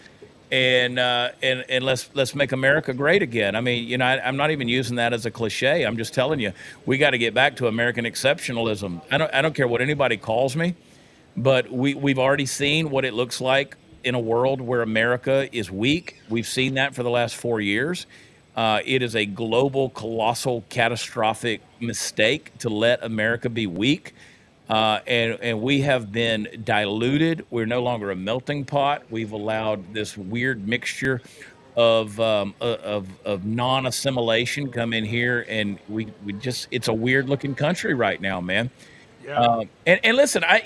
P: and let's make America great again. I mean, I'm not even using that as a cliche. I'm just telling you, we got to get back to American exceptionalism. I don't care what anybody calls me, but we've already seen what it looks like in a world where America is weak. We've seen that for the last 4 years. It is a global, colossal, catastrophic mistake to let America be weak. And we have been diluted. We're no longer a melting pot. We've allowed this weird mixture of non-assimilation come in here, and we it's a weird looking country right now, man. Yeah. And listen, I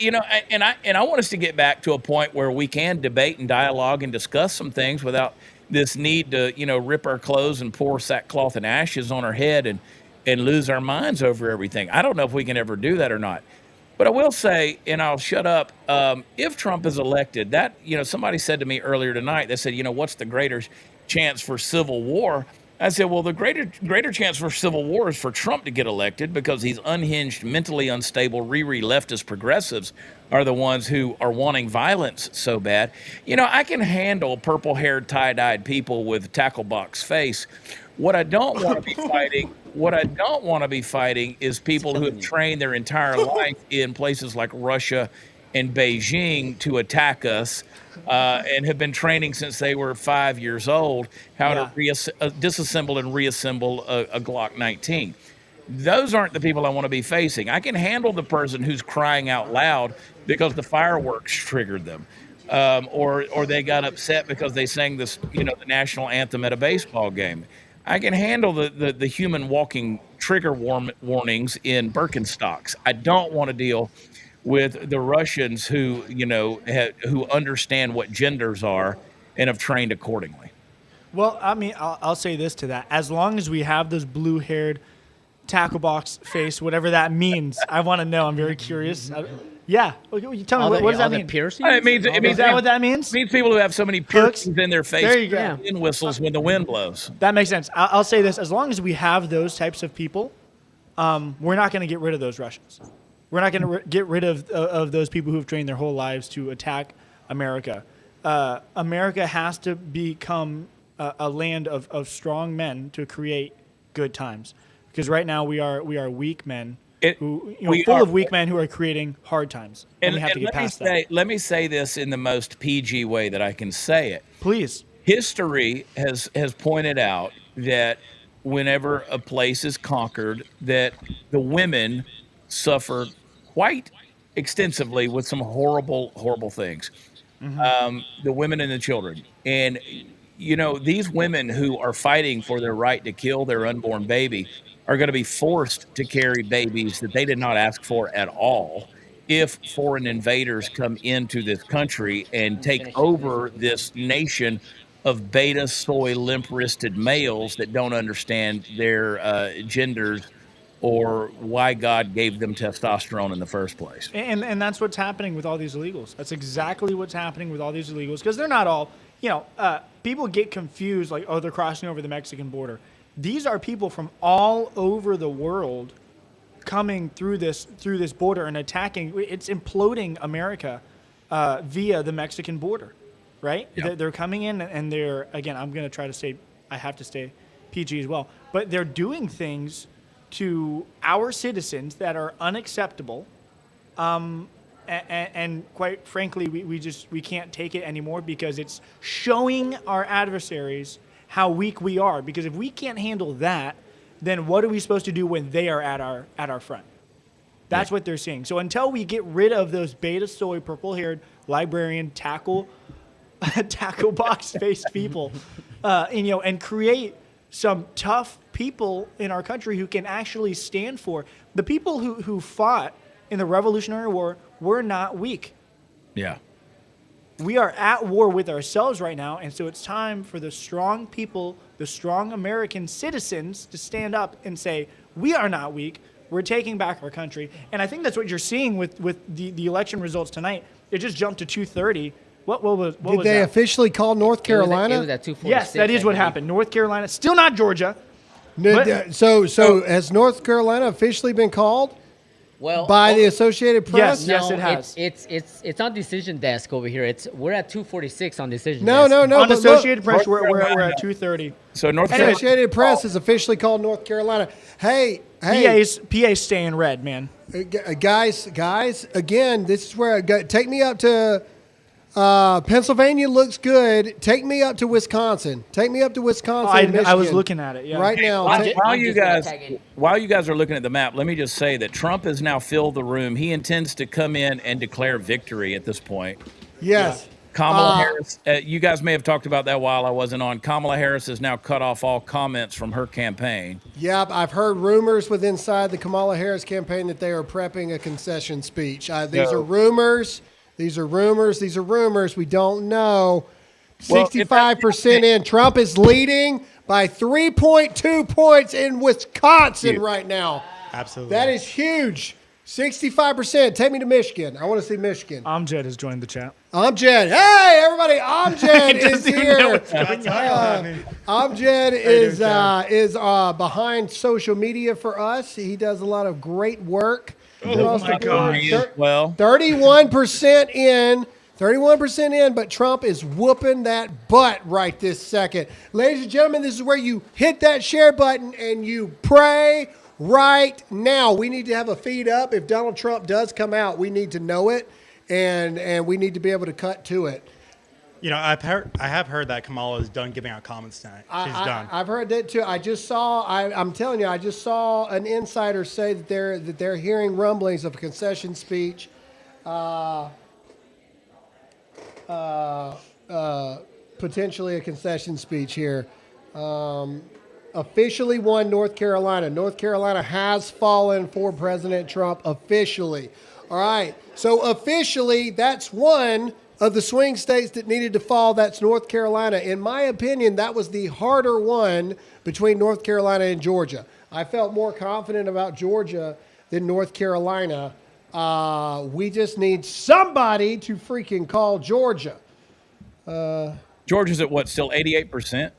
P: want us to get back to a point where we can debate and dialogue and discuss some things without this need to, rip our clothes and pour sackcloth and ashes on our head and lose our minds over everything. I don't know if we can ever do that or not. But I will say, and I'll shut up, if Trump is elected, that, somebody said to me earlier tonight, they said, what's the greater chance for civil war? I said, well, the greater chance for civil war is for Trump to get elected because these unhinged, mentally unstable, leftist progressives are the ones who are wanting violence so bad. I can handle purple-haired, tie-dyed people with tackle box face. What I don't want to be fighting is people who have trained their entire life in places like Russia and Beijing to attack us, and have been training since they were 5 years old how to disassemble and reassemble a Glock 19. Those aren't the people I want to be facing. I can handle the person who's crying out loud because the fireworks triggered them, or they got upset because they sang this, the national anthem at a baseball game. I can handle the human walking trigger warnings in Birkenstocks. I don't want to deal with the Russians who understand what genders are and have trained accordingly.
C: Well, I mean, I'll say this to that. As long as we have those blue-haired tackle box face, whatever that means, I want to know. I'm very curious. Yeah. You tell me, what does that mean?
P: Piercings? It means
C: is that what that means?
P: It means people who have so many piercings in their face.
C: There you go.
P: Wind whistles when the wind blows.
C: That makes sense. I'll say this. As long as we have those types of people, we're not going to get rid of those Russians. We're not going to get rid of those people who have trained their whole lives to attack America. America has to become a land of strong men to create good times. Because right now we are weak men full of weak men who are creating hard times. And we have to get past that.
P: Let me say this in the most PG way that I can say it.
C: Please.
P: History has pointed out that whenever a place is conquered, that the women suffer quite extensively with some horrible, horrible things. The women and the children. And, these women who are fighting for their right to kill their unborn baby are going to be forced to carry babies that they did not ask for at all if foreign invaders come into this country and take over this nation of beta, soy, limp-wristed males that don't understand their genders or why God gave them testosterone in the first place.
C: And that's what's happening with all these illegals. That's exactly what's happening with all these illegals, because they're not all, people get confused, like, oh, they're crossing over the Mexican border. These are people from all over the world coming through this border and attacking. It's imploding America via the Mexican border, right?
P: Yep.
C: They're coming in and they're, again, I'm going to try to stay, I have to stay PG as well, but they're doing things to our citizens that are unacceptable. And quite frankly, we can't take it anymore, because it's showing our adversaries how weak we are. Because if we can't handle that, then what are we supposed to do when they are at our front? That's what they're seeing. So until we get rid of those beta soy, purple-haired, librarian, tackle box-faced people, and create some tough people in our country who can actually stand for the people who fought in the Revolutionary War were not weak.
P: Yeah.
C: We are at war with ourselves right now, and so it's time for the strong people, the strong American citizens, to stand up and say, we are not weak. We're taking back our country. And I think that's what you're seeing with the election results tonight. It just jumped to 230. What was
B: Did they
C: that?
B: officially call North Carolina?
J: It was at 246.
C: Yes, that is what happened. North Carolina, still not Georgia.
B: So has North Carolina officially been called? By the Associated Press?
C: Yes, it has.
J: It's on decision desk over here. We're at 246 on decision
B: desk. No.
C: On Associated Press, we're at 230.
P: So
B: Associated Press has officially called North Carolina. Hey.
C: PA's staying red, man.
B: Guys, again, this is where take me up to Pennsylvania looks good. Take me up to Wisconsin.
C: I was looking at it. Yeah.
B: Right now.
P: While you guys are looking at the map, let me just say that Trump has now filled the room. He intends to come in and declare victory at this point.
B: Yes.
P: Yeah. Kamala Harris, you guys may have talked about that while I wasn't on. Kamala Harris has now cut off all comments from her campaign.
B: Yep, I've heard rumors inside the Kamala Harris campaign that they are prepping a concession speech. These are rumors. We don't know. 65% in. Trump is leading by 3.2 points in Wisconsin right now.
S: Absolutely.
B: That is huge. 65%. Take me to Michigan. I want to see Michigan.
C: Amjad has joined the chat.
B: Amjad. Hey, everybody. Amjad is here. Amjad is behind social media for us. He does a lot of great work.
P: Oh my God!
B: 31% in. 31% in, but Trump is whooping that butt right this second. Ladies and gentlemen, this is where you hit that share button and you pray right now. We need to have a feed up. If Donald Trump does come out, we need to know it, and we need to be able to cut to it.
S: I have heard that Kamala is done giving out comments tonight. She's done.
B: I've heard that too. I'm telling you, I just saw an insider say that they're hearing rumblings of a concession speech. Potentially a concession speech here. Officially won North Carolina. North Carolina has fallen for President Trump officially. All right. So officially, that's one of the swing states that needed to fall. That's North Carolina. In my opinion, that was the harder one between North Carolina and Georgia. I felt more confident about Georgia than North Carolina. We just need somebody to freaking call Georgia.
P: Georgia's at what, still 88%?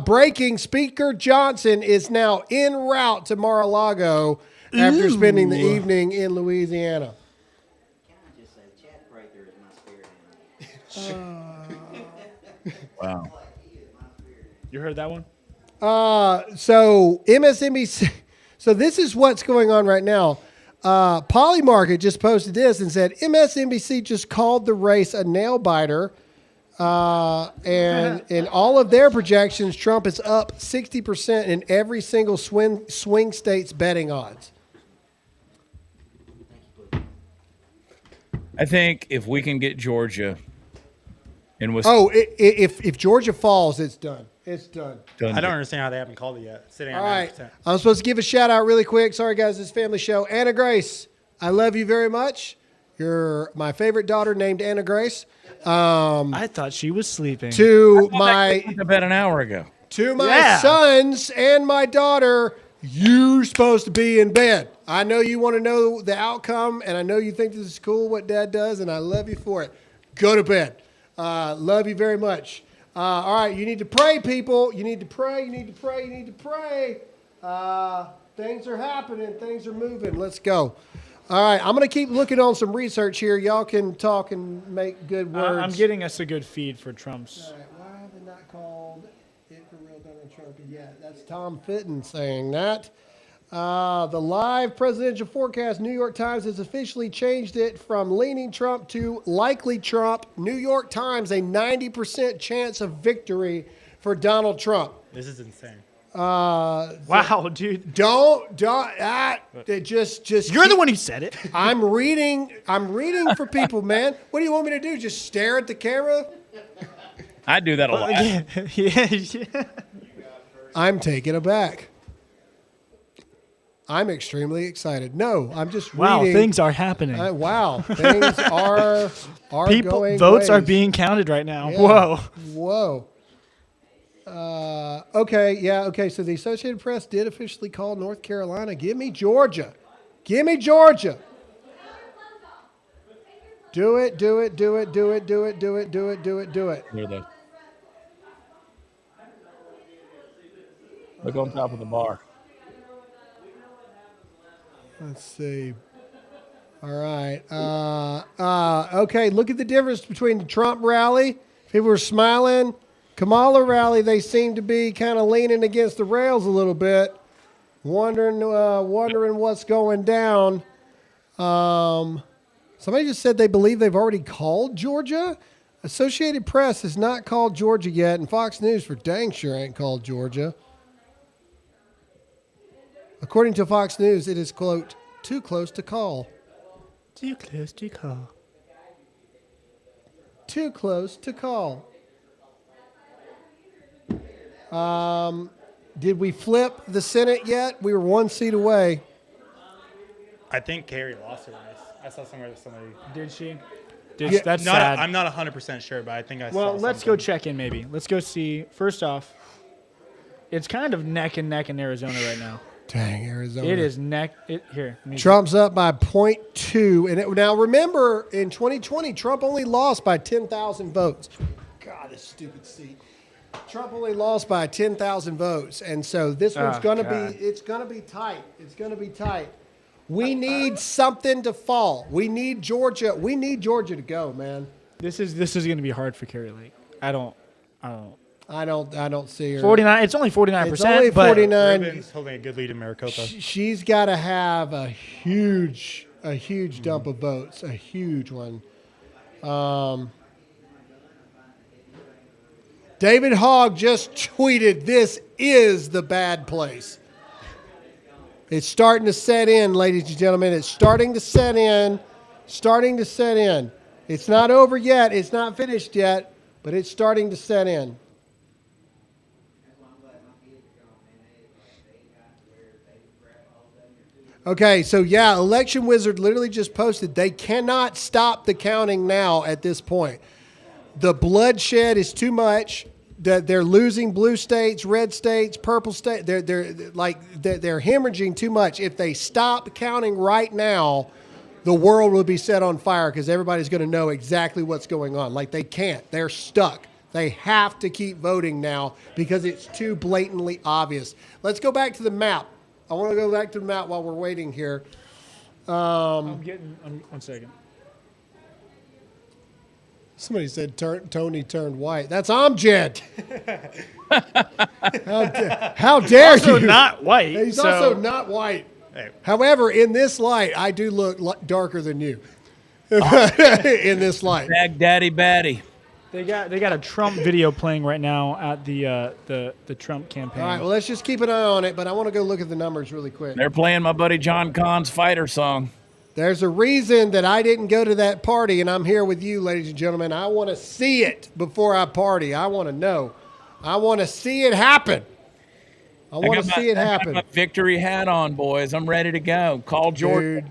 B: Breaking, Speaker Johnson is now en route to Mar-a-Lago after spending the evening in Louisiana.
D: Can I just say
P: Wow.
C: You heard that one?
B: So MSNBC. So this is what's going on right now. Polymarket just posted this and said MSNBC just called the race a nail biter. And in all of their projections, Trump is up 60% in every single swing state's betting odds.
P: I think if we can get Georgia and Wisconsin.
B: Oh, if Georgia falls, it's done. It's done.
S: I don't understand how they haven't called it yet. Sitting at
B: All right.
S: 90%.
B: I'm supposed to give a shout out really quick. Sorry, guys. This family show. Anna Grace, I love you very much. You're my favorite daughter named Anna Grace.
C: I thought she was sleeping.
B: To
P: about an hour ago.
B: To my sons and my daughter, you're supposed to be in bed. I know you want to know the outcome, and I know you think this is cool what Dad does, and I love you for it. Go to bed. Love you very much. All right, you need to pray, people. You need to pray. You need to pray. You need to pray. Things are happening. Things are moving. Let's go. All right, I'm going to keep looking on some research here. Y'all can talk and make good words.
C: I'm getting us a good feed for Trump's.
B: All right, why have they not called it for real Donald Trump yet? That's Tom Fitton saying that. The live presidential forecast, New York Times has officially changed it from leaning Trump to likely Trump. New York Times, a 90% chance of victory for Donald Trump.
S: This is insane.
C: Wow, dude.
B: Don't just
C: You're the one who said it.
B: I'm reading for people, man. What do you want me to do? Just stare at the camera?
P: I do that a lot.
C: Yeah.
B: I'm taken aback. I'm extremely excited. No, I'm just
C: Wow,
B: reading.
C: things are happening.
B: Wow, things are
C: People
B: going
C: votes are
B: ways.
C: being counted right now.
B: Yeah.
C: Whoa.
B: Okay. So the Associated Press did officially call North Carolina. Give me Georgia. Give me Georgia. Do it.
P: They're Look on top of the bar.
B: Let's see. All right. Okay, look at the difference between the Trump rally. People were smiling. Kamala rally, they seem to be kind of leaning against the rails a little bit, wondering what's going down. Somebody just said they believe they've already called Georgia. Associated Press has not called Georgia yet, and Fox News for dang sure ain't called Georgia. According to Fox News, it is, quote, too close to call.
C: Too close to call.
B: Too close to call. Did we flip the Senate yet? We were one seat away.
S: I think Kerry lost her race. I saw somewhere that somebody.
C: Did she?
B: Yeah,
C: That's sad.
S: I'm not 100% sure, but I think I saw
C: Well, let's go
S: something.
C: check in maybe. Let's go see. First off, it's kind of neck and neck in Arizona right now.
B: Dang, Arizona.
C: It is neck. Here.
B: Trump's up by 0.2. Now, remember, in 2020, Trump only lost by 10,000 votes. God, this stupid seat. Trump only lost by 10,000 votes. And so this one's going to be, it's going to be tight. It's going to be tight. We need something to fall. We need Georgia. We need Georgia to go, man.
C: This is going to be hard for Carrie Lake. I don't
B: see her.
C: 49. It's only 49%.
B: It's only 49.
S: Ruben's holding a good lead in Maricopa.
B: She's got to have a huge dump of votes, a huge one. David Hogg just tweeted, "This is the bad place." It's starting to set in, ladies and gentlemen. It's starting to set in. Starting to set in. It's not over yet. It's not finished yet, but it's starting to set in. Okay, so yeah, Election Wizard literally just posted they cannot stop the counting now at this point. The bloodshed is too much. They're losing blue states, red states, purple states. They're hemorrhaging too much. If they stop counting right now, the world will be set on fire because everybody's going to know exactly what's going on. Like, they can't. They're stuck. They have to keep voting now because it's too blatantly obvious. Let's go back to the map. I want to go back to the map while we're waiting here.
C: I'm 1 second.
B: Somebody said Tony turned white. That's Amjad. How dare
C: Also
B: you?
C: not white.
B: He's
C: so-
B: also not white. However, in this light, I do look darker than you. In this light.
P: Daddy Batty.
C: They got a Trump video playing right now at the Trump campaign.
B: All right, well, let's just keep an eye on it, but I want to go look at the numbers really quick.
P: They're playing my buddy John Cahn's fighter song.
B: There's a reason that I didn't go to that party, and I'm here with you, ladies and gentlemen. I want to see it before I party. I want to know. I want to see it happen. I want to see it happen.
P: I got my victory hat on, boys. I'm ready to go. Call Georgia.
B: Dude,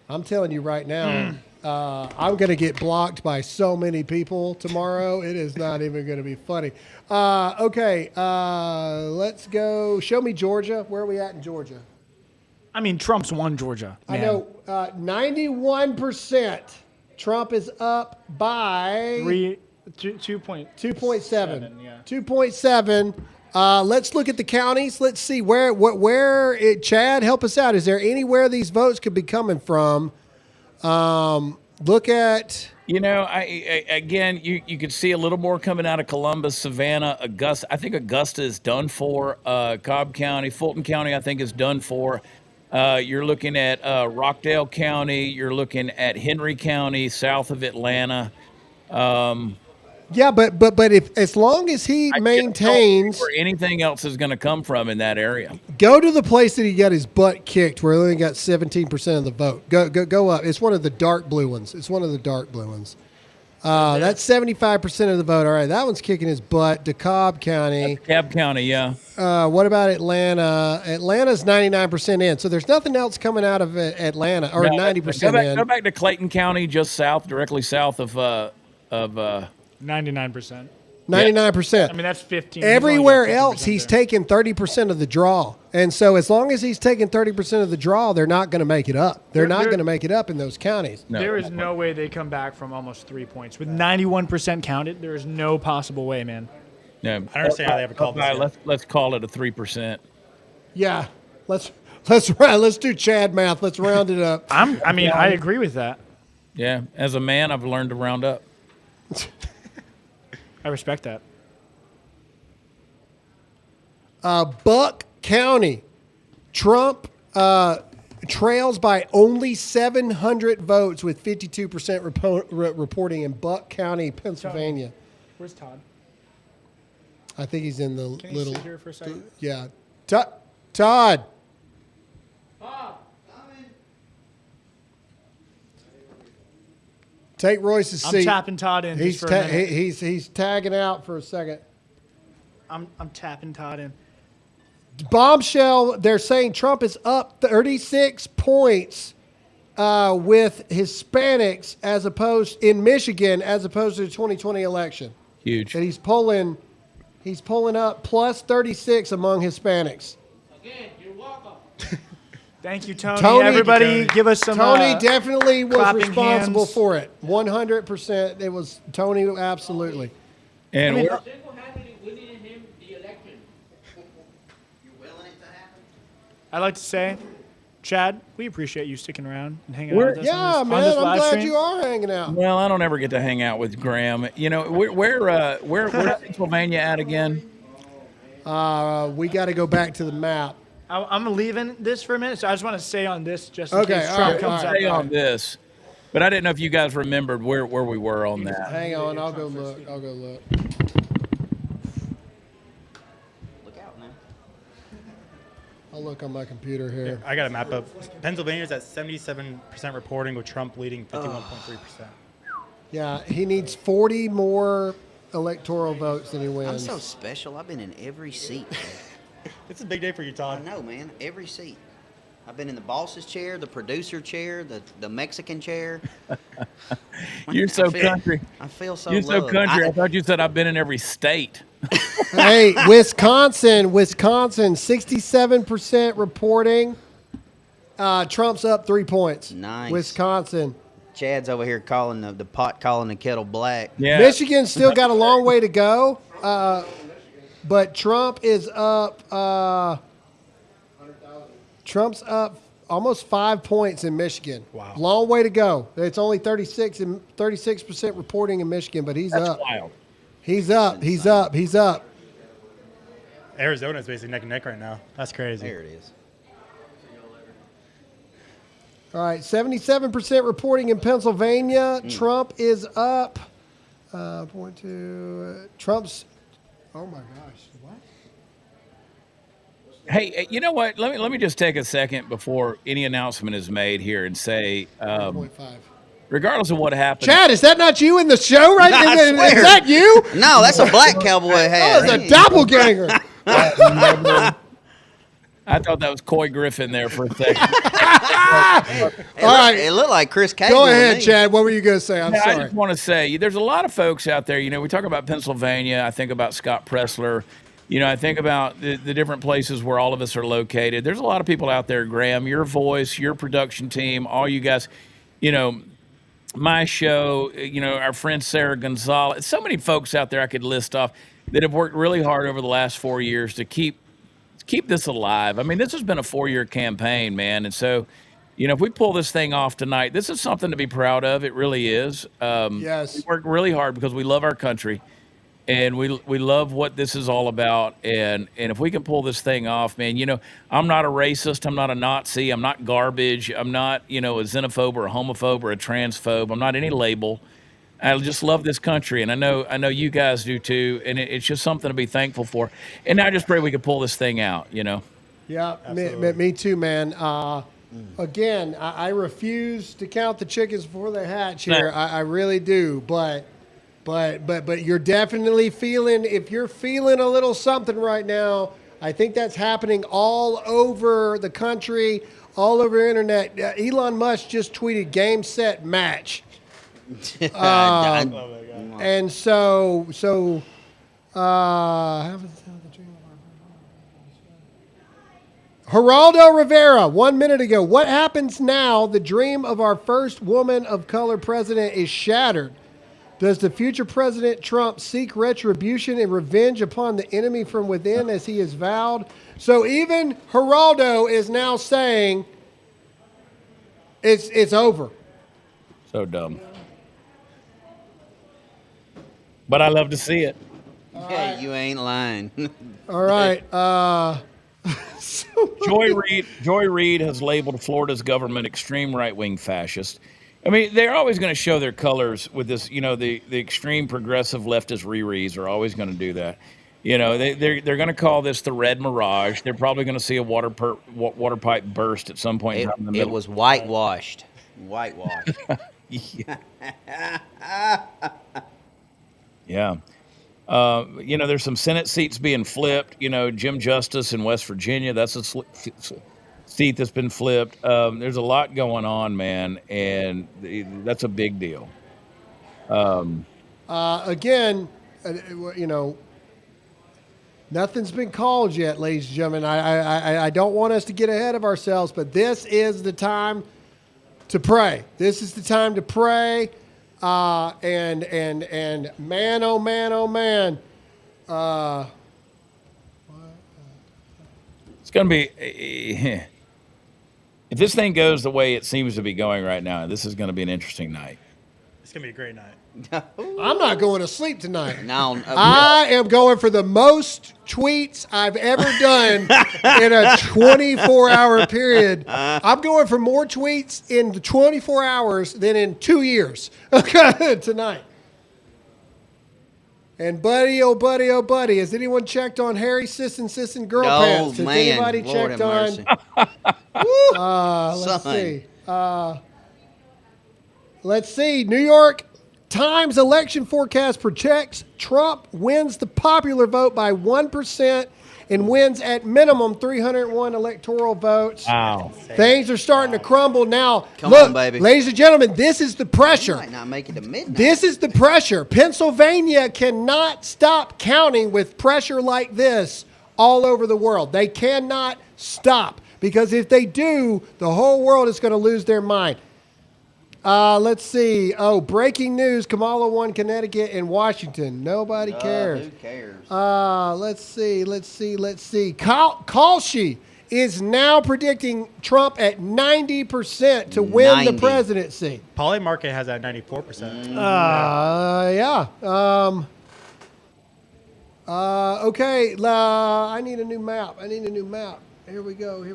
B: I'm telling you right now, I'm going to get blocked by so many people tomorrow. It is not even going to be funny. Okay, let's go. Show me Georgia. Where are we at in Georgia?
C: I mean, Trump's won Georgia.
B: I know 91%. Trump is up by 2.7.
C: Yeah.
B: 2.7. Let's look at the counties. Let's see where Chad, help us out. Is there anywhere these votes could be coming from? Look at.
P: You know, again, you could see a little more coming out of Columbus, Savannah, Augusta. I think Augusta is done for. Cobb County, Fulton County, I think is done for. You're looking at Rockdale County. You're looking at Henry County, south of Atlanta.
B: Yeah, but if as long as he maintains,
P: where anything else is going to come from in that area.
B: Go to the place that he got his butt kicked, where he only got 17% of the vote. Go up. It's one of the dark blue ones. That's 75% of the vote. All right, that one's kicking his butt. DeKalb County.
P: DeKalb County, yeah.
B: What about Atlanta? Atlanta's 99% in. So there's nothing else coming out of Atlanta, or 90% in.
P: Go back to Clayton County, just south, directly south of
C: 99%.
B: 99%.
C: I mean, that's 15.
B: Everywhere else, he's taking 30% of the draw. And so as long as he's taking 30% of the draw, they're not going to make it up. They're not going to make it up in those counties.
C: There is no way they come back from almost 3 points. With 91% counted, there is no possible way, man.
P: Yeah,
S: I don't understand how they ever called this yet.
P: Let's call it a 3%.
B: Yeah. Let's do Chad math. Let's round it up.
C: I agree with that.
P: Yeah, as a man, I've learned to round up.
C: I respect that.
B: Buck County, Trump trails by only 700 votes with 52% reporting in Buck County, Pennsylvania.
C: Where's Todd?
B: I think he's in the
C: Can
B: little.
C: you sit here for a second?
B: Yeah, Todd. Take Royce's seat.
C: I'm tapping Todd in.
B: He's
C: just for a minute.
B: he's tagging out for a second.
C: I'm tapping Todd in.
B: Bombshell. They're saying Trump is up 36 points with Hispanics as opposed in Michigan as opposed to the 2020 election.
P: Huge.
B: And he's pulling up plus 36 among Hispanics.
I: Again, you're welcome.
C: Thank you, Tony. Everybody, give us some.
B: Tony definitely was
C: clapping
B: responsible
C: hands.
B: for it. 100%. It was Tony, absolutely.
P: And we're,
I: Single-handedly winning him the election.
C: I'd like to say, Chad, we appreciate you sticking around and hanging out with us.
B: Yeah,
C: on
B: man,
C: this
B: I'm
C: live
B: glad
C: stream.
B: you are hanging out.
P: well, I don't ever get to hang out with Graham. You know, where's Pennsylvania at again?
B: We got to go back to the map.
C: I'm leaving this for a minute, so I just want to stay on this just in
B: Okay,
C: case
B: all
C: Trump
B: right,
C: comes
B: all
C: up.
B: right.
P: Stay on this. But I didn't know if you guys remembered where we were on that.
B: Hang on, I'll go look.
D: Look out now.
B: I'll look on my computer here.
S: I got a map up. Pennsylvania's at 77% reporting, with Trump leading 51.3%.
B: Yeah, he needs 40 more electoral votes than he
D: I'm
B: wins.
D: so special. I've been in every seat.
S: It's a big day for you, Todd.
D: I know, man. Every seat. I've been in the boss's chair, the producer chair, the Mexican chair.
P: You're so country.
D: I feel so
P: You're so
D: loved.
P: country. I thought you said I've been in every state.
B: Hey, Wisconsin, 67% reporting. Trump's up 3 points.
D: Nice.
B: Wisconsin.
D: Chad's over here calling the pot calling the kettle black.
P: Yeah.
B: Michigan's still got a long way to go, but Trump is up. Trump's up almost 5 points in Michigan. Wow. Long way to go. It's only 36% reporting in Michigan, but
P: That's
B: up.
P: wild.
B: He's up. He's up. He's up.
S: Arizona's basically neck and neck right now. That's crazy.
D: There it is.
B: All right, 77% reporting in Pennsylvania. Trump is up. Point two. Trump's. Oh my gosh! What?
P: Hey, you know what? Let me just take a second before any announcement is made here and say, regardless of what happens.
B: Chad, is that not you in the show right now? Is that you?
D: No, that's a black cowboy hat.
B: That was a doppelganger.
P: I thought that was Coy Griffin there for a second.
B: All right.
D: It looked like Chris Cable.
B: Go ahead, Chad. What were you going to say? I'm
P: I
B: sorry.
P: just want to say there's a lot of folks out there. You know, we talk about Pennsylvania. I think about Scott Pressler. You know, I think about the different places where all of us are located. There's a lot of people out there, Graham, your voice, your production team, all you guys, you know, my show, you know, our friend Sarah Gonzalez. So many folks out there I could list off that have worked really hard over the last 4 years to keep this alive. I mean, this has been a 4-year campaign, man. And so, you know, if we pull this thing off tonight, this is something to be proud of. It really is.
B: Yes.
P: We work really hard because we love our country and we love what this is all about. And if we can pull this thing off, man, you know, I'm not a racist. I'm not a Nazi. I'm not garbage. I'm not, you know, a xenophobe or a homophobe or a transphobe. I'm not any label. I just love this country, and I know you guys do too, and it's just something to be thankful for. And I just pray we can pull this thing out, you know.
B: Yeah, me too, man. Again, I refuse to count the chickens before they hatch here. I really do, but you're definitely feeling. If you're feeling a little something right now, I think that's happening all over the country, all over the internet. Elon Musk just tweeted "Game, set, match." And so Geraldo Rivera, 1 minute ago. What happens now? The dream of our first woman of color president is shattered. Does the future President Trump seek retribution and revenge upon the enemy from within as he has vowed? So even Geraldo is now saying it's over.
P: So dumb. But I love to see it.
D: Yeah, you ain't lying.
B: All right.
P: Joy Reid has labeled Florida's government extreme right-wing fascist. I mean, they're always going to show their colors with this. You know, the extreme progressive leftist Riris are always going to do that. You know, they're going to call this the Red Mirage. They're probably going to see a water pipe burst at some point in time in the middle.
D: It was whitewashed. Whitewashed.
P: Yeah. You know, there's some Senate seats being flipped. You know, Jim Justice in West Virginia, that's a seat that's been flipped. There's a lot going on, man, and that's a big deal.
B: Again, you know, nothing's been called yet, ladies and gentlemen. I don't want us to get ahead of ourselves, but this is the time to pray. This is the time to pray. And man, oh man, oh man.
P: It's going to be, if this thing goes the way it seems to be going right now, this is going to be an interesting night.
S: It's going to be a great night.
B: I'm not going to sleep tonight.
D: No,
B: I am going for the most tweets I've ever done in a 24-hour period. I'm going for more tweets in the 24 hours than in 2 years tonight. And buddy, oh buddy, oh buddy, has anyone checked on Harry Sisson Girl Pants? Has anybody
D: Lord
B: checked on? Let's see. Let's see. New York Times election forecast projects Trump wins the popular vote by 1% and wins at minimum 301 electoral votes.
P: Wow.
B: Things are starting to crumble now.
D: Come
B: on,
D: baby.
B: Ladies and gentlemen, this is the pressure.
D: You might not make it to midnight.
B: This is the pressure. Pennsylvania cannot stop counting with pressure like this all over the world. They cannot stop, because if they do, the whole world is going to lose their mind. Let's see. Oh, breaking news. Kamala won Connecticut and Washington. Nobody cares.
D: Who cares?
B: Let's see. Kalshi is now predicting Trump at 90% to win
D: 90.
B: the presidency.
S: Polly Market has that 94%.
B: Yeah. Okay. I need a new map. Here we go.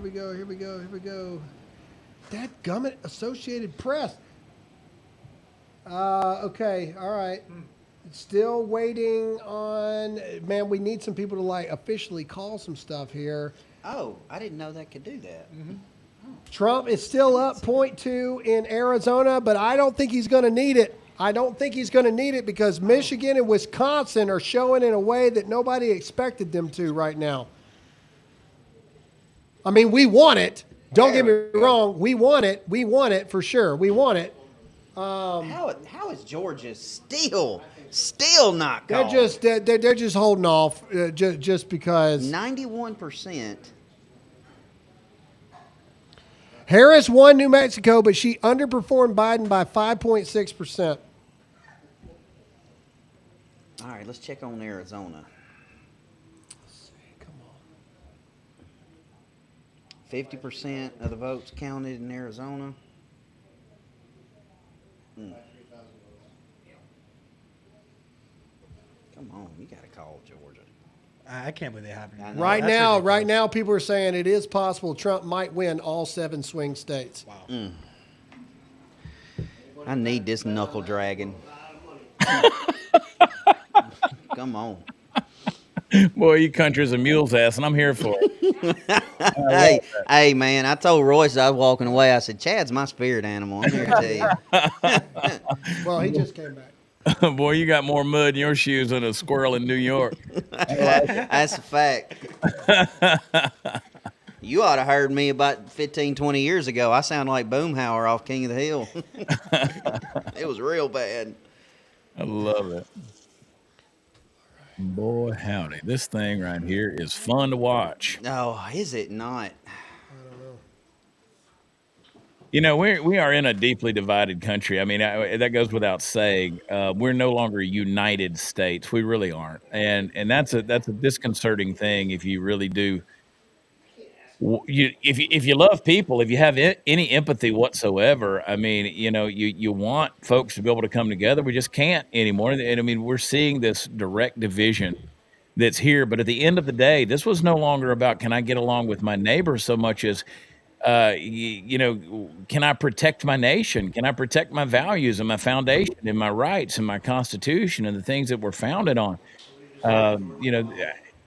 B: Dadgummit, Associated Press. Okay. All right. Still waiting on, man, we need some people to like officially call some stuff here.
D: Oh, I didn't know that could do that.
B: Trump is still up 0.2 in Arizona, but I don't think he's going to need it. Because Michigan and Wisconsin are showing in a way that nobody expected them to right now. I mean, we want it. Don't get me wrong. We want it for sure. We want it.
D: How is Georgia still not called?
B: They're just holding off just because.
D: 91%.
B: Harris won New Mexico, but she underperformed Biden by 5.6%.
D: All right, let's check on Arizona.
B: Come on.
D: 50% of the votes counted in Arizona. Come on, you got to call Georgia.
S: I can't believe they haven't.
B: Right now, people are saying it is possible Trump might win all 7 swing states.
S: Wow.
D: I need this knuckle dragon. Come on.
P: Boy, you country's a mule's ass, and I'm here for it.
D: Hey, man, I told Royce I was walking away. I said, Chad's my spirit animal. I'm here to tell you.
B: Well, he just came back.
P: Boy, you got more mud in your shoes than a squirrel in New York.
D: That's a fact. You ought to heard me about 15, 20 years ago. I sound like Boomhauer off King of the Hill. It was real bad.
P: I love it. Boy, howdy. This thing right here is fun to watch.
D: Oh, is it not?
P: You know, we are in a deeply divided country. I mean, that goes without saying. We're no longer United States. We really aren't, and that's a disconcerting thing. If you really do, if you love people, if you have any empathy whatsoever, I mean, you know, you want folks to be able to come together. We just can't anymore. And I mean, we're seeing this direct division that's here. But at the end of the day, this was no longer about can I get along with my neighbor so much as you know, can I protect my nation? Can I protect my values and my foundation and my rights and my Constitution and the things that we're founded on? You know,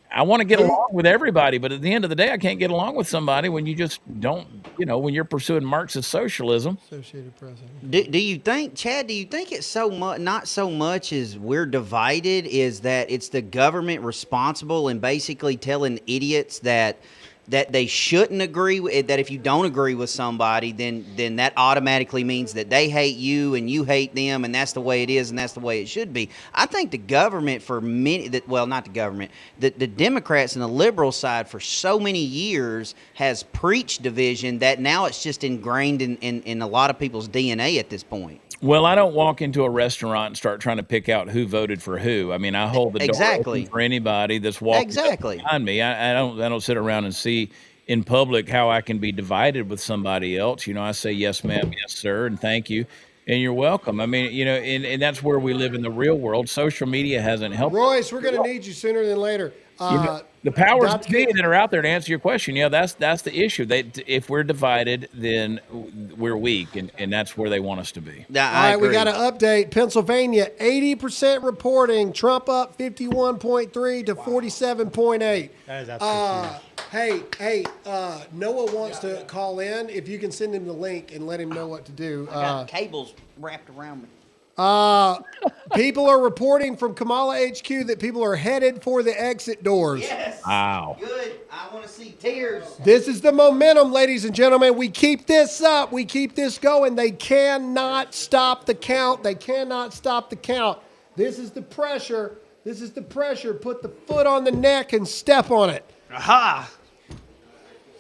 P: I want to get along with everybody, but at the end of the day, I can't get along with somebody when you just don't, you know, when you're pursuing Marxist socialism.
B: Associated Press.
D: Do you think, Chad, it's so much, not so much as we're divided, is that it's the government responsible and basically telling idiots that they shouldn't agree with, that if you don't agree with somebody, then that automatically means that they hate you and you hate them, and that's the way it is and that's the way it should be. I think the government for many, well, not the government, the Democrats and the liberal side for so many years has preached division that now it's just ingrained in a lot of people's DNA at this point.
P: Well, I don't walk into a restaurant and start trying to pick out who voted for who. I mean, I hold the door open for anybody that's walking behind me. I don't sit around and see in public how I can be divided with somebody else. You know, I say yes, ma'am, yes, sir, and thank you, and you're welcome. I mean, you know, and that's where we live in the real world. Social media hasn't helped.
B: Royce, we're going to need you sooner than later.
P: You know, the powers that be that are out there to answer your question, yeah, that's the issue. If we're divided, then we're weak, and that's where they want us to be.
B: All right, we got to update. Pennsylvania, 80% reporting. Trump up 51.3 to 47.8.
S: That is absolutely
B: Hey, Noah wants to call in. If you can send him the link and let him know what to do.
D: I got cables wrapped around me.
B: People are reporting from Kamala HQ that people are headed for the exit doors.
D: Yes.
P: Wow.
D: Good. I want to see tears.
B: This is the momentum, ladies and gentlemen. We keep this up. We keep this going. They cannot stop the count. They cannot stop the count. This is the pressure. This is the pressure. Put the foot on the neck and step on it.
C: Aha.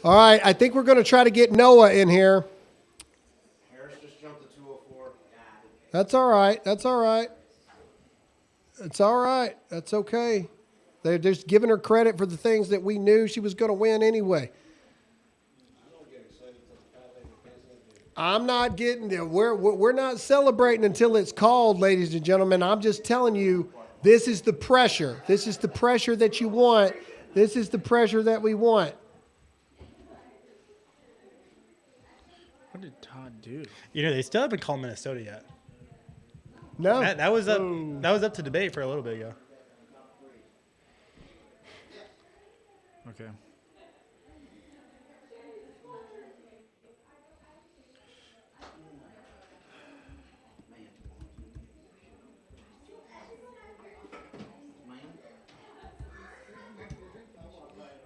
B: All right. I think we're going to try to get Noah in here. That's all right. That's all right. It's all right. That's okay. They're just giving her credit for the things that we knew she was going to win anyway. I'm not getting there. We're not celebrating until it's called, ladies and gentlemen. I'm just telling you, this is the pressure. This is the pressure that you want. This is the pressure that we want.
C: What did Todd do?
S: You know, they still haven't called Minnesota yet.
B: No.
S: That was up. That was up to debate for a little bit ago.
C: Okay.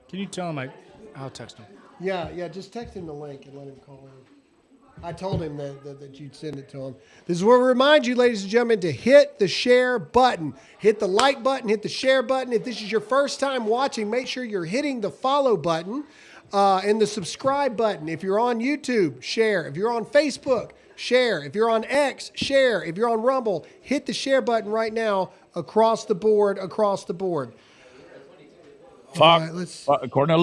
C: Can you tell him I'll text him.
B: Yeah, just text him the link and let him call in. I told him that you'd send it to him. This is where we remind you, ladies and gentlemen, to hit the share button. Hit the like button, hit the share button. If this is your first time watching, make sure you're hitting the follow button and the subscribe button. If you're on YouTube, share. If you're on Facebook, share. If you're on X, share. If you're on Rumble, hit the share button right now across the board,
P: Fox, according to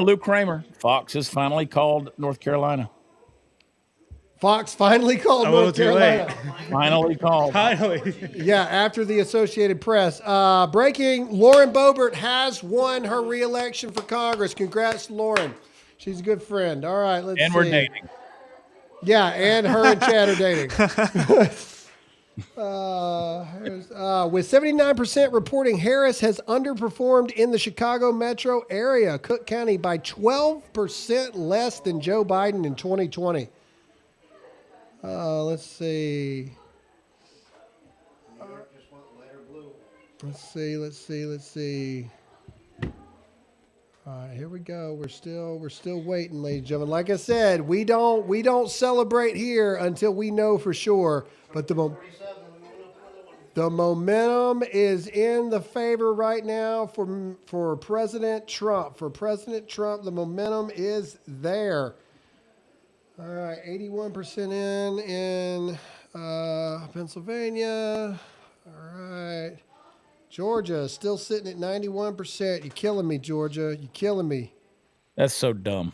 P: Luke Kramer, Fox has finally called North Carolina.
B: Fox finally called North Carolina.
P: Finally called.
S: Finally.
B: Yeah, after the Associated Press. Breaking, Lauren Boebert has won her re-election for Congress. Congrats, Lauren. She's a good friend. All right, let's see.
P: And we're dating.
B: Yeah, and her and Chad are dating. With 79% reporting Harris has underperformed in the Chicago metro area, Cook County, by 12% less than Joe Biden in 2020. Let's see. Let's see. All right, here we go. We're still waiting, ladies and gentlemen. Like I said, we don't celebrate here until we know for sure. But the momentum is in the favor right now for President Trump. For President Trump, the momentum is there. All right, 81% in Pennsylvania. All right. Georgia still sitting at 91%. You're killing me, Georgia. You're killing me.
P: That's so dumb.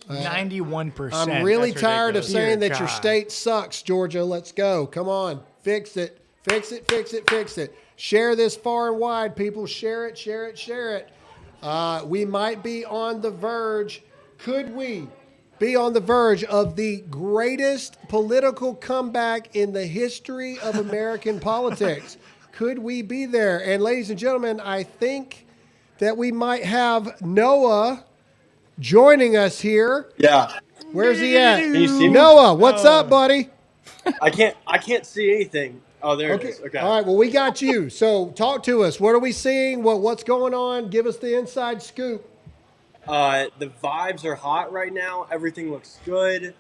C: 91%.
B: I'm really tired of saying that
C: Dear
B: your
C: God.
B: state sucks, Georgia. Let's go. Come on. Fix it. Fix it, fix it, fix it. Share this far and wide, people. Share it, share it, share it. We might be on the verge. Could we be on the verge of the greatest political comeback in the history of American politics? Could we be there? And ladies and gentlemen, I think that we might have Noah joining us here.
T: Yeah.
B: Where's he at?
T: Can you see me?
B: Noah, what's up, buddy?
T: I can't see anything. Oh, there it is. Okay.
B: All right. Well, we got you. So talk to us. What are we seeing? What's going on? Give us the inside scoop.
T: The vibes are hot right now. Everything looks good.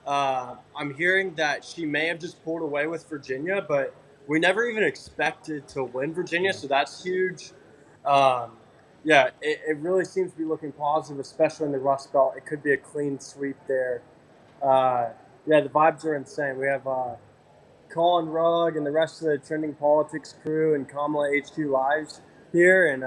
T: I'm hearing that she may have just pulled away with Virginia, but we never even expected to win Virginia, so that's huge. Yeah, it really seems to be looking positive, especially in the Rust Belt. It could be a clean sweep there. Yeah, the vibes are insane. We have Colin Rugg and the rest of the Trending Politics crew and Kamala HQ Lives here, and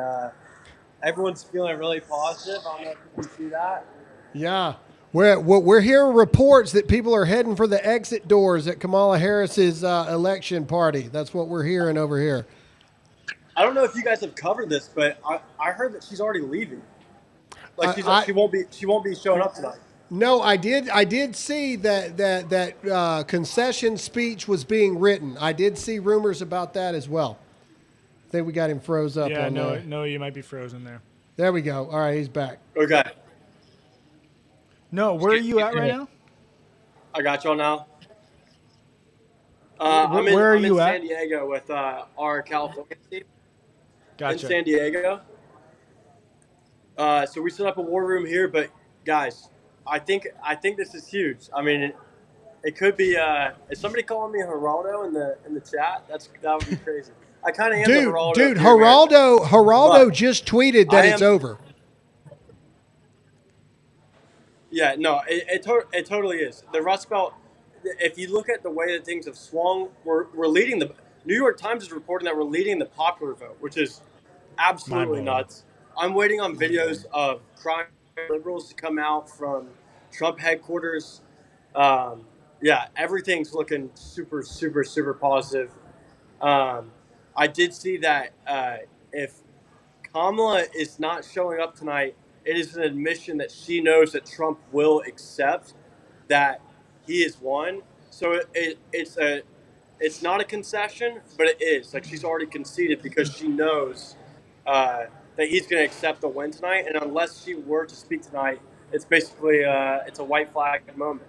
T: everyone's feeling really positive. I don't know if you can see that.
B: Yeah. We're hearing reports that people are heading for the exit doors at Kamala Harris's election party. That's what we're hearing over here.
T: I don't know if you guys have covered this, but I heard that she's already leaving. Like she won't be showing up tonight.
B: No, I did see that concession speech was being written. I did see rumors about that as well. I think we got him froze up.
C: Yeah,
B: on
C: no, you might be frozen there.
B: There we go. All right, he's back.
T: Okay.
C: No, where are you at right now?
T: I got y'all now.
C: Where are
T: I'm
C: you
T: in
C: at?
T: San Diego with our California team.
C: Gotcha.
T: In San Diego. So we set up a war room here, but guys, I think this is huge. I mean, it could be. Is somebody calling me Geraldo in the chat? That would be crazy. I kind of am the Geraldo.
B: Dude,
T: here, man.
B: Geraldo just tweeted that it's over.
T: Yeah, no, it totally is. The Rust Belt, if you look at the way that things have swung, we're leading the New York Times is reporting that we're leading the popular vote, which is absolutely nuts. I'm waiting on videos of crime liberals to come out from Trump headquarters. Yeah, everything's looking super, super, super positive. I did see that if Kamala is not showing up tonight, it is an admission that she knows that Trump will accept that he has won. So it's not a concession, but it is. Like, she's already conceded because she knows that he's going to accept the win tonight. And unless she were to speak tonight, it's basically it's a white flag moment.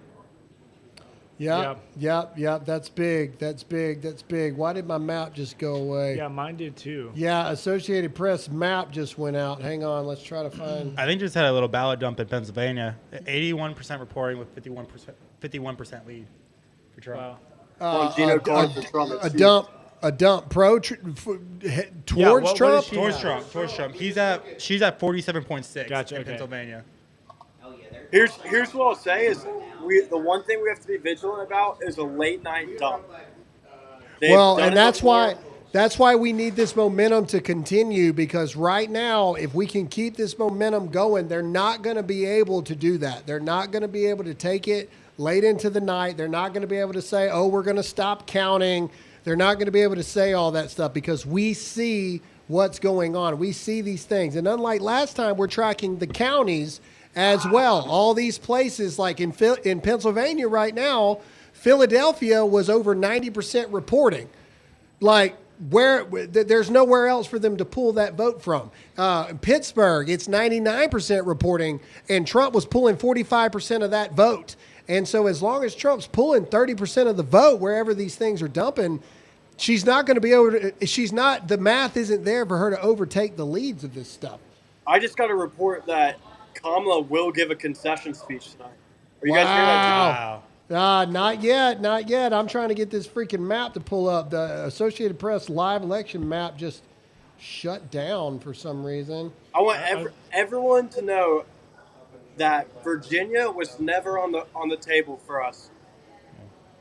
B: Yep. That's big. That's big. That's big. Why did my map just go away?
C: Yeah, mine did too.
B: Yeah, Associated Press map just went out. Hang on, let's try to find.
S: I think just had a little ballot dump in Pennsylvania. 81% reporting with 51% lead for Trump.
T: Wow.
B: A dump towards Trump.
S: Towards Trump. She's at 47.6 in Pennsylvania.
T: Here's what I'll say is the one thing we have to be vigilant about is a late night dump.
B: And that's why we need this momentum to continue, because right now, if we can keep this momentum going, they're not going to be able to do that. They're not going to be able to take it late into the night. They're not going to be able to say, oh, we're going to stop counting. They're not going to be able to say all that stuff because we see what's going on. We see these things. And unlike last time, we're tracking the counties as well. All these places, like in Pennsylvania right now, Philadelphia was over 90% reporting. Like, there's nowhere else for them to pull that vote from. Pittsburgh, it's 99% reporting, and Trump was pulling 45% of that vote. And so as long as Trump's pulling 30% of the vote wherever these things are dumping, she's not going to be able to, the math isn't there for her to overtake the leads of this stuff.
T: I just got a report that Kamala will give a concession speech tonight. Are you guys hearing that?
B: Wow. Not yet. I'm trying to get this freaking map to pull up. The Associated Press live election map just shut down for some reason.
T: I want everyone to know that Virginia was never on the table for us,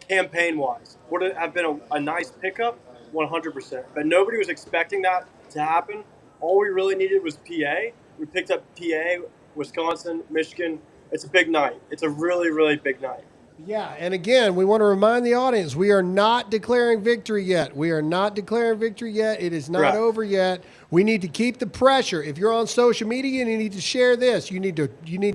T: campaign-wise. Would have been a nice pickup, 100%. But nobody was expecting that to happen. All we really needed was PA. We picked up PA, Wisconsin, Michigan. It's a big night. It's a really, really big night.
B: Yeah, and again, we want to remind the audience, we are not declaring victory yet. It is not over yet. We need to keep the pressure. If you're on social media, you need to share this. You need to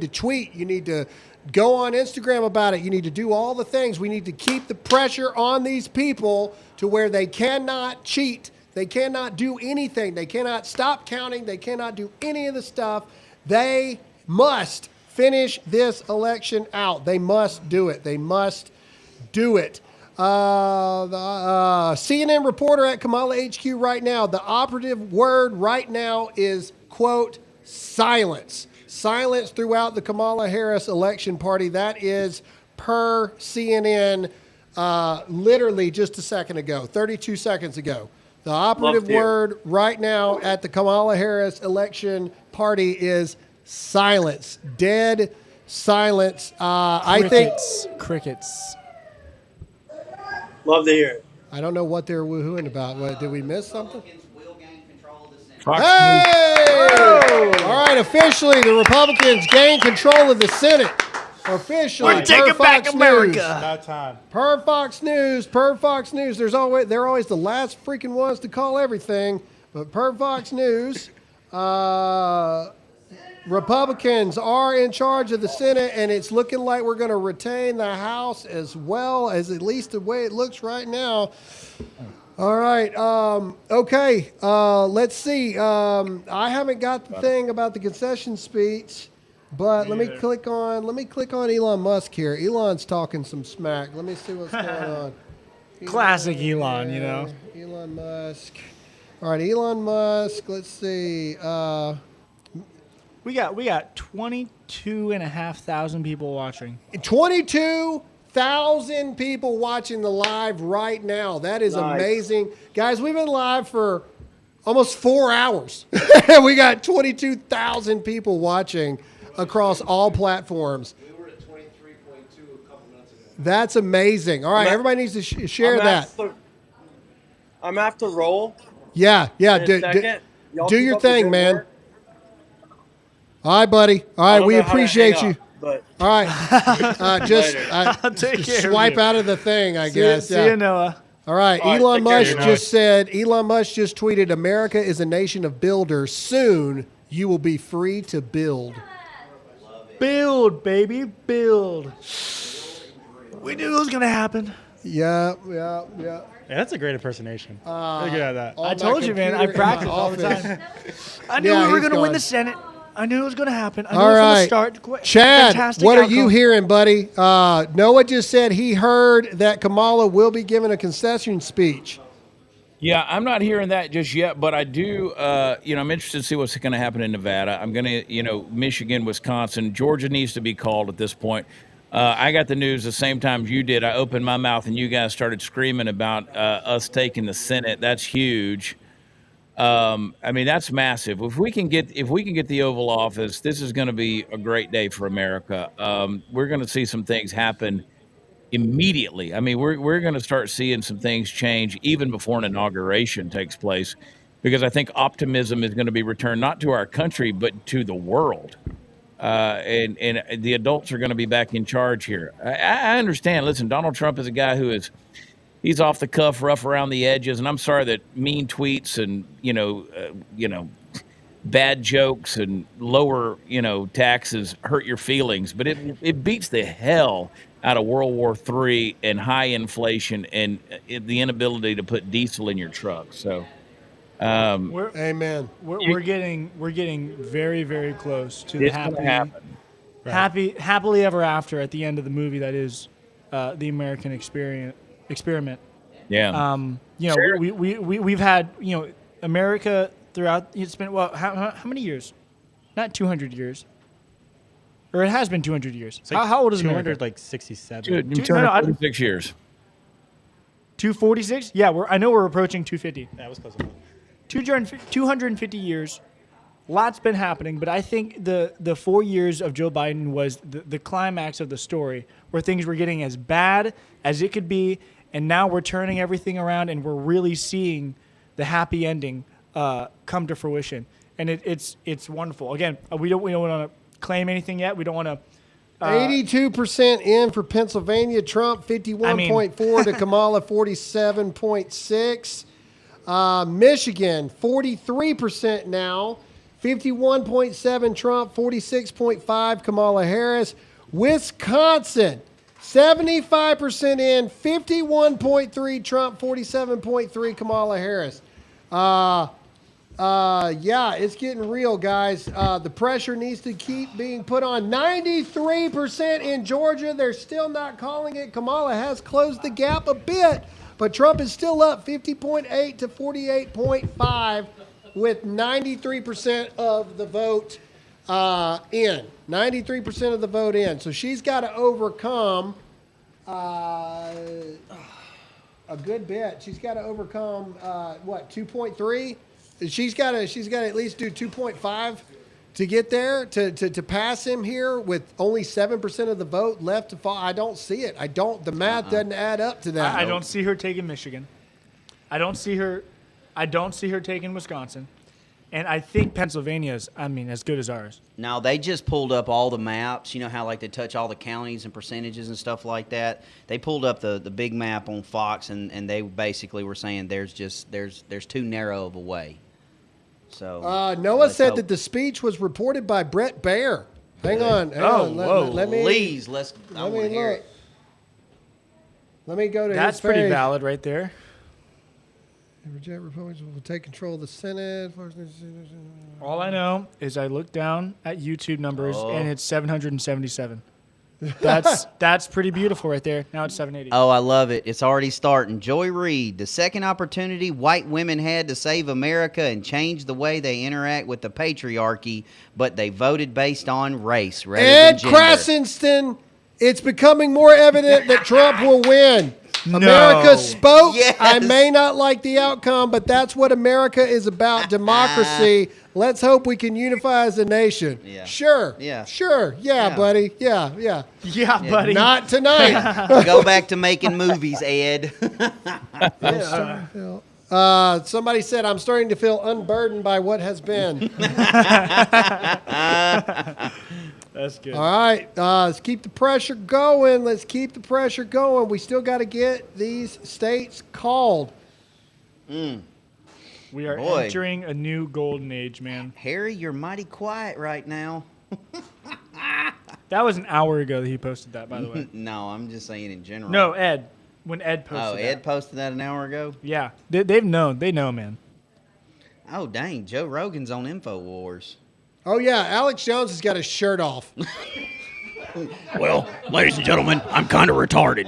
B: tweet. You need to go on Instagram about it. You need to do all the things. We need to keep the pressure on these people to where they cannot cheat. They cannot do anything. They cannot stop counting. They cannot do any of the stuff. They must finish this election out. They must do it. CNN reporter at Kamala HQ right now, the operative word right now is, quote, silence. Silence throughout the Kamala Harris election party. That is per CNN literally just a second ago, 32 seconds ago. The operative word right now at the Kamala Harris election party is silence. Dead silence. I think
C: crickets.
T: Love to hear it.
B: I don't know what they're woohooing about. What, did we miss something?
C: Hey!
B: All right, officially, the Republicans gain control of the Senate. Officially,
C: we're taking back America.
S: About time.
B: Per Fox News. They're always the last freaking ones to call everything. But per Fox News, Republicans are in charge of the Senate, and it's looking like we're going to retain the House as well, as at least the way it looks right now. All right. Okay. Let's see. I haven't got the thing about the concession speech, but let me click on Elon Musk here. Elon's talking some smack. Let me see what's going on.
C: Classic Elon, you know.
B: Elon Musk. All right, Elon Musk. Let's see.
C: We got 22,500 people watching.
B: 22,000 people watching the live right now. That is amazing. Guys, we've been live for almost 4 hours. We got 22,000 people watching across all platforms.
N: We were at 23.2 a couple minutes ago.
B: That's amazing. All right, everybody needs to share that.
T: I'm going to have to roll.
B: Yeah. Do your thing, man. All right, buddy. All right, we appreciate you.
T: but
B: All right. Just
C: I'll take care of
B: swipe
C: you.
B: out of the thing, I
C: See ya-
B: guess.
C: see
B: yeah.
C: ya, Noah.
B: All right.
T: All right,
B: Elon
T: take care,
B: Musk
T: Noah.
B: just said, Elon Musk just tweeted, America is a nation of builders. Soon you will be free to build.
C: Build, baby, build. We knew it was gonna happen.
B: Yeah.
S: Yeah, that's a great impersonation. Really good at that.
B: on
C: I
B: my
C: told you, man. I
B: computer in
C: practice
B: my
C: all the
B: office.
C: time. I knew
B: Yeah,
C: we were
B: he's
C: gonna win
B: gone.
C: the Senate. I knew it was gonna happen. I knew
B: All
C: it was
B: right.
C: gonna start.
B: Chad,
C: Fantastic
B: what are
C: outcome.
B: you hearing, buddy? Noah just said he heard that Kamala will be giving a concession speech.
P: Yeah, I'm not hearing that just yet, but I do, I'm interested to see what's going to happen in Nevada. I'm going to, Michigan, Wisconsin, Georgia needs to be called at this point. I got the news the same time you did. I opened my mouth and you guys started screaming about us taking the Senate. That's huge. That's massive. If we can get the Oval Office, this is going to be a great day for America. We're going to see some things happen immediately. We're going to start seeing some things change even before an inauguration takes place, because I think optimism is going to be returned not to our country but to the world. And the adults are going to be back in charge here. I understand. Listen, Donald Trump is a guy he's off the cuff, rough around the edges, and I'm sorry that mean tweets and bad jokes and lower taxes hurt your feelings, but it beats the hell out of World War III and high inflation and the inability to put diesel in your truck. So,
B: Amen.
C: We're getting very, very close to the
P: It's gonna
C: happily ever after at the end of the movie that is the American experiment.
P: Yeah.
C: Sure. We've had America throughout. It's been how many years? Not 200 years. Or it has been 200 years.
S: Like
C: How old is
S: 200,
C: America?
S: like 67.
P: 246 years.
C: 246? Yeah, I know we're approaching 250.
S: That was close enough.
C: 250 years. Lots been happening, but I think the 4 years of Joe Biden was the climax of the story, where things were getting as bad as it could be, and now we're turning everything around, and we're really seeing the happy ending come to fruition, and it's wonderful. Again, we don't want to claim anything yet. We don't want to.
B: 82% in for Pennsylvania. Trump 51.4 to Kamala 47.6. Michigan 43% now. 51.7 Trump, 46.5 Kamala Harris. Wisconsin 75% in, 51.3 Trump, 47.3 Kamala Harris. It's getting real, guys. The pressure needs to keep being put on. 93% in Georgia. They're still not calling it. Kamala has closed the gap a bit, but Trump is still up 50.8 to 48.5 with 93% of the vote in. 93% of the vote in. So she's got to overcome a good bit. She's got to overcome 2.3? She's got to at least do 2.5 to get there to pass him here with only 7% of the vote left to fall. I don't see it. The math doesn't add up to that.
C: I don't see her taking Michigan. I don't see her taking Wisconsin. And I think Pennsylvania's, as good as ours.
D: Now, they just pulled up all the maps. You know how they touch all the counties and percentages and stuff like that? They pulled up the big map on Fox, and they basically were saying there's too narrow of a way. So
B: Noah said that the speech was reported by Brett Baer. Hang on. Let me
D: please, I want to hear it.
B: Let me go to
C: That's
B: his
C: pretty
B: page.
C: valid right there.
B: Reject Republicans will take control of the Senate.
C: All I know is I looked down at YouTube numbers and it's 777. That's pretty beautiful right there. Now it's 780.
D: Oh, I love it. It's already starting. Joy Reid, the second opportunity white women had to save America and change the way they interact with the patriarchy, but they voted based on race rather
B: Ed
D: than gender.
B: Krasenstein, it's becoming more evident that Trump will win. America spoke.
D: Yes.
B: I may not like the outcome, but that's what America is about, democracy. Let's hope we can unify as a nation.
D: Yeah.
B: Sure.
D: Yeah.
B: Sure. Yeah, buddy. Yeah.
C: Yeah, buddy.
B: Not tonight.
D: Go back to making movies, Ed.
B: Somebody said, I'm starting to feel unburdened by what has been.
C: That's good.
B: All right, let's keep the pressure going. We still got to get these states called.
C: We are
D: Boy.
C: entering a new golden age, man.
D: Harry, you're mighty quiet right now.
C: That was an hour ago that he posted that, by the way.
D: No, I'm just saying in general.
C: No, Ed. When Ed posted
D: Oh,
C: that.
D: Ed posted that an hour ago?
C: Yeah. They've known. They know, man.
D: Oh, dang. Joe Rogan's on InfoWars.
B: Oh, yeah, Alex Jones has got his shirt off.
D: Well, ladies and gentlemen, I'm kind of retarded.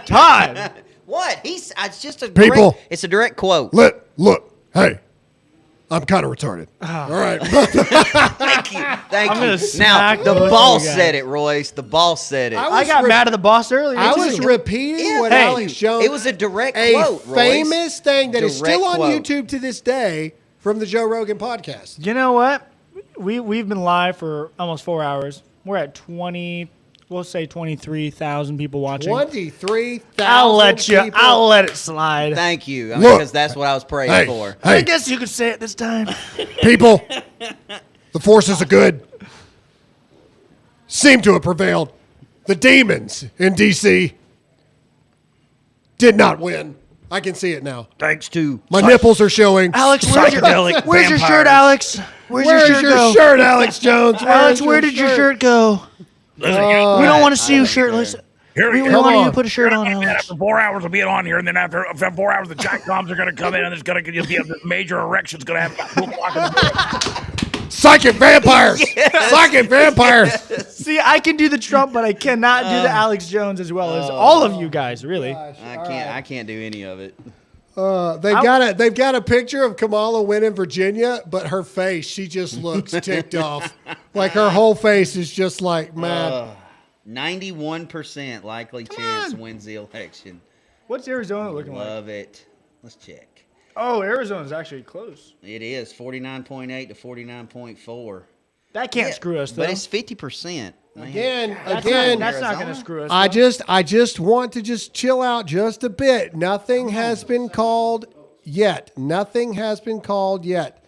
C: Todd!
D: What? It's just a
B: People.
D: direct, it's a direct quote.
B: Look, hey, I'm kind of retarded. All right.
D: Thank you. Thank
C: I'm gonna
D: you.
C: smack
D: Now, the
C: both of
D: boss
C: you guys.
D: said it, Royce. The boss said it.
C: I got mad at the boss earlier.
B: I
C: too.
B: was repeating what
C: Hey,
B: Alex Jones.
D: It was a direct
B: a
D: quote, Royce.
B: famous thing that is
D: Direct
B: still on
D: quote.
B: YouTube to this day from the Joe Rogan podcast.
C: You know what? We've been live for almost 4 hours. We're at 23,000 people watching.
B: 23,000
C: I'll let you.
B: people.
C: I'll let it slide.
D: Thank you. I mean,
B: Look.
D: because that's what I was praying
B: Hey,
D: for.
B: hey.
C: I guess you could say it this time.
B: People, the forces of good seem to have prevailed. The demons in D.C. did not win. I can see it now.
D: Thanks to
B: My nipples are showing.
C: Alex,
D: Psychedelic
C: where's your shirt,
D: vampires.
C: Alex? Where's your shirt go?
B: shirt, Alex Jones?
C: Alex, where did your shirt go? We don't want to see you shirtless. We want you to put a shirt on, Alex.
P: After 4 hours of being on here, and then after 4 hours, the jack toms are going to come in, and there's going to be a major erection. It's going to have 2 o'clock in the morning.
B: Psychic vampires. Psychic vampires.
C: See, I can do the Trump, but I cannot do the Alex Jones as well as all of you guys, really.
D: I can't do any of it.
B: They've got a picture of Kamala winning Virginia, but her face, she just looks ticked off. Like her whole face is just like mad.
D: 91% likely chance wins the election.
C: What's Arizona looking like?
D: Love it. Let's check.
C: Oh, Arizona's actually close.
D: It is 49.8 to 49.4.
C: That can't screw us, though.
D: But it's 50%. Man.
B: Again,
C: That's not going to screw us.
B: I
C: though.
B: just want to just chill out just a bit. Nothing has been called yet. Nothing has been called yet.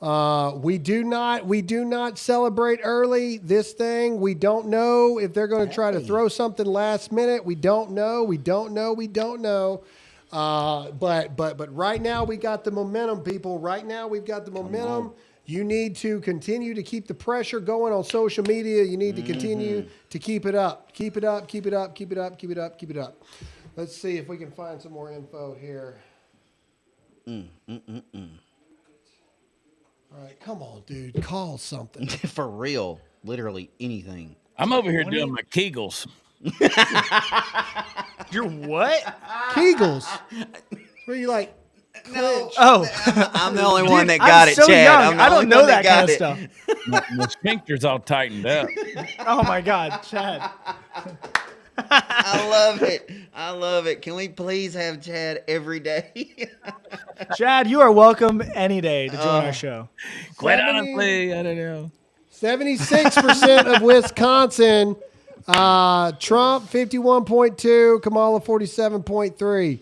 B: We do not celebrate early this thing. We don't know if they're going to try to throw something last minute. We don't know. But right now we got the momentum, people. Right now we've got the momentum. You need to continue to keep the pressure going on social media. You need to continue to keep it up. Keep it up. Let's see if we can find some more info here. All right, come on, dude. Call something.
D: For real. Literally anything.
P: I'm over here doing my Kegels.
C: You're what?
B: Kegels. Where you like?
D: No.
C: Oh,
D: I'm the only one that
C: I'm
D: got it,
C: so
D: Chad.
C: young.
D: I'm the
C: I
D: only
C: don't know
D: one
C: that kind
D: got
C: of
D: it.
C: stuff.
P: My sphincter's all tightened up.
C: Oh my God, Chad.
D: I love it. Can we please have Chad every day?
C: Chad, you are welcome any day to join our show.
P: Quite honestly, I don't know.
B: 76% of Wisconsin. Trump 51.2. Kamala 47.3.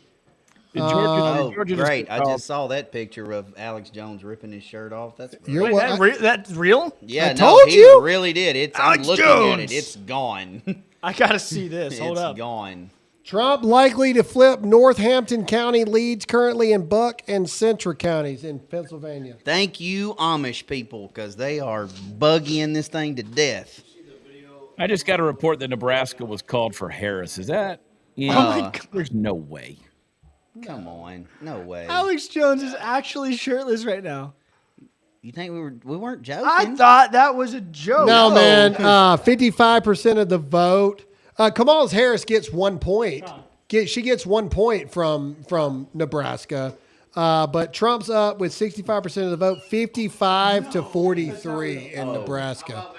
P: Georgia
D: great. I just saw that picture of Alex Jones ripping his shirt off. That's
B: You're
C: Wait,
B: what?
C: that's real?
D: Yeah,
B: I
D: no,
B: told
D: he
B: you.
D: really did. I'm
C: Alex
D: looking at
C: Jones.
D: it. It's gone.
C: I gotta see this. Hold
D: it's
C: up.
D: gone.
B: Trump likely to flip Northampton County leads currently in Buck and Centra counties in Pennsylvania.
D: Thank you, Amish people, because they are buggying this thing to death.
P: I just got a report that Nebraska was called for Harris. Is that? Yeah.
C: Oh my God.
P: There's no way.
D: Come on, no way.
C: Alex Jones is actually shirtless right now.
D: You think we weren't joking?
C: I thought that was a joke.
B: No, man. 55% of the vote. Kamala Harris gets 1 point. She gets 1 point from Nebraska. But Trump's up with 65% of the vote, 55 to 43 in Nebraska.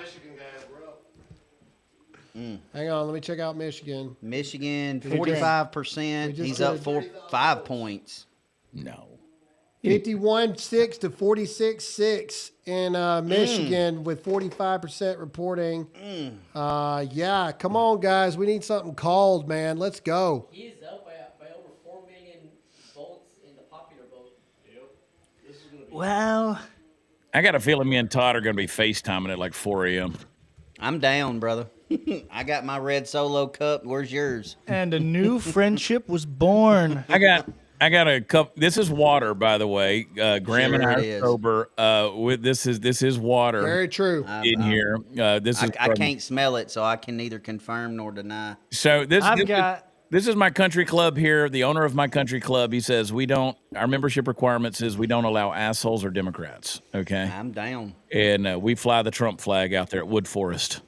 B: Hang on, let me check out Michigan.
D: Michigan, 45%. He's up 5 points.
P: No.
B: 51-6 to 46-6 in Michigan with 45% reporting. Yeah, come on, guys. We need something called, man. Let's go.
J: He is up by over 4 million votes in the popular vote.
C: Well,
P: I got a feeling me and Todd are going to be FaceTiming at like 4 a.m.
D: I'm down, brother. I got my red Solo cup. Where's yours?
C: And a new friendship was born.
P: I got a cup. This is water, by the way. Graham and I are sober. This is water.
B: Very true.
P: In here. This is.
D: I can't smell it, so I can neither confirm nor deny.
P: So this is my country club here. The owner of my country club, he says our membership requirement says we don't allow assholes or Democrats. Okay.
D: I'm down.
P: And we fly the Trump flag out there at Wood Forest.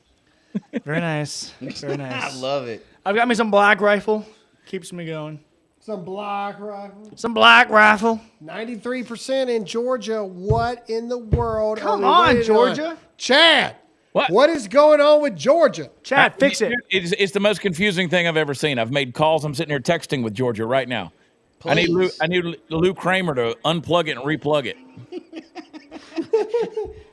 C: Very nice. Very nice.
D: I love it.
C: I've got me some Black Rifle. Keeps me going.
B: Some Black Rifle.
C: Some Black Rifle.
B: 93% in Georgia. What in the world?
C: Come on, Georgia.
B: Chad. What is going on with Georgia?
C: Chad, fix it.
P: It's the most confusing thing I've ever seen. I've made calls. I'm sitting here texting with Georgia right now.
D: Please.
P: I need Lou Kramer to unplug it and replug it.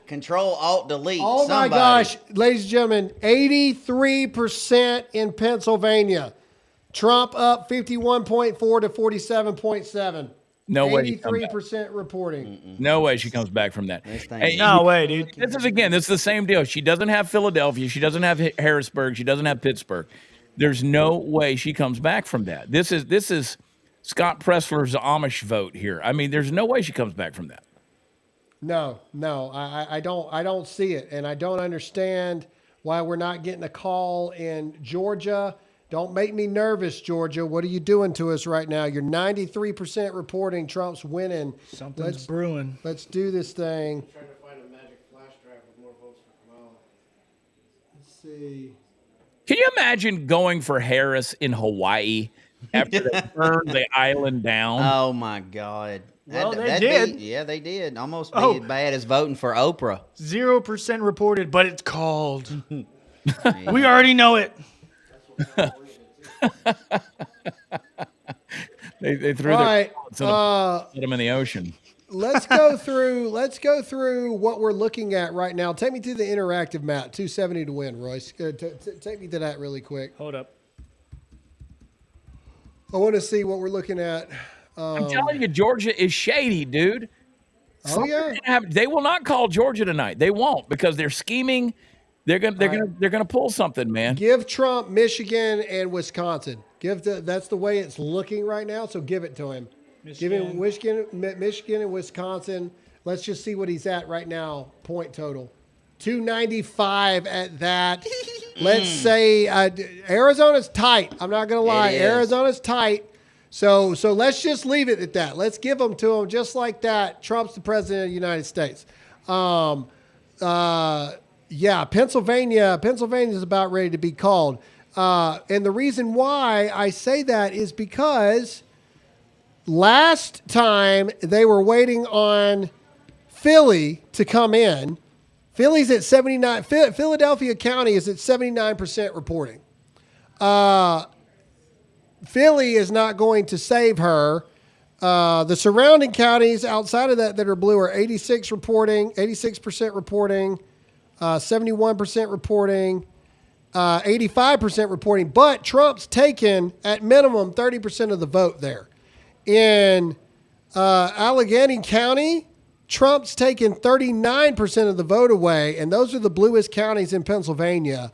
D: Control Alt Delete.
B: Oh my gosh, ladies and gentlemen, 83% in Pennsylvania. Trump up 51.4 to 47.7.
P: No way.
B: 83% reporting.
P: No way she comes back from that. Hey,
C: no way, dude.
P: This is the same deal. She doesn't have Philadelphia. She doesn't have Harrisburg. She doesn't have Pittsburgh. There's no way she comes back from that. This is Scott Pressler's Amish vote here. I mean, there's no way she comes back from that.
B: No, I don't see it, and I don't understand why we're not getting a call in Georgia. Don't make me nervous, Georgia. What are you doing to us right now? You're 93% reporting Trump's winning.
C: Something's brewing.
B: Let's do this thing.
N: I'm trying to find a magic flash drive with more votes for Kamala.
B: Let's see.
P: Can you imagine going for Harris in Hawaii after they burned the island down?
D: Oh my God.
C: Well, they did.
D: They did. Almost be as bad as voting for Oprah.
C: 0% reported, but it's called. We already know it.
P: They threw
B: right,
P: them in the ocean.
B: Let's go through what we're looking at right now. Take me to the interactive map. 270 to win, Royce. Take me to that really quick.
C: Hold up.
B: I want to see what we're looking at.
P: I'm telling you, Georgia is shady, dude.
B: Oh yeah.
P: They will not call Georgia tonight. They won't because they're scheming. They're gonna pull something, man.
B: Give Trump Michigan and Wisconsin. That's the way it's looking right now. So give it to him. Give him Michigan and Wisconsin. Let's just see what he's at right now. Point total, 295 at that. Let's say Arizona's tight. I'm not gonna lie, Arizona's tight. So let's just leave it at that. Let's give them to him just like that. Trump's the president of the United States. Yeah, Pennsylvania's about ready to be called. And the reason why I say that is because last time they were waiting on Philly to come in. Philly's at 79. Philadelphia County is at 79% reporting. Philly is not going to save her. The surrounding counties outside of that are blue are 86% reporting, 71% reporting, 85% reporting. But Trump's taken at minimum 30% of the vote there. In Allegheny County, Trump's taken 39% of the vote away, and those are the bluest counties in Pennsylvania.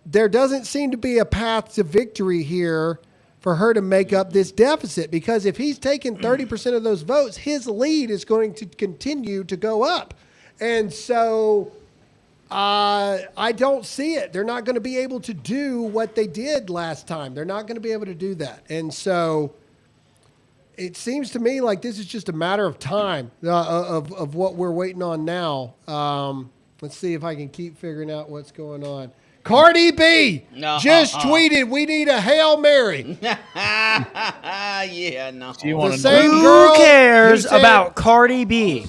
B: There doesn't seem to be a path to victory here for her to make up this deficit, because if he's taken 30% of those votes, his lead is going to continue to go up. And so I don't see it. They're not going to be able to do what they did last time. They're not going to be able to do that. And so it seems to me like this is just a matter of time of what we're waiting on now. Let's see if I can keep figuring out what's going on. Cardi B just tweeted, "We need a Hail Mary."
D: Yeah, no.
C: Who cares about Cardi B?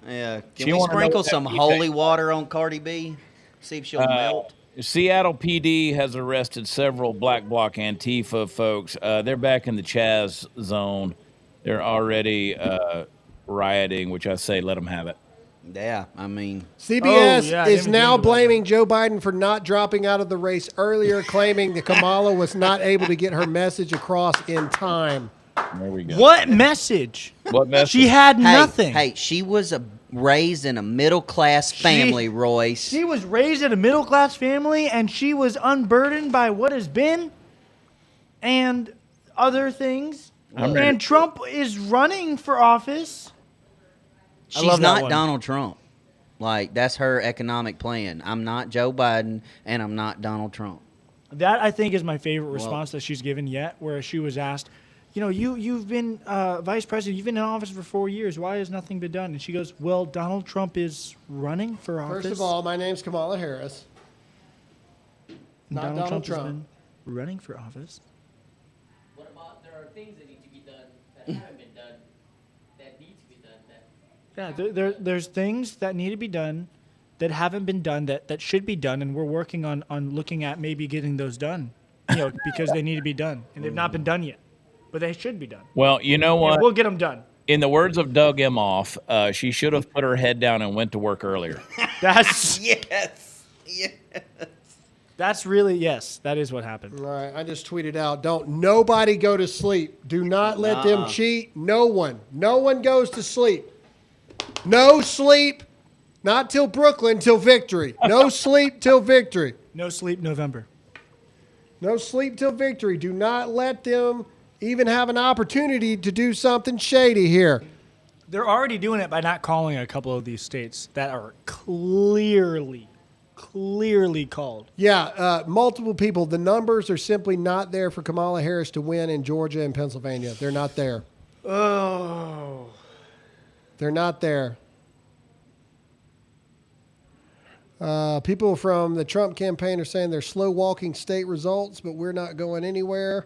D: Yeah. Can we sprinkle some holy water on Cardi B? See if she'll melt.
P: Seattle PD has arrested several Black Bloc Antifa folks. They're back in the Chaz zone. They're already rioting, which I say let them have it.
D: Yeah, I mean.
B: CBS is now blaming Joe Biden for not dropping out of the race earlier, claiming that Kamala was not able to get her message across in time.
P: There we go.
C: What message?
P: What message?
C: She had nothing.
D: Hey, she was raised in a middle-class family, Royce.
C: She was raised in a middle-class family, and she was unburdened by what has been and other things. And Trump is running for office.
D: She's not Donald Trump. Like, that's her economic plan. I'm not Joe Biden, and I'm not Donald Trump.
C: That, I think, is my favorite response that she's given yet, where she was asked, you know, you've been vice president, you've been in office for 4 years. Why has nothing been done? And she goes, well, Donald Trump is running for office.
B: First of all, my name's Kamala Harris. Not Donald
C: Has
B: Trump.
C: been running for office.
J: What about there are things that need to be done that haven't been done that need to be done?
C: Yeah, there's things that need to be done that haven't been done that should be done, and we're working on looking at maybe getting those done, you know, because they need to be done, and they've not been done yet, but they should be done.
P: Well, you know what?
C: And we'll get them done.
P: In the words of Doug Emhoff, she should have put her head down and went to work earlier.
C: That's
D: yes.
C: That's really, yes, that is what happened.
B: All right, I just tweeted out, don't nobody go to sleep. Do not let them cheat. No one. No one goes to sleep. No sleep. Not till Brooklyn, till victory. No sleep till victory.
C: No sleep November.
B: No sleep till victory. Do not let them even have an opportunity to do something shady here.
C: They're already doing it by not calling a couple of these states that are clearly called.
B: Yeah, multiple people. The numbers are simply not there for Kamala Harris to win in Georgia and Pennsylvania. They're not there.
C: Oh.
B: They're not there. People from the Trump campaign are saying they're slow walking state results, but we're not going anywhere.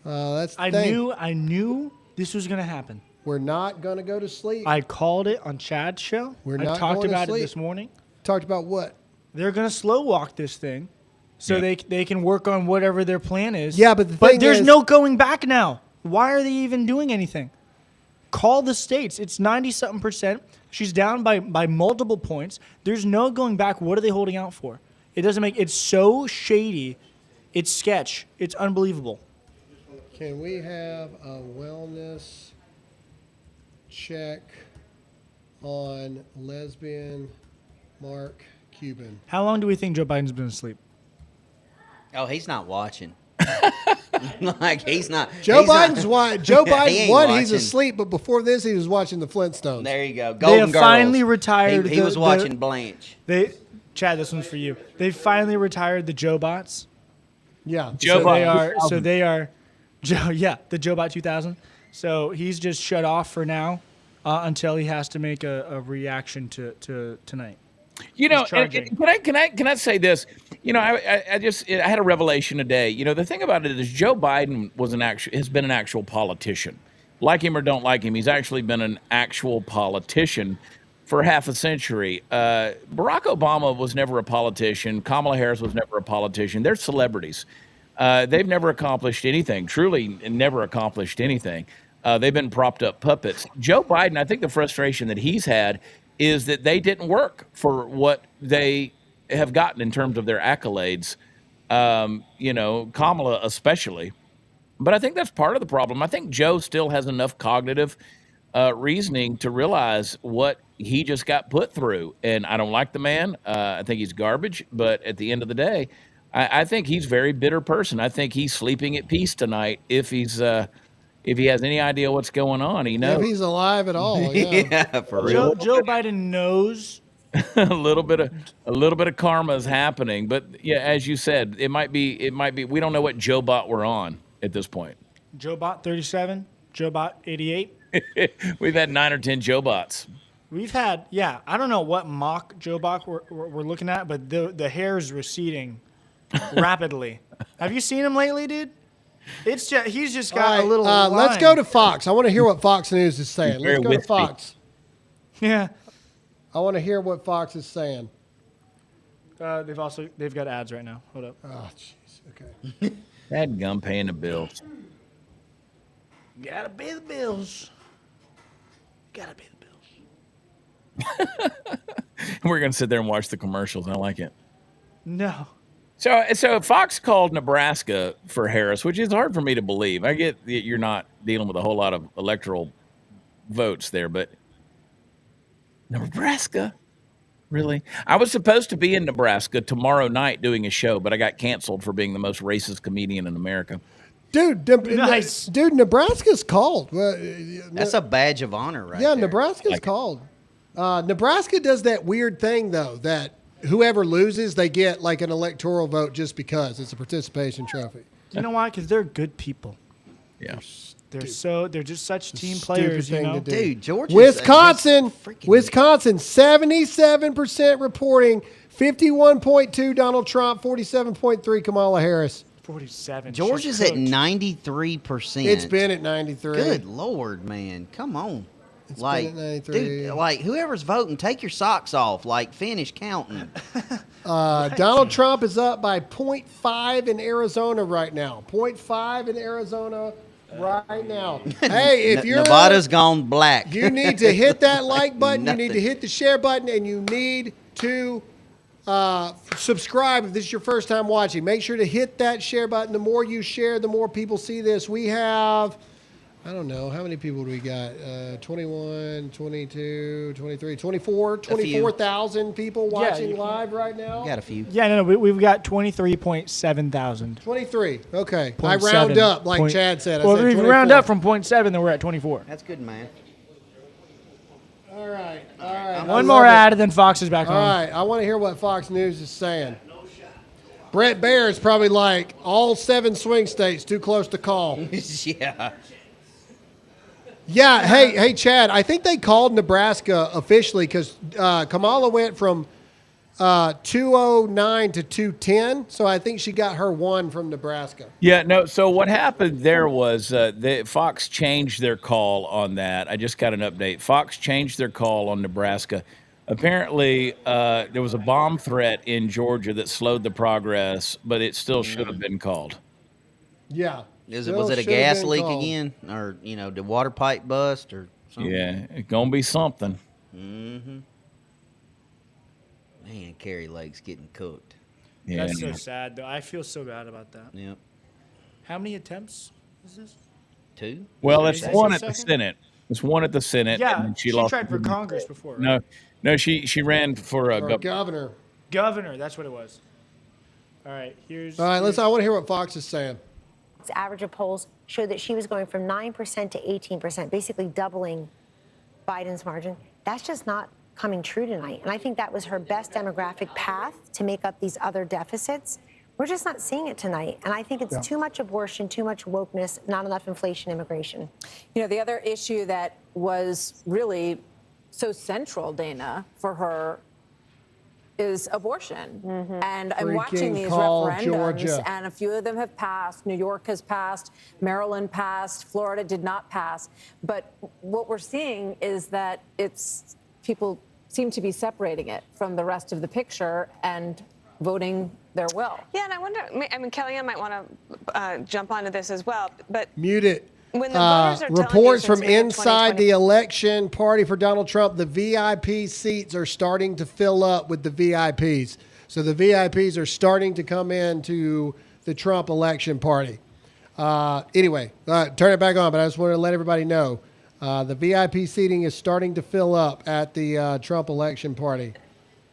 B: That's the thing.
C: I knew this was going to happen.
B: We're not going to go to sleep.
C: I called it on Chad's show.
B: We're
C: I
B: not
C: talked
B: going to
C: about
B: sleep.
C: it this morning.
B: Talked about what?
C: They're going to slow walk this thing so they can work on whatever their plan is.
B: Yeah, but the thing
C: there's
B: is-
C: no going back now. Why are they even doing anything? Call the states. It's 90-something%. She's down by multiple points. There's no going back. What are they holding out for? It doesn't make. It's so shady. It's sketch. It's unbelievable.
B: Can we have a wellness check on lesbian Mark Cuban?
C: How long do we think Joe Biden's been asleep?
D: Oh, he's not watching. Like, he's not.
B: Joe
D: he's not-
B: Biden's won. Joe
D: He
B: Biden
D: ain't
B: won.
D: watching.
B: He's asleep, but before this, he was watching the Flintstones.
D: There you go.
C: They
D: Golden
C: have
D: Girls.
C: finally retired.
D: He was watching Blanche.
C: Chad, this one's for you. They finally retired the Joe Bots.
B: Yeah.
P: Joe
C: so
P: Bot
C: they are.
P: 2000.
C: So they are. Joe. Yeah, the Joe Bot 2000. So he's just shut off for now until he has to make a reaction to tonight.
P: You know,
C: He's charging.
P: can I say this? You know, I had a revelation today. You know, the thing about it is Joe Biden has been an actual politician. Like him or don't like him, he's actually been an actual politician for half a century. Barack Obama was never a politician. Kamala Harris was never a politician. They're celebrities. They've never accomplished anything, truly never accomplished anything. They've been propped up puppets. Joe Biden, I think the frustration that he's had is that they didn't work for what they have gotten in terms of their accolades, you know, Kamala especially. But I think that's part of the problem. I think Joe still has enough cognitive reasoning to realize what he just got put through. And I don't like the man. I think he's garbage. But at the end of the day, I think he's a very bitter person. I think he's sleeping at peace tonight if he has any idea what's going on. He knows.
B: If he's alive at all. Yeah,
D: for real.
C: Joe Biden knows
P: a little bit of karma is happening, but yeah, as you said, it might be. We don't know what Joe Bot we're on at this point.
C: Joe Bot 37, Joe Bot 88.
P: We've had 9 or 10 Joe Bots.
C: We've had, yeah, I don't know what mock Joe Bot we're looking at, but the hair is receding rapidly. Have you seen him lately, dude? It's just he's just got a little.
B: Let's
C: line.
B: go to Fox. I want to hear what Fox News is saying.
P: Very
B: Let's go to
P: wispy.
B: Fox.
C: Yeah.
B: I want to hear what Fox is saying.
C: They've got ads right now. Hold up.
B: Oh, jeez. Okay.
P: That gum paying the bills.
C: Gotta pay the bills. Gotta pay the bills.
P: We're gonna sit there and watch the commercials. I like it.
C: No.
P: So Fox called Nebraska for Harris, which is hard for me to believe. I get that you're not dealing with a whole lot of electoral votes there, but Nebraska? Really? I was supposed to be in Nebraska tomorrow night doing a show, but I got canceled for being the most racist comedian in America.
B: Dude,
C: Nice.
B: dude, Nebraska's called.
D: That's a badge of honor, right?
B: Yeah,
D: there.
B: Nebraska's called. Nebraska does that weird thing, though, that whoever loses, they get like an electoral vote just because it's a participation trophy.
C: You know why? Because they're good people.
P: Yeah.
C: They're just such team players, you
B: thing
C: know.
B: to do.
D: Dude, Georgia.
B: Wisconsin, 77% reporting, 51.2 Donald Trump, 47.3 Kamala Harris.
C: 47.
D: Georgia's
C: She's
D: at
C: cooked.
D: 93%.
B: It's been at 93.
D: Good Lord, man. Come on.
B: It's
D: like,
B: been at 93.
D: dude, like whoever's voting, take your socks off. Like, finish counting.
B: Donald Trump is up by 0.5 in Arizona right now. 0.5 in Arizona right now. Hey, if you're
D: Nevada's gone black.
B: You need to hit that like button. You
D: Nothing.
B: need to hit the share button, and you need to subscribe if this is your first time watching. Make sure to hit that share button. The more you share, the more people see this. We have, I don't know, how many people do we got? 21, 22, 23, 24,000 people watching live right now.
D: Got a few.
C: Yeah, no, we've got 23.7 thousand.
B: 23. Okay. I
C: 0.7.
B: round up, like Chad said.
C: Well,
B: I said
C: if we
B: 24.
C: round up from 0.7, then we're at 24.
D: That's good, man.
B: All right. All right.
C: One more ad, and then Fox is back
B: All
C: on.
B: right. I want to hear what Fox News is saying. Brett Baer is probably like all 7 swing states too close to call.
D: Yeah.
B: Yeah. Hey, Chad. I think they called Nebraska officially because Kamala went from 209 to 210. So I think she got her 1 from Nebraska.
P: Yeah, no. So what happened there was Fox changed their call on that. I just got an update. Fox changed their call on Nebraska. Apparently, there was a bomb threat in Georgia that slowed the progress, but it still should have been called.
B: Yeah.
D: Was it a gas leak again, or did water pipe bust or something?
P: Yeah, it's gonna be something.
D: Mm-hmm. Man, Kerry Lake's getting cooked.
P: Yeah.
C: That's so sad, though. I feel so bad about that.
D: Yep.
C: How many attempts is this?
D: 2.
P: Well, it's
C: Is
P: one
C: this
P: at
C: the
P: the
C: second?
P: Senate. It's one at the Senate.
C: Yeah,
P: and
C: she
P: lost
C: tried for
P: the-
C: Congress before, right?
P: No, she ran for a
B: Or governor.
C: Governor, that's what it was. All right, here's.
B: All right. I want to hear what Fox is saying.
U: Average of polls showed that she was going from 9% to 18%, basically doubling Biden's margin. That's just not coming true tonight. And I think that was her best demographic path to make up these other deficits. We're just not seeing it tonight. And I think it's too much abortion, too much wokeness, not enough inflation, immigration.
K: You know, the other issue that was really so central, Dana, for her is abortion. And I'm watching
B: Freaking
K: these
B: call,
K: referendums,
B: Georgia.
K: and a few of them have passed. New York has passed, Maryland passed, Florida did not pass. But what we're seeing is that people seem to be separating it from the rest of the picture and voting their will.
H: Yeah, and I wonder, I mean, Kellyanne might want to jump onto this as well, but
B: Mute it.
H: when the voters are telling
B: Reports
H: you
B: from
H: since May of
B: inside
H: 2020
B: the election party for Donald Trump, the VIP seats are starting to fill up with the VIPs. So the VIPs are starting to come into the Trump election party. Anyway, turn it back on, but I just want to let everybody know the VIP seating is starting to fill up at the Trump election party.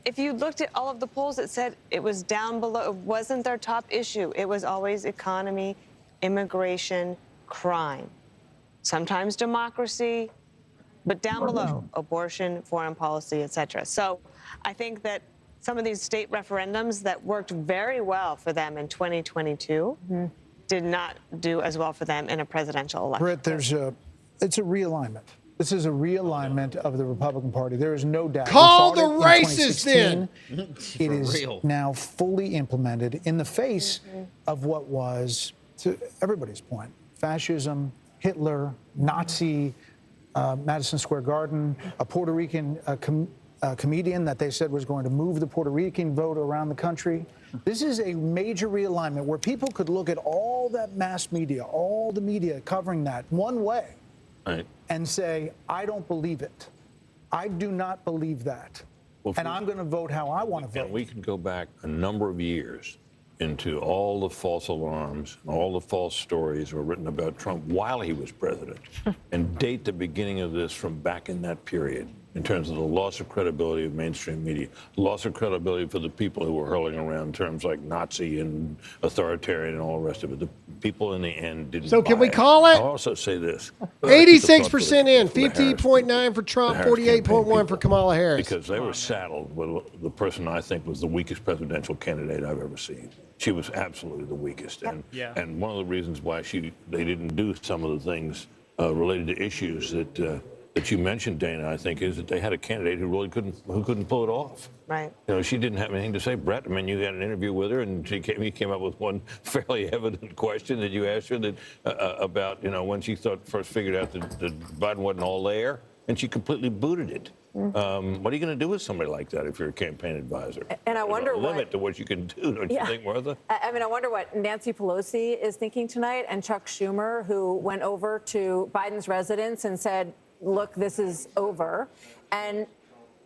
H: If you looked at all of the polls, it said it was down below. It wasn't their top issue. It was always economy, immigration, crime, sometimes democracy, but down below, abortion, foreign policy, etc. So I think that some of these state referendums that worked very well for them in 2022 did not do as well for them in a presidential election.
L: Brett, it's a realignment. This is a realignment of the Republican Party. There is no doubt.
B: Call
L: We saw
B: the
L: it in
B: racists
L: 2016.
B: in.
L: It is
D: real.
L: now fully implemented in the face of what was, to everybody's point, fascism, Hitler, Nazi, Madison Square Garden, a Puerto Rican comedian that they said was going to move the Puerto Rican vote around the country. This is a major realignment where people could look at all that mass media, all the media covering that one way,
V: Right.
L: and say, I don't believe it. I do not believe that.
V: Well,
L: And I'm going to vote how I want to vote.
V: And we can go back a number of years into all the false alarms and all the false stories were written about Trump while he was president and date the beginning of this from back in that period. in terms of the loss of credibility of mainstream media, loss of credibility for the people who were hurling around terms like Nazi and authoritarian and all the rest of it. The people in the end didn't.
B: So can
V: buy
B: we call it?
V: I'll also say this:
B: 86% in,
V: for the Harris
B: 50.9 for Trump,
V: the Harris
B: 48.1 for Kamala Harris.
V: because they were saddled with the person I think was the weakest presidential candidate I've ever seen. She was absolutely the weakest, and one of the reasons why they didn't do some of the things related to issues that you mentioned, Dana, I think, is that they had a candidate who really couldn't pull it off.
H: Right.
V: You know, she didn't have anything to say. Brett, I mean, you had an interview with her, and he came up with one fairly evident question that you asked her that about, you know, when she first figured out that Biden wasn't all there, and she completely booted it. What are you going to do with somebody like that if you're a campaign advisor?
K: And I wonder
V: There's a limit to what you can do, don't you think, Martha?
K: I mean, I wonder what Nancy Pelosi is thinking tonight, and Chuck Schumer, who went over to Biden's residence and said, look, this is over. And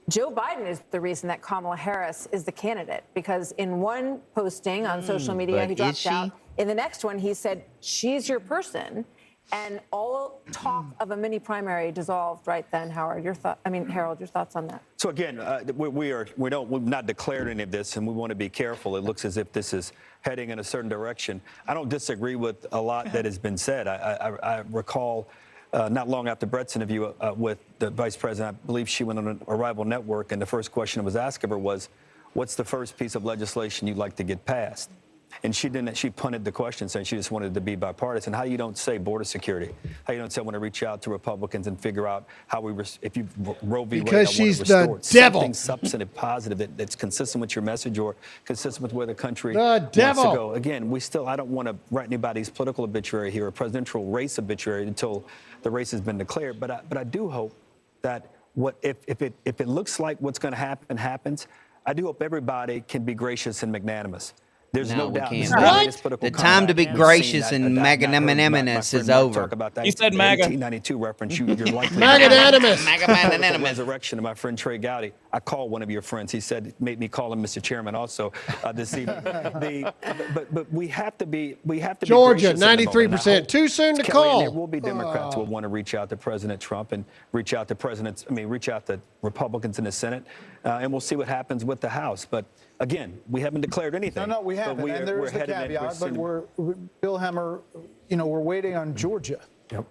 K: Joe Biden is the reason that Kamala Harris is the candidate, because in one posting on social media, he dropped out. In the next one, he said, she's your person. And all talk of a mini primary dissolved right then. Harold, your thoughts on that?
A: So again, we've not declared any of this, and we want to be careful. It looks as if this is heading in a certain direction. I don't disagree with a lot that has been said. I recall not long after Brett's interview with the vice president, I believe she went on a rival network, and the first question that was asked of her was, what's the first piece of legislation you'd like to get passed? And she didn't. She punted the question, saying she just wanted to be bipartisan. How you don't say border security? How you don't say I want to reach out to Republicans and figure out how if you Roe v. Wade,
B: because she's the devil.
A: Something substantive, positive that's consistent with your message or consistent with where the country
B: The
A: wants
B: devil.
A: to go. Again, I don't want to write anybody's political obituary here, or presidential race obituary until the race has been declared. But I do hope that if it looks like what's going to happen happens, I do hope everybody can be gracious and magnanimous. There's no doubt.
D: The time to be gracious and magnanimous is over.
A: You said MAGA. 1992 reference. You're likely
B: Magnanimous.
D: Magnanimous.
A: Resurrection of my friend Trey Gowdy. I called one of your friends. He said, made me call him Mr. Chairman also this evening. But we have to be.
B: Georgia, 93%. Too soon to call.
A: There will be Democrats who will want to reach out to President Trump and reach out to Republicans in the Senate, and we'll see what happens with the House. But again, we haven't declared anything.
L: No, we haven't. And there is the caveat, but Bill Hemmer, we're waiting on Georgia.
G: Yep.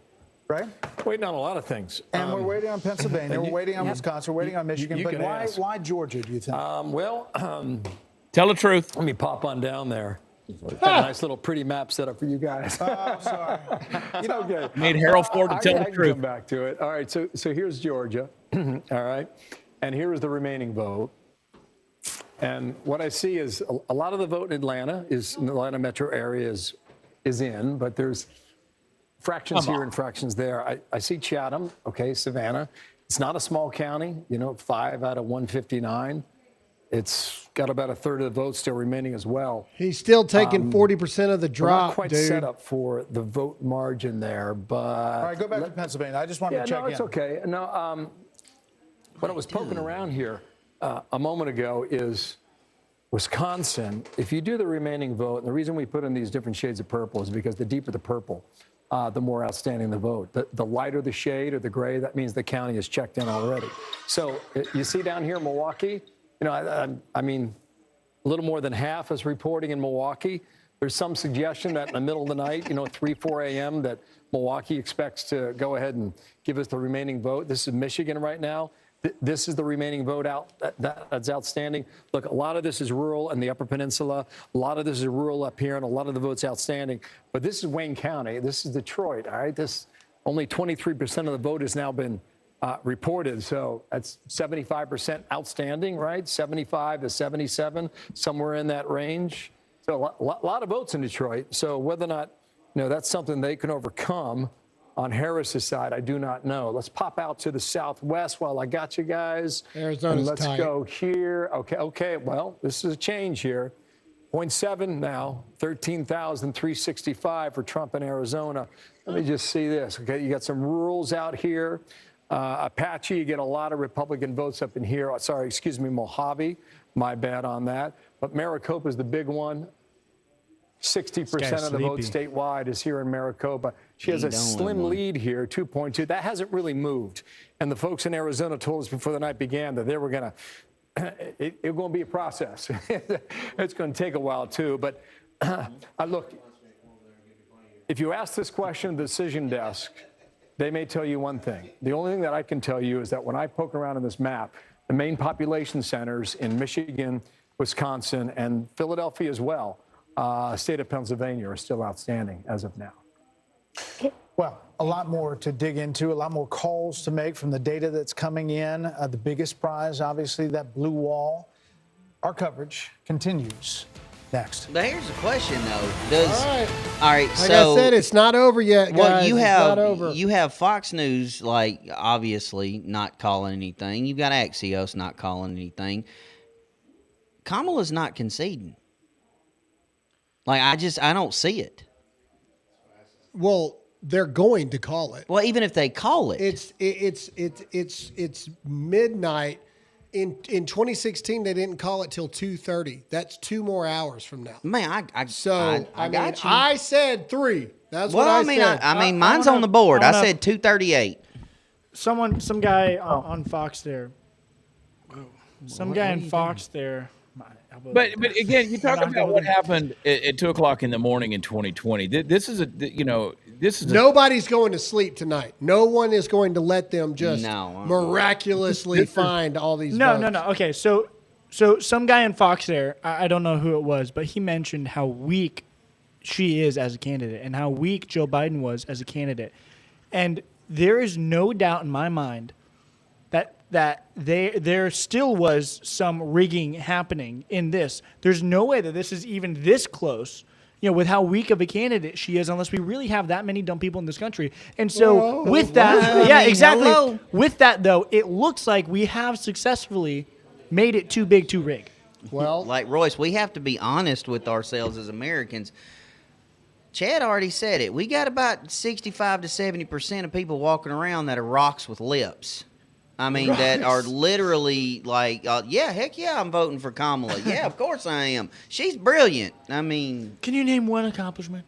L: Right?
G: Waiting on a lot of things.
L: And we're waiting on Pennsylvania. We're waiting on Wisconsin. We're waiting on Michigan. But why Georgia, do you think?
P: Tell the truth.
G: Let me pop on down there. Got a nice little pretty map set up for you guys.
L: Oh, sorry.
G: It's okay.
P: Made Harold Ford to tell the
G: I
P: truth.
G: Come back to it. All right, so here's Georgia. All right. And here is the remaining vote. And what I see is a lot of the vote in the Atlanta metro area is in, but there's fractions here and fractions there. I see Chatham, okay, Savannah. It's not a small county, 5 out of 159. It's got about a third of the vote still remaining as well.
B: He's still taking 40% of the drop,
G: we're not quite
B: dude.
G: set up for the vote margin there, but...
L: All right, go back to Pennsylvania. I just wanted to check in.
G: No, it's okay. No, when I was poking around here a moment ago is Wisconsin. If you do the remaining vote, and the reason we put in these different shades of purple is because the deeper the purple, the more outstanding the vote. The lighter the shade or the gray, that means the county is checked in already. So you see down here in Milwaukee, I mean, a little more than half is reporting in Milwaukee. There's some suggestion that in the middle of the night, 3, 4 a.m., that Milwaukee expects to go ahead and give us the remaining vote. This is Michigan right now. This is the remaining vote out that's outstanding. Look, a lot of this is rural in the Upper Peninsula. A lot of this is rural up here, and a lot of the vote's outstanding. But this is Wayne County. This is Detroit, all right? This only 23% of the vote has now been reported. So that's 75% outstanding, right? 75 to 77, somewhere in that range. So a lot of votes in Detroit. So whether or not, that's something they can overcome on Harris's side, I do not know. Let's pop out to the southwest while I got you guys.
B: Arizona's
G: and let's
B: tight.
G: go here. Okay. Well, this is a change here. 0.7 now, 13,365 for Trump in Arizona. Let me just see this. Okay, you got some rurals out here. Apache, you get a lot of Republican votes up in here. Sorry, excuse me, Mojave. My bad on that. But Maricopa is the big one. 60% of the vote statewide is here in Maricopa. She has a slim lead here, 2.2. That hasn't really moved. And the folks in Arizona told us before the night began that they were going to, it's going to be a process. It's going to take a while, too. But look, if you ask this question to the decision desk, they may tell you one thing. The only thing that I can tell you is that when I poke around on this map, the main population centers in Michigan, Wisconsin, and Philadelphia as well, state of Pennsylvania, are still outstanding as of now.
L: Well, a lot more to dig into, a lot more calls to make from the data that's coming in. The biggest prize, obviously, that blue wall. Our coverage continues next.
D: But here's the question, though. All right,
B: Like
D: so
B: I said, it's not over yet, guys.
D: well,
B: It's not over.
D: you have Fox News, like, obviously not calling anything. You've got Axios not calling anything. Kamala's not conceding. Like, I don't see it.
B: Well, they're going to call it.
D: Well, even if they call it,
B: it's midnight. In 2016, they didn't call it till 2:30. That's 2 more hours from now.
D: Man, I got you.
B: I said 3. That's
D: well,
B: what I
D: mean,
B: said.
D: mine's on the board. I said 2:38.
C: Some guy on Fox there. Some guy on Fox there.
P: But again, you talk about what happened at 2 o'clock in the morning in 2020. This is
B: Nobody's going to sleep tonight. No one is going to let them just miraculously find all these votes.
C: No. Okay, so some guy on Fox there, I don't know who it was, but he mentioned how weak she is as a candidate and how weak Joe Biden was as a candidate. And there is no doubt in my mind that there still was some rigging happening in this. There's no way that this is even this close, with how weak of a candidate she is, unless we really have that many dumb people in this country. And so with that, exactly.
D: Hello.
C: With that, though, it looks like we have successfully made it too big to rig.
B: Well,
D: like Royce, we have to be honest with ourselves as Americans. Chad already said it. We got about 65 to 70% of people walking around that are rocks with lips. I mean, that are literally like, heck yeah, I'm voting for Kamala. Yeah, of course I am. She's brilliant. I mean,
C: can you name one accomplishment?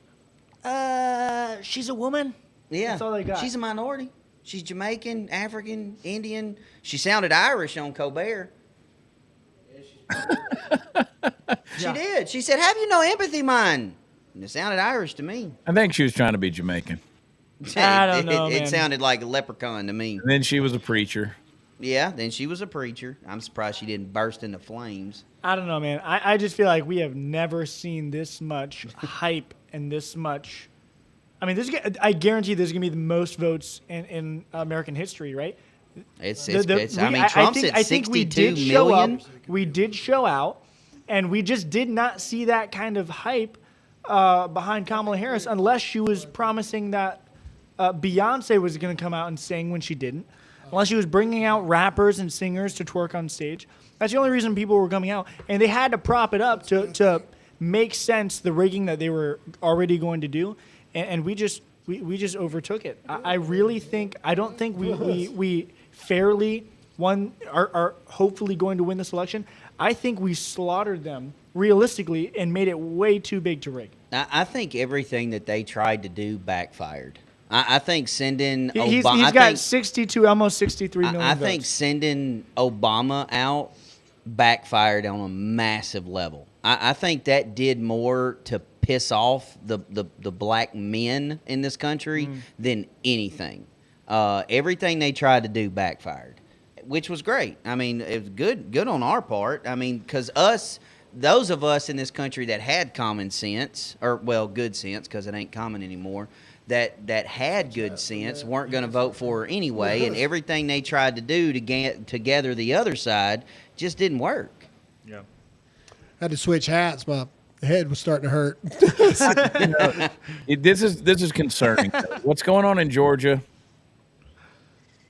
C: She's a woman.
D: Yeah,
C: that's all they got.
D: She's a minority. She's Jamaican, African, Indian. She sounded Irish on Colbert. She did. She said, "Have you no empathy, man?" And it sounded Irish to me.
P: I think she was trying to be Jamaican.
C: I don't know,
D: it sounded like a leprechaun to me.
P: And then she was a preacher.
D: Yeah, then she was a preacher. I'm surprised she didn't burst into flames.
C: I don't know, man. I just feel like we have never seen this much hype and this much. I mean, I guarantee there's going to be the most votes in American history, right?
D: Trump's at 62 million.
C: We did show out, and we just did not see that kind of hype behind Kamala Harris unless she was promising that Beyonce was going to come out and sing when she didn't. Unless she was bringing out rappers and singers to twerk on stage. That's the only reason people were coming out. And they had to prop it up to make sense the rigging that they were already going to do. And we just overtook it. I really think, I don't think we fairly are hopefully going to win this election. I think we slaughtered them realistically and made it way too big to rig.
D: I think everything that they tried to do backfired. I think sending
C: He's
D: Obama.
C: got 62, almost 63 million
D: I
C: votes.
D: think sending Obama out backfired on a massive level. I think that did more to piss off the black men in this country than anything. Everything they tried to do backfired, which was great. I mean, it was good on our part. I mean, because those of us in this country that had common sense, good sense, because it ain't common anymore, that had good sense weren't going to vote for her anyway, and everything they tried to do to get together the other side just didn't work.
B: Yeah, I had to switch hats. My head was starting to hurt.
P: This is concerning. What's going on in Georgia?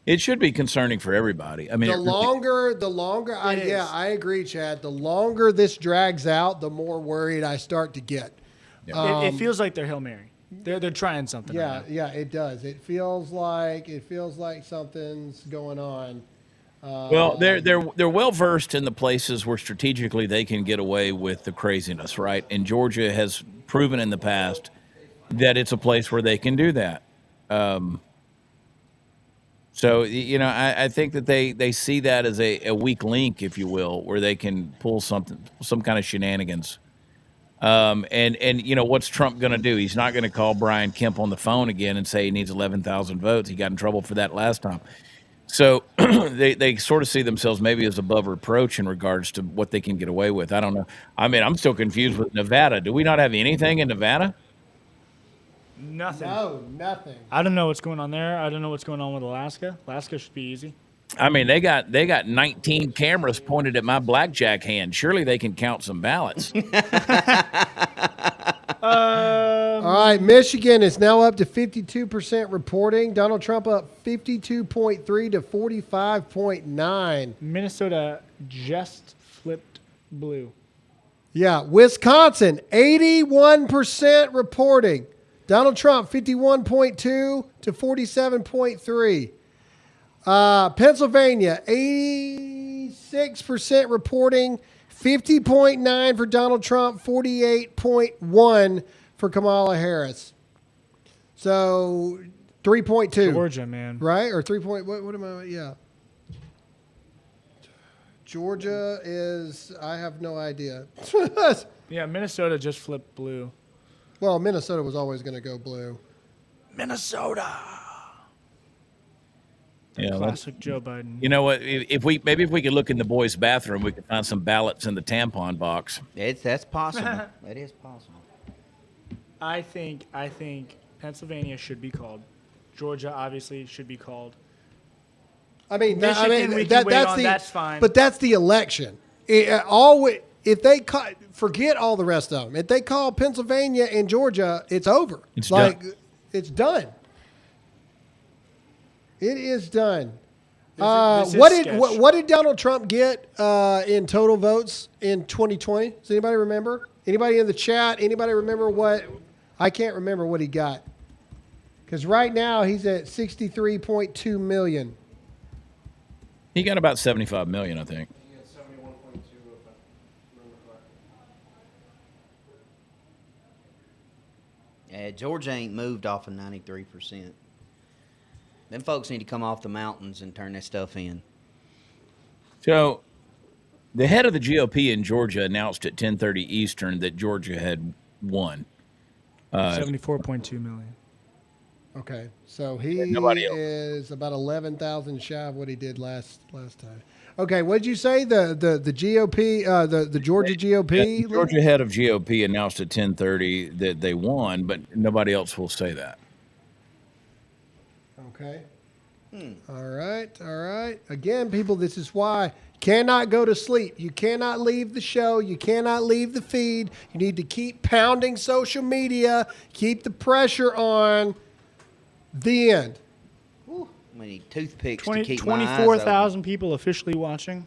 P: It should be concerning for everybody. I mean,
B: the longer, I agree, Chad. The longer this drags out, the more worried I start to get.
C: Yeah. It feels like they're Hail Mary. They're trying something.
B: Yeah, it does. It feels like something's going on.
P: Well, they're well versed in the places where strategically they can get away with the craziness, right? And Georgia has proven in the past that it's a place where they can do that. So, you know, I think that they see that as a weak link, if you will, where they can pull some kind of shenanigans. And you know, what's Trump going to do? He's not going to call Brian Kemp on the phone again and say he needs 11,000 votes. He got in trouble for that last time. So they sort of see themselves maybe as above reproach in regards to what they can get away with. I don't know. I mean, I'm still confused with Nevada. Do we not have anything in Nevada?
C: Nothing.
B: No, nothing.
C: I don't know what's going on there. I don't know what's going on with Alaska. Alaska should be easy.
P: I mean, they got 19 cameras pointed at my blackjack hand. Surely they can count some ballots.
B: All right, Michigan is now up to 52% reporting. Donald Trump up 52.3 to 45.9.
C: Minnesota just flipped blue.
B: Yeah, Wisconsin 81% reporting. Donald Trump 51.2 to 47.3. Pennsylvania 86% reporting. 50.9 for Donald Trump, 48.1 for Kamala Harris. So 3.2.
C: Georgia, man.
B: Right? Or 3. What am I? Yeah. Georgia is, I have no idea.
C: Yeah, Minnesota just flipped blue.
B: Well, Minnesota was always going to go blue.
C: Minnesota.
P: Yeah,
C: Classic Joe Biden.
P: You know what? If we could look in the boys' bathroom, we could find some ballots in the tampon box.
D: That's possible. That is possible.
C: I think Pennsylvania should be called. Georgia obviously should be called.
B: I mean,
C: Michigan, we can wait on, that's fine.
B: But that's the election. If they forget all the rest of them, if they call Pennsylvania and Georgia, it's over.
P: It's
B: done. It's done. It is done. What did Donald Trump get in total votes in 2020? Does anybody remember? Anybody in the chat? Anybody remember what? I can't remember what he got. Because right now he's at 63.2 million.
P: He got about 75 million, I think.
N: He had 71.2, if I remember correctly.
D: Georgia ain't moved off of 93%. Them folks need to come off the mountains and turn that stuff in.
P: So, the head of the GOP in Georgia announced at 10:30 Eastern that Georgia had won.
C: 74.2 million.
B: Okay, so he is about 11,000 shy of what he did last time. Okay, what did you say? The GOP, the Georgia GOP?
P: The Georgia head of GOP announced at 10:30 that they won, but nobody else will say that.
B: Okay. All right. Again, people, this is why cannot go to sleep. You cannot leave the show. You cannot leave the feed. You need to keep pounding social media. Keep the pressure on. The end.
D: We need toothpicks to keep
C: 24,000 people officially watching.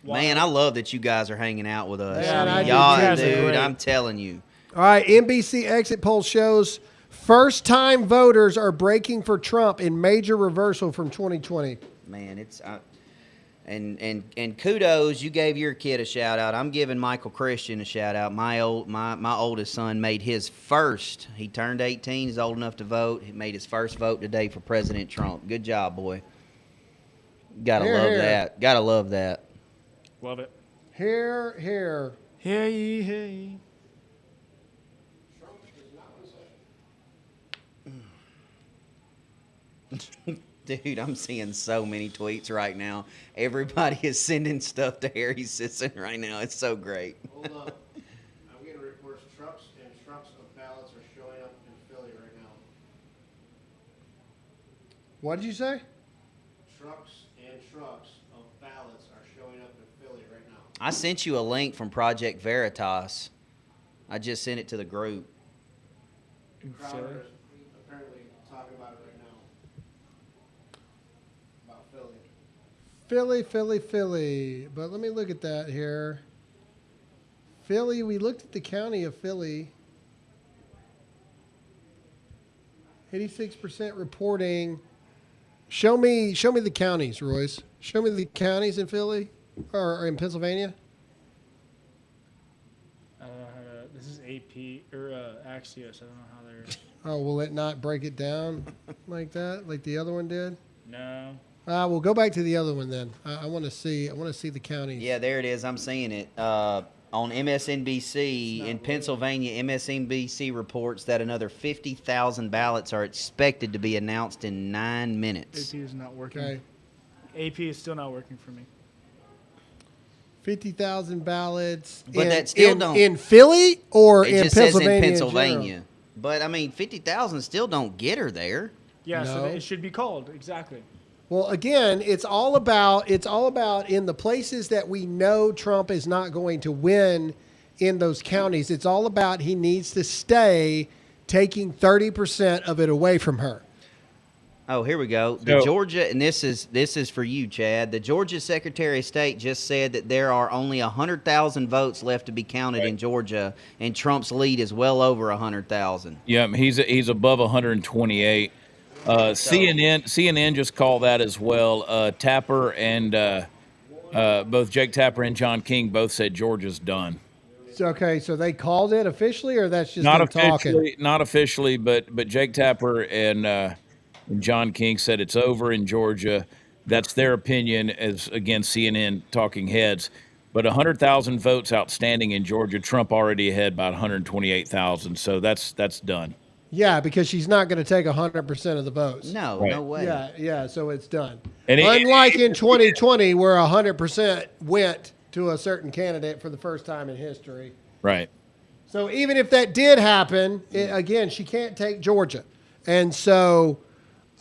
D: Wow. Man, I love that you guys are hanging out with us.
B: Yeah,
D: y'all, dude, I'm telling you.
B: All right, NBC exit poll shows first-time voters are breaking for Trump in major reversal from 2020.
D: Man, it's and kudos, you gave your kid a shout out. I'm giving Michael Christian a shout out. My oldest son made his first. He turned 18. He's old enough to vote. He made his first vote today for President Trump. Good job, boy. Gotta love that. Gotta love that.
C: Love it.
B: Hear
C: ye, hear ye.
D: Dude, I'm seeing so many tweets right now. Everybody is sending stuff to Harry Sisson right now. It's so great.
N: Hold up. I'm getting reports trucks of ballots are showing up in Philly right now.
B: What did you say?
N: Trucks of ballots are showing up in Philly right now.
D: I sent you a link from Project Veritas. I just sent it to the group.
N: Crowder is apparently talking about it right now. About
B: Philly. But let me look at that here. Philly, we looked at the county of Philly. 86% reporting. Show me the counties, Royce. Show me the counties in Philly or in Pennsylvania.
C: This is AP. AP or Axios. I don't know how they're.
B: Oh, will it not break it down like that, like the other one did?
C: No.
B: We'll go back to the other one then. I want to see. I want to see the counties.
D: Yeah, there it is. I'm seeing it. On MSNBC in Pennsylvania, MSNBC reports that another 50,000 ballots are expected to be announced in 9 minutes.
C: AP is not working.
B: Okay.
C: AP is still not working for me.
B: 50,000 ballots.
D: But that still don't
B: in Philly or
D: it
B: in
D: just
B: Pennsylvania.
D: says in
B: in
D: Pennsylvania.
B: general?
D: But I mean, 50,000 still don't get her there.
C: Yeah, so
B: No.
C: it should be called exactly.
B: Well, again, it's all about in the places that we know Trump is not going to win in those counties. It's all about he needs to stay taking 30% of it away from her.
D: Oh, here we go. The
P: So-
D: Georgia, and this is for you, Chad. The Georgia Secretary of State just said that there are only 100,000 votes left to be counted in Georgia, and Trump's lead is well over 100,000.
P: Yeah, he's above 128. CNN just called that as well. Tapper and both Jake Tapper and John King both said Georgia's done.
B: Okay, so they called it officially, or that's just
P: Not
B: them talking?
P: not officially, but Jake Tapper and John King said it's over in Georgia. That's their opinion, as again CNN talking heads. But 100,000 votes outstanding in Georgia. Trump already ahead by 128,000. So that's done.
B: Yeah, because she's not going to take 100% of the votes.
D: No,
P: Right.
D: no way.
B: Yeah, so it's done.
P: And
B: Unlike in 2020, where 100% went to a certain candidate for the first time in history.
P: Right.
B: So even if that did happen, again, she can't take Georgia. And so,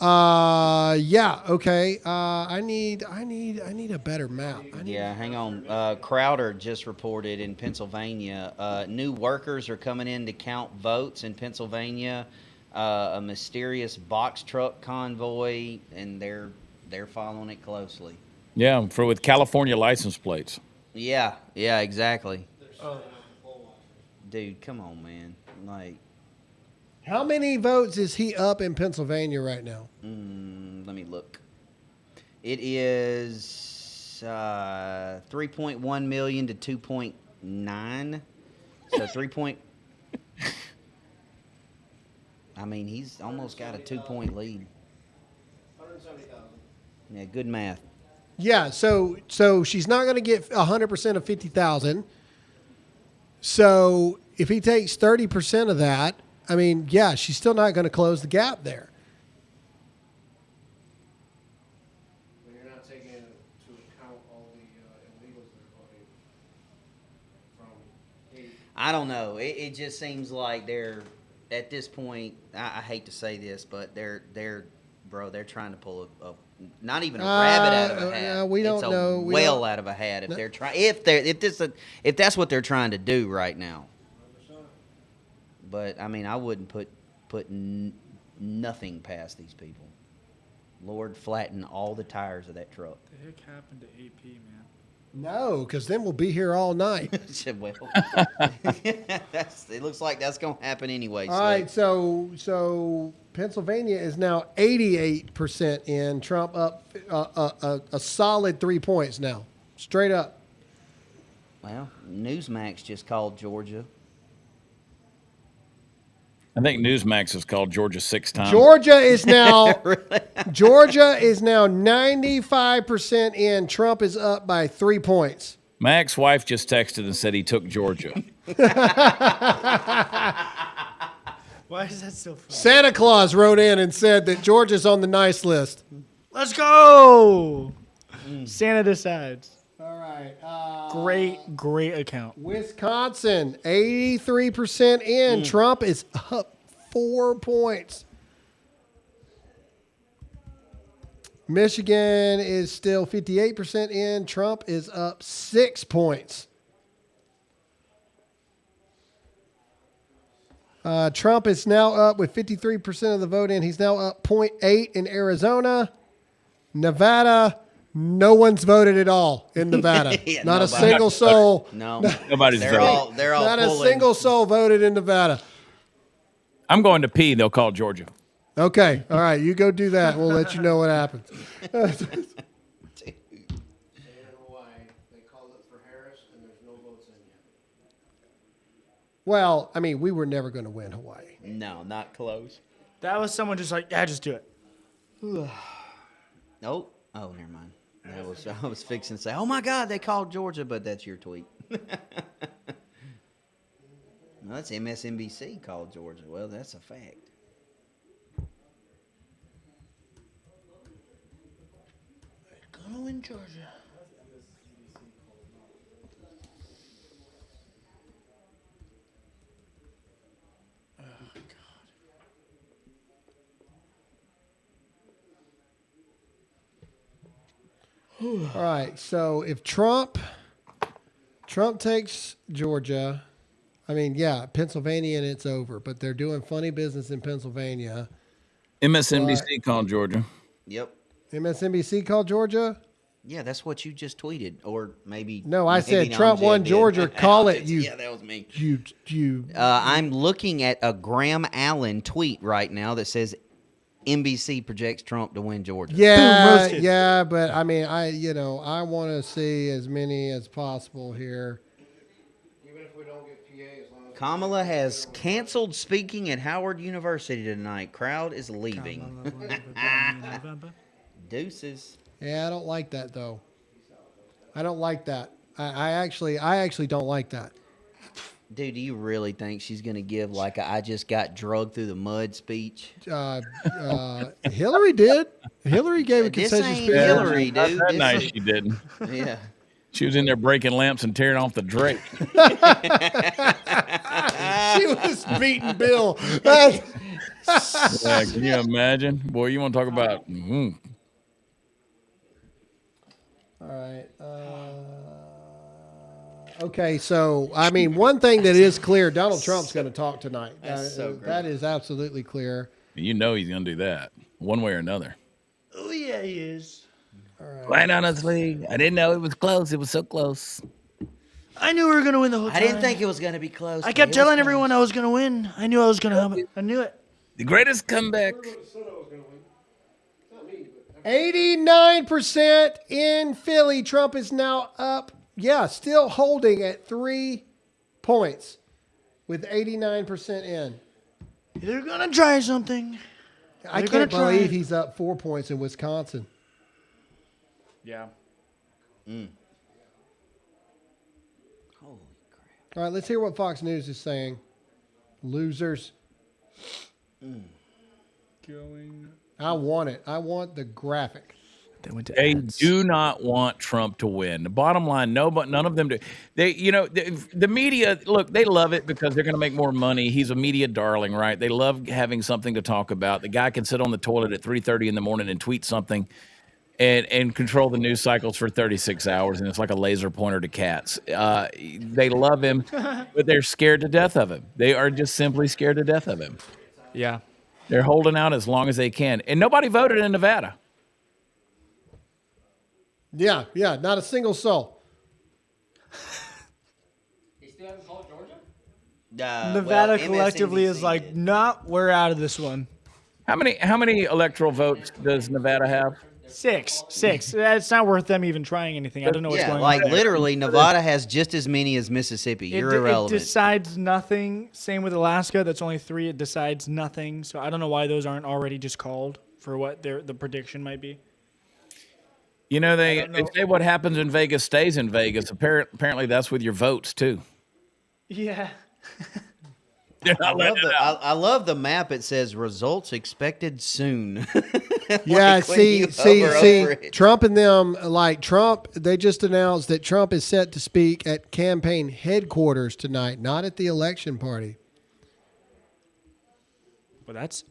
B: yeah, okay. I need a better map.
D: Yeah, hang on. Crowder just reported in Pennsylvania, new workers are coming in to count votes in Pennsylvania. A mysterious box truck convoy, and they're following it closely.
P: Yeah, with California license plates.
D: Yeah, exactly. Dude, come on, man. Like,
B: How many votes is he up in Pennsylvania right now?
D: let me look. It is 3.1 million to 2.9. So 3. I mean, he's almost got a 2-point lead.
N: 170,000.
D: Yeah, good math.
B: Yeah, so she's not going to get 100% of 50,000. So if he takes 30% of that, I mean, yeah, she's still not going to close the gap there.
N: But you're not taking into account all the illegals that are voting from 8.
D: I don't know. It just seems like they're at this point. I hate to say this, but they're trying to pull a not even a rabbit out of a hat.
B: We don't
D: it's a
B: know.
D: whale out of a hat if they're trying. If that's what they're trying to do right now. But I mean, I wouldn't put nothing past these people. Lord, flatten all the tires of that truck.
C: What the heck happened to AP, man?
B: No, because then we'll be here all night.
D: Well, it looks like that's going to happen anyway.
B: All right, so Pennsylvania is now 88% in. Trump up a solid 3 points now, straight up.
D: Well, Newsmax just called Georgia.
P: I think Newsmax has called Georgia 6 times.
B: Georgia is now 95% in. Trump is up by 3 points.
P: My ex-wife just texted and said he took Georgia.
C: Why is that so funny?
B: Santa Claus wrote in and said that Georgia's on the nice list.
C: Let's go. Santa decides.
B: All right.
C: Great account.
B: Wisconsin, 83% in. Trump is up 4 points. Michigan is still 58% in. Trump is up 6 points. Trump is now up with 53% of the vote in. He's now up 0.8 in Arizona. Nevada, no one's voted at all in Nevada.
D: Yeah,
B: Not a
D: nobody.
B: single soul.
D: No,
P: Nobody's
D: they're
P: voting.
D: all they're all
B: Not a
D: pulling.
B: single soul voted in Nevada.
P: I'm going to pee. They'll call Georgia.
B: Okay. All right. You go do that. We'll let you know what happens.
N: And in Hawaii, they called it for Harris, and there's no votes in
B: Well, I mean, we were never going to win Hawaii.
D: No, not close.
C: That was someone just like, yeah, just do it.
D: Nope. Oh, never mind. I was fixing to say, oh my God, they called Georgia, but that's your tweet. No, that's MSNBC called Georgia. Well, that's a fact.
C: They're gonna win Georgia.
B: All right. So if Trump takes Georgia, I mean, yeah, Pennsylvania and it's over. But they're doing funny business in Pennsylvania.
P: MSNBC called Georgia.
D: Yep.
B: MSNBC called Georgia.
D: Yeah, that's what you just tweeted, or maybe.
B: No, I said
D: maybe
B: Trump won
D: did.
B: Georgia. Call it. You.
D: Yeah, that was me.
B: You.
D: I'm looking at a Graham Allen tweet right now that says NBC projects Trump to win Georgia.
B: Yeah, yeah, but I mean, I want to see as many as possible here.
N: Even if we don't get PA, as long as
D: Kamala has canceled speaking at Howard University tonight. Crowd is leaving. Deuces.
B: Yeah, I don't like that though. I don't like that. I actually don't like that.
D: Dude, do you really think she's going to give like a I just got drugged through the mud speech?
B: Hillary did. Hillary gave a
D: This
B: concession
D: ain't
B: speech.
D: Hillary,
P: Not
D: dude.
P: that
D: This
P: night
D: is-
P: she didn't.
D: Yeah.
P: She was in there breaking lamps and tearing off the drape.
B: She was beating Bill.
P: Yeah, can you imagine? Boy, you want to talk about...
B: All right. Okay, so I mean, one thing that is clear: Donald Trump's going to talk tonight.
D: That's so great.
B: That is absolutely clear.
P: You know he's going to do that one way or another.
C: Oh yeah, he is.
P: Quite honestly, I didn't know it was close. It was so close.
C: I knew we were gonna win the whole time.
D: I didn't think it was going to be close.
C: I
D: but
C: kept
D: it was
C: telling
D: close.
C: everyone I was gonna win. I knew I was gonna have it. I knew it.
P: The greatest comeback.
B: 89% in Philly. Trump is now up. Yeah, still holding at 3 points with 89% in.
C: They're gonna try something.
B: I
C: They're
B: can't
C: gonna try.
B: believe he's up 4 points in Wisconsin.
C: Yeah.
D: Holy
B: All right, let's hear what Fox News is saying. Losers. I want it. I want the graphic.
C: They went to
P: They
C: ads.
P: do not want Trump to win. The bottom line, none of them do. They, the media, look, they love it because they're going to make more money. He's a media darling, right? They love having something to talk about. The guy can sit on the toilet at 3:30 in the morning and tweet something and control the news cycles for 36 hours, and it's like a laser pointer to cats. They love him, but they're scared to death of him. They are just simply scared to death of him.
C: Yeah.
P: They're holding out as long as they can. And nobody voted in Nevada.
B: Yeah, not a single soul.
I: They still haven't called Georgia?
C: Nevada
D: well,
C: collectively is
D: MSNBC
C: like,
D: did.
C: nah, we're out of this one.
P: How many electoral votes does Nevada have?
C: 6. It's not worth them even trying anything. I don't know what's
D: Yeah,
C: going
D: like
C: on.
D: literally, Nevada has just as many as Mississippi. You're
C: It
D: irrelevant.
C: decides nothing. Same with Alaska. That's only 3. It decides nothing. So I don't know why those aren't already just called for what the prediction might be.
P: You know, they say what happens in Vegas stays in Vegas. Apparently, that's with your votes, too.
C: Yeah.
D: I love the map. It says results expected soon.
B: Yeah,
D: Like when
B: see,
D: you hover over it.
B: Trump and them, like Trump, they just announced that Trump is set to speak at campaign headquarters tonight, not at the election party.
C: Well, that's,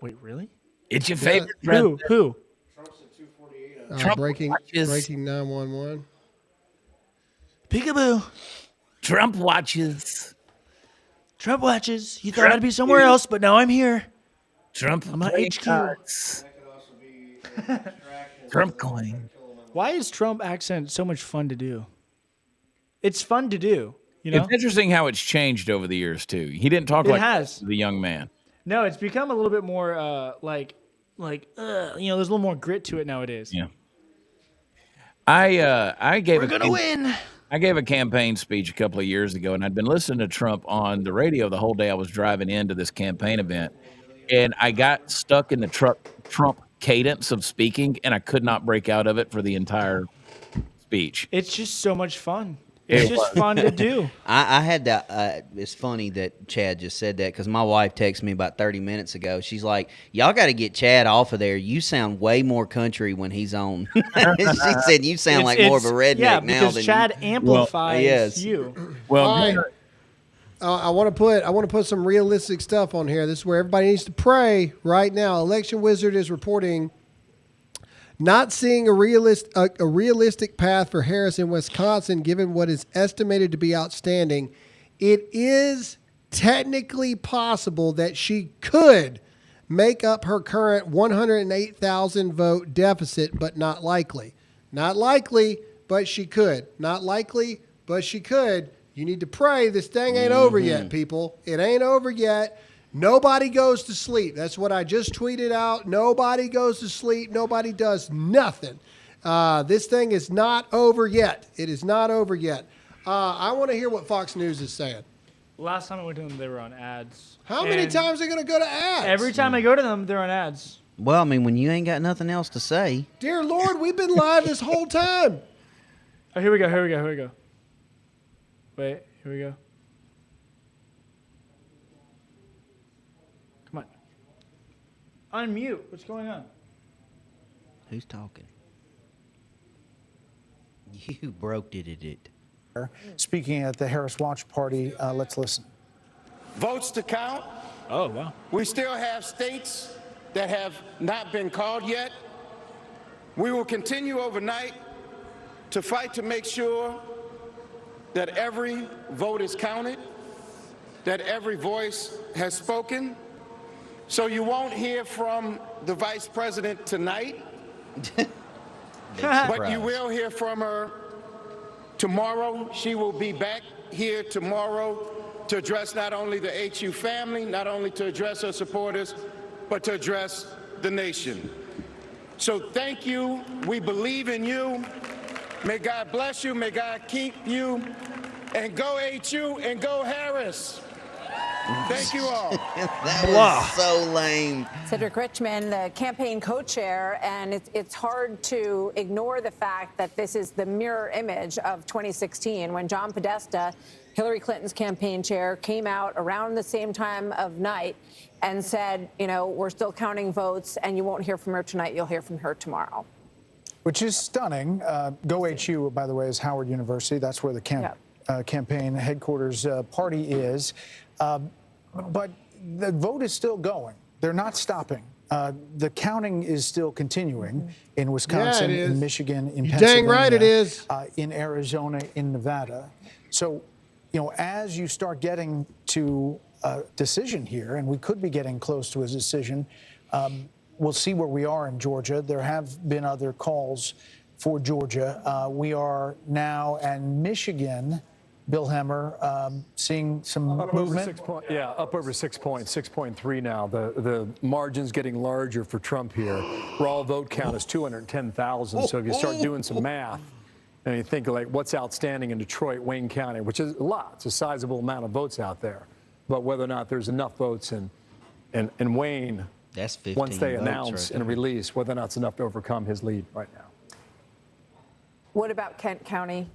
C: wait, really?
P: It's your favorite
C: Who?
P: president.
N: Trump's at 248.
B: Breaking
P: watches.
B: 911.
C: Peekaboo.
P: Trump watches.
C: Trump watches. You thought I'd be somewhere else, but now I'm here.
P: Trump
C: I'm at
P: playing
C: HQ.
P: cards.
N: That could also be a distraction.
P: Trump coin.
C: Why is Trump accent so much fun to do? It's fun to do, you know?
P: It's interesting how it's changed over the years, too. He didn't talk
C: It
P: like
C: has.
P: the young man.
C: No, it's become a little bit more there's a little more grit to it nowadays.
P: Yeah. I gave
C: We're gonna win.
P: I gave a campaign speech a couple of years ago, and I'd been listening to Trump on the radio the whole day I was driving into this campaign event, and I got stuck in the Trump cadence of speaking, and I could not break out of it for the entire speech.
C: It's just so much fun. It's just fun to do.
D: I had that. It's funny that Chad just said that because my wife texted me about 30 minutes ago. She's like, y'all got to get Chad off of there. You sound way more country when he's on. She said, you sound like more of a redneck now
C: because
D: than
C: Chad
D: you.
C: amplifies you.
P: Well,
B: All right. I want to put some realistic stuff on here. This is where everybody needs to pray right now. Election Wizard is reporting not seeing a realistic path for Harris in Wisconsin, given what is estimated to be outstanding. It is technically possible that she could make up her current 108,000 vote deficit, but not likely. Not likely, but she could. Not likely, but she could. You need to pray. This thing ain't over yet, people. It ain't over yet. Nobody goes to sleep. That's what I just tweeted out. Nobody goes to sleep. Nobody does nothing. This thing is not over yet. It is not over yet. I want to hear what Fox News is saying.
C: Last time I went to them, they were on ads.
B: How many times are they going to go to ads?
C: Every time I go to them, they're on ads.
D: Well, I mean, when you ain't got nothing else to say.
B: Dear Lord, we've been live this whole time.
C: Oh, here we go. Wait, here we go. Come on. Unmute. What's going on?
D: Who's talking? You broke it.
L: Speaking at the Harris Watch Party, let's listen.
E: Votes to count.
C: Oh, wow.
E: We still have states that have not been called yet. We will continue overnight to fight to make sure that every vote is counted, that every voice has spoken. So you won't hear from the vice president tonight, but you will hear from her tomorrow. She will be back here tomorrow to address not only the HU family, not only to address her supporters, but to address the nation. So thank you. We believe in you. May God bless you. May God keep you. And go HU and go Harris. Thank you all.
D: That was so lame.
K: Cedric Richmond, the campaign co-chair, and it's hard to ignore the fact that this is the mirror image of 2016 when John Podesta, Hillary Clinton's campaign chair, came out around the same time of night and said, you know, we're still counting votes and you won't hear from her tonight, you'll hear from her tomorrow.
L: Which is stunning. Go HU, by the way, is Howard University. That's where the campaign headquarters party is. But the vote is still going. They're not stopping. The counting is still continuing in Wisconsin, in Michigan, in Pennsylvania.
B: Dang right it is.
L: In Arizona, in Nevada. So, you know, as you start getting to a decision here, and we could be getting close to a decision, we'll see where we are in Georgia. There have been other calls for Georgia. We are now in Michigan. Bill Hemmer, seeing some movement?
G: Up over 6 points, 6.3 now. The margin's getting larger for Trump here. Raw vote count is 210,000. So if you start doing some math and you think like what's outstanding in Detroit, Wayne County, which is a lot, it's a sizable amount of votes out there. But whether or not there's enough votes in Wayne,
D: that's 15
G: once they
D: votes
G: announce
D: right
G: and release, whether or not it's enough to overcome his lead right now.
K: What about Kent County?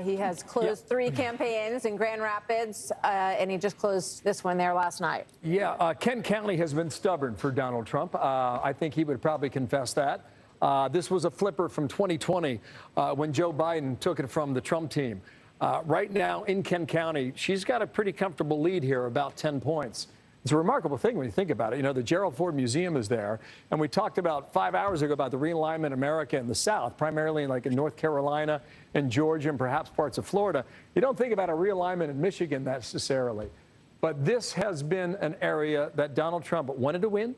K: He has closed 3 campaigns in Grand Rapids, and he just closed this one there last night.
G: Yeah, Kent County has been stubborn for Donald Trump. I think he would probably confess that. This was a flipper from 2020 when Joe Biden took it from the Trump team. Right now in Kent County, she's got a pretty comfortable lead here, about 10 points. It's a remarkable thing when you think about it. You know, the Gerald Ford Museum is there, and we talked about 5 hours ago about the realignment of America in the South, primarily like in North Carolina and Georgia and perhaps parts of Florida. You don't think about a realignment in Michigan necessarily, but this has been an area that Donald Trump wanted to win.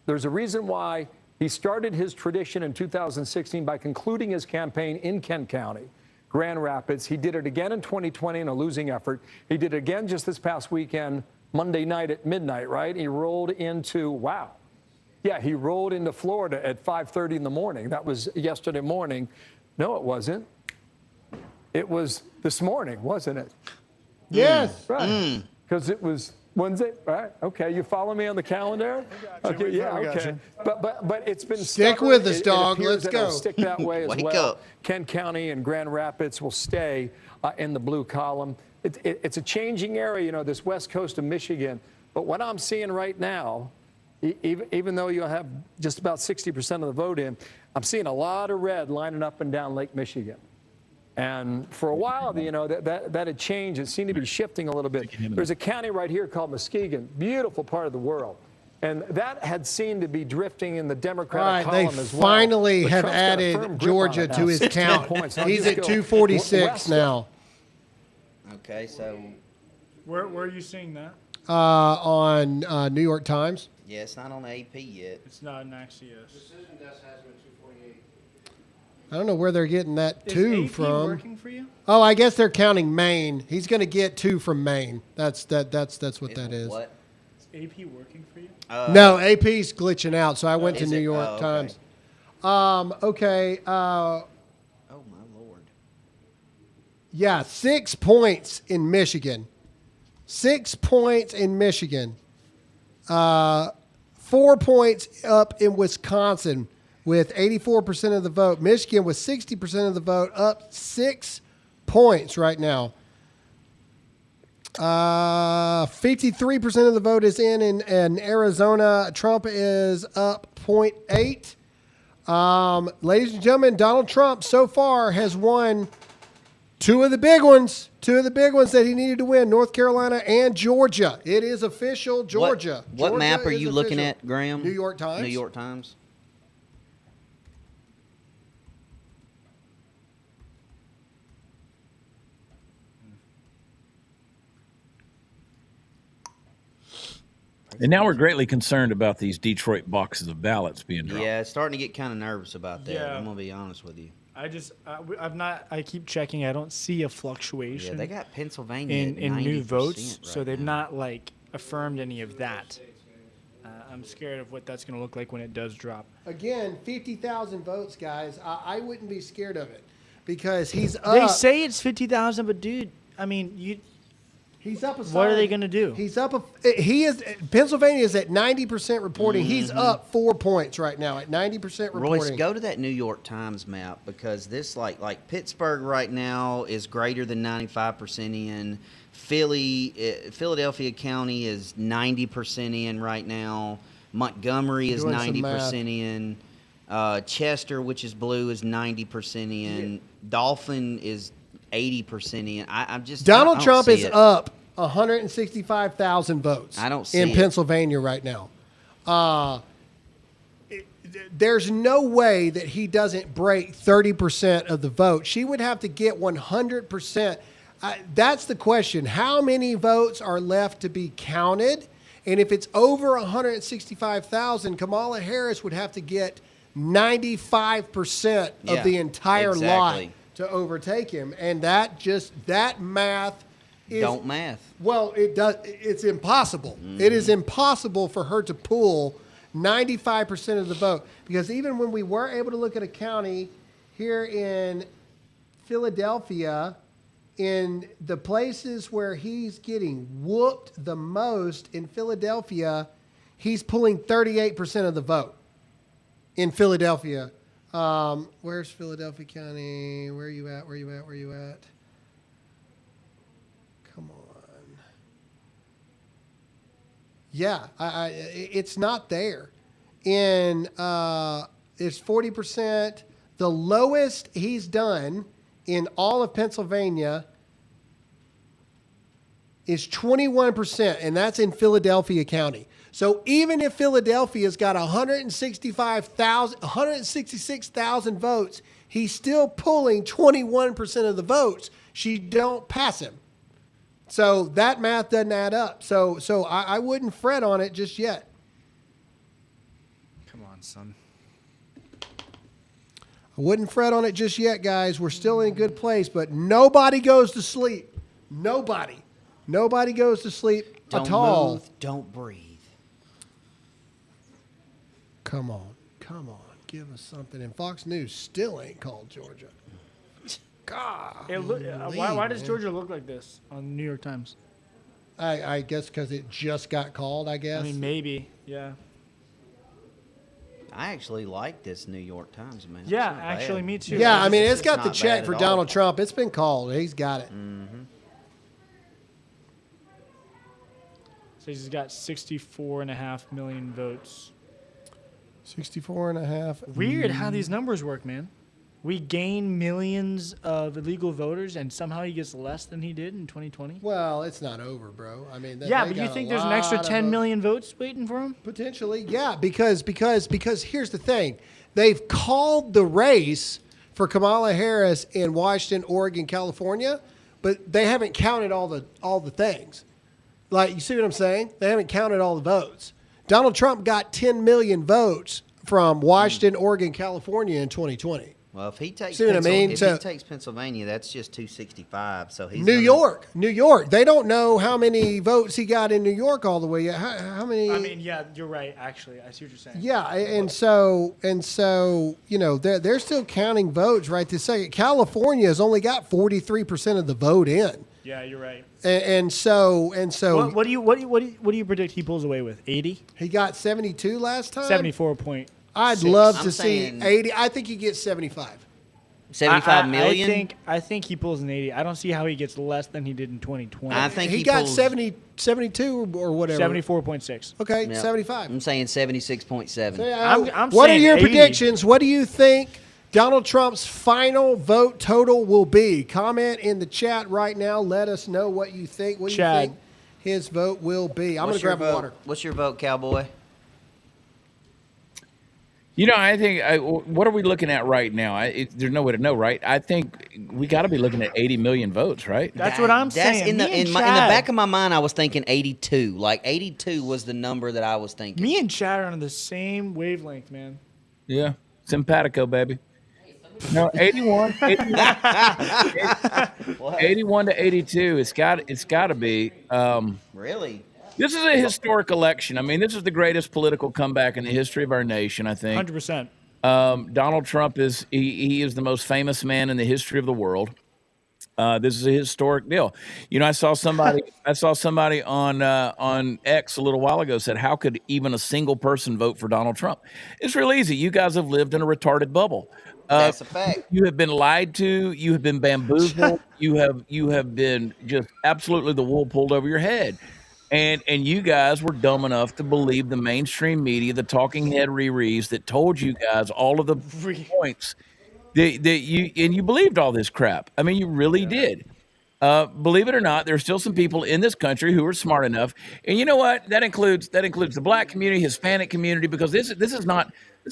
G: There's a reason why he started his tradition in 2016 by concluding his campaign in Kent County, Grand Rapids. He did it again in 2020 in a losing effort. He did it again just this past weekend, Monday night at midnight, right? He rolled into, he rolled into Florida at 5:30 in the morning. That was yesterday morning. No, it wasn't. it was this morning, wasn't it?
B: Yes.
G: Right. Because it was Wednesday, right? Okay, you follow me on the calendar? Okay, yeah,
B: We got
G: okay.
B: you.
G: But it's been
B: Stick
G: stubborn.
B: with us,
G: It
B: dog.
G: appears
B: Let's
G: that it'll
B: go.
G: stick that way as
D: Wake
G: well.
D: up.
G: Kent County and Grand Rapids will stay in the blue column. It's a changing area, you know, this west coast of Michigan. But what I'm seeing right now, even though you'll have just about 60% of the vote in, I'm seeing a lot of red lining up and down Lake Michigan. And for a while, you know, that had changed. It seemed to be shifting a little bit. There's a county right here called Muskegon, beautiful part of the world. And that had seemed to be drifting in the Democratic
B: All right,
G: column
B: they
G: as well.
B: finally
G: But
B: have
G: Trump's got a
B: added
G: firm grip on
B: Georgia
G: it now,
B: to his
G: 16
B: count.
G: points. Now
B: He's
G: just
B: at
G: go
B: 246
G: west.
B: now.
D: Okay, so
C: Where are you seeing that?
B: On New York Times.
D: yeah, it's not on the AP yet.
C: It's not an Axios.
N: Decision desk has him at 248.
B: I don't know where they're getting that
C: Is
B: 2
C: AP
B: from.
C: working for you?
B: Oh, I guess they're counting Maine. He's going to get 2 from Maine. That's what that is.
D: What?
C: Is AP working for you?
B: No, AP's glitching out, so I went to
D: Is
B: New
D: it?
B: York
D: Oh, okay.
B: Times. Okay.
D: Oh my lord.
B: Yeah, 6 points in Michigan. 6 points in Michigan. 4 points up in Wisconsin with 84% of the vote. Michigan with 60% of the vote, up 6 points right now. 53% of the vote is in Arizona. Trump is up 0.8. Ladies and gentlemen, Donald Trump so far has won 2 of the big ones. 2 of the big ones that he needed to win, North Carolina and Georgia. It is official, Georgia.
D: What
B: Georgia
D: map are
B: is
D: you looking
B: official.
D: at, Graham?
B: New York Times.
D: New York Times.
P: And now we're greatly concerned about these Detroit boxes of ballots being dropped.
D: Yeah, starting to get kind of nervous about that.
C: Yeah.
D: I'm gonna be honest with you.
C: I've not. I keep checking. I don't see a fluctuation.
D: Yeah, they got Pennsylvania
C: in
D: at
C: new
D: 90%
C: votes, so
D: right
C: they've
D: now.
C: not like affirmed any of that. I'm scared of what that's going to look like when it does drop.
B: Again, 50,000 votes, guys. I wouldn't be scared of it because he's up.
C: They say it's 50,000, but dude, I mean,
B: He's up.
C: What are they going to do?
B: He's up. He is. Pennsylvania is at 90% reporting. He's up 4 points right now at 90% reporting.
D: Royce, go to that New York Times map because this, like Pittsburgh right now is greater than 95% in. Philadelphia County is 90% in right now. Montgomery is
B: Doing some
D: 90% in. Chester, which is blue, is 90% in.
B: Yeah.
D: Dauphin is 80% in. I'm just
B: Donald
D: I don't
B: Trump
D: see
B: is
D: it.
B: up 165,000 votes.
D: I don't see
B: in
D: it.
B: Pennsylvania right now. There's no way that he doesn't break 30% of the vote. She would have to get 100%. That's the question. How many votes are left to be counted? And if it's over 165,000, Kamala Harris would have to get 95% of the entire lot to overtake him. And that math is...
D: Don't math.
B: Well, it's impossible. It is impossible for her to pull 95% of the vote. Because even when we were able to look at a county here in Philadelphia, in the places where he's getting whooped the most in Philadelphia, he's pulling 38% of the vote in Philadelphia. Where's Philadelphia County? Where are you at? Where are you at? Where are you at? Come on. Yeah, it's not there. It's 40%. The lowest he's done in all of Pennsylvania is 21%, and that's in Philadelphia County. So even if Philadelphia's got 166,000 votes, he's still pulling 21% of the votes. She don't pass him. So that math doesn't add up. So I wouldn't fret on it just yet.
C: Come on, son.
B: I wouldn't fret on it just yet, guys. We're still in a good place, but nobody goes to sleep. Nobody goes to sleep at all.
D: Move, don't breathe.
B: Come on. Give us something. And Fox News still ain't called Georgia.
C: Why does Georgia look like this on the New York Times?
B: I guess because it just got called, I guess.
C: I mean, maybe, yeah.
D: I actually like this New York Times, man.
C: Yeah, actually, me too.
B: Yeah, I mean, it's got the
D: not
B: check
D: bad
B: for
D: at
B: Donald
D: all.
B: Trump. It's been called. He's got it.
C: So he's got 64.5 million votes.
B: 64.5.
C: Weird how these numbers work, man. We gain millions of illegal voters, and somehow he gets less than he did in 2020.
B: Well, it's not over, bro. I mean,
C: Yeah,
B: they
C: but you
B: got
C: think
B: a
C: there's an extra
B: lot of
C: 10 million votes waiting for him?
B: Potentially, yeah, because here's the thing. They've called the race for Kamala Harris in Washington, Oregon, California, but they haven't counted all the things. Like, you see what I'm saying? They haven't counted all the votes. Donald Trump got 10 million votes from Washington, Oregon, California in 2020.
D: Well, if he takes
B: See what I mean?
D: if
B: So-
D: he takes Pennsylvania, that's just 265. So he's
B: New
D: gonna-
B: York. They don't know how many votes he got in New York all the way yet. How many?
C: I mean, yeah, you're right, actually. I see what you're saying.
B: Yeah, and so they're still counting votes right this second. California has only got 43% of the vote in,
C: Yeah, you're right.
B: and so
C: What do you predict he pulls away with? 80?
B: he got 72 last time.
C: 74 point.
B: I'd love
D: I'm
B: to see
D: saying-
B: 80. I think he gets 75.
D: 75 million?
C: I think he pulls an 80. I don't see how he gets less than he did in 2020.
D: I think
B: he
D: he
B: got
D: pulls-
B: 72 or whatever.
C: 74.6.
B: Okay,
D: Yeah.
B: 75.
D: I'm saying 76.7.
C: I'm
B: What are
C: saying
B: your
C: 80.
B: predictions? What do you think Donald Trump's final vote total will be? Comment in the chat right now. Let us know what you think. What do you
C: Chad.
B: think his vote will be? I'm going
D: What's
B: to grab
D: your vote?
B: water.
D: What's your vote, Cowboy?
P: You know, I think what are we looking at right now? There's no way to know, right? I think we got to be looking at 80 million votes, right?
C: That's what I'm
D: That's
C: saying.
D: in the
C: Me and
D: in the
C: Chad-
D: back of my mind. I was thinking 82. Like 82 was the number that I was thinking.
C: Me and Chad are on the same wavelength, man.
P: Yeah, simpatico, baby. No, 81 to 82. It's got to be.
D: Really?
P: This is a historic election. I mean, this is the greatest political comeback in the history of our nation, I think.
C: 100%.
P: Donald Trump is he is the most famous man in the history of the world. This is a historic deal. You know, I saw somebody on X a little while ago said, "How could even a single person vote for Donald Trump?" It's real easy. You guys have lived in a retarded bubble.
D: That's a fact.
P: You have been lied to. You have been bamboozled. you have been just absolutely the wool pulled over your head. And you guys were dumb enough to believe the mainstream media, the talking head Riri's that told you guys all of the points that you believed all this crap. I mean, you really did. Believe it or not, there's still some people in this country who are smart enough, and you know what? That includes the black community, Hispanic community, because this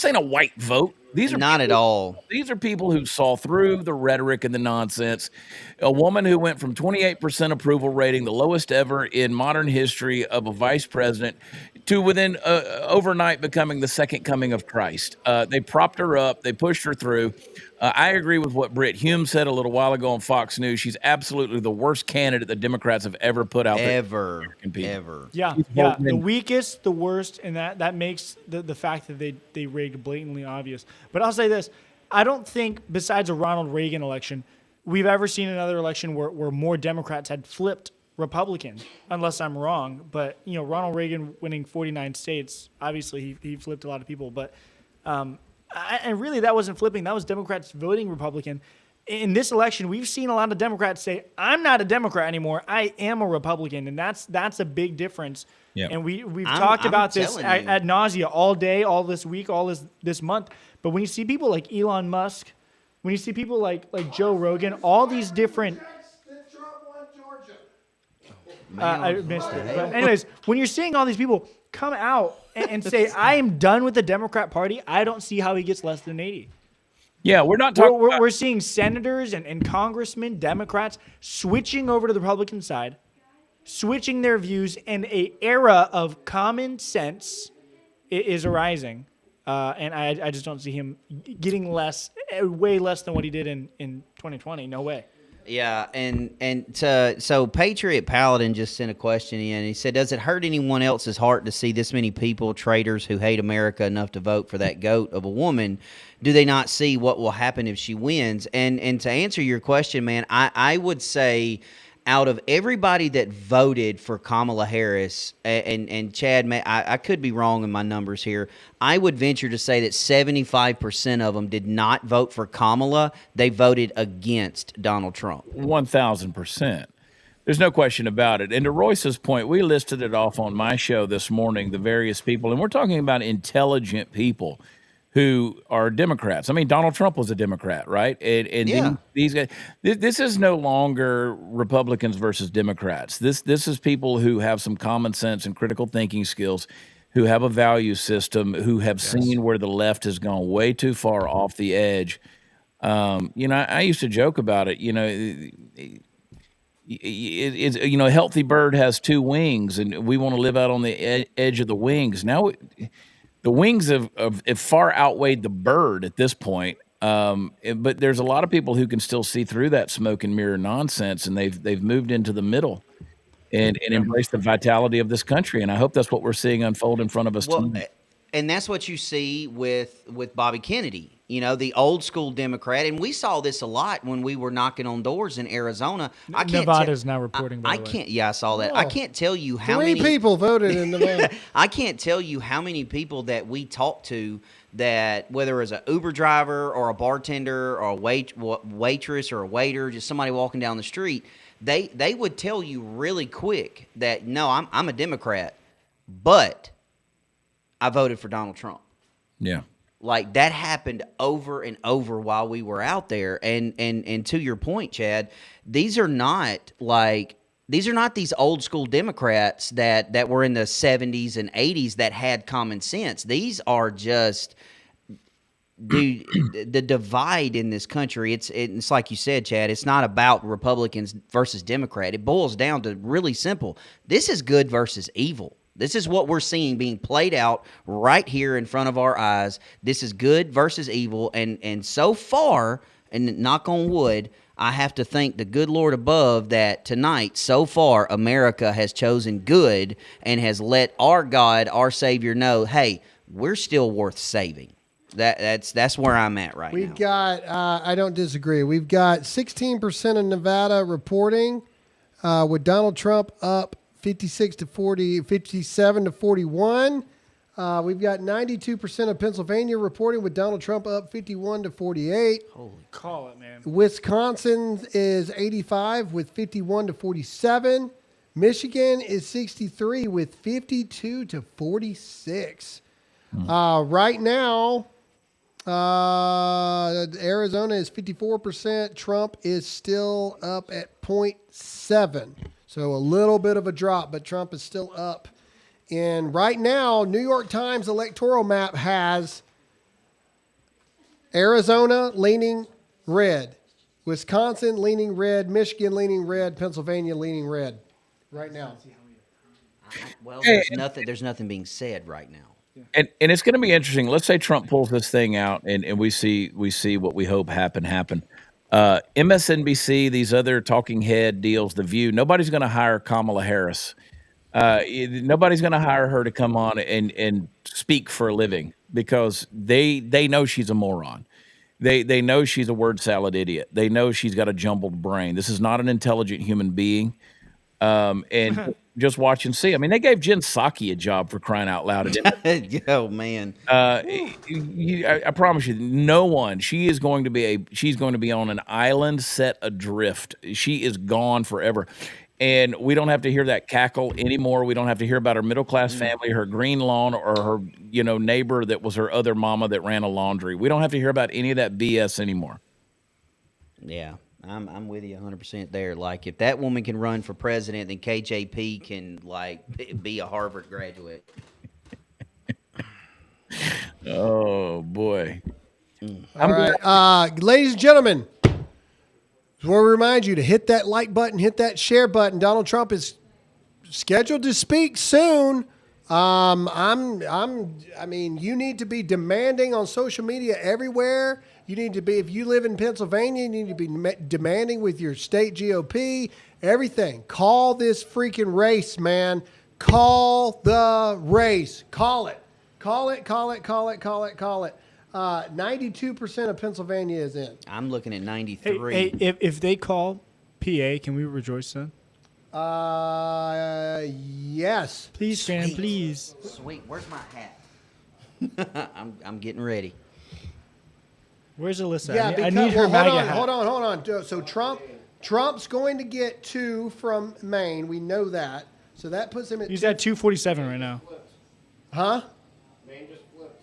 P: ain't a white vote. These are
D: Not at all.
P: These are people who saw through the rhetoric and the nonsense. A woman who went from 28% approval rating, the lowest ever in modern history of a vice president, to within overnight becoming the second coming of Christ. They propped her up. They pushed her through. I agree with what Britt Hume said a little while ago on Fox News. She's absolutely the worst candidate the Democrats have ever put out there.
D: Ever.
C: Yeah,
P: She's
C: yeah.
P: voting
C: The
P: in-
C: weakest, the worst, and that makes the fact that they rigged blatantly obvious. But I'll say this. I don't think, besides a Ronald Reagan election, we've ever seen another election where more Democrats had flipped Republican, unless I'm wrong. But, you know, Ronald Reagan winning 49 states, obviously he flipped a lot of people. But and really that wasn't flipping. That was Democrats voting Republican. In this election, we've seen a lot of Democrats say, I'm not a Democrat anymore. I am a Republican. And that's a big difference.
P: Yeah.
C: And we've
D: I'm
C: talked about this
D: telling you.
C: ad nausea all day, all this week, all this month. But when you see people like Elon Musk, when you see people like Joe Rogan, all these different... I missed it. But anyways, when you're seeing all these people come out and say, I am done with the Democrat Party, I don't see how he gets less than 80.
P: Yeah, we're not talking.
C: We're seeing senators and congressmen, Democrats, switching over to the Republican side, switching their views, and an era of common sense is arising. And I just don't see him getting less, way less than what he did in 2020. No way.
D: Yeah, so Patriot Paladin just sent a question in. He said, "Does it hurt anyone else's heart to see this many people, traitors who hate America enough to vote for that goat of a woman? Do they not see what will happen if she wins?" And to answer your question, man, I would say, out of everybody that voted for Kamala Harris, and Chad, I could be wrong in my numbers here. I would venture to say that 75% of them did not vote for Kamala. They voted against Donald Trump.
P: 1,000%. There's no question about it. And to Royce's point, we listed it off on my show this morning, the various people, and we're talking about intelligent people who are Democrats. I mean, Donald Trump was a Democrat, right? And
D: Yeah.
P: these guys, this is no longer Republicans versus Democrats. This is people who have some common sense and critical thinking skills, who have a value system, who have seen where the left has gone way too far off the edge. I used to joke about it. A healthy bird has two wings, and we want to live out on the edge of the wings. Now, the wings have far outweighed the bird at this point. But there's a lot of people who can still see through that smoke and mirror nonsense, and they've moved into the middle and embraced the vitality of this country. And I hope that's what we're seeing unfold in front of us tonight.
D: And that's what you see with Bobby Kennedy, the old school Democrat. And we saw this a lot when we were knocking on doors in Arizona.
C: Nevada's now reporting, by the way.
D: Yeah, I saw that. I can't tell you how
B: Three
D: many
B: people voted in Nevada.
D: I can't tell you how many people that we talked to that, whether it's an Uber driver or a bartender or a waitress or a waiter, just somebody walking down the street, they would tell you really quick that, no, I'm a Democrat, but I voted for Donald Trump.
P: Yeah.
D: Like, that happened over and over while we were out there. And to your point, Chad, these are not these old school Democrats that were in the 70s and 80s that had common sense. These are just the divide in this country. It's like you said, Chad, it's not about Republicans versus Democrat. It boils down to really simple. This is good versus evil. This is what we're seeing being played out right here in front of our eyes. This is good versus evil. And so far, and knock on wood, I have to thank the good Lord above that tonight, so far, America has chosen good and has let our God, our Savior, know, hey, we're still worth saving. That's where I'm at right now.
B: We've got, I don't disagree. We've got 16% of Nevada reporting with Donald Trump up 57 to 41. We've got 92% of Pennsylvania reporting with Donald Trump up 51 to 48.
C: Holy call it, man.
B: Wisconsin is 85 with 51 to 47. Michigan is 63 with 52 to 46. Right now, Arizona is 54%. Trump is still up at 0.7. So a little bit of a drop, but Trump is still up. And right now, New York Times electoral map has Arizona leaning red, Wisconsin leaning red, Michigan leaning red, Pennsylvania leaning red right now.
D: Well, there's nothing being said right now.
P: And it's going to be interesting. Let's say Trump pulls this thing out, and we see what we hope happen. MSNBC, these other talking head deals, The View, nobody's going to hire Kamala Harris. Nobody's going to hire her to come on and speak for a living because they know she's a moron. They know she's a word salad idiot. They know she's got a jumbled brain. This is not an intelligent human being. And just watch and see. I mean, they gave Jen Psaki a job, for crying out loud.
D: Oh man!
P: I promise you, no one. She's going to be on an island set adrift. She is gone forever. And we don't have to hear that cackle anymore. We don't have to hear about her middle-class family, her green lawn, or her, neighbor that was her other mama that ran a laundry. We don't have to hear about any of that BS anymore.
D: Yeah, I'm with you 100% there. Like, if that woman can run for president, then KJP can, be a Harvard graduate.
P: Oh, boy.
B: All right. Ladies and gentlemen, I want to remind you to hit that like button, hit that share button. Donald Trump is scheduled to speak soon. I mean, you need to be demanding on social media everywhere You need to be, if you live in Pennsylvania, you need to be demanding with your state GOP, everything. Call this freaking race, man. Call the race. Call it. Call it, call it, call it, call it, call it. 92% of Pennsylvania is in.
D: I'm looking at 93.
C: Hey, if they call PA, can we rejoice then?
B: Yes.
C: Please, Stan, please.
D: Sweet. Where's my hat? I'm getting ready.
C: Where's Alyssa?
B: Yeah,
C: I need her MAGA hat.
B: Hold on. So Trump's going to get 2 from Maine. We know that. So that puts him at.
C: He's at 247 right now.
B: Huh?
N: Maine just flipped.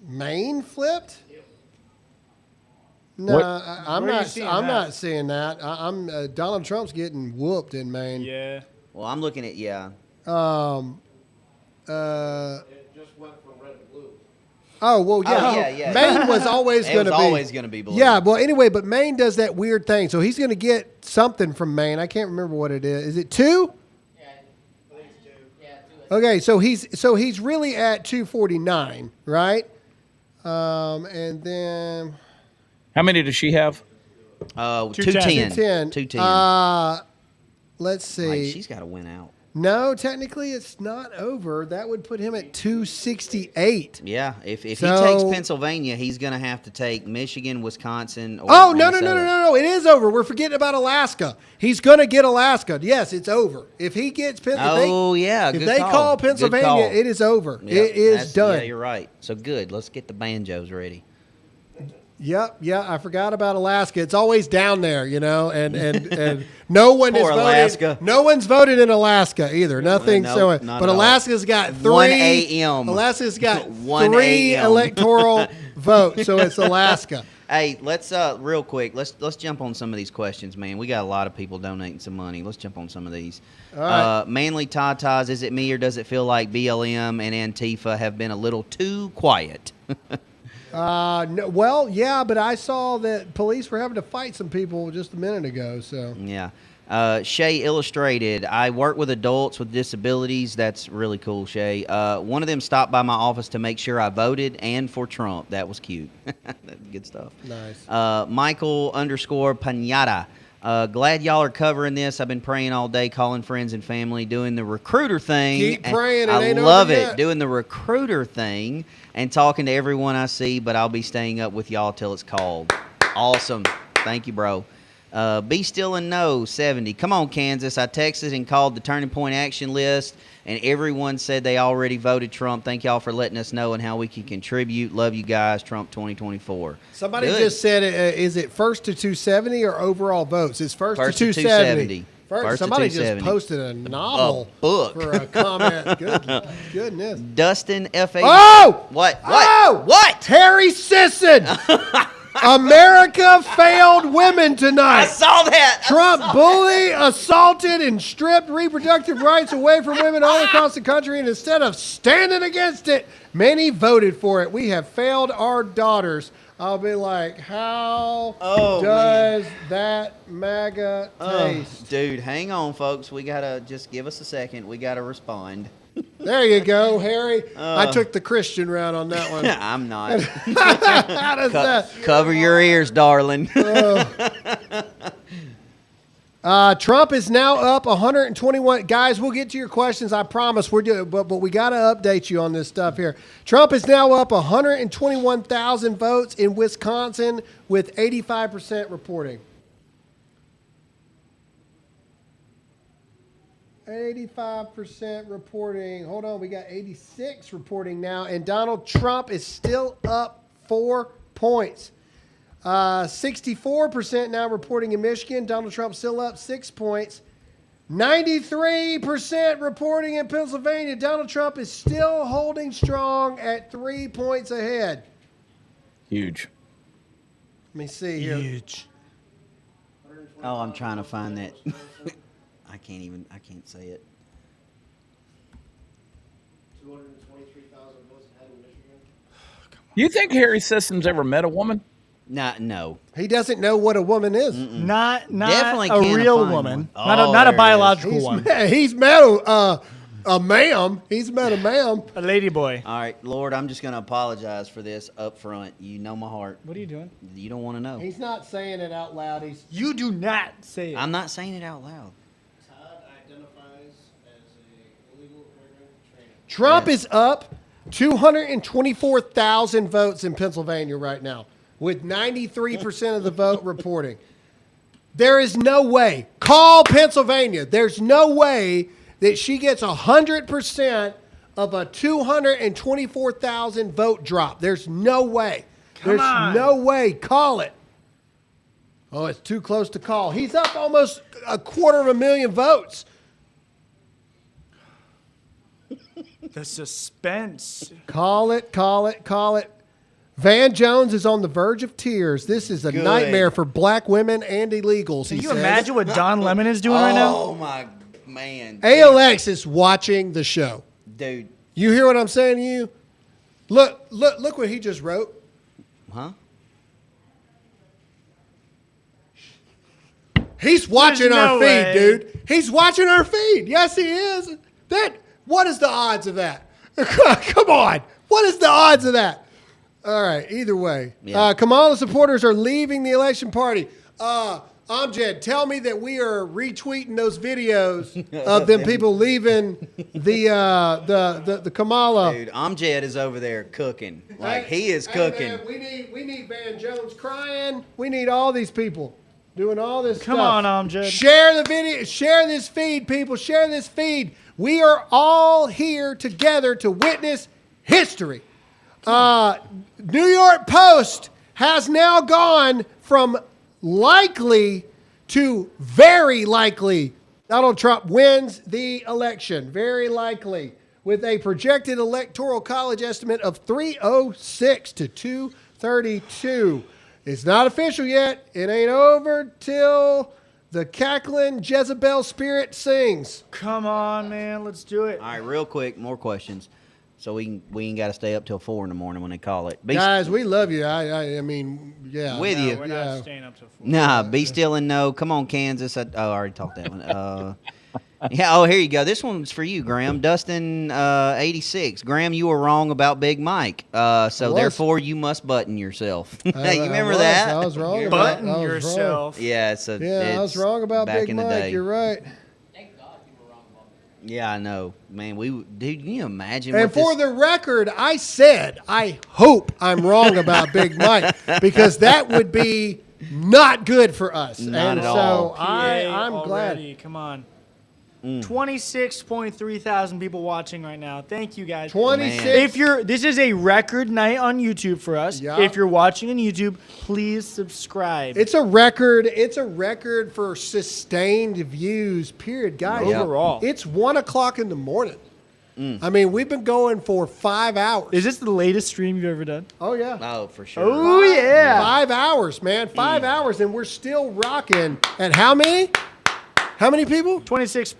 B: Maine flipped? No,
C: What?
B: I'm
C: Where are you
B: not.
C: seeing
B: I'm
C: that?
B: not seeing that. I'm Donald Trump's getting whooped in Maine.
C: Yeah.
D: Well, I'm looking at
N: It just went from red to blue.
B: Oh well, yeah.
D: yeah.
B: Maine was always
D: It
B: going to
D: was
B: be
D: always gonna be blue.
B: Yeah, well, anyway, but Maine does that weird thing, so he's going to get something from Maine. I can't remember what it is. Is it 2? Okay, so he's really at 249, right? And then
P: How many does she have?
D: 210. 210.
B: Let's see.
D: Like, she's got to win out.
B: No, technically it's not over. That would put him at 268.
D: Yeah, if he
B: So-
D: takes Pennsylvania, he's going to have to take Michigan, Wisconsin, or
B: Oh, no.
D: Minnesota.
B: It is over. We're forgetting about Alaska. He's going to get Alaska. Yes, it's over. If he gets Pennsylvania.
D: Yeah,
B: If
D: good
B: they
D: call.
B: call
D: Good
B: Pennsylvania,
D: call.
B: it is over.
D: Yeah,
B: it is
D: that's-
B: done.
D: Yeah, you're right. So good. Let's get the banjos ready.
B: Yep, I forgot about Alaska. It's always down there, and no one
D: Poor
B: is voted.
D: Alaska.
B: No one's voted in Alaska either. Nothing.
D: No,
B: So,
D: not
B: but
D: at all.
B: Alaska's got 3
D: 1 a.m.
B: Alaska's got
D: 1
B: 3
D: a.m.
B: electoral votes, so it's Alaska.
D: Hey, let's real quick. Let's jump on some of these questions, man. We got a lot of people donating some money. Let's jump on some of these.
B: All right.
D: Manly Tatas, is it me or does it feel like BLM and Antifa have been a little too quiet?
B: No, well, yeah, but I saw that police were having to fight some people just a minute ago. So
D: Yeah. Shay Illustrated. I work with adults with disabilities. That's really cool, Shay. One of them stopped by my office to make sure I voted and for Trump. That was cute. Good stuff.
B: Nice.
D: Michael _Panada. Glad y'all are covering this. I've been praying all day, calling friends and family, doing the recruiter thing.
B: Keep
D: And
B: praying, it
D: I
B: ain't
D: love
B: over
D: it,
B: yet.
D: doing the recruiter thing and talking to everyone I see, but I'll be staying up with y'all till it's called. Awesome. Thank you, bro. Be Still and Know 70. Come on, Kansas. I texted and called the Turning Point Action List, and everyone said they already voted Trump. Thank y'all for letting us know and how we can contribute. Love you guys. Trump 2024.
B: somebody
D: Good.
B: just said, is it first to 270 or overall votes? It's first
D: First
B: to
D: to
B: 270.
D: 270. First to
B: Somebody just
D: 270.
B: posted a novel
D: A book.
B: for a comment. Goodness.
D: Dustin F.A.
B: Oh!
D: What?
B: Oh!
D: What?
B: Terry Sisson! America failed women tonight.
D: I saw that.
B: Trump bullied, assaulted, and stripped reproductive rights away from women all across the country, and instead of standing against it, many voted for it. We have failed our daughters. I'll be like, how does that MAGA taste?
D: Dude, hang on, folks. We got to just give us a second. We got to respond.
B: There you go, Harry. I took the Christian route on that one.
D: I'm not.
B: How does that?
D: Cover your ears, darling.
B: Trump is now up 121. Guys, we'll get to your questions. I promise we're doing, but we got to update you on this stuff here. Trump is now up 121,000 votes in Wisconsin with 85% reporting. 85% reporting. Hold on, we got 86 reporting now, and Donald Trump is still up 4 points. 64% now reporting in Michigan. Donald Trump still up 6 points. 93% reporting in Pennsylvania. Donald Trump is still holding strong at 3 points ahead.
P: Huge.
B: Let me see here.
C: Huge.
D: Oh, I'm trying to find that. I can't say it.
N: 223,000 votes ahead in Michigan.
P: You think Harry Sissons ever met a woman?
D: No.
B: He doesn't know what a woman is.
C: Not
D: Definitely
C: a
D: can't
C: real
D: find
C: woman.
D: one.
C: Not
D: Oh,
C: a
D: there it is.
C: biological one.
B: He's met A ma'am. He's met a ma'am.
C: A lady boy.
D: All right, Lord, I'm just going to apologize for this up front. You know my heart.
C: What are you doing?
D: You don't want to know.
B: He's not saying it out loud.
C: You do not say it.
D: I'm not saying it out loud.
N: Todd identifies as a illegal immigrant trainer.
B: Trump is up 224,000 votes in Pennsylvania right now, with 93% of the vote reporting. There is no way. Call Pennsylvania. There's no way that she gets 100% of a 224,000 vote drop. There's no way. There's no way. Call it. Oh, it's too close to call. He's up almost 250,000 votes.
C: The suspense.
B: Call it, call it, call it. Van Jones is on the verge of tears. This is a nightmare for black women and illegals.
C: Can you imagine what Don Lemon is doing right now?
D: Oh, my man.
B: ALX is watching the show.
D: Dude.
B: You hear what I'm saying to you? Look what he just wrote.
D: Huh?
B: He's watching
C: There's
B: our
C: no
B: feed,
C: way.
B: dude. He's watching our feed. Yes, he is. What is the odds of that? Come on. What is the odds of that? All right, either way.
D: Yeah.
B: Kamala supporters are leaving the election party. Amjad, tell me that we are retweeting those videos of them people leaving the Kamala.
D: Dude, Amjad is over there cooking. Like, he is cooking.
B: Man, we need Van Jones crying. We need all these people doing all this
C: Come
B: stuff.
C: on, Amjad.
B: Share the video. Share this feed, people. Share this feed. We are all here together to witness history. New York Post has now gone from likely to very likely Donald Trump wins the election. Very likely. With a projected electoral college estimate of 306 to 232. It's not official yet. It ain't over till the cackling Jezebel spirit sings.
C: Come on, man. Let's do it.
D: All right, real quick, more questions. So we ain't got to stay up till 4 in the morning when they call it.
B: Guys, we love you. I mean, yeah.
D: With you.
C: We're not staying up till 4.
D: Nah, be still and no. Come on, Kansas. I already talked that one. Yeah. Oh, here you go. This one's for you, Graham. Dustin, 86. Graham, you were wrong about Big Mike. So therefore, you must button yourself. You remember that?
B: I was wrong.
C: Button
B: I was
C: yourself.
B: wrong.
D: Yeah.
B: I was wrong about
D: back
B: Big
D: in the
B: Mike.
D: day.
B: You're right.
D: Yeah, I know, man. Dude, can you imagine?
B: And
D: what
B: for
D: this,
B: the record, I said I hope I'm wrong about Big Mike because that would be not good for us.
D: Not
B: and
D: at
B: so
D: all.
B: I'm
C: already.
B: glad.
C: Come on. 26.3 thousand people watching right now. Thank you guys.
B: 26.
C: This is a record night on YouTube for us.
B: Yeah.
C: If you're watching on YouTube, please subscribe.
B: It's a record. It's a record for sustained views. Period, guys.
C: Overall.
B: It's 1 o'clock in the morning. I mean, we've been going for 5 hours.
C: Is this the latest stream you've ever done?
B: Oh yeah.
D: Oh, for sure.
C: Oh yeah.
B: 5 hours, man. 5 hours, and we're still rocking. At how many? How many people?
C: 26.3.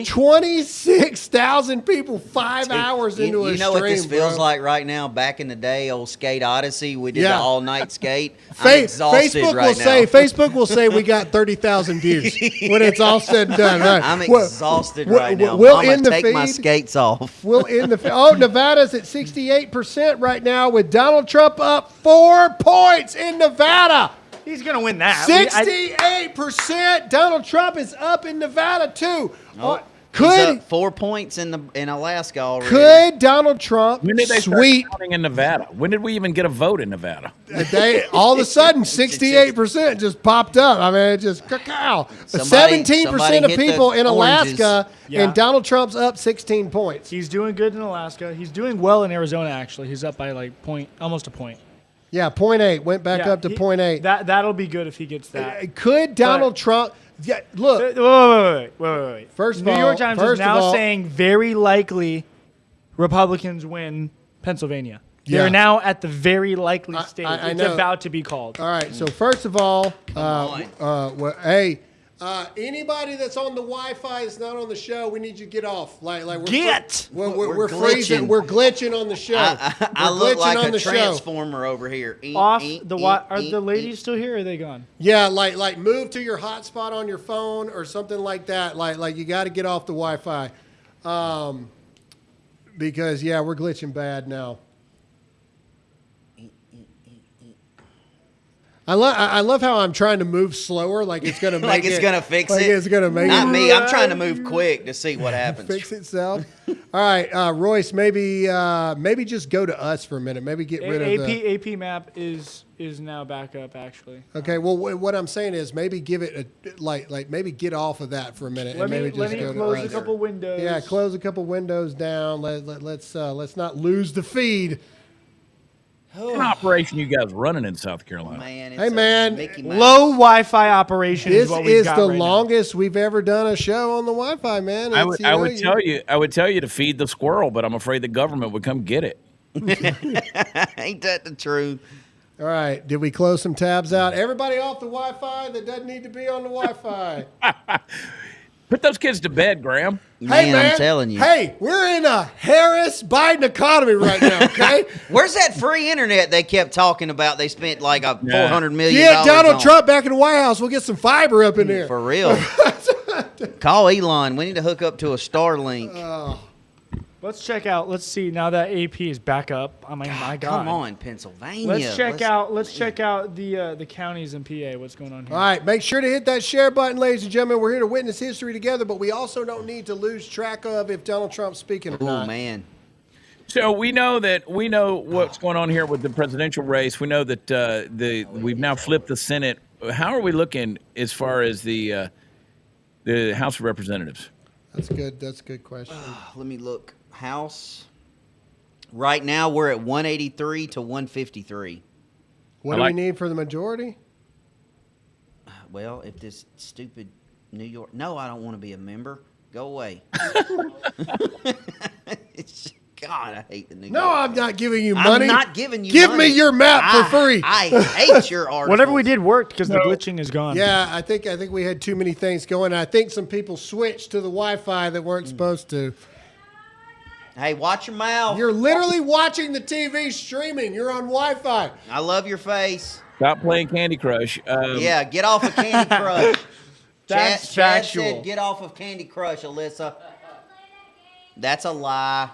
B: 26,000 people 5 hours into a stream.
D: You know what this feels
B: bro.
D: like right now? Back in the day, old Skate Odyssey, we did
B: Yeah.
D: the all-night skate. I'm exhausted
B: Facebook
D: right
B: will
D: now.
B: say Facebook will say we got 30,000 views when it's all said and done. Right?
D: I'm exhausted right now.
B: We'll
D: Mama,
B: end the
D: take my
B: feed.
D: skates off.
B: We'll end the feed. Oh, Nevada's at 68% right now with Donald Trump up 4 points in Nevada.
C: He's going to win that.
B: 68%. Donald Trump is up in Nevada too.
D: He's
B: Could
D: up 4 points in Alaska already.
B: could Donald Trump
P: When did they
B: sweep?
P: start counting in Nevada? When did we even get a vote in Nevada?
B: They all of a sudden 68% just popped up. I mean, it just cacao. 17% of
D: hit
B: people
D: the
B: in Alaska,
C: Yeah.
B: and Donald Trump's up 16 points.
C: He's doing good in Alaska. He's doing well in Arizona, actually. He's up by almost a point.
B: Yeah, 0.8 went back
C: Yeah,
B: up to 0.8.
C: That'll be good if he gets that.
B: Could Donald Trump? Yeah, look.
C: Wait.
B: First of
C: New
B: all,
C: York Times is
B: first of
C: now
B: all-
C: saying very likely Republicans win Pennsylvania.
B: Yeah.
C: They're now at the very likely stage.
B: I
C: It's
B: know.
C: about to be called.
B: All right. So first of all, hey, anybody that's on the Wi-Fi that's not on the show, we need you to get off. Like we're we're freezing.
D: glitching.
B: We're glitching on the show.
D: I
B: We're
D: look
B: glitching
D: like
B: on
D: a
B: the show.
D: transformer over here.
C: Off the Are the ladies still here or are they gone?
B: Yeah, like move to your hotspot on your phone or something like that. Like you got to get off the Wi-Fi. Because yeah, we're glitching bad now. I love how I'm trying to move slower, like it's gonna make
D: like it's gonna fix
B: like
D: it.
B: It's gonna make
D: Not
B: it.
D: me. I'm trying to move quick to see what happens.
B: Fix itself. All right, Royce. Maybe just go to us for a minute. Maybe get rid of the
C: AP map is now back up actually.
B: Okay. Well, what I'm saying is maybe give it a like maybe get off of that for a minute
C: Let
B: and maybe
C: me
B: just go
C: close
B: to
C: a
B: us.
C: couple windows.
B: Yeah, close a couple windows down. Let's not lose the feed.
P: What kind of operation you guys running in South Carolina?
D: Man,
B: Hey man,
C: low Wi-Fi operation
B: this
C: is what we've
B: is
C: got
B: the
C: right now.
B: longest we've ever done a show on the Wi-Fi, man.
P: I
B: It's,
P: would tell you to feed the squirrel, but I'm afraid the government would come get it.
D: Ain't that the truth?
B: All right, did we close some tabs out? Everybody off the Wi-Fi that doesn't need to be on the Wi-Fi.
P: Put those kids to bed, Graham.
B: Hey, man,
D: I'm telling you.
B: Hey, we're in a Harris-Biden economy right now, okay?
D: Where's that free internet they kept talking about? They spent like a $400 million.
B: Get Donald
D: on?
B: Trump back in the White House. We'll get some fiber up in there.
D: For real. Call Elon. We need to hook up to a Starlink.
C: Let's check out. Let's see now that AP is back up. I mean, my God.
D: Come on, Pennsylvania.
C: Let's check out the counties in PA. What's going on here?
B: All right, make sure to hit that share button, ladies and gentlemen. We're here to witness history together, but we also don't need to lose track of if Donald Trump's speaking or not.
D: Oh, man.
P: So we know what's going on here with the presidential race. We know that we've now flipped the Senate. How are we looking as far as the House of Representatives?
B: That's good. That's a good question.
D: Let me look. House. Right now, we're at 183 to 153.
B: What do we need for the majority?
D: Well, if this stupid New York... No, I don't want to be a member. Go away. God, I hate the New York.
B: No, I'm not giving you money.
D: I'm not giving you
B: Give
D: money.
B: me your map for free.
D: I hate your article.
C: Whatever we did worked because the glitching is gone.
B: Yeah, I think we had too many things going. I think some people switched to the Wi-Fi that weren't supposed to.
D: Hey, watch your mouth.
B: You're literally watching the TV streaming. You're on Wi-Fi.
D: I love your face.
P: Stop playing Candy Crush.
D: Yeah, get off of Candy Crush.
C: That's
D: Chad
C: factual.
D: said get off of Candy Crush, Alyssa. That's a lie.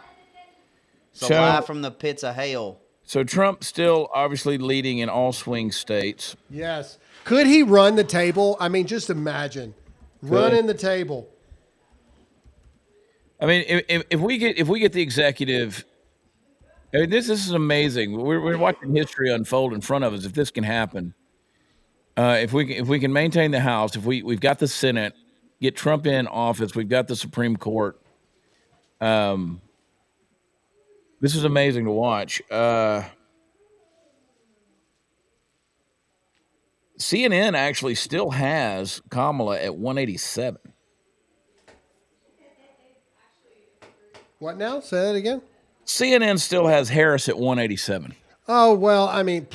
D: It's a lie from the pits of hell.
P: So Trump still obviously leading in all swing states.
B: Yes. Could he run the table? I mean, just imagine running the table.
P: I mean, if we get the executive, I mean, this is amazing. We're watching history unfold in front of us. If this can happen, if we can maintain the House, if we've got the Senate, get Trump in office, we've got the Supreme Court. This is amazing to watch. CNN actually still has Kamala at 187.
B: What now? Say that again.
P: CNN still has Harris at 187.
B: Oh, well, I mean,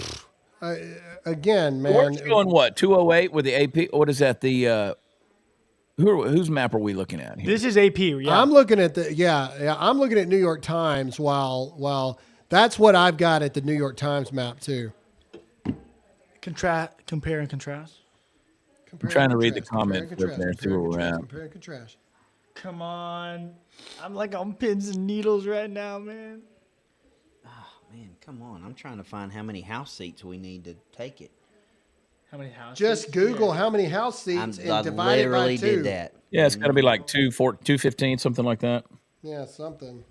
B: again, man.
P: We're doing what? 208 with the AP? What is that? The whose map are we looking at here?
C: This is AP. Yeah.
B: I'm looking at I'm looking at New York Times while that's what I've got at the New York Times map too.
C: Compare and contrast.
P: I'm trying to read the comments up there and see where we're at.
B: Compare and contrast.
C: Come on. I'm like on pins and needles right now, man.
D: Oh, man, come on. I'm trying to find how many House seats we need to take it.
C: How many House
B: Just
C: seats?
B: Google how many House seats
D: I
B: and divide it by
D: literally
B: 2.
D: did that.
P: Yeah, it's got to be like 215, something like that.
B: Yeah, something.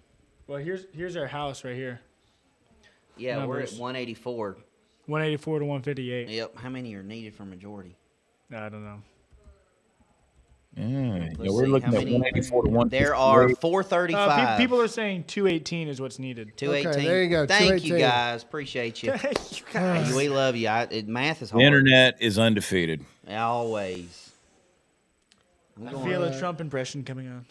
C: Well, here's our House right here.
D: Yeah,
C: Numbers.
D: we're at 184.
C: 184 to 158.
D: Yep. How many are needed for majority?
C: I don't know.
P: Yeah,
D: Let's
P: we're
D: see,
P: looking
D: how
P: at
D: many-
P: 184 to 153.
D: There are 435.
C: People are saying 218 is what's needed.
D: 218.
B: Okay, there you go,
D: Thank you
B: 218.
D: guys. Appreciate you.
C: Thank you guys.
D: We love you. Math is
P: The
D: hard.
P: internet is undefeated.
D: Always.
C: I feel a Trump impression coming on.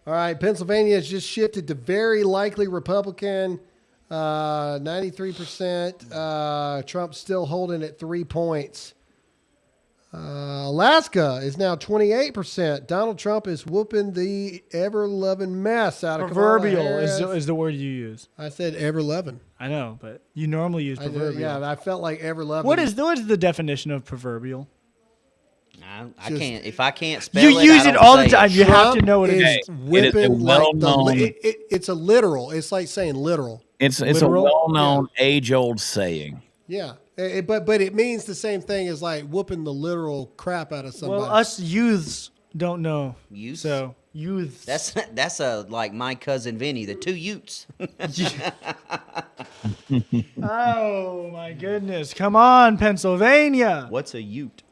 B: All right, Pennsylvania has just shifted to very likely Republican, 93%. Trump's still holding at 3 points. Alaska is now 28%. Donald Trump is whooping the ever-loving mess out of Kamala
C: Proverbial
B: Harris.
C: is the word you use.
B: I said ever-loving.
C: I know, but you normally use proverbial.
B: Yeah, I felt like ever-loving.
C: What is the definition of proverbial?
D: I can't. If I can't spell
C: You
D: it,
C: use
D: I
C: it
D: don't
C: all the
D: say
C: time.
D: it.
C: You have to
B: Trump
C: know what it
B: is
C: is.
B: whipping like
P: well-known-
B: it's a literal. It's like saying literal.
P: It's a
C: Literal?
P: well-known age-old saying.
B: Yeah, but it means the same thing as like whooping the literal crap out of somebody.
C: Well, us youths don't know.
D: Youths?
C: So youths.
D: That's like my cousin Vinny, the two Utes.
C: Oh my goodness! Come on, Pennsylvania.
D: What's a Ute?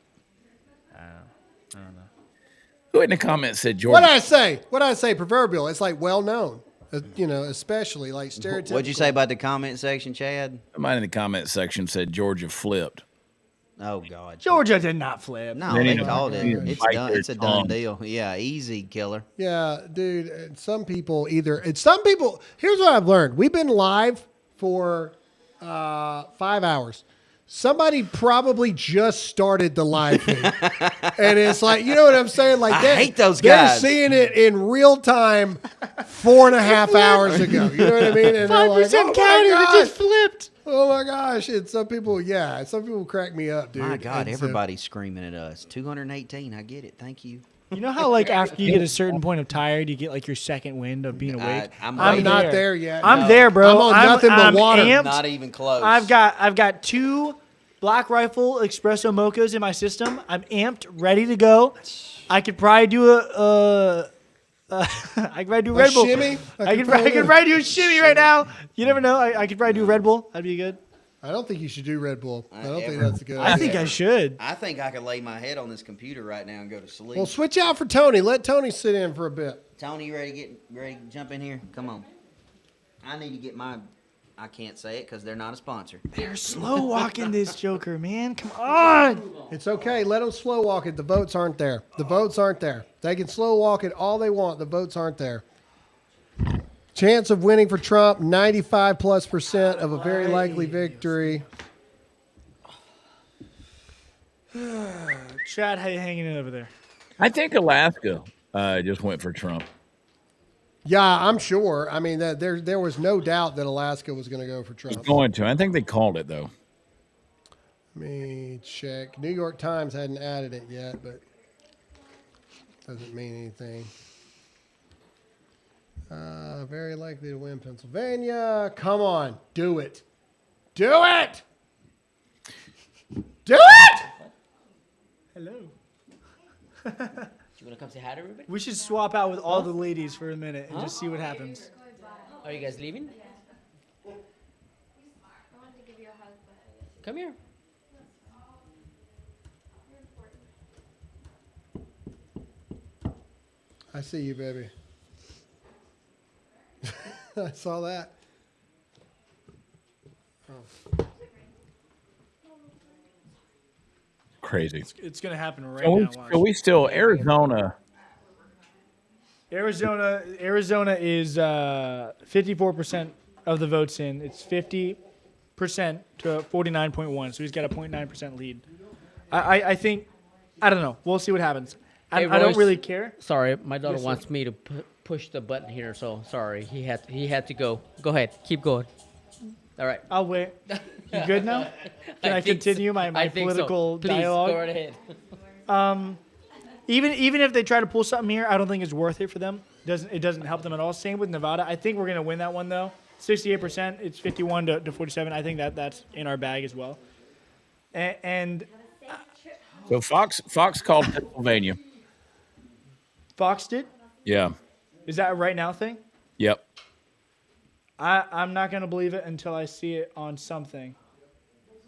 P: Who in the comments said Georgia?
B: What did I say? What did I say? Proverbial. It's like well known. Especially like stereotypical.
D: What'd you say about the comment section, Chad?
P: Somebody in the comment section said Georgia flipped.
D: Oh God,
C: Georgia did not flip.
D: No,
P: They
D: they
P: need to
D: called it. It's
P: bite
D: done.
P: their
D: It's a
P: tongue.
D: done deal. Yeah, easy killer.
B: Yeah, dude. Some people Here's what I've learned. We've been live for 5 hours. Somebody probably just started the live feed. And it's like, you know what I'm saying? Like
D: I
B: they-
D: hate those
B: they're
D: guys.
B: seeing it in real time 4.5 hours ago. You know what I mean? And they're like,
C: 5%
B: oh my
C: counted. It
B: gosh.
C: just flipped.
B: Oh my gosh. And some people crack me up, dude.
D: My God,
B: And so-
D: everybody's screaming at us. 218. I get it. Thank you.
C: You know how like after you get a certain point of tired, you get like your second wind of being awake.
D: I'm
B: not there yet.
C: I'm
B: no.
C: there, bro.
B: I'm on nothing but
C: I'm
B: water.
C: amped.
D: Not even close.
C: I've got 2 Black Rifle espresso mochas in my system. I'm amped, ready to go. I could probably do I could probably do Red Bull.
B: shimmy?
C: I could probably do a shimmy right now. You never know. I could probably do Red Bull. That'd be good.
B: I don't think you should do Red Bull. I don't think that's a good
C: I
B: idea.
C: think I should.
D: I think I could lay my head on this computer right now and go to sleep.
B: Well, switch out for Tony. Let Tony sit in for a bit.
D: Tony, you ready to jump in here? Come on. I need to get my. I can't say it because they're not a sponsor.
C: They're slow walking this Joker, man. Come on.
B: It's okay. Let them slow walk it. The votes aren't there. The votes aren't there. They can slow walk it all they want. The votes aren't there. Chance of winning for Trump, 95+% of a very likely victory.
C: Chad, how you hanging in over there?
P: I think Alaska just went for Trump.
B: Yeah, I'm sure. I mean, there was no doubt that Alaska was going to go for Trump.
P: It's going to. I think they called it though.
B: Let me check. New York Times hadn't added it yet, but doesn't mean anything. Very likely to win Pennsylvania. Come on, do it. Do it. Do it.
C: Hello.
J: You want to come say hi to everybody?
C: We should swap out with all the ladies for a minute and just see what happens.
J: Are you guys leaving? Come here.
B: I see you, baby. I saw that. Oh.
P: Crazy.
C: It's going to happen right
P: So
C: now.
P: we,
C: Watch.
P: so we still Arizona.
C: Arizona is 54% of the votes in. It's 50% to 49.1. So he's got a 0.9% lead. I think, I don't know. We'll see what happens. I don't
J: Royce,
C: really care.
J: Sorry, my daughter
C: Yes, sir.
J: wants me to push the button here, so sorry. He had to go. Go ahead, keep going. All right.
C: I'll wait. You good now? Can I
J: think so.
C: continue my
J: I think so.
C: political
J: Please,
C: dialogue?
J: go right ahead.
C: Even if they try to pull something here, I don't think it's worth it for them. It doesn't help them at all. Same with Nevada. I think we're gonna win that one though. 68%. It's 51 to 47. I think that's in our bag as well. And
P: So Fox called Pennsylvania.
C: Fox did.
P: Yeah.
C: Is that a right now thing?
P: Yep.
C: I'm not gonna believe it until I see it on something.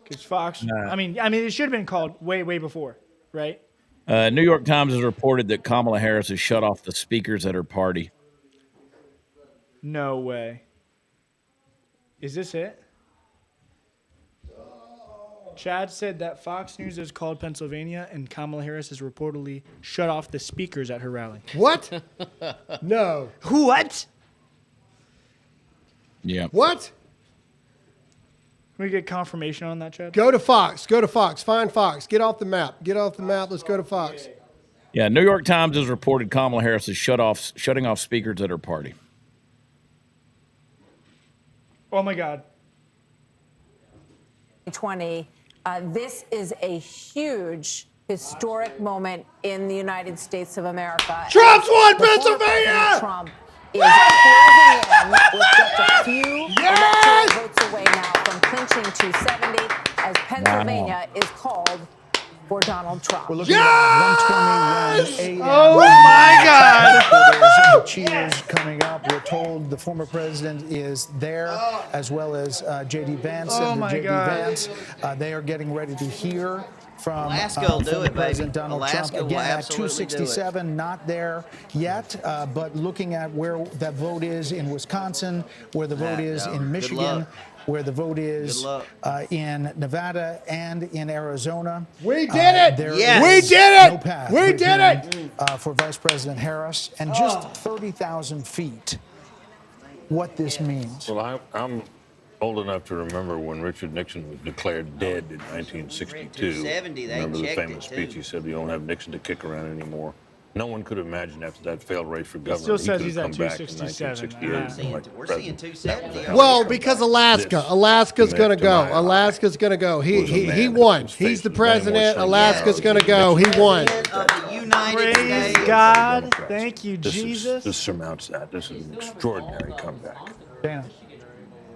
C: Because Fox,
P: Nah.
C: I mean, it should have been called way before, right?
P: New York Times has reported that Kamala Harris has shut off the speakers at her party.
C: No way. Is this it? Chad said that Fox News has called Pennsylvania and Kamala Harris has reportedly shut off the speakers at her rally.
B: What? No.
C: What?
P: Yeah.
B: What?
C: Can we get confirmation on that, Chad?
B: Go to Fox. Go to Fox. Find Fox. Get off the map. Get off the map. Let's go to Fox.
P: Yeah, New York Times has reported Kamala Harris is shutting off speakers at her party.
C: Oh my God.
K: 20. This is a huge historic moment in the United States of America.
B: Trump's won
K: The former
B: Pennsylvania!
K: President Trump is closing in with just a few electoral votes away now from clinching 270 as Pennsylvania is called for Donald Trump.
L: We're looking at 1:21 a.m.
C: Oh my God!
L: There's cheers coming up. We're told the former president is there, as well as J.D. Vance.
C: Oh
L: Senator
C: my
L: J.D.
C: God.
L: Vance. They are getting ready to hear from
D: Alaska will do
L: former
D: it, baby.
L: President Donald
D: Alaska
L: Trump.
D: will
L: Again, at
D: absolutely do it.
L: 267, not there yet, but looking at where that vote is in Wisconsin, where the vote is
D: no.
L: in
D: Good
L: Michigan,
D: luck.
L: where the vote is
D: luck.
L: in Nevada and in Arizona.
B: We did it!
L: There
D: Yes.
B: We
L: is
B: did it!
L: no path
B: We
L: right
B: did
L: here,
B: it!
L: for Vice President Harris, and just 30,000 feet. What this means.
V: Well, I'm old enough to remember when Richard Nixon was declared dead in 1962.
D: 270, they
V: Remember the
D: checked
V: famous
D: it, too.
V: speech he said, "We don't have Nixon to kick around anymore." No one could imagine after that failed race for governor,
C: still
V: he
C: says
V: could
C: he's
V: have
C: at
V: come back in
C: 267.
V: 1968.
D: We're seeing 270.
B: Well, because Alaska. Alaska's going to go.
V: To my eye,
B: Alaska's going to go.
V: was a
B: He
V: man
B: won.
V: whose
B: He's
V: face
B: the
V: was many more
B: president.
V: straight
B: Alaska's
V: than
B: going to go. He won.
D: Of the United
C: Praise
D: States.
C: God.
V: Democrats.
C: Thank you,
V: This
C: Jesus.
V: this surmounts that. This is an extraordinary comeback.
L: Dana.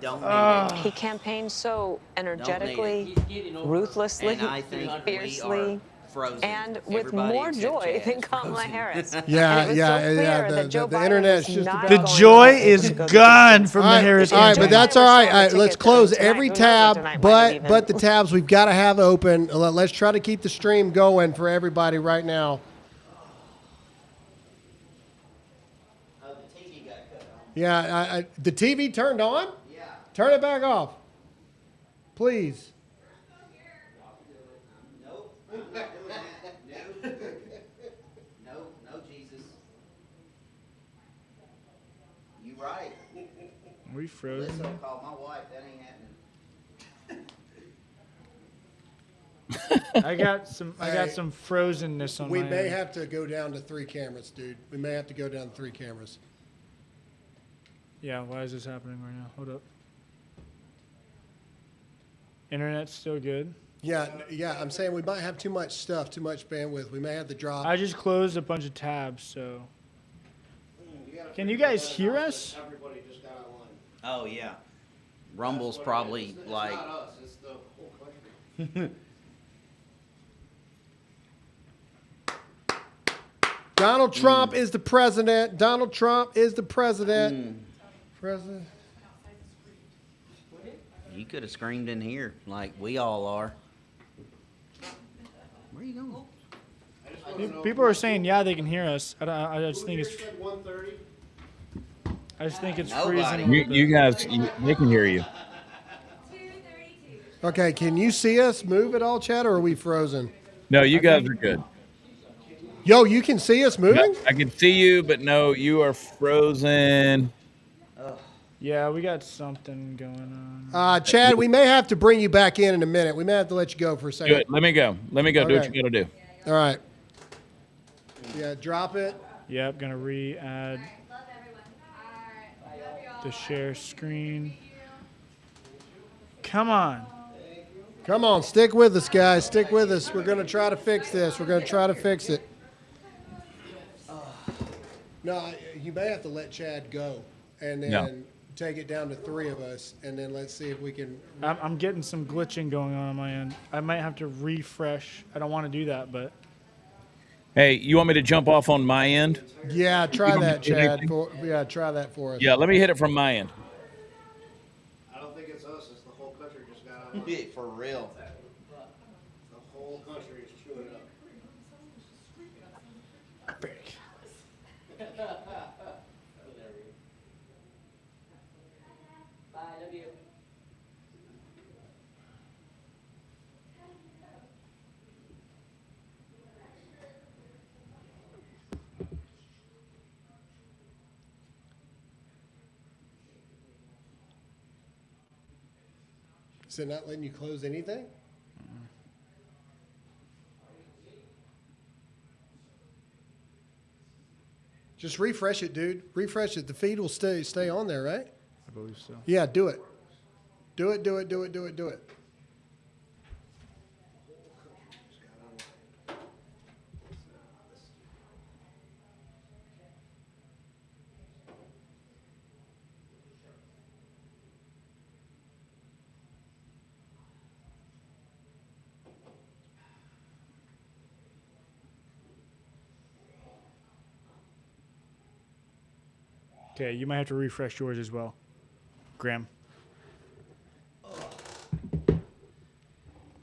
D: Don't need it.
H: He campaigned so
D: Don't
H: energetically,
D: need it.
H: ruthlessly,
D: And I think we
H: fiercely,
D: are frozen.
H: and with
D: Everybody
H: more
D: except
H: joy
D: Chad
H: than
D: is
H: Kamala
D: frozen.
H: Harris.
B: Yeah,
H: And it was
B: yeah,
H: so clear
B: yeah,
H: that Joe
B: the
H: Biden
B: internet's
H: was
B: just
H: not
B: about-
C: The
H: going
C: joy
H: to
C: is
H: go to
C: gone from the
B: All right,
C: Harris
B: all right,
C: campaign.
B: but that's all right.
H: Sold
B: All right,
H: the
B: let's
H: tickets
B: close
H: tonight.
B: every
H: Who knows
B: tab,
H: what tonight might even.
B: but the tabs we've got to have open. Let's try to keep the stream going for everybody right now. Yeah, the TV turned on? Yeah. Turn it back off. Please.
D: Nope. No, Jesus. You right.
C: We frozen.
D: Listen, call my wife. That ain't happening.
C: I got some frozenness on
B: We
C: my
B: may
C: end.
B: have to go down to 3 cameras, dude. We may have to go down to 3 cameras.
C: Yeah, why is this happening right now? Hold up. Internet's still good.
B: Yeah, I'm saying we might have too much stuff, too much bandwidth. We may have to drop.
C: I just closed a bunch of tabs, so. Can you guys hear us?
N: Everybody just got online.
D: Oh, yeah. Rumble's probably like.
N: It's not us, it's the whole country.
B: Donald Trump is the president. Donald Trump is the president. President.
D: You could have screamed in here like we all are. Where are you going?
C: People are saying, yeah, they can hear us. I just think it's.
N: Said 1:30.
C: I just think it's
D: Nobody.
C: freezing.
P: You guys, they can hear you.
B: Okay, can you see us move at all, Chad, or are we frozen?
P: No, you guys are good.
B: Yo, you can see us moving?
P: I can see you, but no, you are frozen.
C: Yeah, we got something going on.
B: Chad, we may have to bring you back in a minute. We may have to let you go for a
P: Do
B: second.
P: it. Let me go. Let me go. Do what
B: Okay.
P: you got to do.
B: All right. Yeah, drop it.
C: Yep, gonna re-add the share screen. Come on.
B: Come on, stick with us, guys. Stick with us. We're going to try to fix this. We're going to try to fix it. No, you may have to let Chad go and then take it down to 3 of us, and then let's see if we can.
C: I'm getting some glitching going on my end. I might have to refresh. I don't want to do that, but.
P: Hey, you want me to jump off on my end?
B: Yeah, try that,
P: do
B: Chad.
P: anything?
B: Yeah, try that for us.
P: Yeah, let me hit it from my end.
N: I don't think it's us, it's the whole country just got online.
D: For real.
N: The whole country is chewing up.
B: Is it not letting you close anything? Just refresh it, dude. Refresh it. The feed will stay on there, right?
C: I believe so.
B: Yeah, do it. Do it, do it, do it, do it, do it.
C: Okay, you might have to refresh yours as well, Graham.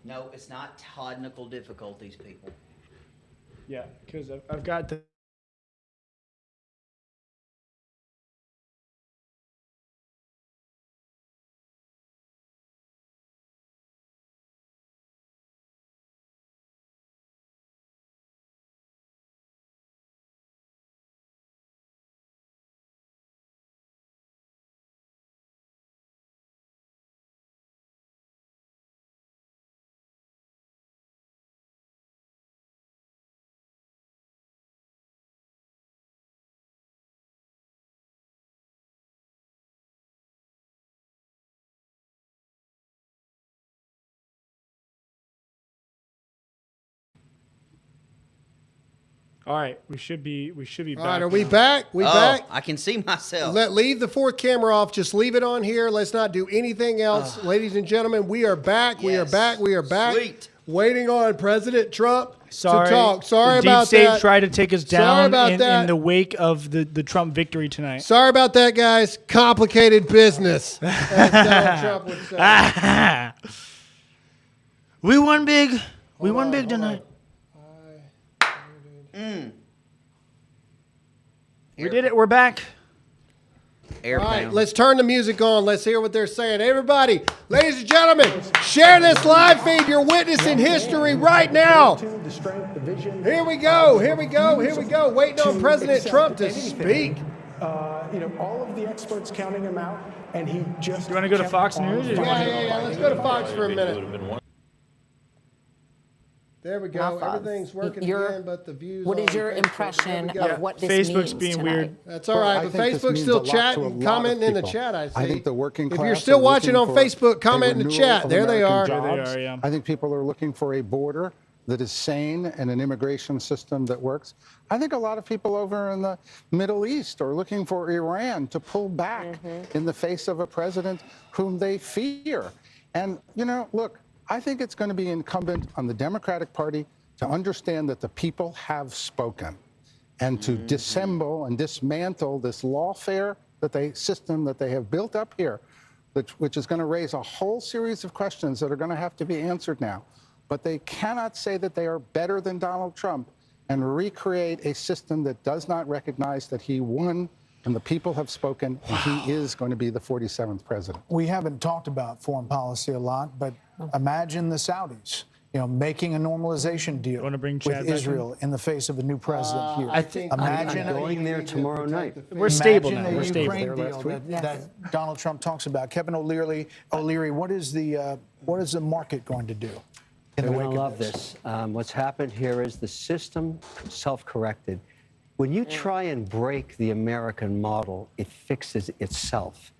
D: No, it's not technical difficulties, people.
C: Yeah, because I've got the. All right, we should be back.
B: All right, are we back? We
D: Oh,
B: back?
D: I can see myself.
B: Leave the fourth camera off. Just leave it on here. Let's not do anything else. Ladies and gentlemen, we are back. We are back. We are back.
D: Sweet.
B: Waiting on President Trump
C: Sorry,
B: to talk. Sorry
C: the
B: about
C: deep state
B: that.
C: tried to take us
B: Sorry
C: down
B: about
C: in
B: that.
C: the wake of the Trump victory tonight.
B: Sorry about that, guys. Complicated business, as Donald Trump would say.
C: We won big. We won big tonight. We did it. We're back.
B: All right, let's turn the music on. Let's hear what they're saying. Everybody, ladies and gentlemen, share this live feed. You're witnessing history right now. Here we go. Here we go. Here we go. Waiting on President Trump to speak.
F: All of the experts counting him out, and he just.
C: You want to go to Fox News? Or
B: Yeah. Let's go to Fox for a minute. There we go. Everything's working again, but the views.
K: What is
B: on
K: your
B: Facebook.
K: impression
B: There we go.
K: of what this
C: Facebook's
K: means
C: being
K: tonight?
C: weird.
B: That's all right, but Facebook's still chatting, commenting in the chat, I see.
M: I think the working class.
B: If you're still
M: are
B: watching on
M: looking for
B: Facebook, comment
M: a
B: in the
M: renewal
B: chat.
M: of
B: There they
M: American
B: are.
M: jobs. I think people are looking for a border that is sane and an immigration system that works. I think a lot of people over in the Middle East are looking for Iran to pull back in the face of a president whom they fear. And, look, I think it's going to be incumbent on the Democratic Party to understand that the people have spoken and to dissemble and dismantle this lawfare system that they have built up here, which is going to raise a whole series of questions that are going to have to be answered now. But they cannot say that they are better than Donald Trump and recreate a system that does not recognize that he won and the people have spoken and he is going to be the 47th president.
L: We haven't talked about foreign policy a lot, but imagine the Saudis, making a normalization deal with Israel in the face of a new president here.
C: I think
L: imagine
N: I'm going there tomorrow night.
C: We're stable now.
L: Imagine
C: We're
L: a
C: stable.
L: Ukraine deal that Donald Trump talks about. Kevin O'Leary, what is the market going to do?
N: They're going to love this. What's happened here is the system self-corrected. When you try and break the American model, it fixes itself.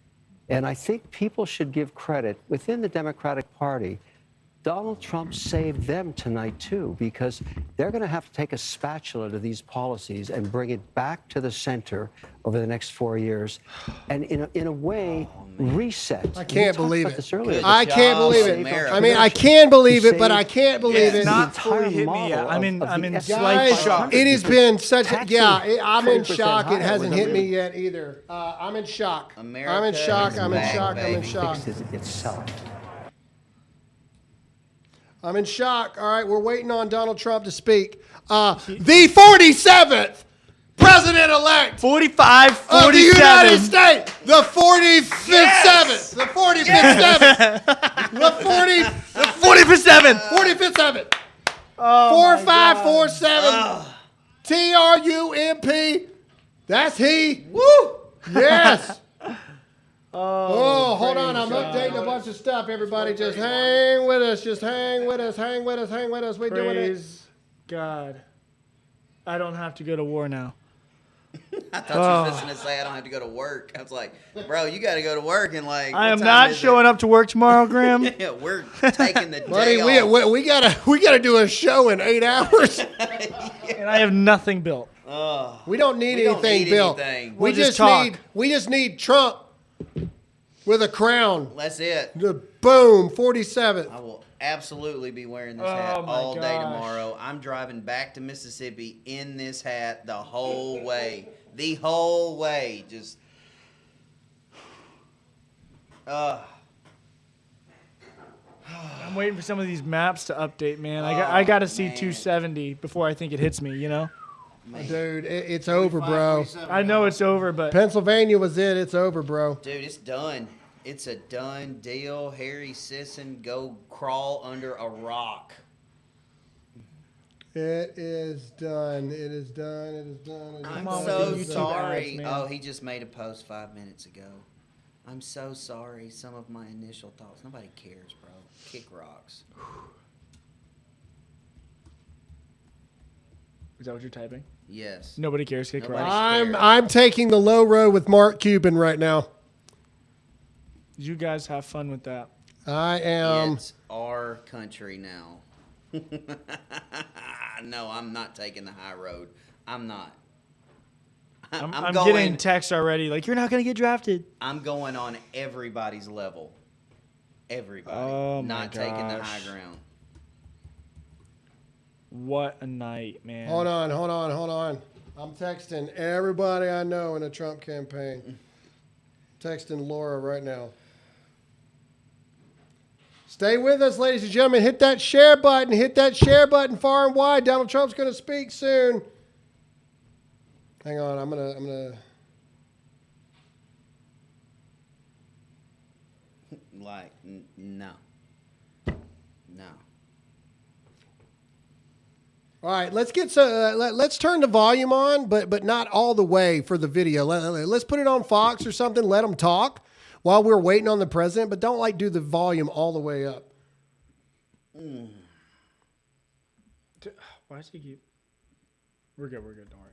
N: And I think people should give credit within the Democratic Party. Donald Trump saved them tonight, too, because they're going to have to take a spatula to these policies and bring it back to the center over the next 4 years and, in a way, reset.
B: I can't believe it.
N: I
B: I can't believe it. I mean, I can believe it, but I can't believe it.
C: It's not fully hit me yet. I'm in slight
B: Guys,
C: shock.
B: it has been such a, I'm in shock. It hasn't hit me yet either. I'm in shock. I'm in shock. I'm in shock. I'm in shock.
N: Itself.
B: I'm in shock. All right, we're waiting on Donald Trump to speak. The 47th president-elect
C: 45, 47.
B: of the United States. The 45th seventh. The 45th seventh. The
C: 45th seventh.
B: 45th seventh.
C: Oh,
B: 4547. TRUMP. That's he. Woo! Yes. Oh, hold on. I'm updating a bunch of stuff. Everybody just hang with us. Just hang with us. Hang with us. Hang with us. We're doing it.
C: Praise God. I don't have to go to war now.
D: I thought you were just going to say I don't have to go to work. I was like, bro, you got to go to work and
C: I
D: what
C: am
D: time
C: not
D: is
C: showing up to work tomorrow, Graham.
D: Yeah, we're taking the
B: Buddy,
D: day off.
B: we gotta do a show in 8 hours.
C: And I have nothing built.
B: We don't need anything built.
D: anything.
B: We
C: We'll just talk.
B: we just need Trump with a crown.
D: That's it.
B: The boom, 47th.
D: I will absolutely be wearing this
C: Oh,
D: hat
C: my
D: all day
C: gosh.
D: tomorrow. I'm driving back to Mississippi in this hat the whole way. The whole way. Just
C: I'm waiting for some of these maps to update, man. I got to see 270 before I think it hits me, you know?
B: Dude, it's over, bro.
C: I know it's over, but
B: Pennsylvania was it. It's over, bro.
D: Dude, it's done. It's a done deal. Harry Sisson, go crawl under a rock.
B: It is done. It is done. It is done.
D: I'm so sorry. Oh, he just made a post 5 minutes ago. I'm so sorry. Some of my initial thoughts. Nobody cares, bro. Kick rocks.
C: Is that what you're typing?
D: Yes.
C: Nobody cares. Kick rocks.
B: I'm taking the low road with Mark Cuban right now.
C: You guys have fun with that.
B: I am.
D: It's our country now. No, I'm not taking the high road. I'm not.
C: I'm getting texts already like, you're not going to get drafted.
D: I'm going on everybody's level. Everybody.
C: Oh,
D: not
C: my
D: taking the
C: gosh.
D: high ground.
C: What a night, man.
B: Hold on. I'm texting everybody I know in the Trump campaign. Texting Laura right now. Stay with us, ladies and gentlemen. Hit that share button. Hit that share button far and wide. Donald Trump's going to speak soon. Hang on. I'm gonna.
D: Like, no. No.
B: All right, let's get let's turn the volume on, but not all the way for the video. Let's put it on Fox or something. Let them talk while we're waiting on the president, but don't do the volume all the way up.
C: Why does he keep? We're good. Don't worry.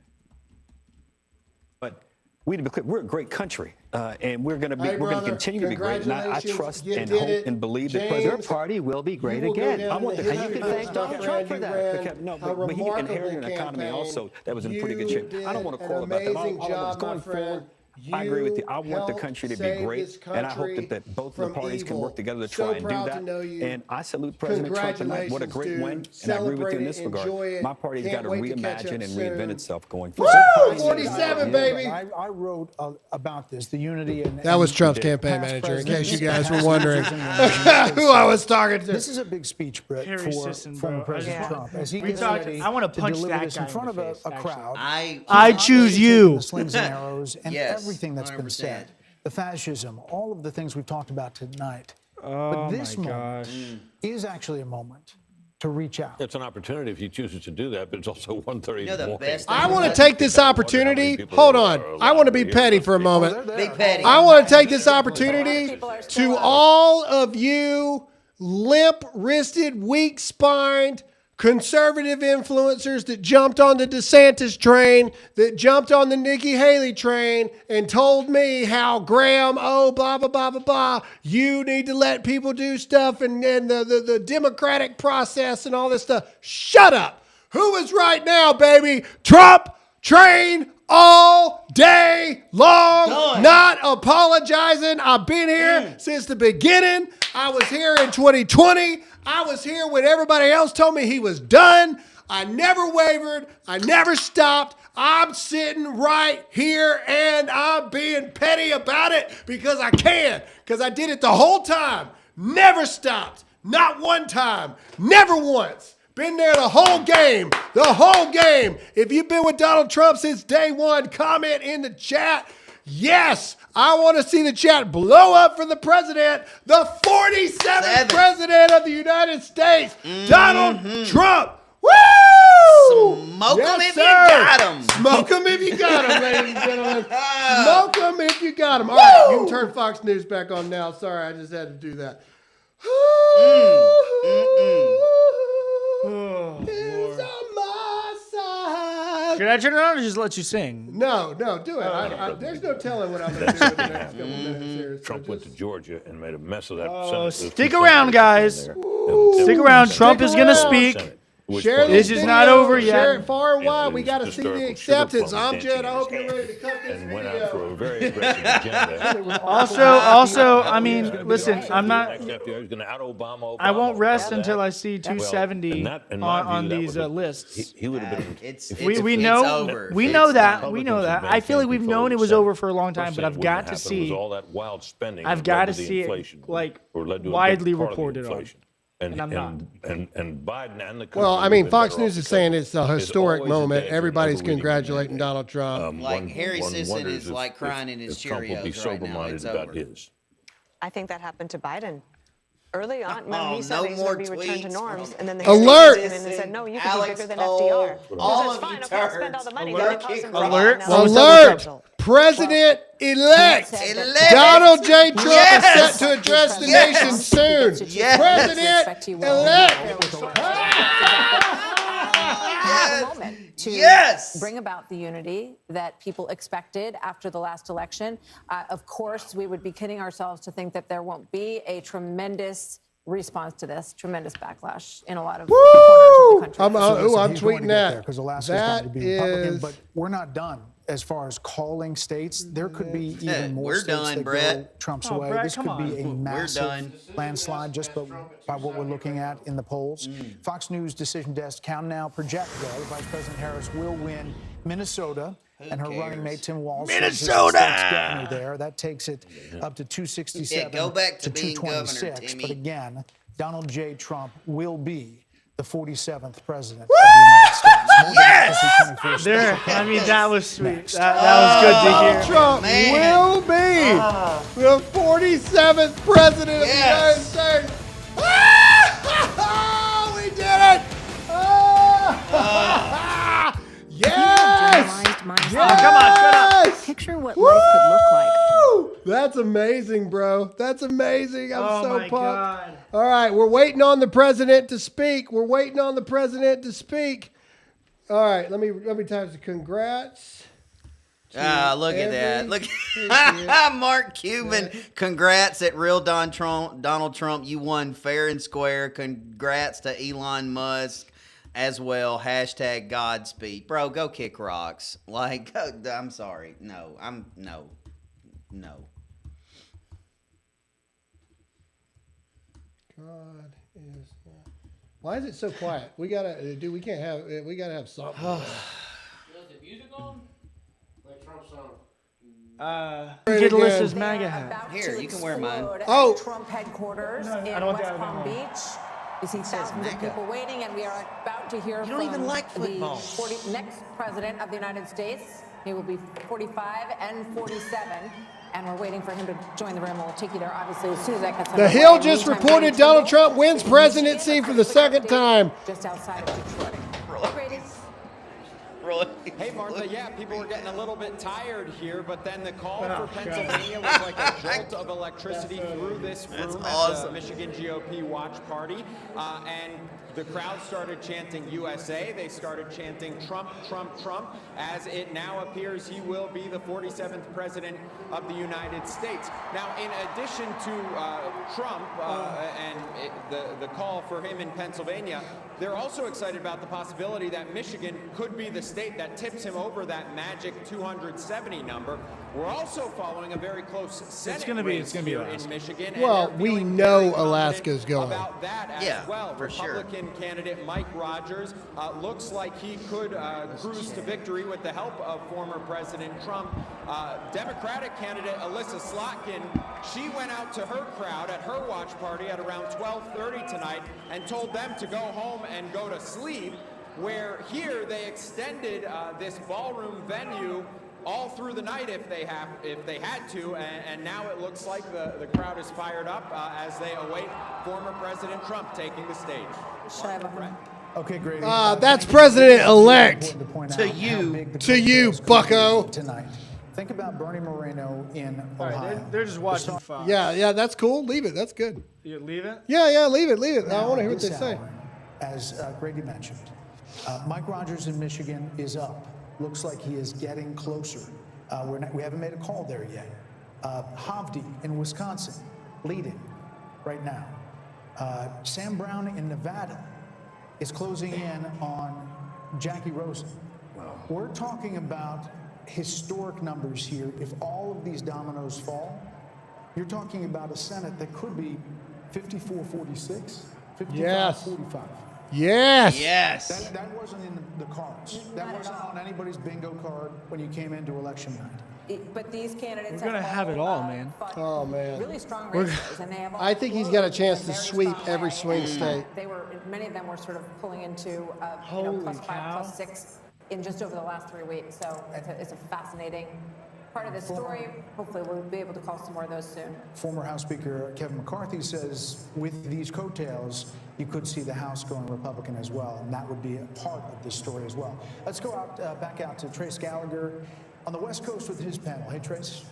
A: But we need to be clear, we're a great country, and we're going
B: Hey,
A: to continue to be great. And I trust and hope and believe that
N: Your party will be great again.
A: I want the
N: And you can thank Donald Trump for that.
A: No, but he inherited an economy also that was in pretty good shape. I don't want to quarrel about that. All of us going forward. I agree with you. I want the country to be great, and I hope that both of the parties can work together to try and do that. And I salute President Trump tonight. What a great win. And I agree with you in this regard. My party's got to reimagine and reinvent itself going forward.
B: Woo! 47, baby.
L: I wrote about this, the unity.
B: That was Trump's campaign manager, in case you guys were wondering who I was talking to.
L: This is a big speech, Brett,
C: Harry
L: for
C: Sisson,
L: former
C: bro.
L: President Trump. As he
C: We
L: gets
C: talked-
L: ready
C: I wanna punch
L: deliver
C: that
L: this
C: guy
L: in front
C: in
L: of
C: the face,
L: a crowd.
C: I choose you.
L: The slings and arrows and
D: Yes,
L: everything that's been
D: 100%.
L: said. The fascism, all of the things we've talked about tonight.
C: Oh,
L: but this
C: my
L: moment
C: gosh.
L: is actually a moment to reach out.
V: It's an opportunity if he chooses to do that, but it's also 1:30 in the morning.
B: I want to take this opportunity. Hold on. I want to be petty for a moment.
D: Big petty.
B: I want to take this opportunity to all of you limp-wristed, weak-spined, conservative influencers that jumped on the DeSantis train, that jumped on the Nikki Haley train and told me how Graham, blah, blah, blah, blah, blah, you need to let people do stuff and the democratic process and all this stuff. Shut up. Who is right now, baby? Trump train all day long.
D: Done.
B: Not apologizing. I've been here since the beginning. I was here in 2020. I was here when everybody else told me he was done. I never wavered. I never stopped. I'm sitting right here and I'm being petty about it because I can. Because I did it the whole time. Never stopped. Not one time. Never once. Been there the whole game. The whole game. If you've been with Donald Trump since day one, comment in the chat. Yes, I want to see the chat blow up for the president, the 47th president of the United States, Donald Trump. Woo!
D: Smoke him if you got him.
B: Smoke him if you got him, ladies and gentlemen. Smoke him if you got him. All right, you can turn Fox News back on now. Sorry, I just had to do that. Is on my side.
C: Should I turn it on or just let you sing?
B: No, do it. There's no telling what I'm going to do in the next couple minutes here.
V: Trump went to Georgia and made a mess of that
C: Oh,
V: Senate.
C: stick around, guys. Stick around. Trump is going to speak.
B: Share
C: This
B: this
C: is
B: video,
C: not over yet.
B: Share it far and
V: And
B: wide.
V: it
B: We
V: was
B: got to see the
V: historical
B: acceptance.
V: sugar
B: I'm
V: plums
B: Jed. I
V: dancing
B: hope
V: in
B: you're
V: his
B: ready to cut this
V: and went out
B: video.
V: for a very aggressive agenda.
C: Also, I mean, listen, I'm not.
V: Next FDR is going to out-Obama.
C: I won't rest
V: Obama.
C: until I see 270
V: Well, in my view,
C: on
V: that
C: these
V: was a-
C: lists.
V: He would have been.
C: We know we know that we know that. I feel like we've known it was over for a long time, but I've got to see.
V: All that wild spending.
C: I've got to see it like widely reported on. And I'm not.
V: And Biden and the
B: Well, I mean, Fox News is saying it's a historic
V: always a
B: moment.
V: danger
B: Everybody's
V: overreading
B: congratulating Donald Trump.
D: Like Harry Sisson
V: wonders
D: is like crying in his
V: if Trump will be
D: Cheerios right now.
V: sober-minded
D: It's
V: about
D: over.
V: his.
H: I think that happened to Biden. Early on, when
D: Oh,
H: he said
D: no
H: that he's
D: more
H: going to be returned to
D: tweets
H: norms,
D: from
H: and then they
B: Alert!
H: came in and said, no, you can
D: Alex
H: be bigger than
D: O.
H: FDR.
D: All
H: Because
D: of
H: fine,
D: you
H: okay, I'll spend all the money. Then
D: Alert.
H: they cause him
C: Alert.
H: fraud. Now
B: Alert! President-elect
K: Elect.
B: Donald J. Trump
D: Yes.
B: is set to address the
D: Yes.
B: nation soon.
D: Yes.
B: President-elect.
K: Moment to
D: Yes.
K: bring about the unity that people expected after the last election. Of course, we would be kidding ourselves to think that there won't be a tremendous response to this, tremendous backlash in a lot of corners of the country.
B: I'm
L: He's going
B: tweeting
L: to get
B: that.
L: there because Alaska's
B: That
L: going to be Republican,
B: is-
L: but we're not done. As far as calling states, there could be
D: Yeah,
L: even more
D: we're
L: states
D: done,
L: that
D: Brett.
L: go Trump's
C: Oh,
L: way.
C: Brett,
L: This
C: come
L: could be a
C: on.
L: massive
D: done.
L: landslide just by what we're looking at in the polls. Fox News decision desk count now project, though, Vice President Harris will win Minnesota. And her running mate Tim Walz says this
D: Minnesota!
L: state's getting her there. That takes it up to 267
D: Yeah, go back to
L: to
D: being governor,
L: 226.
D: Timmy.
L: But again, Donald J. Trump will be the 47th president of the United States. More than 24
C: There,
L: states.
C: I mean, that was sweet. That was good to hear.
B: Trump
D: Man.
B: will be the 47th president of the United
D: Yes.
B: States. Ah! We did it! Ah! Yes!
C: Oh, come on, shut up.
K: Picture what life could look like.
B: Woo! That's amazing, bro. That's amazing. I'm
C: Oh
B: so
C: my
B: pumped.
C: God.
B: All right, we're waiting on the president to speak. We're waiting on the president to speak. All right, let me type the congrats.
D: Look at that. Look
B: idiot.
D: Mark Cuban. Congrats at real Donald Trump. You won fair and square. Congrats to Elon Musk as well. Hashtag Godspeed. Bro, go kick rocks. Like, I'm sorry. No.
B: God is. Why is it so quiet? We gotta do. We can't have. We gotta have something.
I: Is the music on? Like Trump's song.
C: Get Alyssa's MAGA hat.
K: About
D: Here,
K: to
D: you can wear mine.
K: explode
B: Oh.
K: at Trump headquarters
C: I
K: in
C: don't want
K: West
C: that
K: Palm
C: on.
K: Beach. You see thousands of
D: MAGA.
K: people waiting, and we are about to hear
D: You don't
K: from
D: even like football.
K: the next president of the United States. He will be 45 and 47, and we're waiting for him to join the room. We'll take you there, obviously, as soon as that gets
B: The
K: underway.
B: Hill just
K: Meantime,
B: reported
K: Brady
B: Donald
K: Tindall
B: Trump wins
K: in
B: presidency
K: Michigan,
B: for the
K: a quick
B: second
K: update
B: time.
K: just outside of Detroit. Brady?
O: Hey, Martha, yeah, people were getting a little bit tired here, but then the call for Pennsylvania was like a jolt of electricity through this room at
D: awesome.
O: the Michigan GOP watch party. And the crowd started chanting USA. They started chanting Trump, Trump, Trump. As it now appears he will be the 47th president of the United States. Now, in addition to Trump and the call for him in Pennsylvania, they're also excited about the possibility that Michigan could be the state that tips him over that magic 270 number. We're also following a very close Senate race
C: gonna be
O: here
C: Alaska.
O: in Michigan. and
B: Well,
O: they're
B: we
O: feeling
B: know
O: very confident
B: Alaska's going.
O: about that as
D: Yeah,
O: well.
D: for sure.
O: Republican candidate Mike Rogers looks like he could cruise to victory with the help of former President Trump. Democratic candidate Alyssa Slotkin, she went out to her crowd at her watch party at around 12:30 tonight and told them to go home and go to sleep, where here they extended this ballroom venue all through the night if they had to, and now it looks like the crowd is fired up as they await former President Trump taking the stage.
K: Should I have a
L: Okay, great.
B: That's president-elect.
D: To you.
B: To you, bucko.
L: Tonight. Think about Bernie Moreno in
C: All
L: Ohio.
C: right, they're just watching Fox.
B: Yeah, that's cool. Leave it. That's good.
C: You leave it?
B: Yeah, leave it. I
L: Now,
B: want to hear what they
L: this
B: say.
L: hour, As Grady mentioned, Mike Rogers in Michigan is up. Looks like he is getting closer. We haven't made a call there yet. Hovde in Wisconsin, leading right now. Sam Brown in Nevada is closing in on Jackie Rosen. We're talking about historic numbers here. If all of these dominoes fall, you're talking about a Senate that could be 54-46, 55-45.
B: Yes.
D: Yes.
L: That wasn't in the cards. That wasn't on anybody's bingo card when you came into election night.
K: But these candidates
C: We're gonna have it all, man.
B: Oh man.
K: really strong races, and they have all
B: I think he's got a chance to
K: very
B: sweep
K: strong
B: every
K: way.
B: swing
K: And,
B: state.
K: many of them were sort of pulling into
C: Holy
K: +5,
C: cow.
K: +6 in just over the last 3 weeks. So it's a fascinating part of the story. Hopefully we'll be able to call some more of those soon.
L: Former House Speaker Kevin McCarthy says with these coattails, you could see the House going Republican as well, and that would be a part of this story as well. Let's go back out to Trace Gallagher on the West Coast with his panel. Hey, Trace.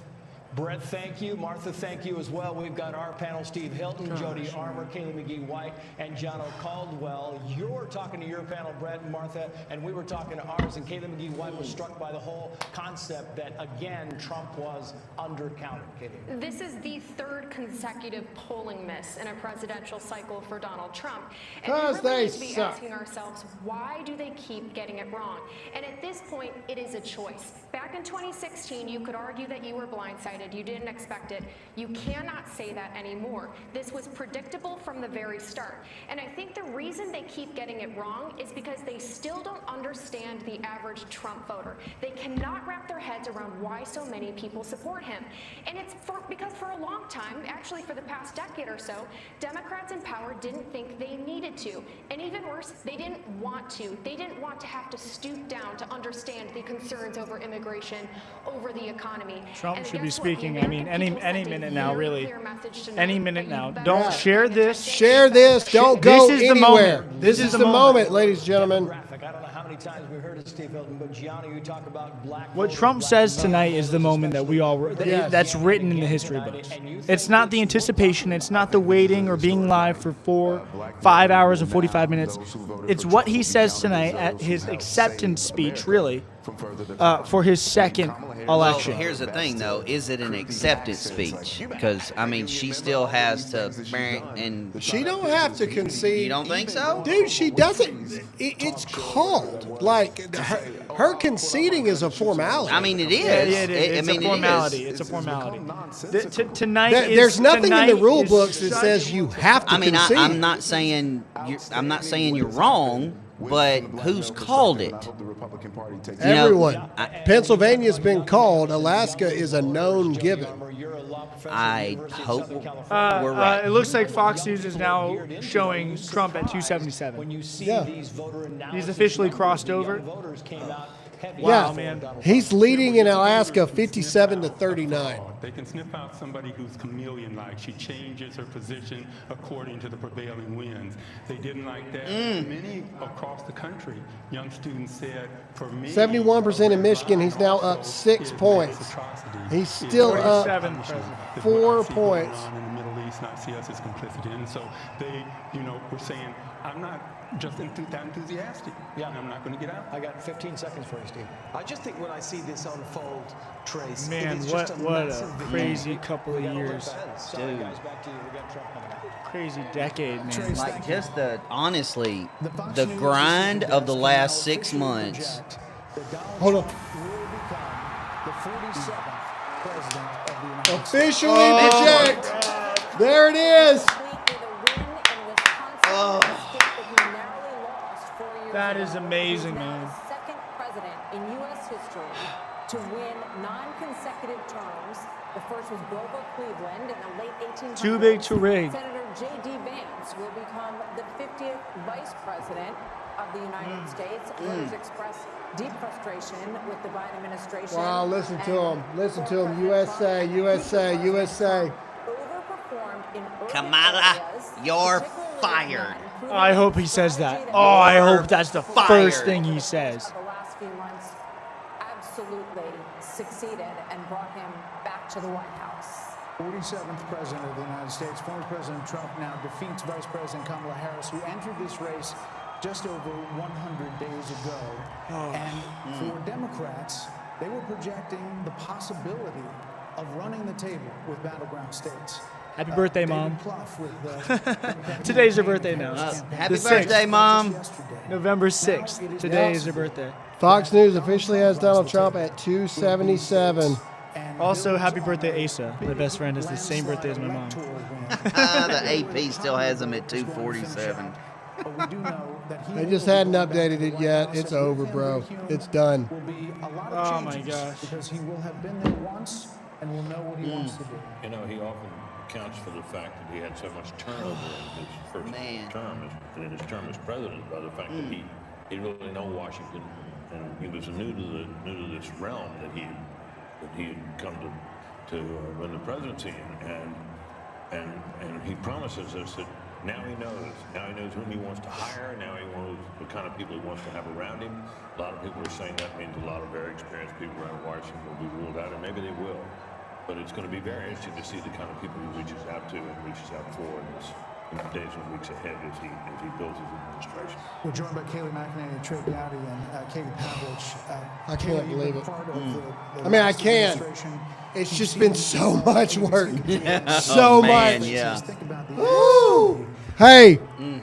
Q: Brett, thank you. Martha, thank you as well. We've got our panel, Steve Hilton, Jody Armour, Kaylee McGee-White, and John Caldwell. You're talking to your panel, Brett and Martha, and we were talking to ours, and Kaylee McGee-White was struck by the whole concept that, again, Trump was undercounted. Kaylee.
R: This is the third consecutive polling miss in a presidential cycle for Donald Trump. And we
B: 'Cause
R: really
B: they
R: need to be
B: suck.
R: asking ourselves, why do they keep getting it wrong? And at this point, it is a choice. Back in 2016, you could argue that you were blindsided. You didn't expect it. You cannot say that anymore. This was predictable from the very start. And I think the reason they keep getting it wrong is because they still don't understand the average Trump voter. They cannot wrap their heads around why so many people support him. And it's because for a long time, actually for the past decade or so, Democrats in power didn't think they needed to. And even worse, they didn't want to. They didn't want to have to stoop down to understand the concerns over immigration, over the economy.
C: Trump
R: And
C: should be
R: guess what?
C: speaking. I mean, any minute now, really.
R: Clear message tonight
C: Any minute
R: that you
C: now.
R: better
C: Don't share this.
B: Share this. Don't go
C: This is the
B: anywhere.
C: moment.
B: This is the moment, ladies and gentlemen.
Q: I don't know how many times we heard it, Steve Hilton, but Gianni, you talk about black
C: What
Q: voters,
C: Trump
Q: black
C: says
Q: voters.
C: tonight is the moment that we all that's written in the history books. It's not the anticipation, it's not the waiting or being live for 5 hours and 45 minutes. It's what he says tonight at his acceptance speech, really, for his second election.
D: Well, here's the thing, though. Is it an acceptance speech? Because, I mean, she still has to... and
B: She don't have to concede.
D: You don't think so?
B: Dude, she doesn't. It's called. Like, her conceding is a formality.
D: I mean, it is.
C: Yeah, it is. It's
D: I mean,
C: a formality.
D: It is.
C: It's a formality. Tonight,
B: There's nothing in the rule
C: is
B: books that
C: such-
B: says you have to
D: I mean,
B: concede.
D: I'm not saying you're wrong, but who's called it? You know,
B: Everyone. Pennsylvania's been called. Alaska is a known given.
D: I hope we're right.
C: It looks like Fox News is now showing Trump at 277.
B: Yeah.
C: He's officially crossed over.
B: Yeah,
C: man.
B: He's leading in Alaska 57-39.
W: They can sniff out somebody who's chameleon-like. She changes her position according to the prevailing winds. They didn't like that. Many across the country, young students said, for me...
B: 71% in Michigan. He's now up 6 points. He's still up 4 points.
W: In the Middle East, not see us as complicit in. So they, were saying, I'm not just that enthusiastic. Yeah, I'm not going to get out.
Q: I got 15 seconds for you, Steve.
F: I just think when I see this unfold, Trace,
C: Man,
F: it is
C: what
F: just
C: a
F: massive
C: crazy couple of years.
Q: Sorry, guys, back to you. We got Trump coming up.
C: Crazy decade, man.
D: Like, just honestly, the grind of the last 6 months.
B: Hold on.
L: The 47th president of the United
B: Officially reject. There it is.
C: That is amazing, man.
K: Second president in U.S. history to win non-consecutive terms. The first was Grover Cleveland in the late 1800s.
C: Too big to rig.
K: Senator J.D. Vance will become the 50th vice president of the United States. Voters express deep frustration with the Biden administration.
B: Wow, listen to him. Listen to him. USA, USA, USA.
K: Overperformed in urban
D: Kamala,
K: areas,
D: you're
K: particularly
D: fired.
C: I hope he says that. Oh, I hope that's the first thing he says.
K: The last few months absolutely succeeded and brought him back to the White House.
L: 47th president of the United States, former President Trump now defeats Vice President Kamala Harris, who entered this race just over 100 days ago. And for Democrats, they were projecting the possibility of running the table with battleground states.
C: Happy birthday, Mom.
L: Clough with,
C: Today's your birthday now.
D: Happy
C: The 6th.
D: birthday, Mom.
C: November 6th. Today is your birthday.
B: Fox News officially has Donald Trump at 277.
C: Also, happy birthday, Asa. My best friend has the same birthday as my mom.
D: The AP still has him at 247.
B: They just hadn't updated it yet. It's over, bro. It's done.
C: Oh my gosh.
L: Because he will have been there once and will know what he wants to do.
V: You know, he often accounts for the fact that he had so much turnover in his first term, in his term as president, by the fact that he didn't really know Washington, and he was new to this realm that he had come to win the presidency, and he promises us that now he knows whom he wants to hire, now he knows the kind of people he wants to have around him. A lot of people are saying that means a lot of very experienced people around Washington will be ruled out, and maybe they will. But it's going to be very interesting to see the kind of people he reaches out to and reaches out for in the days and weeks ahead as he builds his administration.
L: We're joined by Kayleigh McEnany, Trey Gowdy, and Katie Pavlich.
B: I can't believe it.
L: I
B: I mean, I can. It's just been so much work. So much.
D: Yeah.
B: Woo! Hey,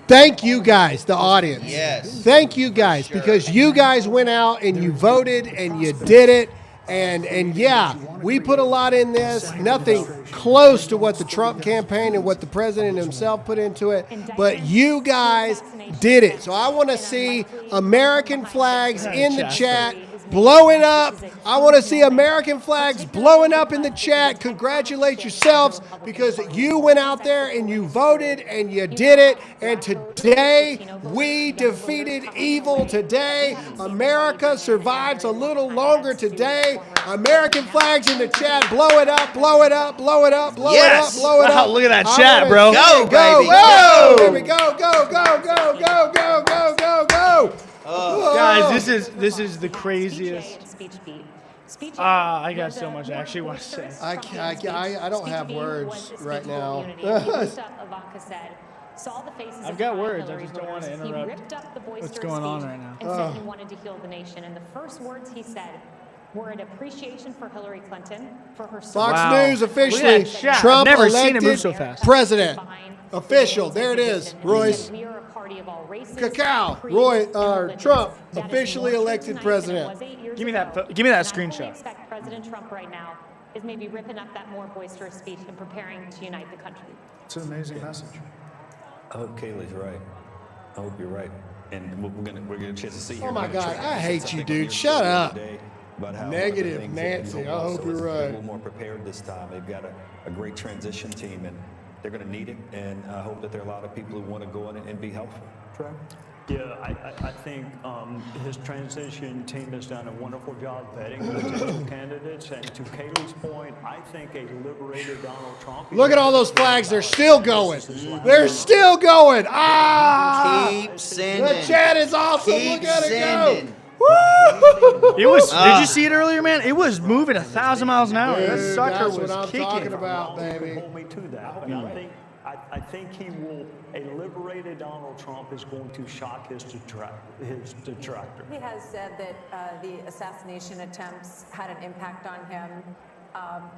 B: thank you guys, the audience.
D: Yes.
B: Thank you guys, because you guys went out and you voted and you did it. And yeah, we put a lot in this. Nothing close to what the Trump campaign and what the president himself put into it. But you guys did it. So I want to see American flags in the chat. Blow it up. I want to see American flags blowing up in the chat. Congratulate yourselves because you went out there and you voted and you did it. And today we defeated evil. Today America survives a little longer today. American flags in the chat. Blow it up, blow it up, blow it up, blow it up, blow it up.
C: Wow, look at that chat, bro.
D: Go, baby.
B: Whoa!
D: Go.
B: Here we go, go, go, go, go, go, go, go, go.
C: Guys, this is the craziest. I got so much I actually want to say.
B: I don't have words right now.
C: I've got words. I just don't want to interrupt what's going on right now.
S: And said he wanted to heal the nation. And the first words he said were an appreciation for Hillary Clinton for her
B: Fox News officially,
C: Look at that chat.
B: Trump
C: I've never seen it move
B: elected
C: so fast.
B: president. Official. There it is, Royce. Cacao. Trump officially elected president.
C: Give me that screenshot.
S: Expect President Trump right now is maybe ripping up that more boisterous speech and preparing to unite the country.
L: It's an amazing message.
A: I hope Kayleigh's right. I hope you're right. And we're gonna get a chance to see you.
B: Oh my God, I hate you, dude. Shut up. Negative Nancy. I hope you're right.
A: A little more prepared this time. They've got a great transition team, and they're going to need it. And I hope that there are a lot of people who want to go in and be helpful.
L: Trey?
T: Yeah, I think his transition team has done a wonderful job vetting potential candidates. And to Kayleigh's point, I think a liberated Donald Trump.
B: Look at all those flags. They're still going. They're still going. Ah!
D: Keep sending.
B: The chat is awesome.
D: Keep
B: Look at
D: sending.
B: it go. Woo!
C: It was. Did you see it earlier, man? It was moving 1,000 miles an hour. That
B: Dude,
C: sucker
B: that's
C: was
B: what I'm
C: kicking.
B: talking about, baby.
T: Hold me to that. But I think he will. A liberated Donald Trump is going to shock his detractor.
K: He has said that the assassination attempts had an impact on him.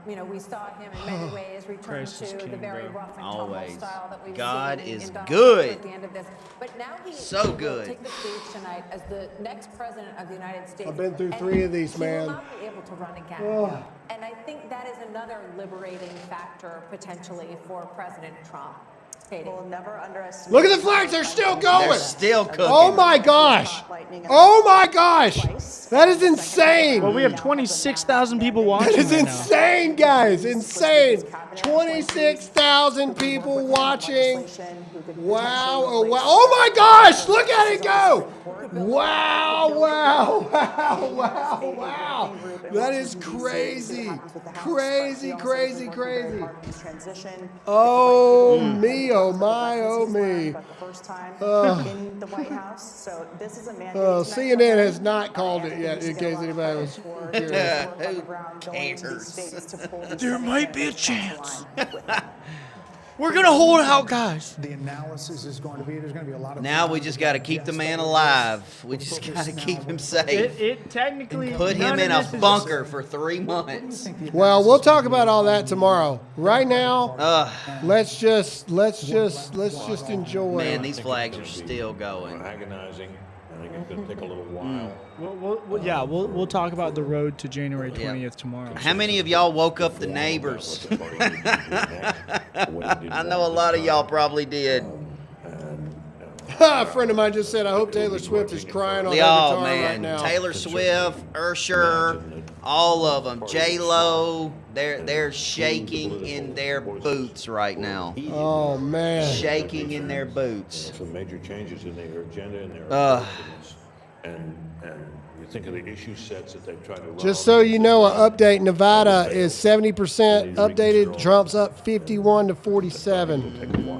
K: We saw him in many ways return to the very rough and tumble
D: Always.
K: style that we've
D: God
K: seen
D: is
K: in Donald
D: good.
K: Trump at the end of this. But now he
D: So
K: will
D: good.
K: take the stage tonight as the next president of the United States.
B: I've been through
K: And
B: 3 of these,
K: he will
B: man.
K: not be able to run again.
B: Oh.
K: And I think that is another liberating factor potentially for President Trump. We'll never underestimate.
B: Look at the flags. They're still going.
D: They're still cooking.
B: Oh my gosh. Oh my gosh. That is insane.
C: Well, we have 26,000 people watching.
B: That is
C: right now.
B: insane, guys. Insane. 26,000 people watching. Wow. Oh, wow. Oh my gosh. Look at it go. Wow. Wow. Wow. Wow. Wow. That is crazy. Crazy, crazy, crazy. Oh, me. Oh, my. Oh, me. CNN has not called it yet, in case anybody was curious.
C: There might be a chance. We're going to hold out, guys.
L: The analysis is going to be, there's going to be a lot of.
D: Now we just got to keep the man alive. We just got to keep him safe.
C: It technically
D: Put him in a bunker for 3 months.
B: Well, we'll talk about all that tomorrow. Right now, let's just enjoy.
D: Man, these flags are still going.
V: Agonizing. I think it's going to take a little while.
C: We'll talk about the road to January 20th tomorrow.
D: How many of y'all woke up the neighbors? I know a lot of y'all probably did.
B: A friend of mine just said, I hope Taylor Swift is crying on her guitar right now.
D: Taylor Swift, Usher, all of them. J-Lo, they're shaking in their boots right now.
B: Oh, man.
D: Shaking in their boots.
V: Some major changes in their agenda and their approaches. And you think of the issue sets that they've tried to run.
B: Just so you know, an update, Nevada is 70% updated. Trump's up 51 to 47.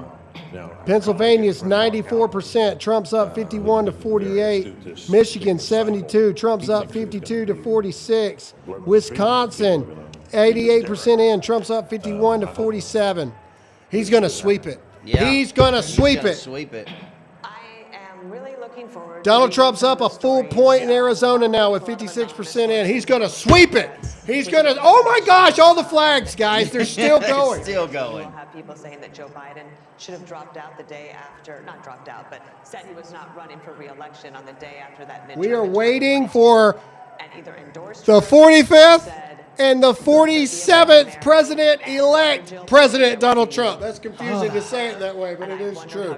B: Pennsylvania's 94%. Trump's up 51 to 48. Michigan 72. Trump's up 52 to 46. Wisconsin 88% in. Trump's up 51 to 47. He's going to sweep it.
D: Yeah.
B: He's going to sweep it.
D: Sweep it.
B: Donald Trump's up a full point in Arizona now with 56% in. He's going to sweep it. He's going to, oh my gosh, all the flags, guys, they're still going.
D: Still going.
H: We'll have people saying that Joe Biden should have dropped out the day after, not dropped out, but said he was not running for re-election on the day after that midterm.
B: We are waiting for
H: and either endorsed
B: the 45th and the 47th president-elect, President Donald Trump. That's confusing to say it that way, but it is true.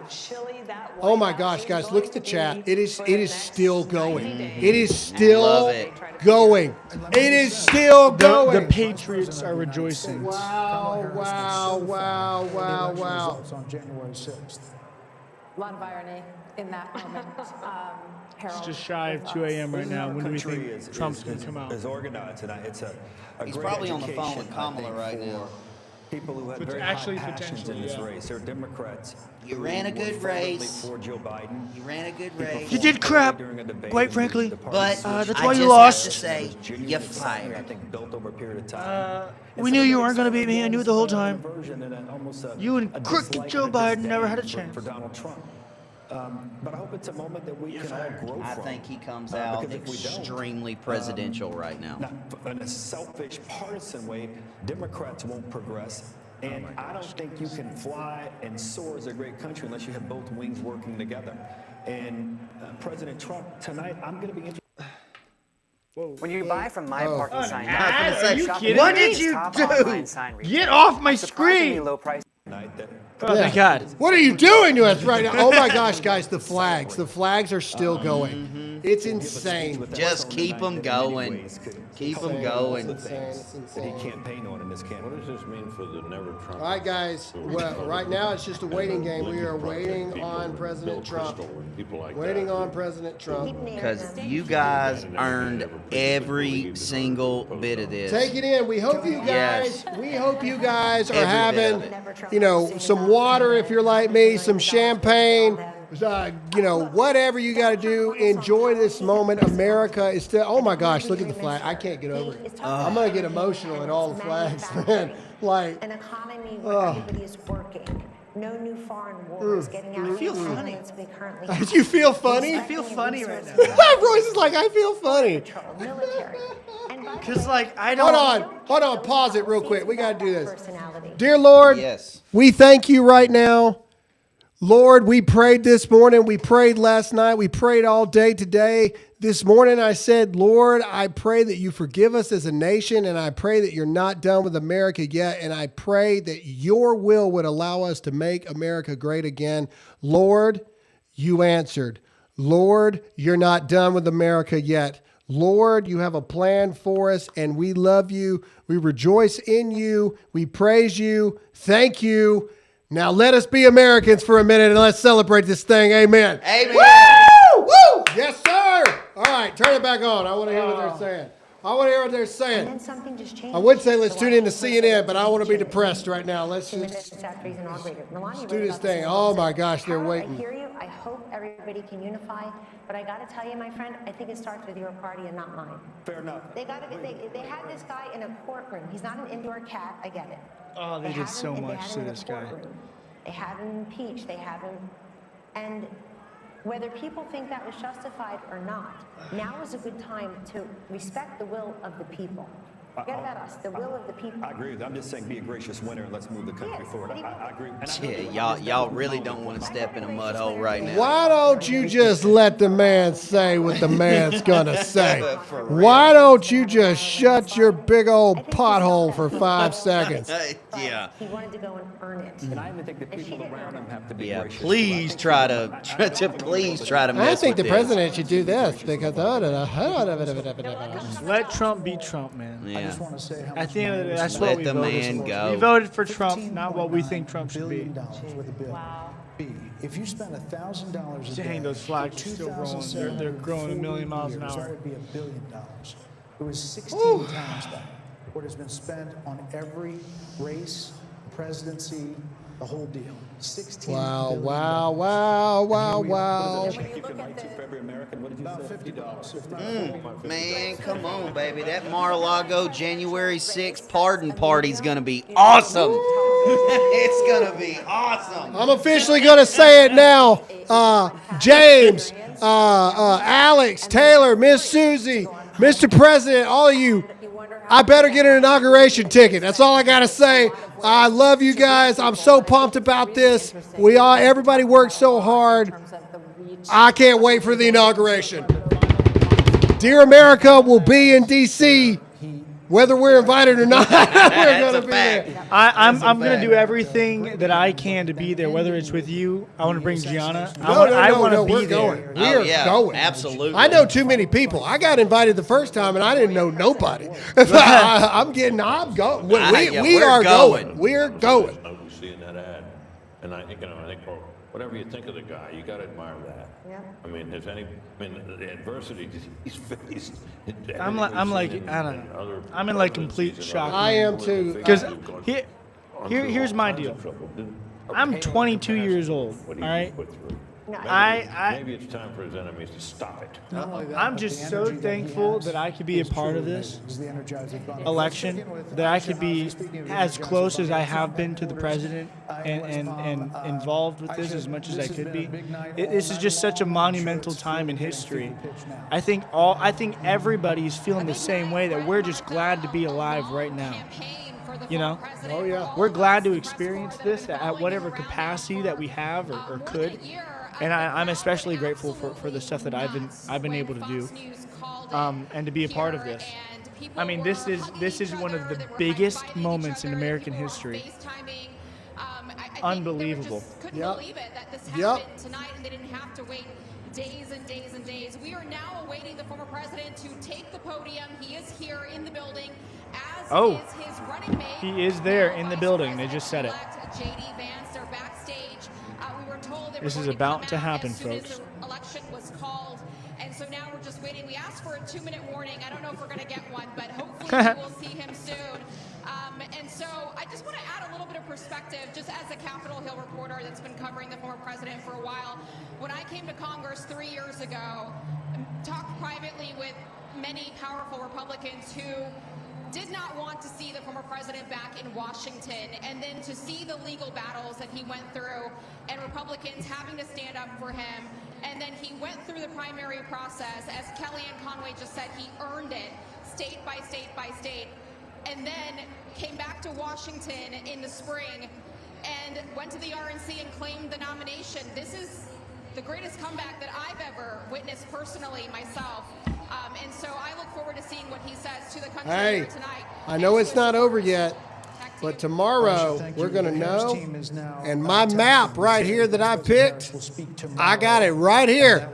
B: Oh my gosh, guys, look at the chat. It is still going. It is still going. It is still going.
C: The Patriots are rejoicing.
B: Wow, wow, wow, wow, wow.
L: On January 6th.
K: A lot of irony in that moment. Harold,
C: It's just shy of 2 a.m. right now. When do we think Trump's going to come out?
A: Is organized tonight. It's a
D: He's
A: great
D: probably on the phone
A: education,
D: with Kamala
A: I
D: right
A: think,
D: now.
A: for people who have
C: But
A: very
C: actually,
A: high passions in this
C: potentially,
A: race. They're Democrats.
D: You
A: who
D: ran a
A: were
D: good
A: fervently
D: race.
A: For Joe Biden.
D: You ran a good race.
C: You did crap,
A: During a debate
C: quite
A: in
C: frankly.
A: the
D: But
A: party.
C: that's
D: I
C: why you
D: just
C: lost.
D: have to say,
A: Genuinely
D: you
A: exciting, I
D: fired.
A: think built over a period of time.
C: We knew you weren't going to beat me. I knew it the whole time. You
A: You
C: and crooked Joe Biden never had a chance.
A: For Donald Trump. But I hope it's a moment that we can all grow
D: I
A: from.
D: think he comes out
A: because if we don't,
D: extremely presidential right now.
A: in a selfish, partisan way, Democrats won't progress. And I don't think you can fly and soar as a great country unless you have both wings working together. And President Trump, tonight, I'm going to be interested.
E: When you buy from My Parking Sign,
C: Are you kidding
D: What
C: me?
D: did you do?
C: Get off my screen!
E: Low price.
C: Oh, thank God.
B: What are you doing to us right now? Oh my gosh, guys, the flags. The flags are still going. It's insane.
D: Just keep them going. Keep them going.
B: It's insane.
A: That he campaigned on in this campaign.
V: What does this mean for the Never Trump?
B: All right, guys. Well, right now it's just a waiting game. We are waiting on President Trump. Waiting on President Trump.
D: Because you guys earned every single bit of this.
B: Take it in. We hope you guys.
D: Yes.
B: We hope you guys are
D: Every bit of
B: having, some water if you're like me, some champagne. Whatever you got to do, enjoy this moment. America is still. Oh my gosh, look at the flag. I can't get over it. I'm gonna get emotional at all the flags, man. Like
G: an economy where everybody is working. No new foreign wars getting out of the influence we currently have.
B: You feel funny?
C: I feel funny right now.
B: Royce is like, I feel funny.
G: Military.
C: Because, I don't.
B: Hold on. Pause it real quick. We got to do this. Dear Lord,
D: Yes.
B: we thank you right now. Lord, we prayed this morning. We prayed last night. We prayed all day today. This morning I said, Lord, I pray that you forgive us as a nation, and I pray that you're not done with America yet, and I pray that your will would allow us to make America great again. Lord, you answered. Lord, you're not done with America yet. Lord, you have a plan for us, and we love you. We rejoice in you. We praise you. Thank you. Now let us be Americans for a minute and let's celebrate this thing. Amen.
D: Amen.
B: Woo! Woo! Yes, sir. All right, turn it back on. I want to hear what they're saying. I want to hear what they're
G: And
B: saying.
G: then something just changed.
B: I would say let's tune in to CNN, but I want to be depressed right now. Let's
G: 2
B: just
G: minutes after he's inaugurated. Melania
B: do
G: wrote
B: this
G: about the
B: thing.
G: same
B: Oh
G: thing.
B: my gosh, they're
G: Harold,
B: waiting.
G: I hear you. I hope everybody can unify, but I got to tell you, my friend, I think it starts with your party and not mine.
A: Fair enough.
G: They had this guy in a courtroom. He's not an indoor cat. I get it.
C: Oh, they did so much to this guy.
G: They have him impeached. They have him, and whether people think that was justified or not, now is a good time to respect the will of the people. Forget about us, the will of the people.
A: I agree with that. I'm just saying be a gracious winner and let's move the country forward. I agree. And I know
D: Yeah, y'all really don't want to step in a mud hole right now.
B: Why don't you just let the man say what the man's gonna say? Why don't you just shut your big old pothole for 5 seconds?
D: Yeah.
G: He wanted to go and earn it.
A: And I even think the people around him have to be
D: Yeah,
A: gracious.
D: please try to please try to mess
B: I think the
D: with this.
B: president should do this because
C: Let Trump be Trump, man.
D: Yeah.
L: I just want to say how
C: At
L: much
C: the end of the day, that's
D: Let
C: what we
D: the
C: voted
D: man
C: for.
D: go.
C: We voted for Trump, not what we think Trump should be.
L: $15 billion with a bill.
G: Wow.
L: B, if you spend $1,000 a day,
C: Dang, those flags are still growing. They're growing a million miles an
L: years,
C: hour.
L: That would be $1 billion. It was 16 times that. What has been spent on every race, presidency, the whole deal. 16
B: Wow,
L: billion
B: wow,
L: dollars.
B: wow, wow,
L: And here we are.
B: wow.
A: Check you can write to for every American. What did you
L: About
A: say?
L: $50, if not
D: Man, come on, baby. That Mar-a-Lago January 6th pardon party's gonna be awesome. It's gonna be awesome.
B: I'm officially going to say it now. James, Alex, Taylor, Miss Susie, Mr. President, all of you, I better get an inauguration ticket. That's all I got to say. I love you guys. I'm so pumped about this. Everybody worked so hard. I can't wait for the inauguration. Dear America will be in D.C. whether we're invited or not. We're going to be there.
C: I'm going to do everything that I can to be there, whether it's with you. I want to bring Gianna. I want to be
B: we're
C: there.
B: going. We are going.
D: Absolutely.
B: I know too many people. I got invited the first time and I didn't know nobody. I'm going. We are going. We're going.
V: I was seeing that ad, and I think, well, whatever you think of the guy, you got to admire that.
G: Yeah.
V: I mean, the adversity he's faced.
C: I'm like, I don't know. I'm in like complete shock.
B: I am too.
C: Because here's my deal. I'm 22 years old. All right.
V: Maybe it's time for his enemies to stop it.
C: I'm just so thankful that I could be a part of this election, that I could be as close as I have been to the president and involved with this as much as I could be. This is just such a monumental time in history. I think everybody is feeling the same way, that we're just glad to be alive right now. You know?
B: Oh yeah.
C: We're glad to experience this at whatever capacity that we have or could. And I'm especially grateful for the stuff that I've been able to do, and to be a part of this. I mean, this is one of the biggest moments in American history. Unbelievable.
B: Yep.
J: Believe it that this happened tonight, and they didn't have to wait days and days and days. We are now awaiting the former president to take the podium. He is here in the building, as is his running mate.
C: He is there in the building. They just said it.
J: JD Vance, they're backstage. We were told that
C: This is about to happen, folks.
J: the election was called, and so now we're just waiting. We asked for a 2-minute warning. I don't know if we're going to get one, but hopefully we will see him soon. And so I just want to add a little bit of perspective, just as a Capitol Hill reporter that's been covering the former president for a while. When I came to Congress 3 years ago, talked privately with many powerful Republicans who did not want to see the former president back in Washington, and then to see the legal battles that he went through and Republicans having to stand up for him. And then he went through the primary process. As Kellyanne Conway just said, he earned it state by state by state, and then came back to Washington in the spring and went to the RNC and claimed the nomination. This is the greatest comeback that I've ever witnessed personally myself. And so I look forward to seeing what he says to the country here tonight.
B: I know it's not over yet, but tomorrow we're going to know. And my map right here that I picked, I got it right here.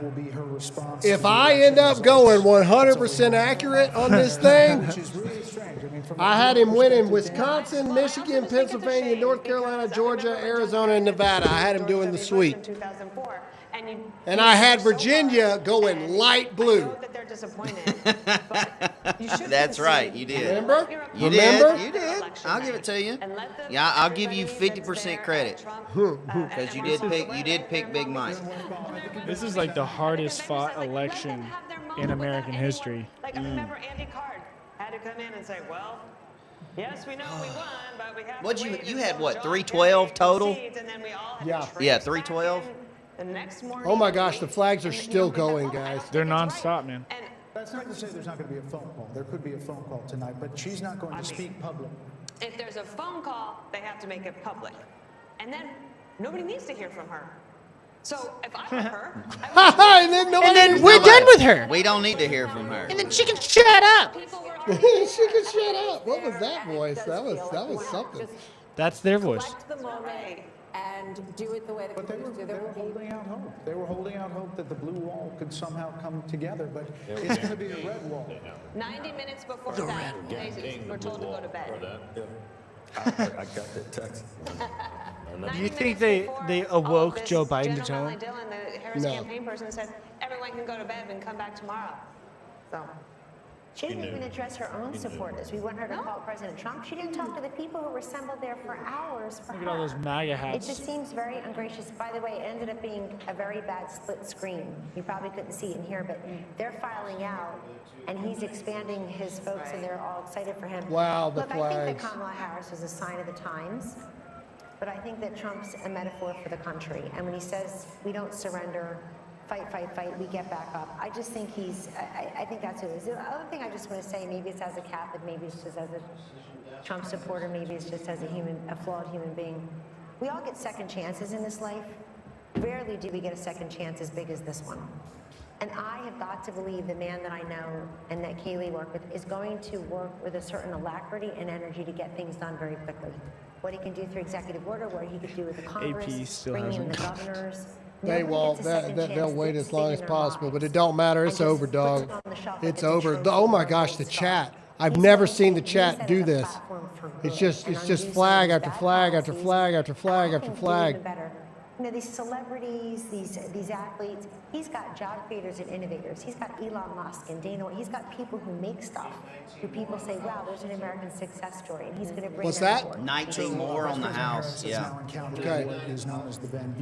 B: If I end up going 100% accurate on this thing, I had him winning Wisconsin, Michigan, Pennsylvania, North Carolina, Georgia, Arizona, and Nevada. I had him doing the sweep. And I had Virginia going light blue.
D: That's right, you did.
B: Remember?
D: You did. I'll give it to you. Yeah, I'll give you 50% credit because you did pick Big Mike.
C: This is like the hardest fought election in American history.
H: Like I remember Andy Card had to come in and say, well, Yes, we know we won, but we have
D: What
H: to
D: you
H: wait
D: you had
H: until
D: what
H: John
D: 312
H: Kerry
D: total?
H: concedes, and then we all had
B: Yeah.
H: to trace
D: Yeah,
H: back
D: 312.
H: in the next morning.
B: Oh my gosh, the flags are still going, guys.
C: They're nonstop, man.
L: That's not to say there's not going to be a phone call. There could be a phone call tonight, but she's not going to speak publicly.
H: If there's a phone call, they have to make it public. And then nobody needs to hear from her. So if I were her,
B: and then
C: we're done with her.
D: We don't need to hear from her.
C: And then she can shut up.
B: She can shut up. What was that voice? That was something.
C: That's their voice.
K: Collect the moment and do it the way the countries do.
L: They were holding out hope. They were holding out hope that the blue wall could somehow come together, but it's going to be a red wall.
H: 90 minutes before that, they were told to go to bed.
A: I got that text.
C: Do you think they awoke Joe Biden to tell him?
H: Dillon, the Harris campaign person, said everyone can go to bed and come back tomorrow. So.
G: She didn't even address her own supporters. We want her to call President Trump. She didn't talk to the people who were assembled there for hours for
C: Look at all those MAGA hats.
G: It just seems very ungracious. By the way, it ended up being a very bad split screen. You probably couldn't see it in here, but they're filing out, and he's expanding his folks, and they're all excited for him.
B: Wow, the
G: Look, I
B: flags.
G: think that Kamala Harris is a sign of the times, but I think that Trump's a metaphor for the country. And when he says we don't surrender, fight, fight, fight, we get back up. I just think I think that's who it is. The other thing I just want to say, maybe it's as a Catholic, maybe it's just as a Trump supporter, maybe it's just as a flawed human being. We all get second chances in this life. Rarely do we get a second chance as big as this one. And I have got to believe the man that I know and that Kaylee worked with is going to work with a certain alacrity and energy to get things done very quickly. What he can do through executive order, what he could do with the Congress,
C: still
G: bringing in
C: hasn't.
G: the governors.
B: They
G: Nobody
B: won't.
G: gets a second chance
B: They'll wait
G: this
B: as long
G: big
B: as
G: in their
B: possible, but
G: lives.
B: it don't matter. It's
G: And just
B: over,
G: puts
B: dog.
G: it on the shelf like
B: It's
G: it's a
B: over.
G: trophy
B: Oh my
G: or a
B: gosh,
G: gold
B: the
G: star.
B: chat. I've
G: He's
B: never
G: going
B: seen
G: to
B: the
G: use
B: chat
G: it as
B: do
G: a
B: this.
G: platform for
B: It's
G: good.
B: just
G: And
B: it's
G: I'm
B: just
G: using
B: flag
G: these
B: after
G: bad
B: flag after
G: policies.
B: flag after flag
G: I
B: after
G: think
B: flag.
G: even better. You know, these celebrities, these athletes, he's got job creators and innovators. He's got Elon Musk and Dana White. He's got people who make stuff, who people say, wow, there's an American success story, and he's going to bring
B: What's
G: them
B: that?
G: aboard.
D: 19 more on the House.
L: Has
D: Yeah.
L: now encountered
B: Okay.
L: what is known as the Van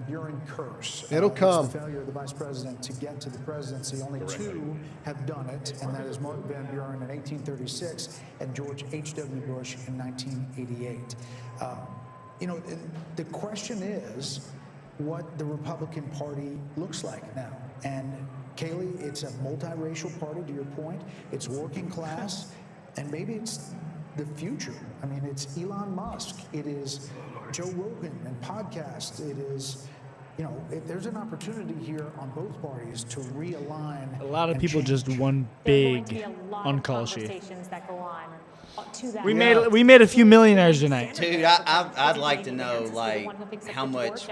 L: Buren curse.
B: It'll
L: It's
B: come.
L: the failure of the vice president to get to the presidency. Only two have done it, and that is Mark Van Buren in 1836 and George H.W. Bush in 1988. You know, the question is what the Republican Party looks like now. And Kaylee, it's a multiracial party, to your point. It's working class, and maybe it's the future. I mean, it's Elon Musk. It is Joe Rogan and podcasts. It is, you know, there's an opportunity here on both parties to realign.
C: A lot of
L: and
C: people
L: change.
C: just one
S: There's going
C: big
S: to be a lot
C: on
S: of
C: call sheet.
S: conversations that go on to that.
C: We made a few millionaires tonight.
D: Dude, I'd like to know like how much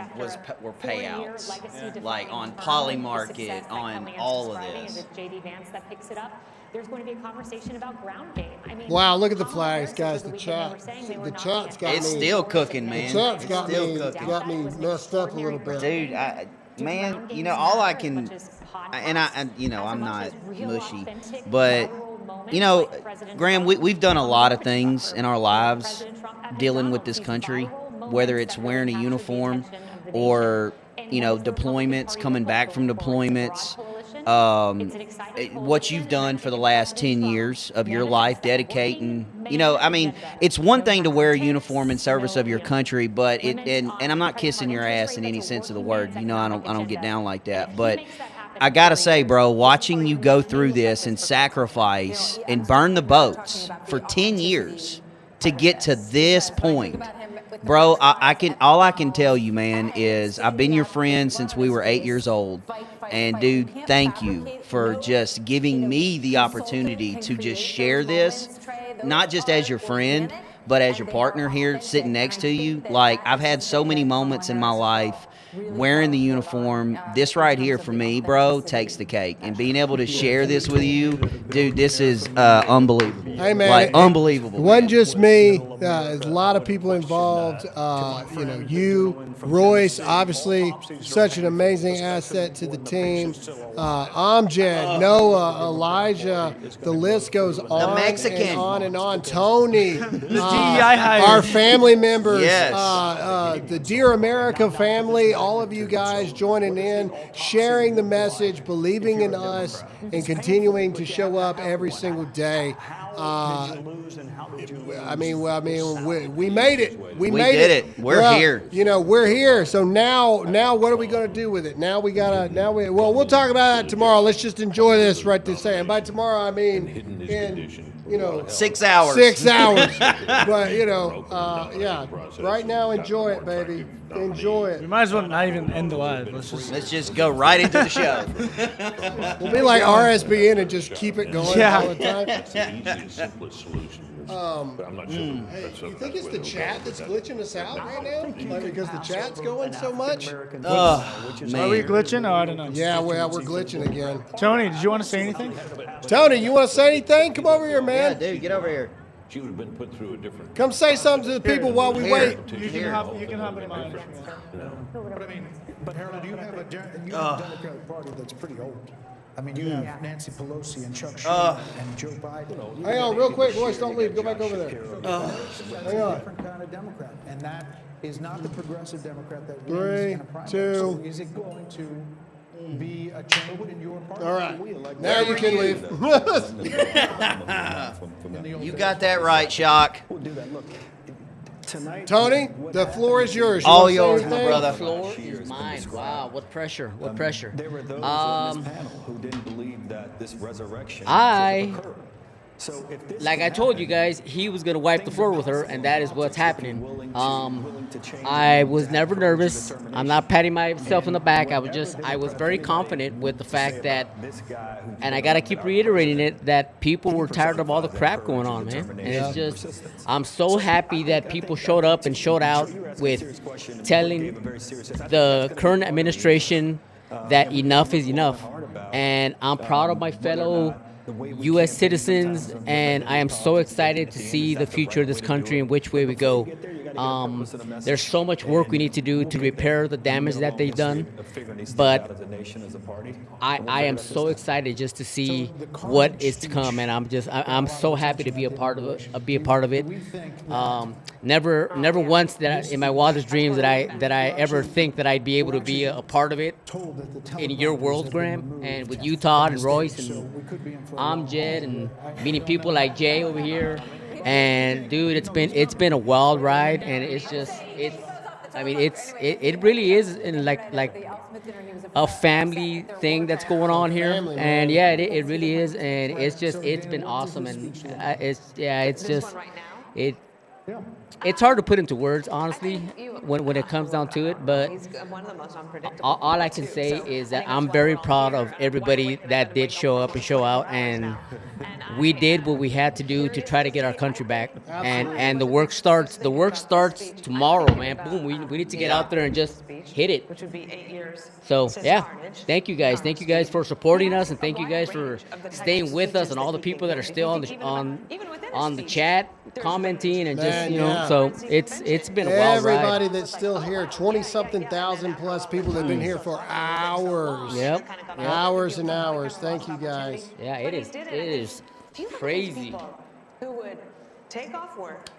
D: were payouts, like on Polymarket, on all of this.
S: Is it JD Vance that picks it up? There's going to be a conversation about ground game. I mean,
B: Wow, look at the
S: Kamala
B: flags,
S: Harris
B: guys.
S: over
B: The
S: weekend, they
B: chat.
S: were saying they were
B: The
S: not
B: chat's
S: gonna
B: got
D: It's
B: me.
D: still cooking, man.
B: The chat's
D: It's
B: got
D: still
B: me
D: cooking.
B: got me messed up a little bit.
D: Dude, man, you know, all I can, and you know, I'm not mushy, but you know, Graham, we've done a lot of things in our lives dealing with this country, whether it's wearing a uniform or, you know, deployments, coming back from deployments, what you've done for the last 10 years of your life, dedicating, you know, I mean, it's one thing to wear a uniform in service of your country, but and I'm not kissing your ass in any sense of the word, you know, I don't get down like that, but I gotta say, bro, watching you go through this and sacrifice and burn the boats for 10 years to get to this point, bro, all I can tell you, man, is I've been your friend since we were 8 years old, and dude, thank you for just giving me the opportunity to just share this, not just as your friend, but as your partner here sitting next to you. Like, I've had so many moments in my life wearing the uniform. This right here for me, bro, takes the cake. And being able to share this with you, dude, this is unbelievable.
B: Hey, man,
D: like, unbelievable.
B: It wasn't just me. There's a lot of people involved. You know, you, Royce, obviously such an amazing asset to the team. Amjad, Noah, Elijah, the list goes on
D: Mexican.
B: and on and on. Tony,
C: The DEI hire.
B: our family members,
D: Yes.
B: the Dear America family, all of you guys joining in, sharing the message, believing in us, and continuing to show up every single day.
T: lose and how did you lose?
B: I mean, we made it. We made
D: did it. We're here.
B: You know, we're here. So now, what are we going to do with it? Now well, we'll talk about that tomorrow. Let's just enjoy this right this second. By tomorrow, I mean in
D: 6 hours.
B: 6 hours. But yeah. Right now, enjoy it, baby. Enjoy it.
C: We might as well not even end the live.
D: Let's just go right into the show.
B: We'll be like RSBN and just keep it going all the time.
V: That's the easiest, simplest solution. But I'm not sure.
B: You think it's the chat that's glitching us out right now? Like because the chat's going so much?
C: Are we glitching? Oh, I don't know.
B: Yeah, we're glitching again.
C: Tony, did you want to say anything?
B: Tony, you want to say anything? Come over here, man.
D: Yeah, dude, get over here.
V: She would have been put through a different.
B: Come say something to the people while we wait.
C: You can hop in mine.
L: But Harold, you have a Democratic Party that's pretty old. I mean, you have Nancy Pelosi and Chuck Schumer and Joe Biden.
B: Hang on, real quick, boys, don't leave. Go back over there.
L: Hang on. Different kind of Democrat, and that is not the progressive Democrat that wins in a primary.
B: 3, 2.
L: So is it going to be a change in your party?
B: All right. Now you can leave.
D: You got that right, Shock.
B: Tony, the floor is yours.
D: All yours, my
B: anything?
D: brother.
I: The floor is mine. Wow, what pressure! What pressure!
A: There were those on this panel who didn't believe that this resurrection
I: I-
A: could occur. So if this
I: Like I told you guys, he was gonna wipe the floor with her, and that is what's happening. I was never nervous. I'm not patting myself in the back. I was very confident with the fact that, and I gotta keep reiterating it, that people were tired of all the crap going on, man. And it's just, I'm so happy that people showed up and showed out with telling the current administration that enough is enough. And I'm proud of my fellow U.S. citizens, and I am so excited to see the future of this country and which way we go. There's so much work we need to do to repair the damage that they've done, but I am so excited just to see what is to come, and I'm so happy to be a part of it. Never once that in my wildest dreams that I ever think that I'd be able to be a part of it in your world, Graham, and with you, Todd, and Royce, and Amjad, and meeting people like Jay over here. And dude, it's been a wild ride, and it really is like a family thing that's going on here, and yeah, it really is, and it's been awesome, and it's hard to put into words, honestly, when it comes down to it, but all I can say is that I'm very proud of everybody that did show up and show out, and we did what we had to do to try to get our country back, and the work starts tomorrow, man. Boom, we need to get out there and just hit it.
H: Which would be 8 years.
I: So yeah, thank you guys for supporting us, and thank you guys for staying with us, and all the people that are still on the chat commenting, and just so it's been a wild ride.
B: Everybody that's still here, 20-something thousand plus people that have been here for hours.
I: Yep.
B: Hours and hours. Thank you guys.
I: Yeah, it is crazy.
H: People who would take off work,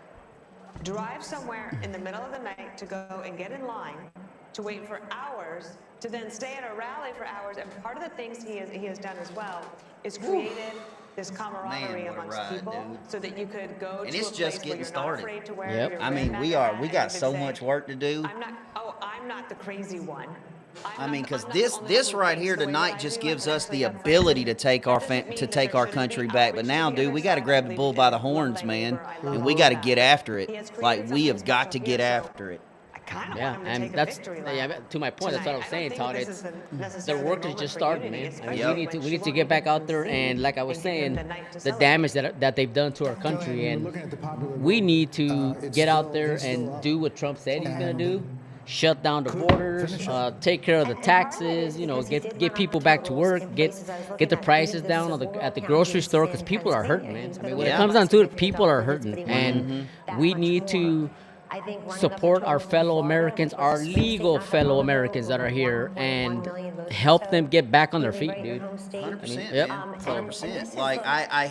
H: drive somewhere in the middle of the night to go and get in line, to wait for hours, to then stay at a rally for hours. And part of the things he has done as well is created this camaraderie amongst people, dude. So that you could go
D: and
H: to
D: it's
H: a
D: just
H: place where
D: getting
H: you're
D: started.
H: not afraid to wear
D: Yep.
H: your
D: I mean,
H: red
D: we
H: hat
D: got
H: and
D: so
H: say,
D: much work to do.
H: I'm not the crazy one.
D: I mean, because this right here tonight just gives us the ability to take our country back. But now, dude, we got to grab the bull by the horns, man, and we got to get after it. Like, we have got to get after it.
I: Yeah, and that's to my point. That's what I was saying, Todd. It's the work is just starting, man. I mean, we need to get back out there, and like I was saying, the damage that they've done to our country, and we need to get out there and do what Trump said he's gonna do. Shut down the borders, take care of the taxes, get people back to work, get the prices down at the grocery store, because people are hurting, man. I mean, when it comes down to it, people are hurting, and we need to support our fellow Americans, our legal fellow Americans that are here, and help them get back on their feet, dude.
D: 100%.
I: Yep.
D: 100%. Like, I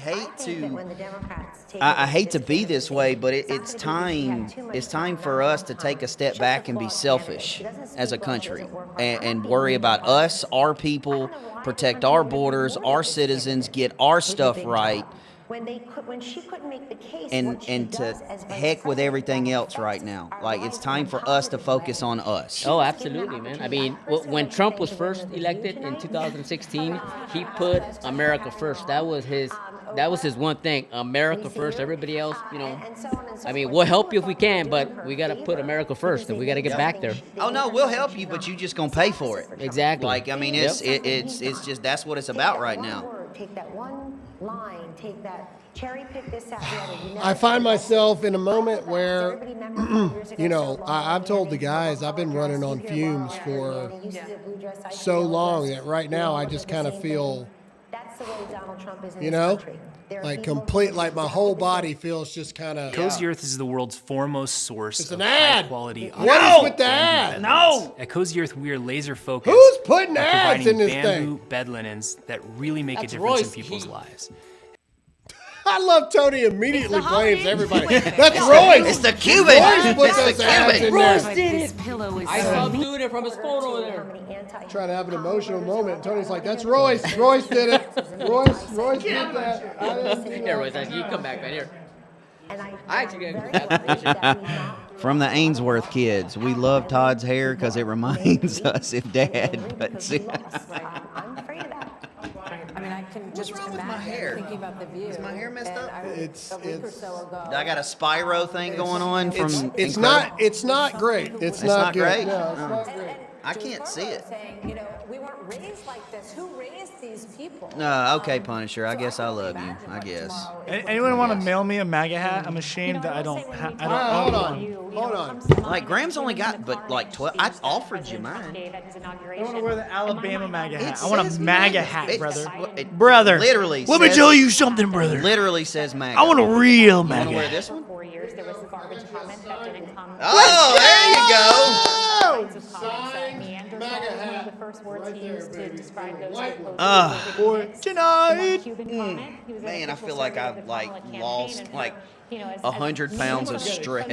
D: hate to be this way, but it's time for us to take a step back and be selfish as a country, and worry about us, our people, protect our borders, our citizens, get our stuff right.
G: when she couldn't make the case,
D: and
G: what she
D: and to
G: does as vice
D: heck with
G: president
D: everything
G: that
D: else right
G: affects
D: now.
G: our
D: Like, it's
G: lives in
D: time
G: a
D: for us to
G: positive
D: focus
G: way.
D: on us.
I: Oh, absolutely, man. I mean, when Trump was first elected in 2016, he put America first. That was his one thing, America first. Everybody else, I mean, we'll help you if we can, but we got to put America first, and we got to get back there.
D: Oh no, we'll help you, but you just gonna pay for it.
I: Exactly.
D: Like, I mean, it's just that's what it's about right now.
G: Take that one line, take that cherry pick this out the other. You never
B: I find
G: say,
B: myself in a moment where,
G: everybody remember 5 years ago,
B: I've told the guys I've been running on fumes for so long that right now I just kind of feel,
G: that's the way Donald Trump is in
B: you
G: this
B: know,
G: country. There are
B: like
G: people
B: complete,
G: who
B: like my whole body feels just kind of.
M: Cozy Earth is the world's foremost source
B: It's
M: of
B: an ad.
M: high-quality.
B: What is with the ad?
M: No! At Cozy Earth, we are laser focused.
B: Who's putting
M: on
B: ads
M: providing
B: in this
M: bamboo
B: thing?
M: bed linens that really make
I: That's
M: a difference
I: Royce.
M: in people's lives.
B: I love Tony immediately blames everybody. That's
D: It's
B: Royce.
D: It's the Cuban.
B: Royce put
D: It's
B: those
D: the
B: ads
D: Cuban.
B: in
I: Royce
B: there.
I: did it. I saw him doing it from his phone over there.
B: Trying to have an emotional moment. Tony's like, "That's Royce. Royce did it. Royce did that." I didn't do
I: Here,
B: that.
I: Royce, you come back right here.
G: I
I: actually got
D: From the Ainsworth kids, we love Todd's hair because it reminds us of Dad. But see,
G: I'm afraid of that.
K: I mean, I can just
D: wrong with my
K: imagine
D: hair?
K: thinking about the view.
D: Is my hair messed up?
B: It's
K: a week or so ago.
D: I got a Spyro thing going on from.
B: It's
D: Incredible-
B: not. It's not great. It's not good.
D: great.
B: No, it's not great.
D: I can't see it.
K: Saying, we weren't raised like this. Who raised these people?
D: Okay, Punisher. I guess I love you. I guess.
C: Anyone want to mail me a MAGA hat? I'm ashamed that I don't. I don't.
B: Hold
C: own one.
B: Hold on.
D: Like, Graham's only got but like 12. I offered you mine.
C: I want to wear the Alabama MAGA hat.
D: It
C: I want a
D: says
C: MAGA
D: MAGA.
C: hat,
D: It-
C: brother.
D: it
C: Brother.
D: literally
C: Let me
D: says-
C: tell you something, brother.
D: Literally says MAGA.
C: I want a real
D: You want
C: MAGA
D: to wear
C: hat.
D: this one?
S: 4 years, there was a garbage comment that didn't come.
D: Oh, there you go.
S: Kinds of comments that meandered. One of the first words he used to describe those
C: Tonight.
D: Man, I feel like I've lost like 100 pounds of stress.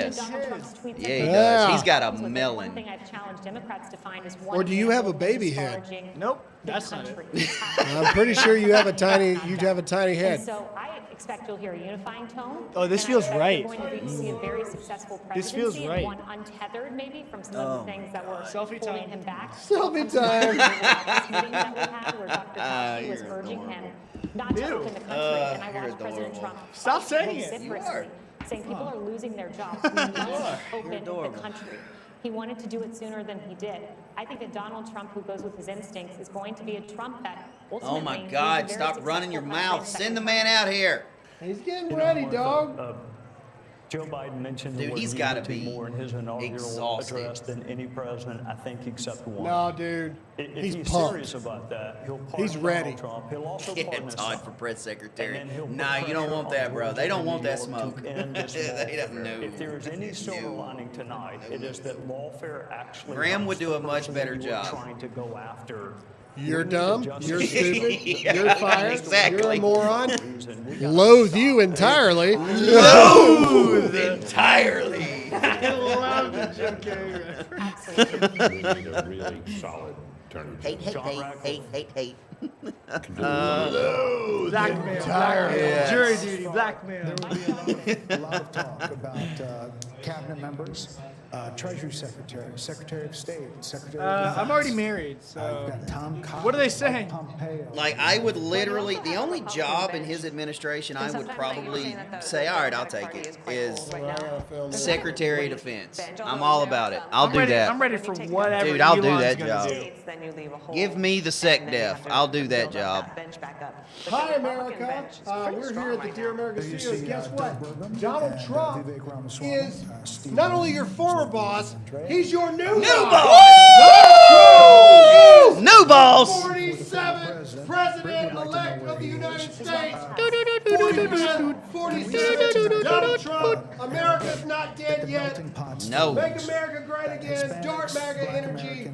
D: Yeah, he does. He's got a melon.
S: Thing I've challenged Democrats to find is
B: Or do you have a baby head?
C: Nope, that's not it.
B: I'm pretty sure you have a tiny. You have a tiny
S: And
B: head.
S: so I expect you'll hear a unifying tone.
C: Oh, this
S: and I
C: feels
S: expect
C: right.
S: We're going to see a very successful
C: This
S: presidency.
C: feels
S: and
C: right.
S: One untethered maybe from some of the things that were
C: Selfie
S: holding
C: time.
S: him back.
B: Selfie time.
S: Meetings that we had where Dr. Fauci was urging him not to open the country. And I watched President Trump
C: Stop saying it.
S: vociferously saying people are losing their jobs. We must open the country. He wanted to do it sooner than he did. I think that Donald Trump, who goes with his instincts, is going to be a Trump that ultimately.
D: Oh my
S: is a
D: God!
S: very
D: Stop running your
S: successful
D: mouth.
S: president
D: Send the man out here.
B: He's getting ready, dog.
T: Joe Biden mentioned the
D: Dude,
T: word
D: he's gotta
T: unity
D: be
T: more in his inaugural
D: exhausted.
T: address than any president, I think, except one.
B: No, dude.
T: If
B: He's
T: he's
B: pumped.
T: serious about that, he'll pardon
B: He's ready.
T: Donald Trump. He'll also
D: Yeah,
T: pardon
D: Todd
T: his
D: for
T: son.
D: press secretary.
T: And then he'll put
D: Nah, you don't
T: pressure
D: want
T: on
D: that, bro. They don't
T: Georgia
D: want that
T: and New York
D: smoke.
T: to end this
D: They don't
T: lawfare.
D: know.
T: If there is any silver lining tonight, it is that lawfare actually.
D: Graham would
T: helps
D: do a
T: the
D: much
T: person
D: better
T: that you are
D: job.
T: Trying to go after.
B: You're
T: We need
B: dumb.
T: a justice
B: You're
T: system.
B: stupid.
D: Yeah,
B: You're fired.
D: exactly.
B: You're a moron.
T: Reason. We gotta
B: Loathe
T: stop
B: you
T: it.
B: entirely.
D: Loathe entirely.
B: I love the Jim Carrey reference.
V: We need a really solid attorney general.
D: Hate.
C: Blackmail. Jury duty. Blackmail.
L: A lot of talk about cabinet members, Treasury Secretary, Secretary of State, Secretary of Defense.
C: I'm already married,
L: You've
C: so.
L: got Tom Cotton,
C: What are they saying?
L: Pompeo.
D: Like, I would literally, the only job in his administration I would probably say, all right, I'll take it, is Secretary of Defense. I'm all about it. I'll do that.
C: I'm ready for whatever.
D: Dude, I'll do
C: Elon's
D: that
C: gonna
D: job.
C: do.
H: Then you leave a hole.
D: Give me the SecDef. I'll do that job.
H: Bench back up.
B: Hi, America. We're here at the Dear America Studios. Guess what? Donald Trump is not only your former boss, he's your new boss.
D: New boss.
B: 47th President-elect of the United States. 47. Donald Trump. America's not dead yet.
D: No.
B: Make America great again. Start MAGA energy.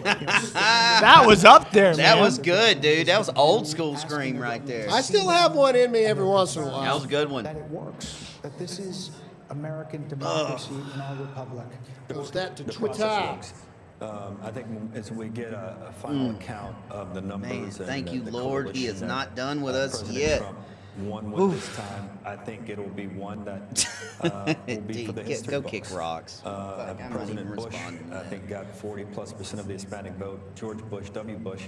C: That was up there, man.
D: That was good, dude. That was old school scream right there.
B: I still have one in me every once in a
D: That
B: while.
D: was a good one.
L: That it works, that this is American democracy in our republic.
B: Goes that to
T: The
B: Twitter.
T: process works.
A: I think as we get a final account of the numbers.
D: Man, thank you,
A: the
D: Lord. He is
A: coalition
D: not
A: that,
D: done with us
A: President
D: yet.
A: Trump won with this time. I think it'll be one that will be for the history
D: Go
A: books.
D: kick rocks.
A: And
D: I'm not
A: President
D: even
A: Bush,
D: responding to
A: I
D: that.
A: think, got 40+% of the Hispanic vote. George Bush, W. Bush,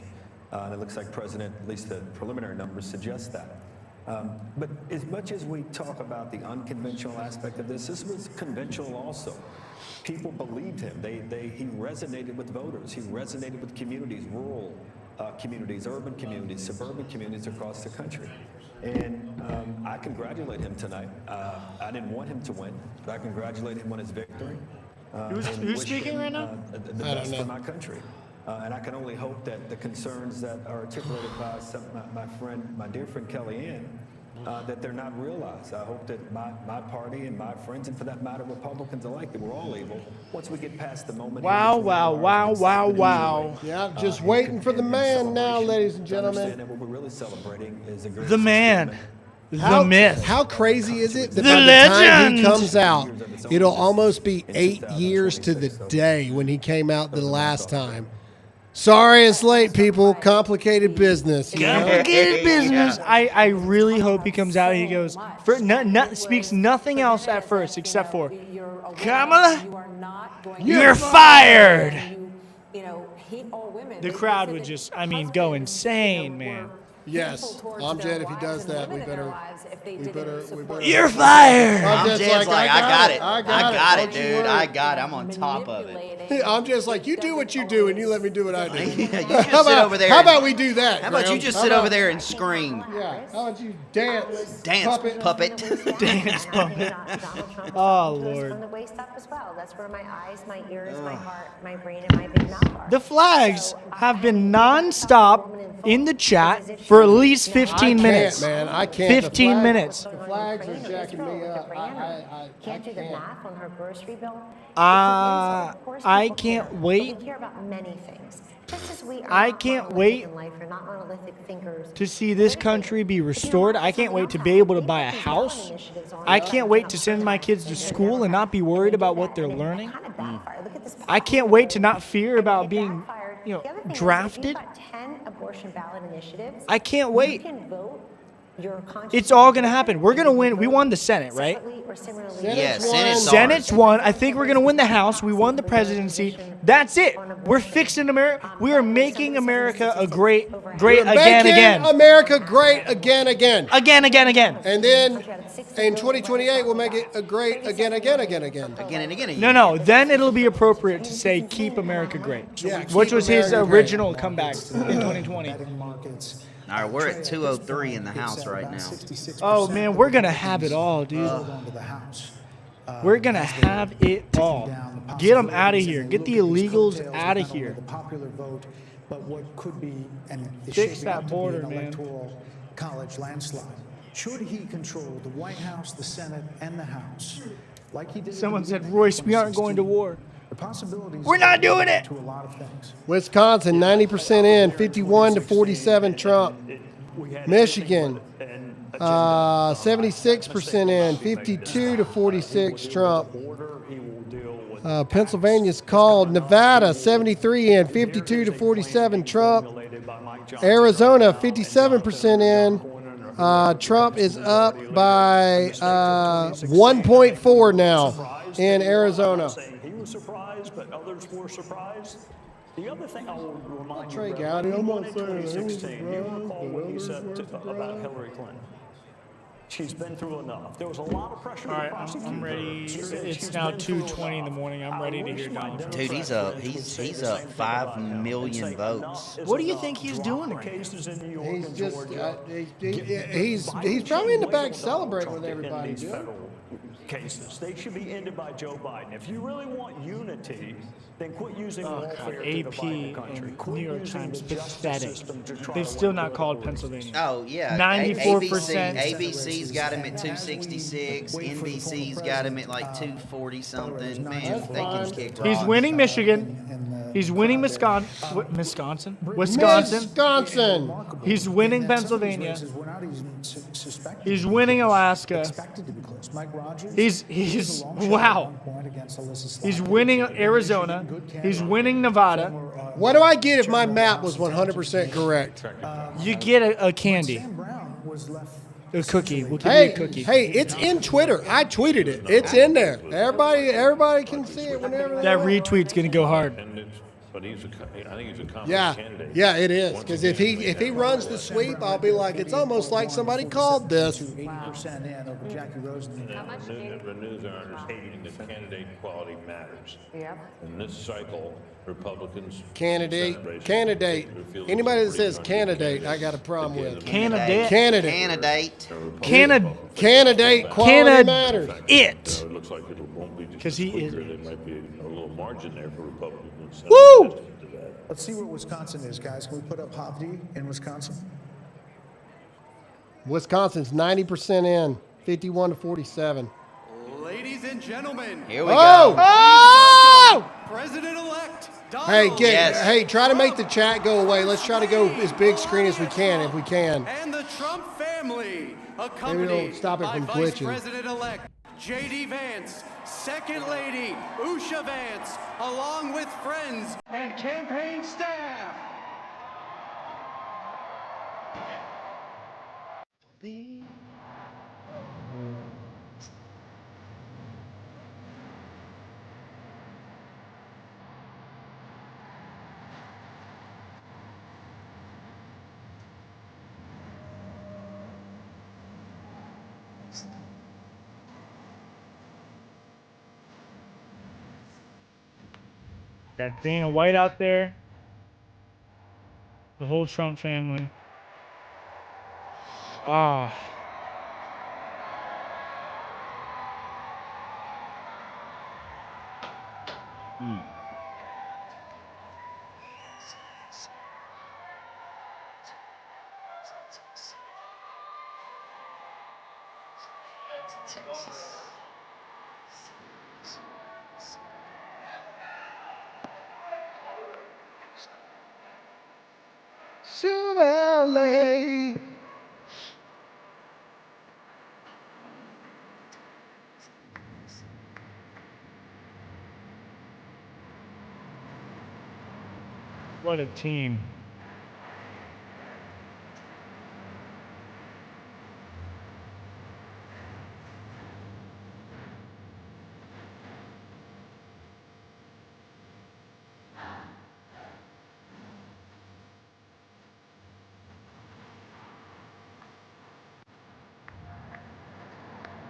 A: and it looks like President, at least the preliminary numbers suggest that. But as much as we talk about the unconventional aspect of this was conventional also. People believed him. He resonated with voters. He resonated with communities, rural communities, urban communities, suburban communities across the country. And I congratulate him tonight. I didn't want him to win, but I congratulate him on his victory.
C: Who's
A: wish
C: speaking
A: him,
C: right now?
A: The best for my country. And I can only hope that the concerns that are articulated by my dear friend Kellyanne, that they're not realized. I hope that my party and my friends, and for that matter, Republicans alike, that we're all able, once we get past the moment.
C: Wow, wow.
B: Yeah, just waiting for the man now, ladies and gentlemen.
A: That what we're really celebrating is a great
C: The man.
B: How,
C: The myth.
B: How crazy is it that
C: The
B: by the time he
C: legend.
B: comes out, it'll almost be 8 years to the day when he came out the last time. Sorry it's late, people. Complicated business. You know?
C: Complicated business. I really hope he comes out and he goes, speaks nothing else at first except for, Kamala, you're fired. The crowd would just, go insane, man.
B: Yes, Amjad, if he does that, we better.
C: You're fired.
D: Amjad's like, I got it.
B: I
D: I got it,
B: Don't you
D: dude.
B: worry.
D: I got it. I'm on top of it.
B: I'm just like, you do what you do, and you let me do what I do.
D: Yeah, you just sit over there.
B: How about we do that?
D: How about you
B: Graham?
D: just
B: How
D: sit
B: about-
D: over there and scream?
B: Yeah. How about you dance?
D: Puppet.
C: Dance puppet.
G: Donald Trump
C: Oh,
G: goes
C: Lord.
G: from the waist up as well. That's where my eyes, my ears, my heart, my brain, and my big mouth are.
C: The flags have been nonstop in the chat for at least 15 minutes.
B: Man, I can't.
C: 15 minutes.
B: The flags are jacking me up. I
G: Can't do the math on her grocery bill.
C: I can't wait.
G: We care about many things. Just as we are
C: I
G: not
C: can't
G: monolithic
C: wait
G: in life, we're not monolithic thinkers.
C: to see this country be restored. I can't wait to be able to buy a house. I can't wait to send my kids to school and not be worried about what they're learning. I can't wait to not fear about being, drafted.
G: 10 abortion ballot initiatives.
C: I can't wait.
G: You can vote your conscience.
C: It's all going to happen. We're going to win. We won the Senate, right?
G: separately or similarly.
D: Yes, Senate's ours.
C: Senate's won. I think we're going to win the House. We won the presidency. That's it. We're fixing America. We are making America a great again.
B: America great again.
C: Again.
B: And then in 2028, we'll make it a great again.
D: Again and again.
C: No. Then it'll be appropriate to say keep America great,
B: Yeah,
C: which
B: keep
C: was his
B: America great.
C: original comeback in 2020.
D: All right, we're at 203 in the House right now.
C: Oh man, we're gonna have it all, dude. We're gonna have it all. Get them out of here. Get the illegals out of here.
L: The popular vote, but what could be and is
C: Fix
L: shaping
C: that
L: up to be
C: border,
L: an
C: man.
L: electoral college landslide. Should he control the White House, the Senate, and the House, like he did?
C: Someone said, Royce, we aren't going to war.
L: The possibilities.
C: We're not doing it.
L: To a lot of things.
B: Wisconsin, 90% in, 51 to 47 Trump. Michigan, 76% in, 52 to 46 Trump. Pennsylvania's called. Nevada, 73 in, 52 to 47 Trump. Arizona, 57% in. Trump is up by 1.4 now in Arizona.
T: He was surprised, but others were surprised. The other thing I will remind
B: Trey
T: you
B: Gowdy,
T: about,
B: I'm
T: he
B: not
T: won in
B: saying he was
T: 2016. Do you recall what he said
B: surprised.
T: about Hillary Clinton? She's been through enough. There was a lot of pressure
C: All
T: to
C: right,
T: prosecute
C: I'm ready.
T: her.
C: It's now 2:20 in the morning. I'm ready to hear Donald Trump.
D: Dude, he's up 5 million votes.
C: What do you think he's doing right now?
T: Cases in New York
B: He's
T: and
B: just
T: Georgia.
B: he's probably in the back celebrating with everybody.
T: In these federal cases, they should be ended by Joe Biden. If you really want unity, then quit using welfare to
C: AP
T: divide the country.
C: and
T: Quit
C: New York
T: using
C: Times,
T: the justice
C: pathetic.
T: system to try
C: They've
T: to
C: still
T: win
C: not called
T: political
C: Pennsylvania.
D: Oh, yeah.
C: 94%.
D: ABC's got him at 266. NBC's got him at like 240 something. Man, they can kick rocks.
C: He's winning Michigan. He's winning Wisconsin. He's winning Pennsylvania. He's winning Alaska.
L: House Mike Rogers.
C: He's wow. He's winning Arizona. He's winning Nevada.
B: What do I get if my map was 100% correct?
C: You get a candy.
L: Sam Brown was left.
C: A cookie. We'll give you a cookie.
B: Hey, it's in Twitter. I tweeted it. It's in there. Everybody can see it whenever they
C: That
B: want.
C: retweet's gonna go hard.
V: But I think he's a confident
B: Yeah,
V: candidate.
B: yeah, it is. Because if he runs the sweep, I'll be like, it's almost like somebody called this.
L: 80% in over Jackie Rosen.
V: The news are understanding that candidate quality matters.
K: Yep.
V: In this cycle, Republicans.
B: Candidate. Anybody that says candidate, I got a problem with.
C: Candidate.
B: Candidate quality matters.
C: It.
V: It looks like it won't be
C: Because he is.
V: there might be a little margin there for Republicans.
C: Woo!
L: Let's see what Wisconsin is, guys. Can we put up Hovde in Wisconsin?
B: Wisconsin's 90% in, 51-47.
N: Ladies and gentlemen.
D: Here we
B: go.
N: Oh! President-elect Donald.
B: Hey, try to make the chat go away. Let's try to go as big screen as we can, if we can.
N: And the Trump family, accompanied
B: don't stop it
N: by
B: from
N: Vice
B: glitching.
N: President-elect J.D. Vance, Second Lady Usha Vance, along with friends and campaign staff.
C: Got Dana White out there. The whole Trump family. Ah. What a team.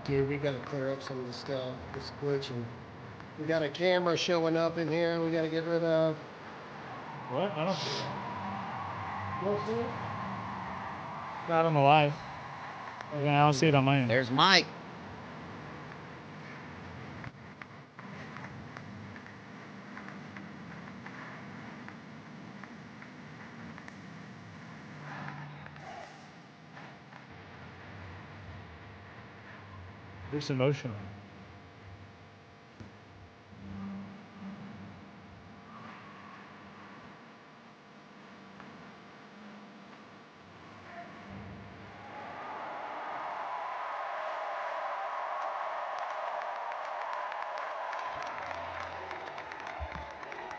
B: Dude, we gotta clear up some of the stuff. It's glitching. We got a camera showing up in here we gotta get rid of.
C: What? I don't see it.
B: You don't see it?
C: Not on the live. Okay, I don't see it on mine.
D: There's Mike.
C: This emotional.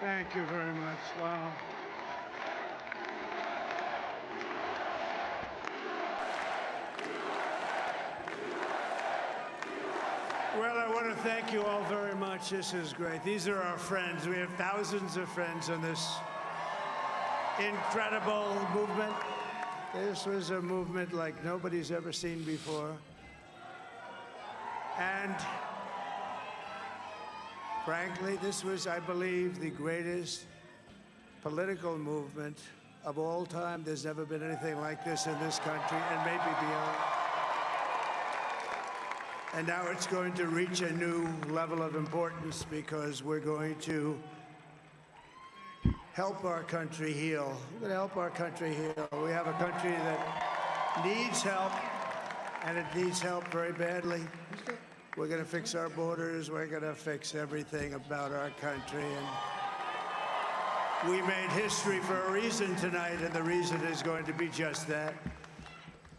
P: Thank you very much. Wow. Well, I want to thank you all very much. This is great. These are our friends. We have thousands of friends in this incredible movement. This was a movement like nobody's ever seen before. And frankly, this was, I believe, the greatest political movement of all time. There's never been anything like this in this country, and maybe beyond. And now it's going to reach a new level of importance because we're going to help our country heal. We're going to help our country heal. We have a country that needs help, and it needs help very badly. We're going to fix our borders. We're going to fix everything about our country. And we made history for a reason tonight, and the reason is going to be just that.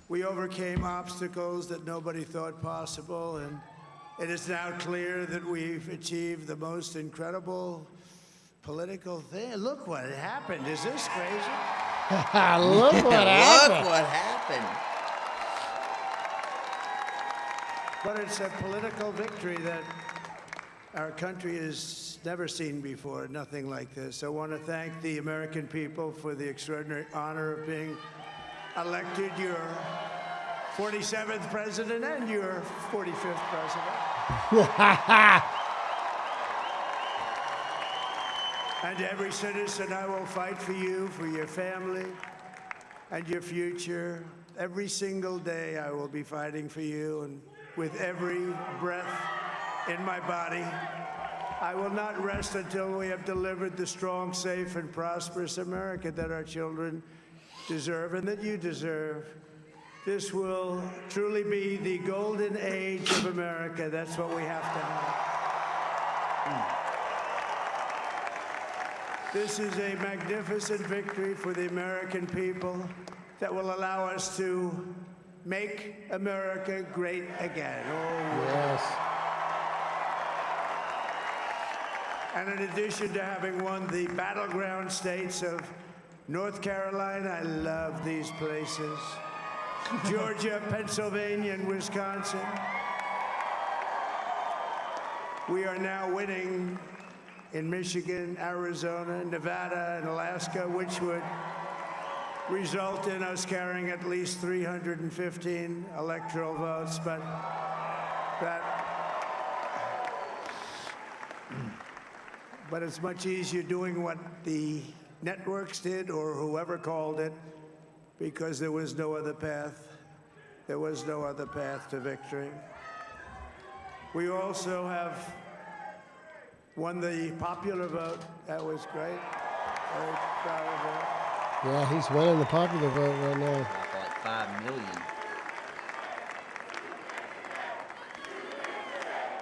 P: We overcame obstacles that nobody thought possible, and It is now clear that we've achieved the most incredible political thing. Look what happened. Is this crazy?
B: Look what happened.
D: Look what happened.
P: But it's a political victory that our country has never seen before, nothing like this. I want to thank the American people for the extraordinary honor of being elected your 47th president and your 45th president. And every citizen, I will fight for you, for your family, and your future. Every single day, I will be fighting for you, and with every breath in my body, I will not rest until we have delivered the strong, safe, and prosperous America that our children deserve and that you deserve. This will truly be the golden age of America. That's what we have to have. This is a magnificent victory for the American people that will allow us to make America great again. Oh,
B: yes.
P: And in addition to having won the battleground states of North Carolina, I love these places, Georgia, Pennsylvania, and Wisconsin, we are now winning in Michigan, Arizona, Nevada, and Alaska, which would result in us carrying at least 315 electoral votes, but it's much easier doing what the networks did or whoever called it, because there was no other path. There was no other path to victory. We also have won the popular vote. That was great. Very proud of that.
B: Yeah, he's winning the popular vote right now.
D: Like 5 million.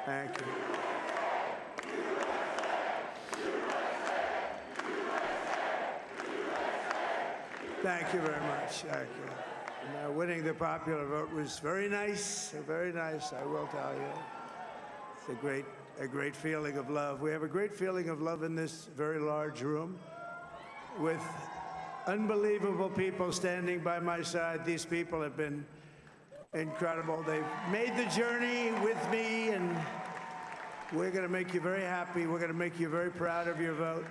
P: Thank you. Thank you very much. Thank you. And, winning the popular vote was very nice, I will tell you. It's a great feeling of love. We have a great feeling of love in this very large room with unbelievable people standing by my side. These people have been incredible. They've made the journey with me, and we're going to make you very happy. We're going to make you very proud of your vote.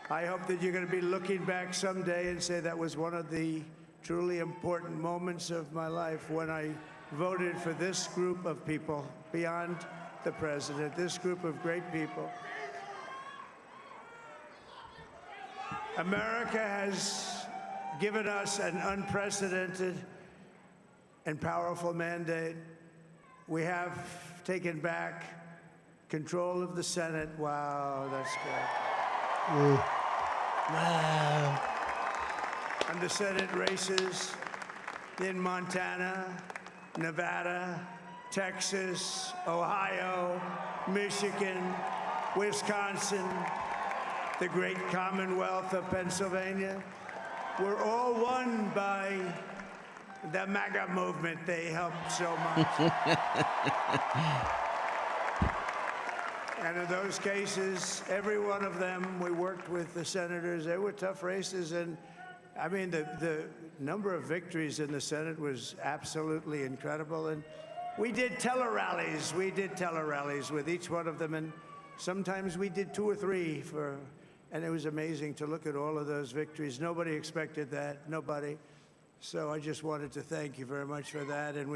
P: I hope that you're going to be looking back someday and say that was one of the truly important moments of my life when I voted for this group of people beyond the president, this group of great people. America has given us an unprecedented and powerful mandate. We have taken back control of the Senate. Wow, that's good.
B: Wow.
P: And the Senate races in Montana, Nevada, Texas, Ohio, Michigan, Wisconsin, the great Commonwealth of Pennsylvania, were all won by the MAGA movement. They helped so much. And in those cases, every one of them, we worked with the senators. They were tough races. And I mean, the number of victories in the Senate was absolutely incredible. And we did tele-rallies. We did tele-rallies with each one of them. And sometimes we did 2 or 3 and it was amazing to look at all of those victories. Nobody expected that, nobody. So I just wanted to thank you very much for that. And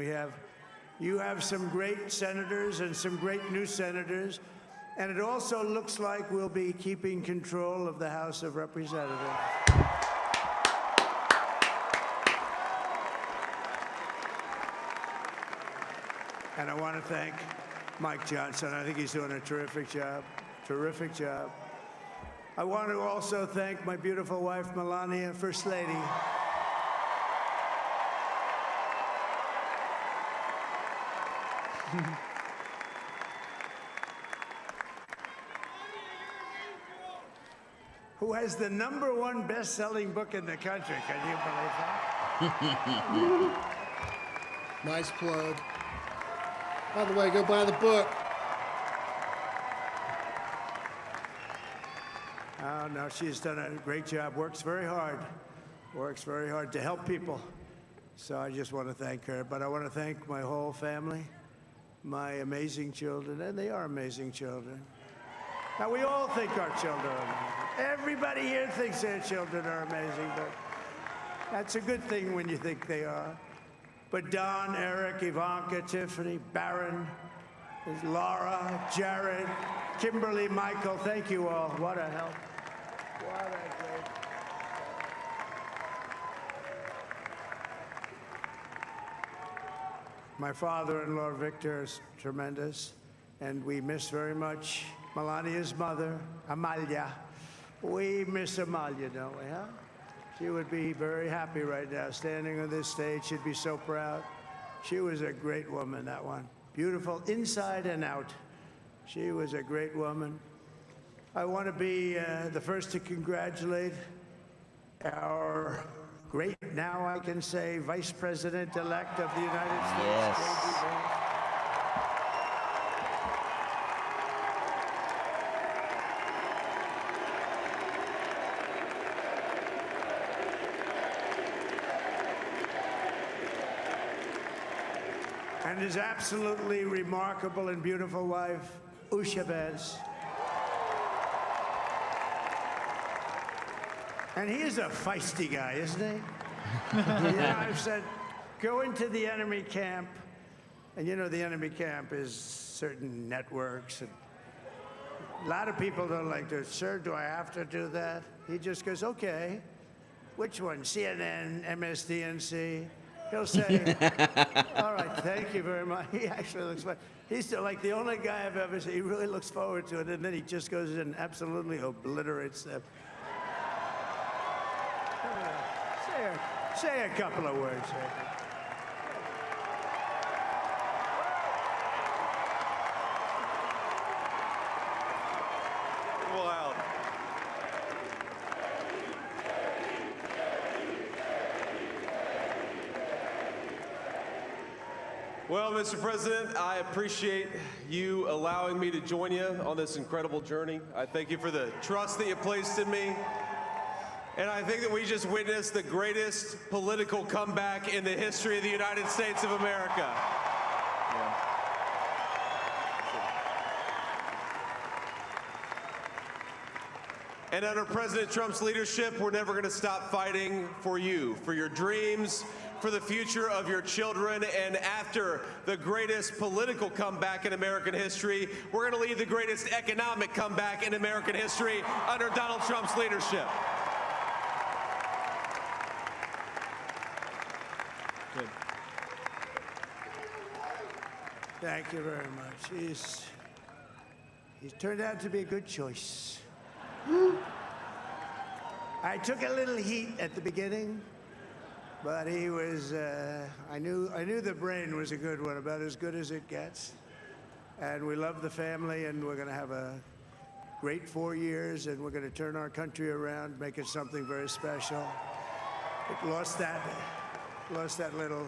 P: you have some great senators and some great new senators. And it also looks like we'll be keeping control of the House of Representatives. And I want to thank Mike Johnson. I think he's doing a terrific job. Terrific job. I want to also thank my beautiful wife, Melania, First Lady. Who has the #1 best-selling book in the country. Can you believe that?
B: Nice plug. By the way, go buy the book.
P: Oh, no, she's done a great job. Works very hard to help people. So I just want to thank her. But I want to thank my whole family, my amazing children, and they are amazing children. Now, we all think our children are amazing. Everybody here thinks their children are amazing, but that's a good thing when you think they are. But Don, Eric, Ivanka, Tiffany, Barron, Laura, Jared, Kimberly, Michael, thank you all. What a help. What a great. My father-in-law, Victor, is tremendous, and we miss very much Melania's mother, Amalia. We miss Amalia, don't we, huh? She would be very happy right now, standing on this stage. She'd be so proud. She was a great woman, that one. Beautiful inside and out. She was a great woman. I want to be the first to congratulate our great, now I can say, Vice President-elect of the United States.
D: Yes.
P: And his absolutely remarkable and beautiful wife, Usha Vance. And he is a feisty guy, isn't he? You know, I've said, go into the enemy camp, and you know the enemy camp is certain networks. And a lot of people don't like to, sir, do I have to do that? He just goes, okay, which one? CNN, MSDNC? He'll say, all right, thank you very much. He actually looks fine. He's like the only guy I've ever seen. He really looks forward to it, and then he just goes in and absolutely obliterates them. Say a couple of words.
O: Wow. Well, Mr. President, I appreciate you allowing me to join you on this incredible journey. I thank you for the trust that you placed in me. And I think that we just witnessed the greatest political comeback in the history of the United States of America. And under President Trump's leadership, we're never going to stop fighting for you, for your dreams, for the future of your children. And after the greatest political comeback in American history, we're going to lead the greatest economic comeback in American history under Donald Trump's leadership.
P: Good. Thank you very much. He's turned out to be a good choice. I took a little heat at the beginning, but he was, I knew the brain was a good one, about as good as it gets. And we love the family, and we're going to have a great 4 years, and we're going to turn our country around, make it something very special. It lost that little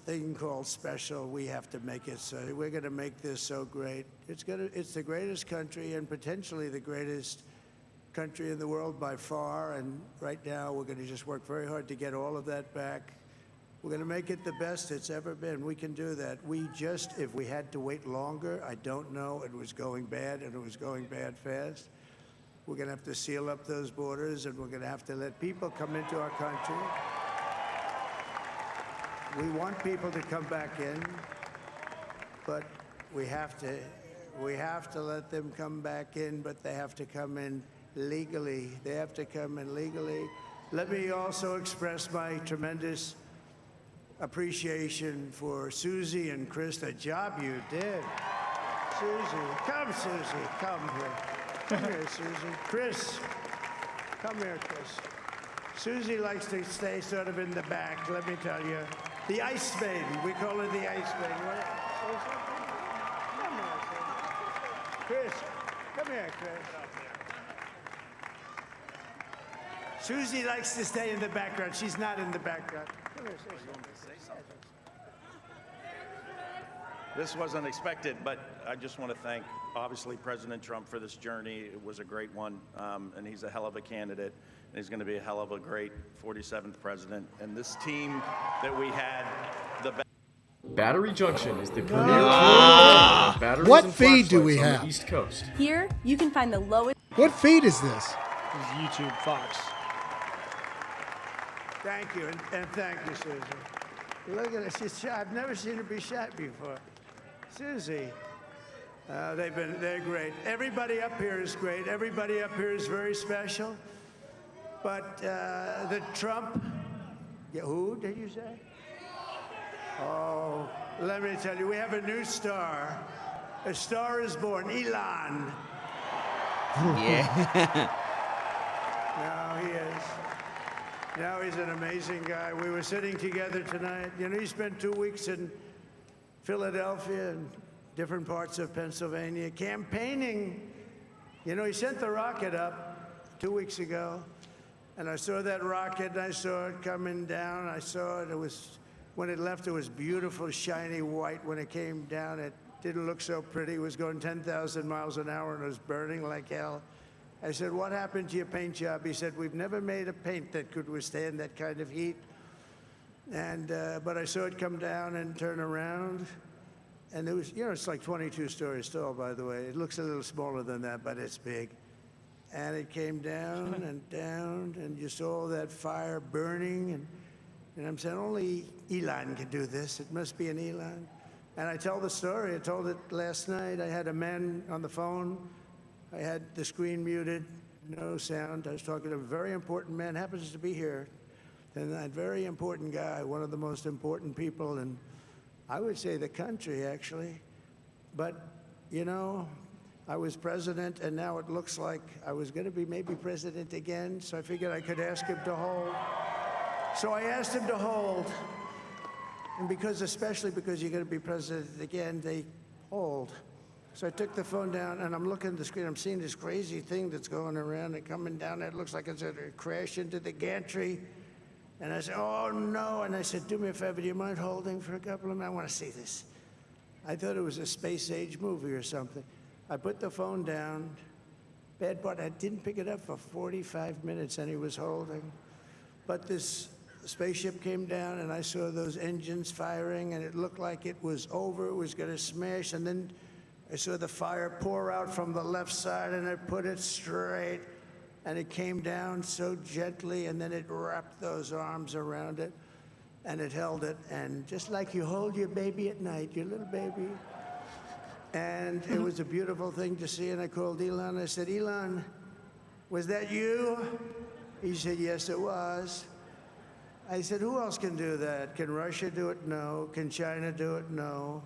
P: thing called special. We have to make it so. We're going to make this so great. It's the greatest country and potentially the greatest country in the world by far. And right now, we're going to just work very hard to get all of that back. We're going to make it the best it's ever been. We can do that. If we had to wait longer, I don't know. It was going bad, and it was going bad fast. We're going to have to seal up those borders, and we're going to have to let people come into our country. We want people to come back in, but we have to let them come back in, but they have to come in legally. They have to come in legally. Let me also express my tremendous appreciation for Susie and Chris, the job you did. Susie, come here. Come here, Susie. Chris, come here, Chris. Susie likes to stay sort of in the back, let me tell you. The Ice Maiden, we call her the Ice Maiden. Come here, Chris. Come here, Chris. Susie likes to stay in the background. She's not in the background.
R: This wasn't expected, but I just want to thank, obviously, President Trump for this journey. It was a great one, and he's a hell of a candidate, and he's going to be a hell of a great 47th president. And this team that we had,
U: Battery Junction is the premier batteries
B: What
U: and
B: feed do we
U: flashlights on
B: have?
U: the East Coast.
W: Here, you can find the lowest.
B: What feed is this?
C: This is YouTube, Fox.
P: Thank you, and thank you, Susie. Look at her. She's shy. I've never seen her be shy before. Susie. They're great. Everybody up here is great. Everybody up here is very special. But the Trump, who did you say? Oh, let me tell you, we have a new star. A star is born, Elon.
D: Yeah.
P: Now he is. Now he's an amazing guy. We were sitting together tonight. You know, he spent 2 weeks in Philadelphia and different parts of Pennsylvania campaigning. You know, he sent the rocket up 2 weeks ago, and I saw that rocket, and I saw it coming down. I saw it. It was, when it left, it was beautiful, shiny white. When it came down, it didn't look so pretty. It was going 10,000 miles an hour, and it was burning like hell. I said, what happened to your paint job? He said, we've never made a paint that could withstand that kind of heat. And, but I saw it come down and turn around. And it was, you know, it's like 22 stories tall, by the way. It looks a little smaller than that, but it's big. And it came down and down, and you saw that fire burning. And I'm saying, only Elon can do this. It must be an Elon. And I tell the story. I told it last night. I had a man on the phone. I had the screen muted, no sound. I was talking to a very important man, happens to be here. And that very important guy, one of the most important people in, I would say, the country, actually. But, you know, I was president, and now it looks like I was going to be maybe president again, so I figured I could ask him to hold. So I asked him to hold. And especially because you're going to be president again, they hold. So I took the phone down, and I'm looking at the screen. I'm seeing this crazy thing that's going around and coming down. It looks like it's going to crash into the gantry. And I said, oh, no. And I said, do me a favor. Do you mind holding for a couple of minutes? I want to see this. I thought it was a space-age movie or something. I put the phone down. Bad part, I didn't pick it up for 45 minutes, and he was holding. But this spaceship came down, and I saw those engines firing, and it looked like it was over. It was going to smash. And then I saw the fire pour out from the left side, and I put it straight, and it came down so gently, and then it wrapped those arms around it, and it held it, and just like you hold your baby at night, your little baby. And it was a beautiful thing to see, and I called Elon. I said, Elon, was that you? He said, yes, it was. I said, who else can do that? Can Russia do it? No. Can China do it? No.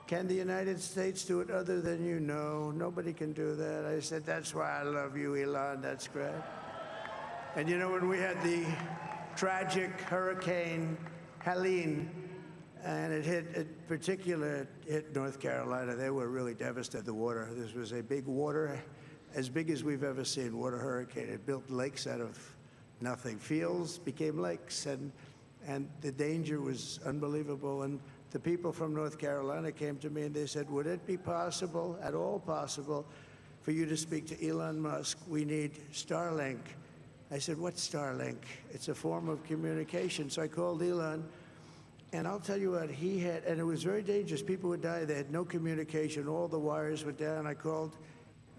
P: Can the United States do it other than you? No, nobody can do that. I said, that's why I love you, Elon. That's great. And you know, when we had the tragic Hurricane Helene, and it hit North Carolina, they were really devastated, the water. This was a big water, as big as we've ever seen, water hurricane. It built lakes out of nothing. Fields became lakes, and the danger was unbelievable. And the people from North Carolina came to me and they said, would it be possible, at all possible, for you to speak to Elon Musk? We need Starlink. I said, what's Starlink? It's a form of communication. So I called Elon, and I'll tell you what, he had, and it was very dangerous. People would die. They had no communication. All the wires were down. I called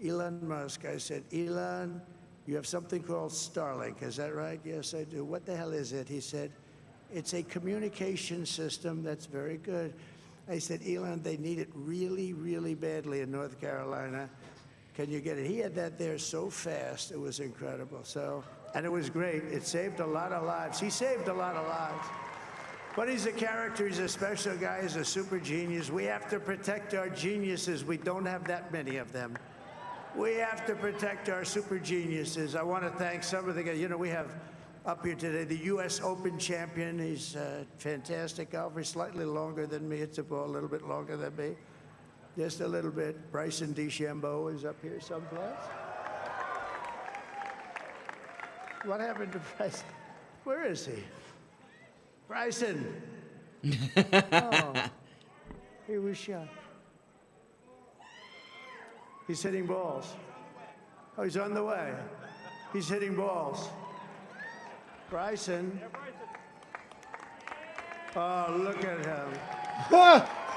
P: Elon Musk. I said, Elon, you have something called Starlink. Is that right? Yes, I do. What the hell is it? He said, it's a communication system that's very good. I said, Elon, they need it really, really badly in North Carolina. Can you get it? He had that there so fast, it was incredible. So, and it was great. It saved a lot of lives. He saved a lot of lives. But he's a character, he's a special guy, he's a super genius. We have to protect our geniuses. We don't have that many of them. We have to protect our super geniuses. I want to thank some of the guys. You know, we have up here today the U.S. Open champion. He's a fantastic golfer, slightly longer than me. It's a little bit longer than me. Just a little bit. Bryson DeChambeau is up here someplace. What happened to Bryson? Where is he? Bryson. Oh, he was shot. He's hitting balls. Oh, he's on the way. He's hitting balls. Bryson. Oh, look at him.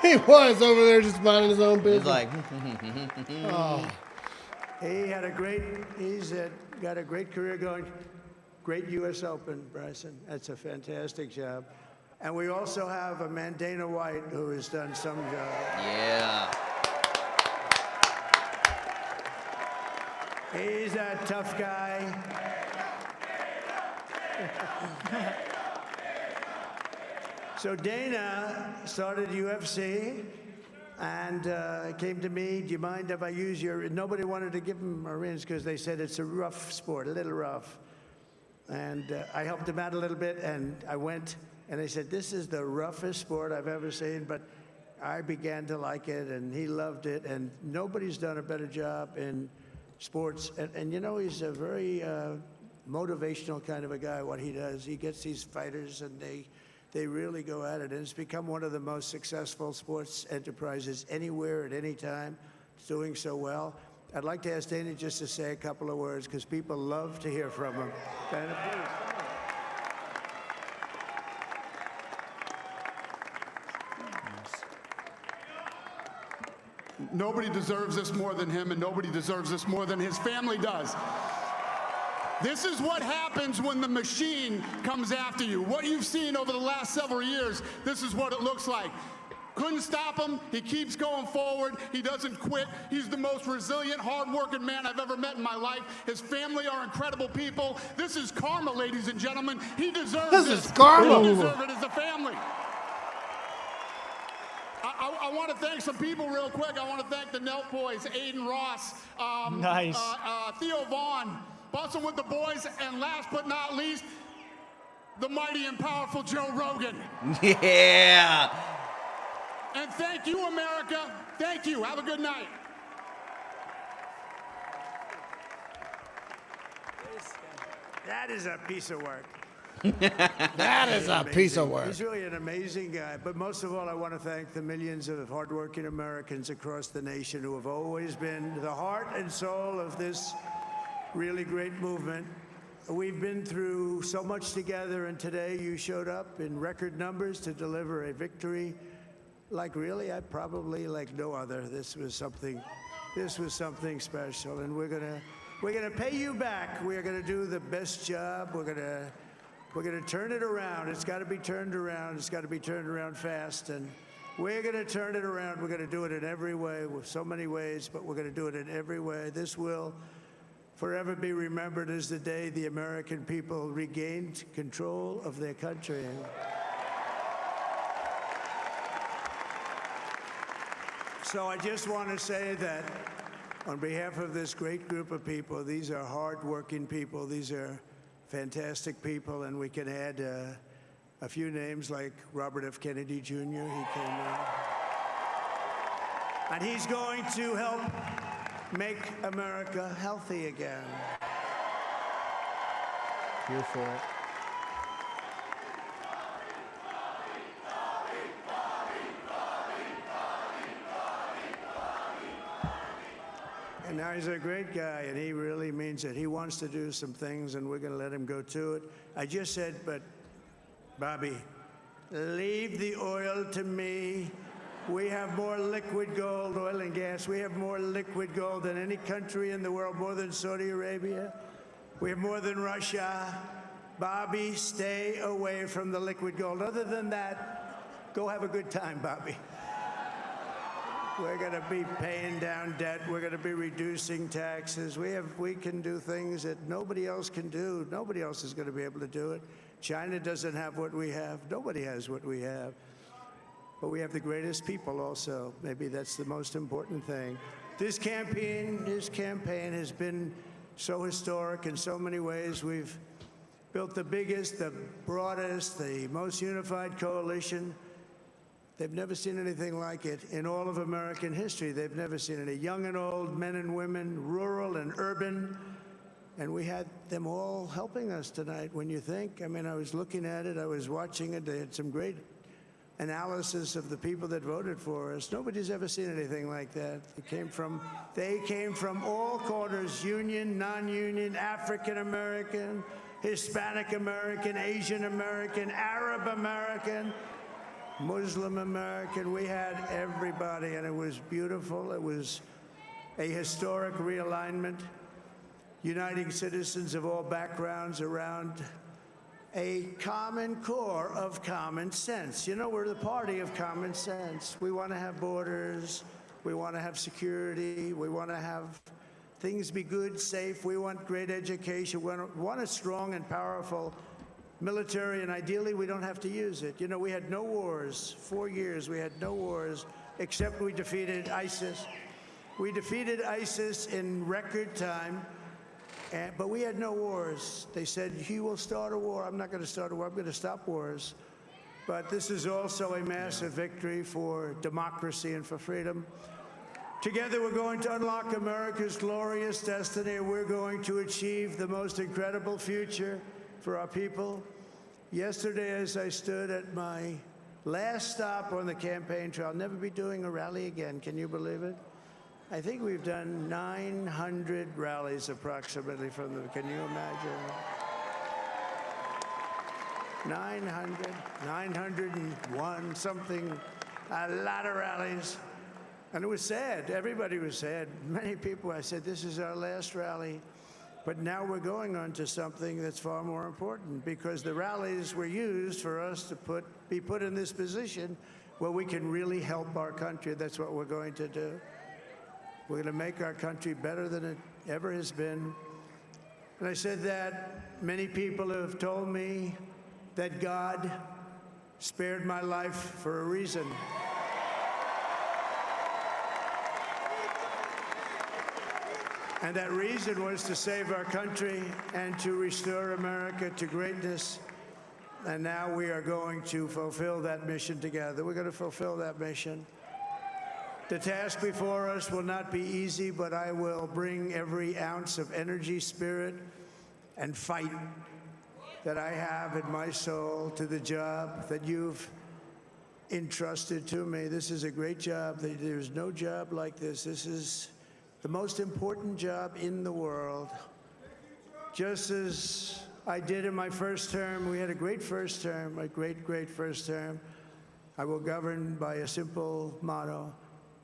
B: He was over there just minding his own business.
D: He's like,
P: Oh. He had a great, got a great career going. Great U.S. Open, Bryson. That's a fantastic job. And we also have a man, Dana White, who has done some job.
D: yeah.
P: He's a tough guy. So Dana started UFC and came to me, do you mind if I use your, nobody wanted to give him a rinse because they said it's a rough sport, a little rough. And I helped him out a little bit, and I went, and they said, this is the roughest sport I've ever seen, but I began to like it, and he loved it, and nobody's done a better job in sports. And you know, he's a very motivational kind of a guy, what he does. He gets these fighters, and they really go at it, and it's become one of the most successful sports enterprises anywhere at any time. It's doing so well. I'd like to ask Dana just to say a couple of words, because people love to hear from him. Dana, please.
E: Nobody deserves this more than him, and nobody deserves this more than his family does. This is what happens when the machine comes after you. What you've seen over the last several years, this is what it looks like. Couldn't stop him. He keeps going forward. He doesn't quit. He's the most resilient, hard-working man I've ever met in my life. His family are incredible people. This is karma, ladies and gentlemen. He deserves this.
B: This is karma.
E: We deserve it as a family. I want to thank some people real quick. I want to thank the Nelk boys, Aiden Ross,
C: Nice.
E: Theo Vaughn, busting with the boys, and last but not least, the mighty and powerful Joe Rogan.
D: Yeah.
E: And thank you, America. Thank you. Have a good night.
P: That is a piece of work.
B: That is a piece of work.
P: He's really an amazing guy. But most of all, I want to thank the millions of hardworking Americans across the nation who have always been the heart and soul of this really great movement. We've been through so much together, and today you showed up in record numbers to deliver a victory like really, I probably like no other. This was something special, and we're gonna pay you back. We're gonna do the best job. We're gonna turn it around. It's got to be turned around. It's got to be turned around fast, and we're gonna turn it around. We're gonna do it in every way, with so many ways, but we're gonna do it in every way. This will forever be remembered as the day the American people regained control of their country. So I just want to say that on behalf of this great group of people, these are hard-working people. These are fantastic people, and we can add a few names like Robert F. Kennedy Jr. He came in. And he's going to help make America healthy again.
C: Here for it.
P: And now he's a great guy, and he really means it. He wants to do some things, and we're going to let him go to it. I just said, but Bobby, leave the oil to me. We have more liquid gold, oil and gas. We have more liquid gold than any country in the world, more than Saudi Arabia. We have more than Russia. Bobby, stay away from the liquid gold. Other than that, go have a good time, Bobby. We're going to be paying down debt. We're going to be reducing taxes. We can do things that nobody else can do. Nobody else is going to be able to do it. China doesn't have what we have. Nobody has what we have. But we have the greatest people also. Maybe that's the most important thing. This campaign has been so historic in so many ways. We've built the biggest, the broadest, the most unified coalition. They've never seen anything like it in all of American history. They've never seen it. Young and old, men and women, rural and urban, And we had them all helping us tonight. When you think, I mean, I was looking at it, I was watching it. They had some great analysis of the people that voted for us. Nobody's ever seen anything like that. They came from all corners, union, non-union, African American, Hispanic American, Asian American, Arab American, Muslim American. We had everybody, and it was beautiful. It was a historic realignment, uniting citizens of all backgrounds around a common core of common sense. You know, we're the party of common sense. We want to have borders. We want to have security. We want to have things be good, safe. We want great education. We want a strong and powerful military, and ideally we don't have to use it. You know, we had no wars. 4 years we had no wars, except we defeated ISIS. We defeated ISIS in record time. But we had no wars. They said, he will start a war. I'm not going to start a war. I'm going to stop wars. But this is also a massive victory for democracy and for freedom. Together, we're going to unlock America's glorious destiny. We're going to achieve the most incredible future for our people. Yesterday, as I stood at my last stop on the campaign trail, I'll never be doing a rally again. Can you believe it? I think we've done 900 rallies approximately from them. Can you imagine? 901 something, a lot of rallies. And it was sad. Everybody was sad. Many people, I said, this is our last rally. But now we're going on to something that's far more important, because the rallies were used for us to be put in this position where we can really help our country. That's what we're going to do. We're going to make our country better than it ever has been. And I said that many people have told me that God spared my life for a reason. And that reason was to save our country and to restore America to greatness. And now we are going to fulfill that mission together. We're going to fulfill that mission. The task before us will not be easy, but I will bring every ounce of energy, spirit, and fight that I have in my soul to the job that you've entrusted to me. This is a great job. There's no job like this. This is the most important job in the world. Just as I did in my first term, we had a great first term, a great, great first term. I will govern by a simple motto: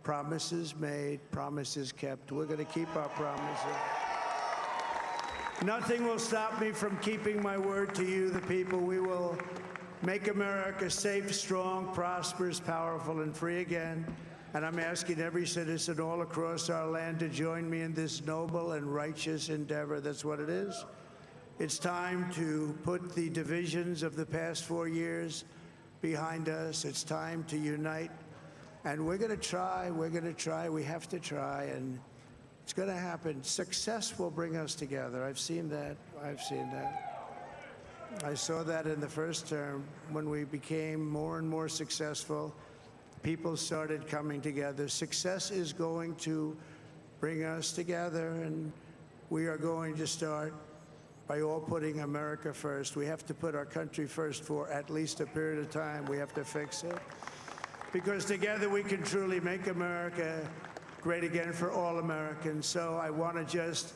P: promises made, promises kept. We're going to keep our promises. Nothing will stop me from keeping my word to you, the people. We will make America safe, strong, prosperous, powerful, and free again. And I'm asking every citizen all across our land to join me in this noble and righteous endeavor. That's what it is. It's time to put the divisions of the past 4 years behind us. It's time to unite. And we're going to try, we have to try, and it's going to happen. Success will bring us together. I've seen that. I saw that in the first term. When we became more and more successful, people started coming together. Success is going to bring us together, and we are going to start by all putting America first. We have to put our country first for at least a period of time. We have to fix it. Because together we can truly make America great again for all Americans. So I want to just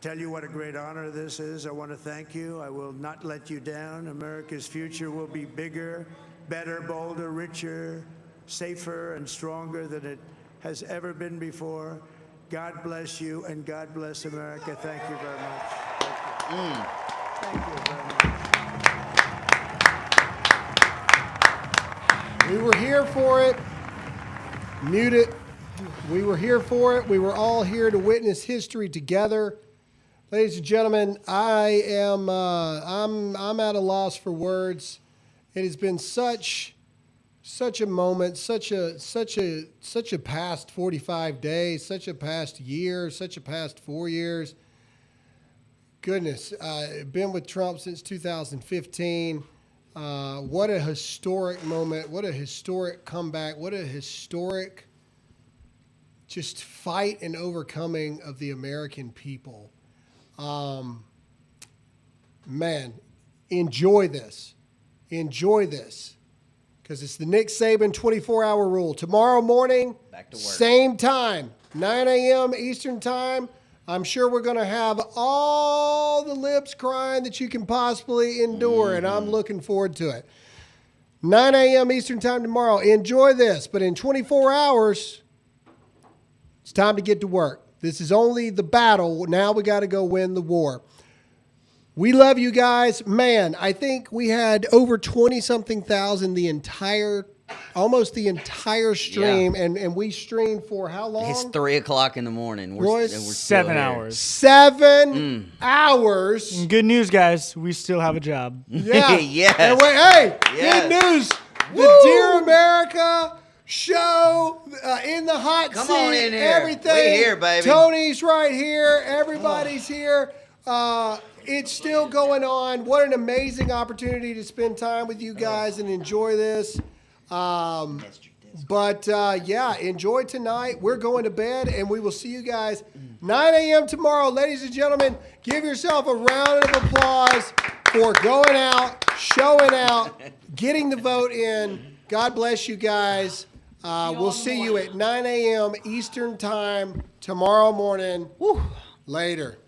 P: tell you what a great honor this is. I want to thank you. I will not let you down. America's future will be bigger, better, bolder, richer, safer, and stronger than it has ever been before. God bless you, and God bless America. Thank you very much. Thank you very much.
B: We were here for it. Mute it. We were here for it. We were all here to witness history together. Ladies and gentlemen, I'm at a loss for words. It has been such a moment, such a past 45 days, such a past year, such a past 4 years. Goodness, been with Trump since 2015. What a historic moment. What a historic comeback. What a historic just fight and overcoming of the American people. Man, enjoy this. Enjoy this. Because it's the Nick Saban 24-hour rule. Tomorrow morning,
D: Back to work.
B: same time, 9 a.m. Eastern time. I'm sure we're going to have all the lips crying that you can possibly endure, and I'm looking forward to it. 9 a.m. Eastern time tomorrow. Enjoy this. But in 24 hours, it's time to get to work. This is only the battle. Now we got to go win the war. We love you guys. Man, I think we had over 20-something thousand almost the entire stream, and we streamed for how long?
D: It's 3 o'clock in the morning. We're
B: Royce?
D: still
C: 7
D: here.
C: hours.
B: 7 hours.
C: And good news, guys. We still have a job.
B: Yeah.
D: Yes.
B: And hey,
D: Yes.
B: good news.
D: Woo.
B: The Dear America show in the hot
D: Come
B: seat.
D: on in here.
B: Everything.
D: We here, baby.
B: Tony's right here. Everybody's here. It's still going on. What an amazing opportunity to spend time with you guys and enjoy this. Yeah, enjoy tonight. We're going to bed, and we will see you guys 9 a.m. tomorrow. Ladies and gentlemen, give yourself a round of applause for going out, showing out, getting the vote in. God bless you guys. We'll see you at 9 a.m. Eastern time tomorrow morning. Later.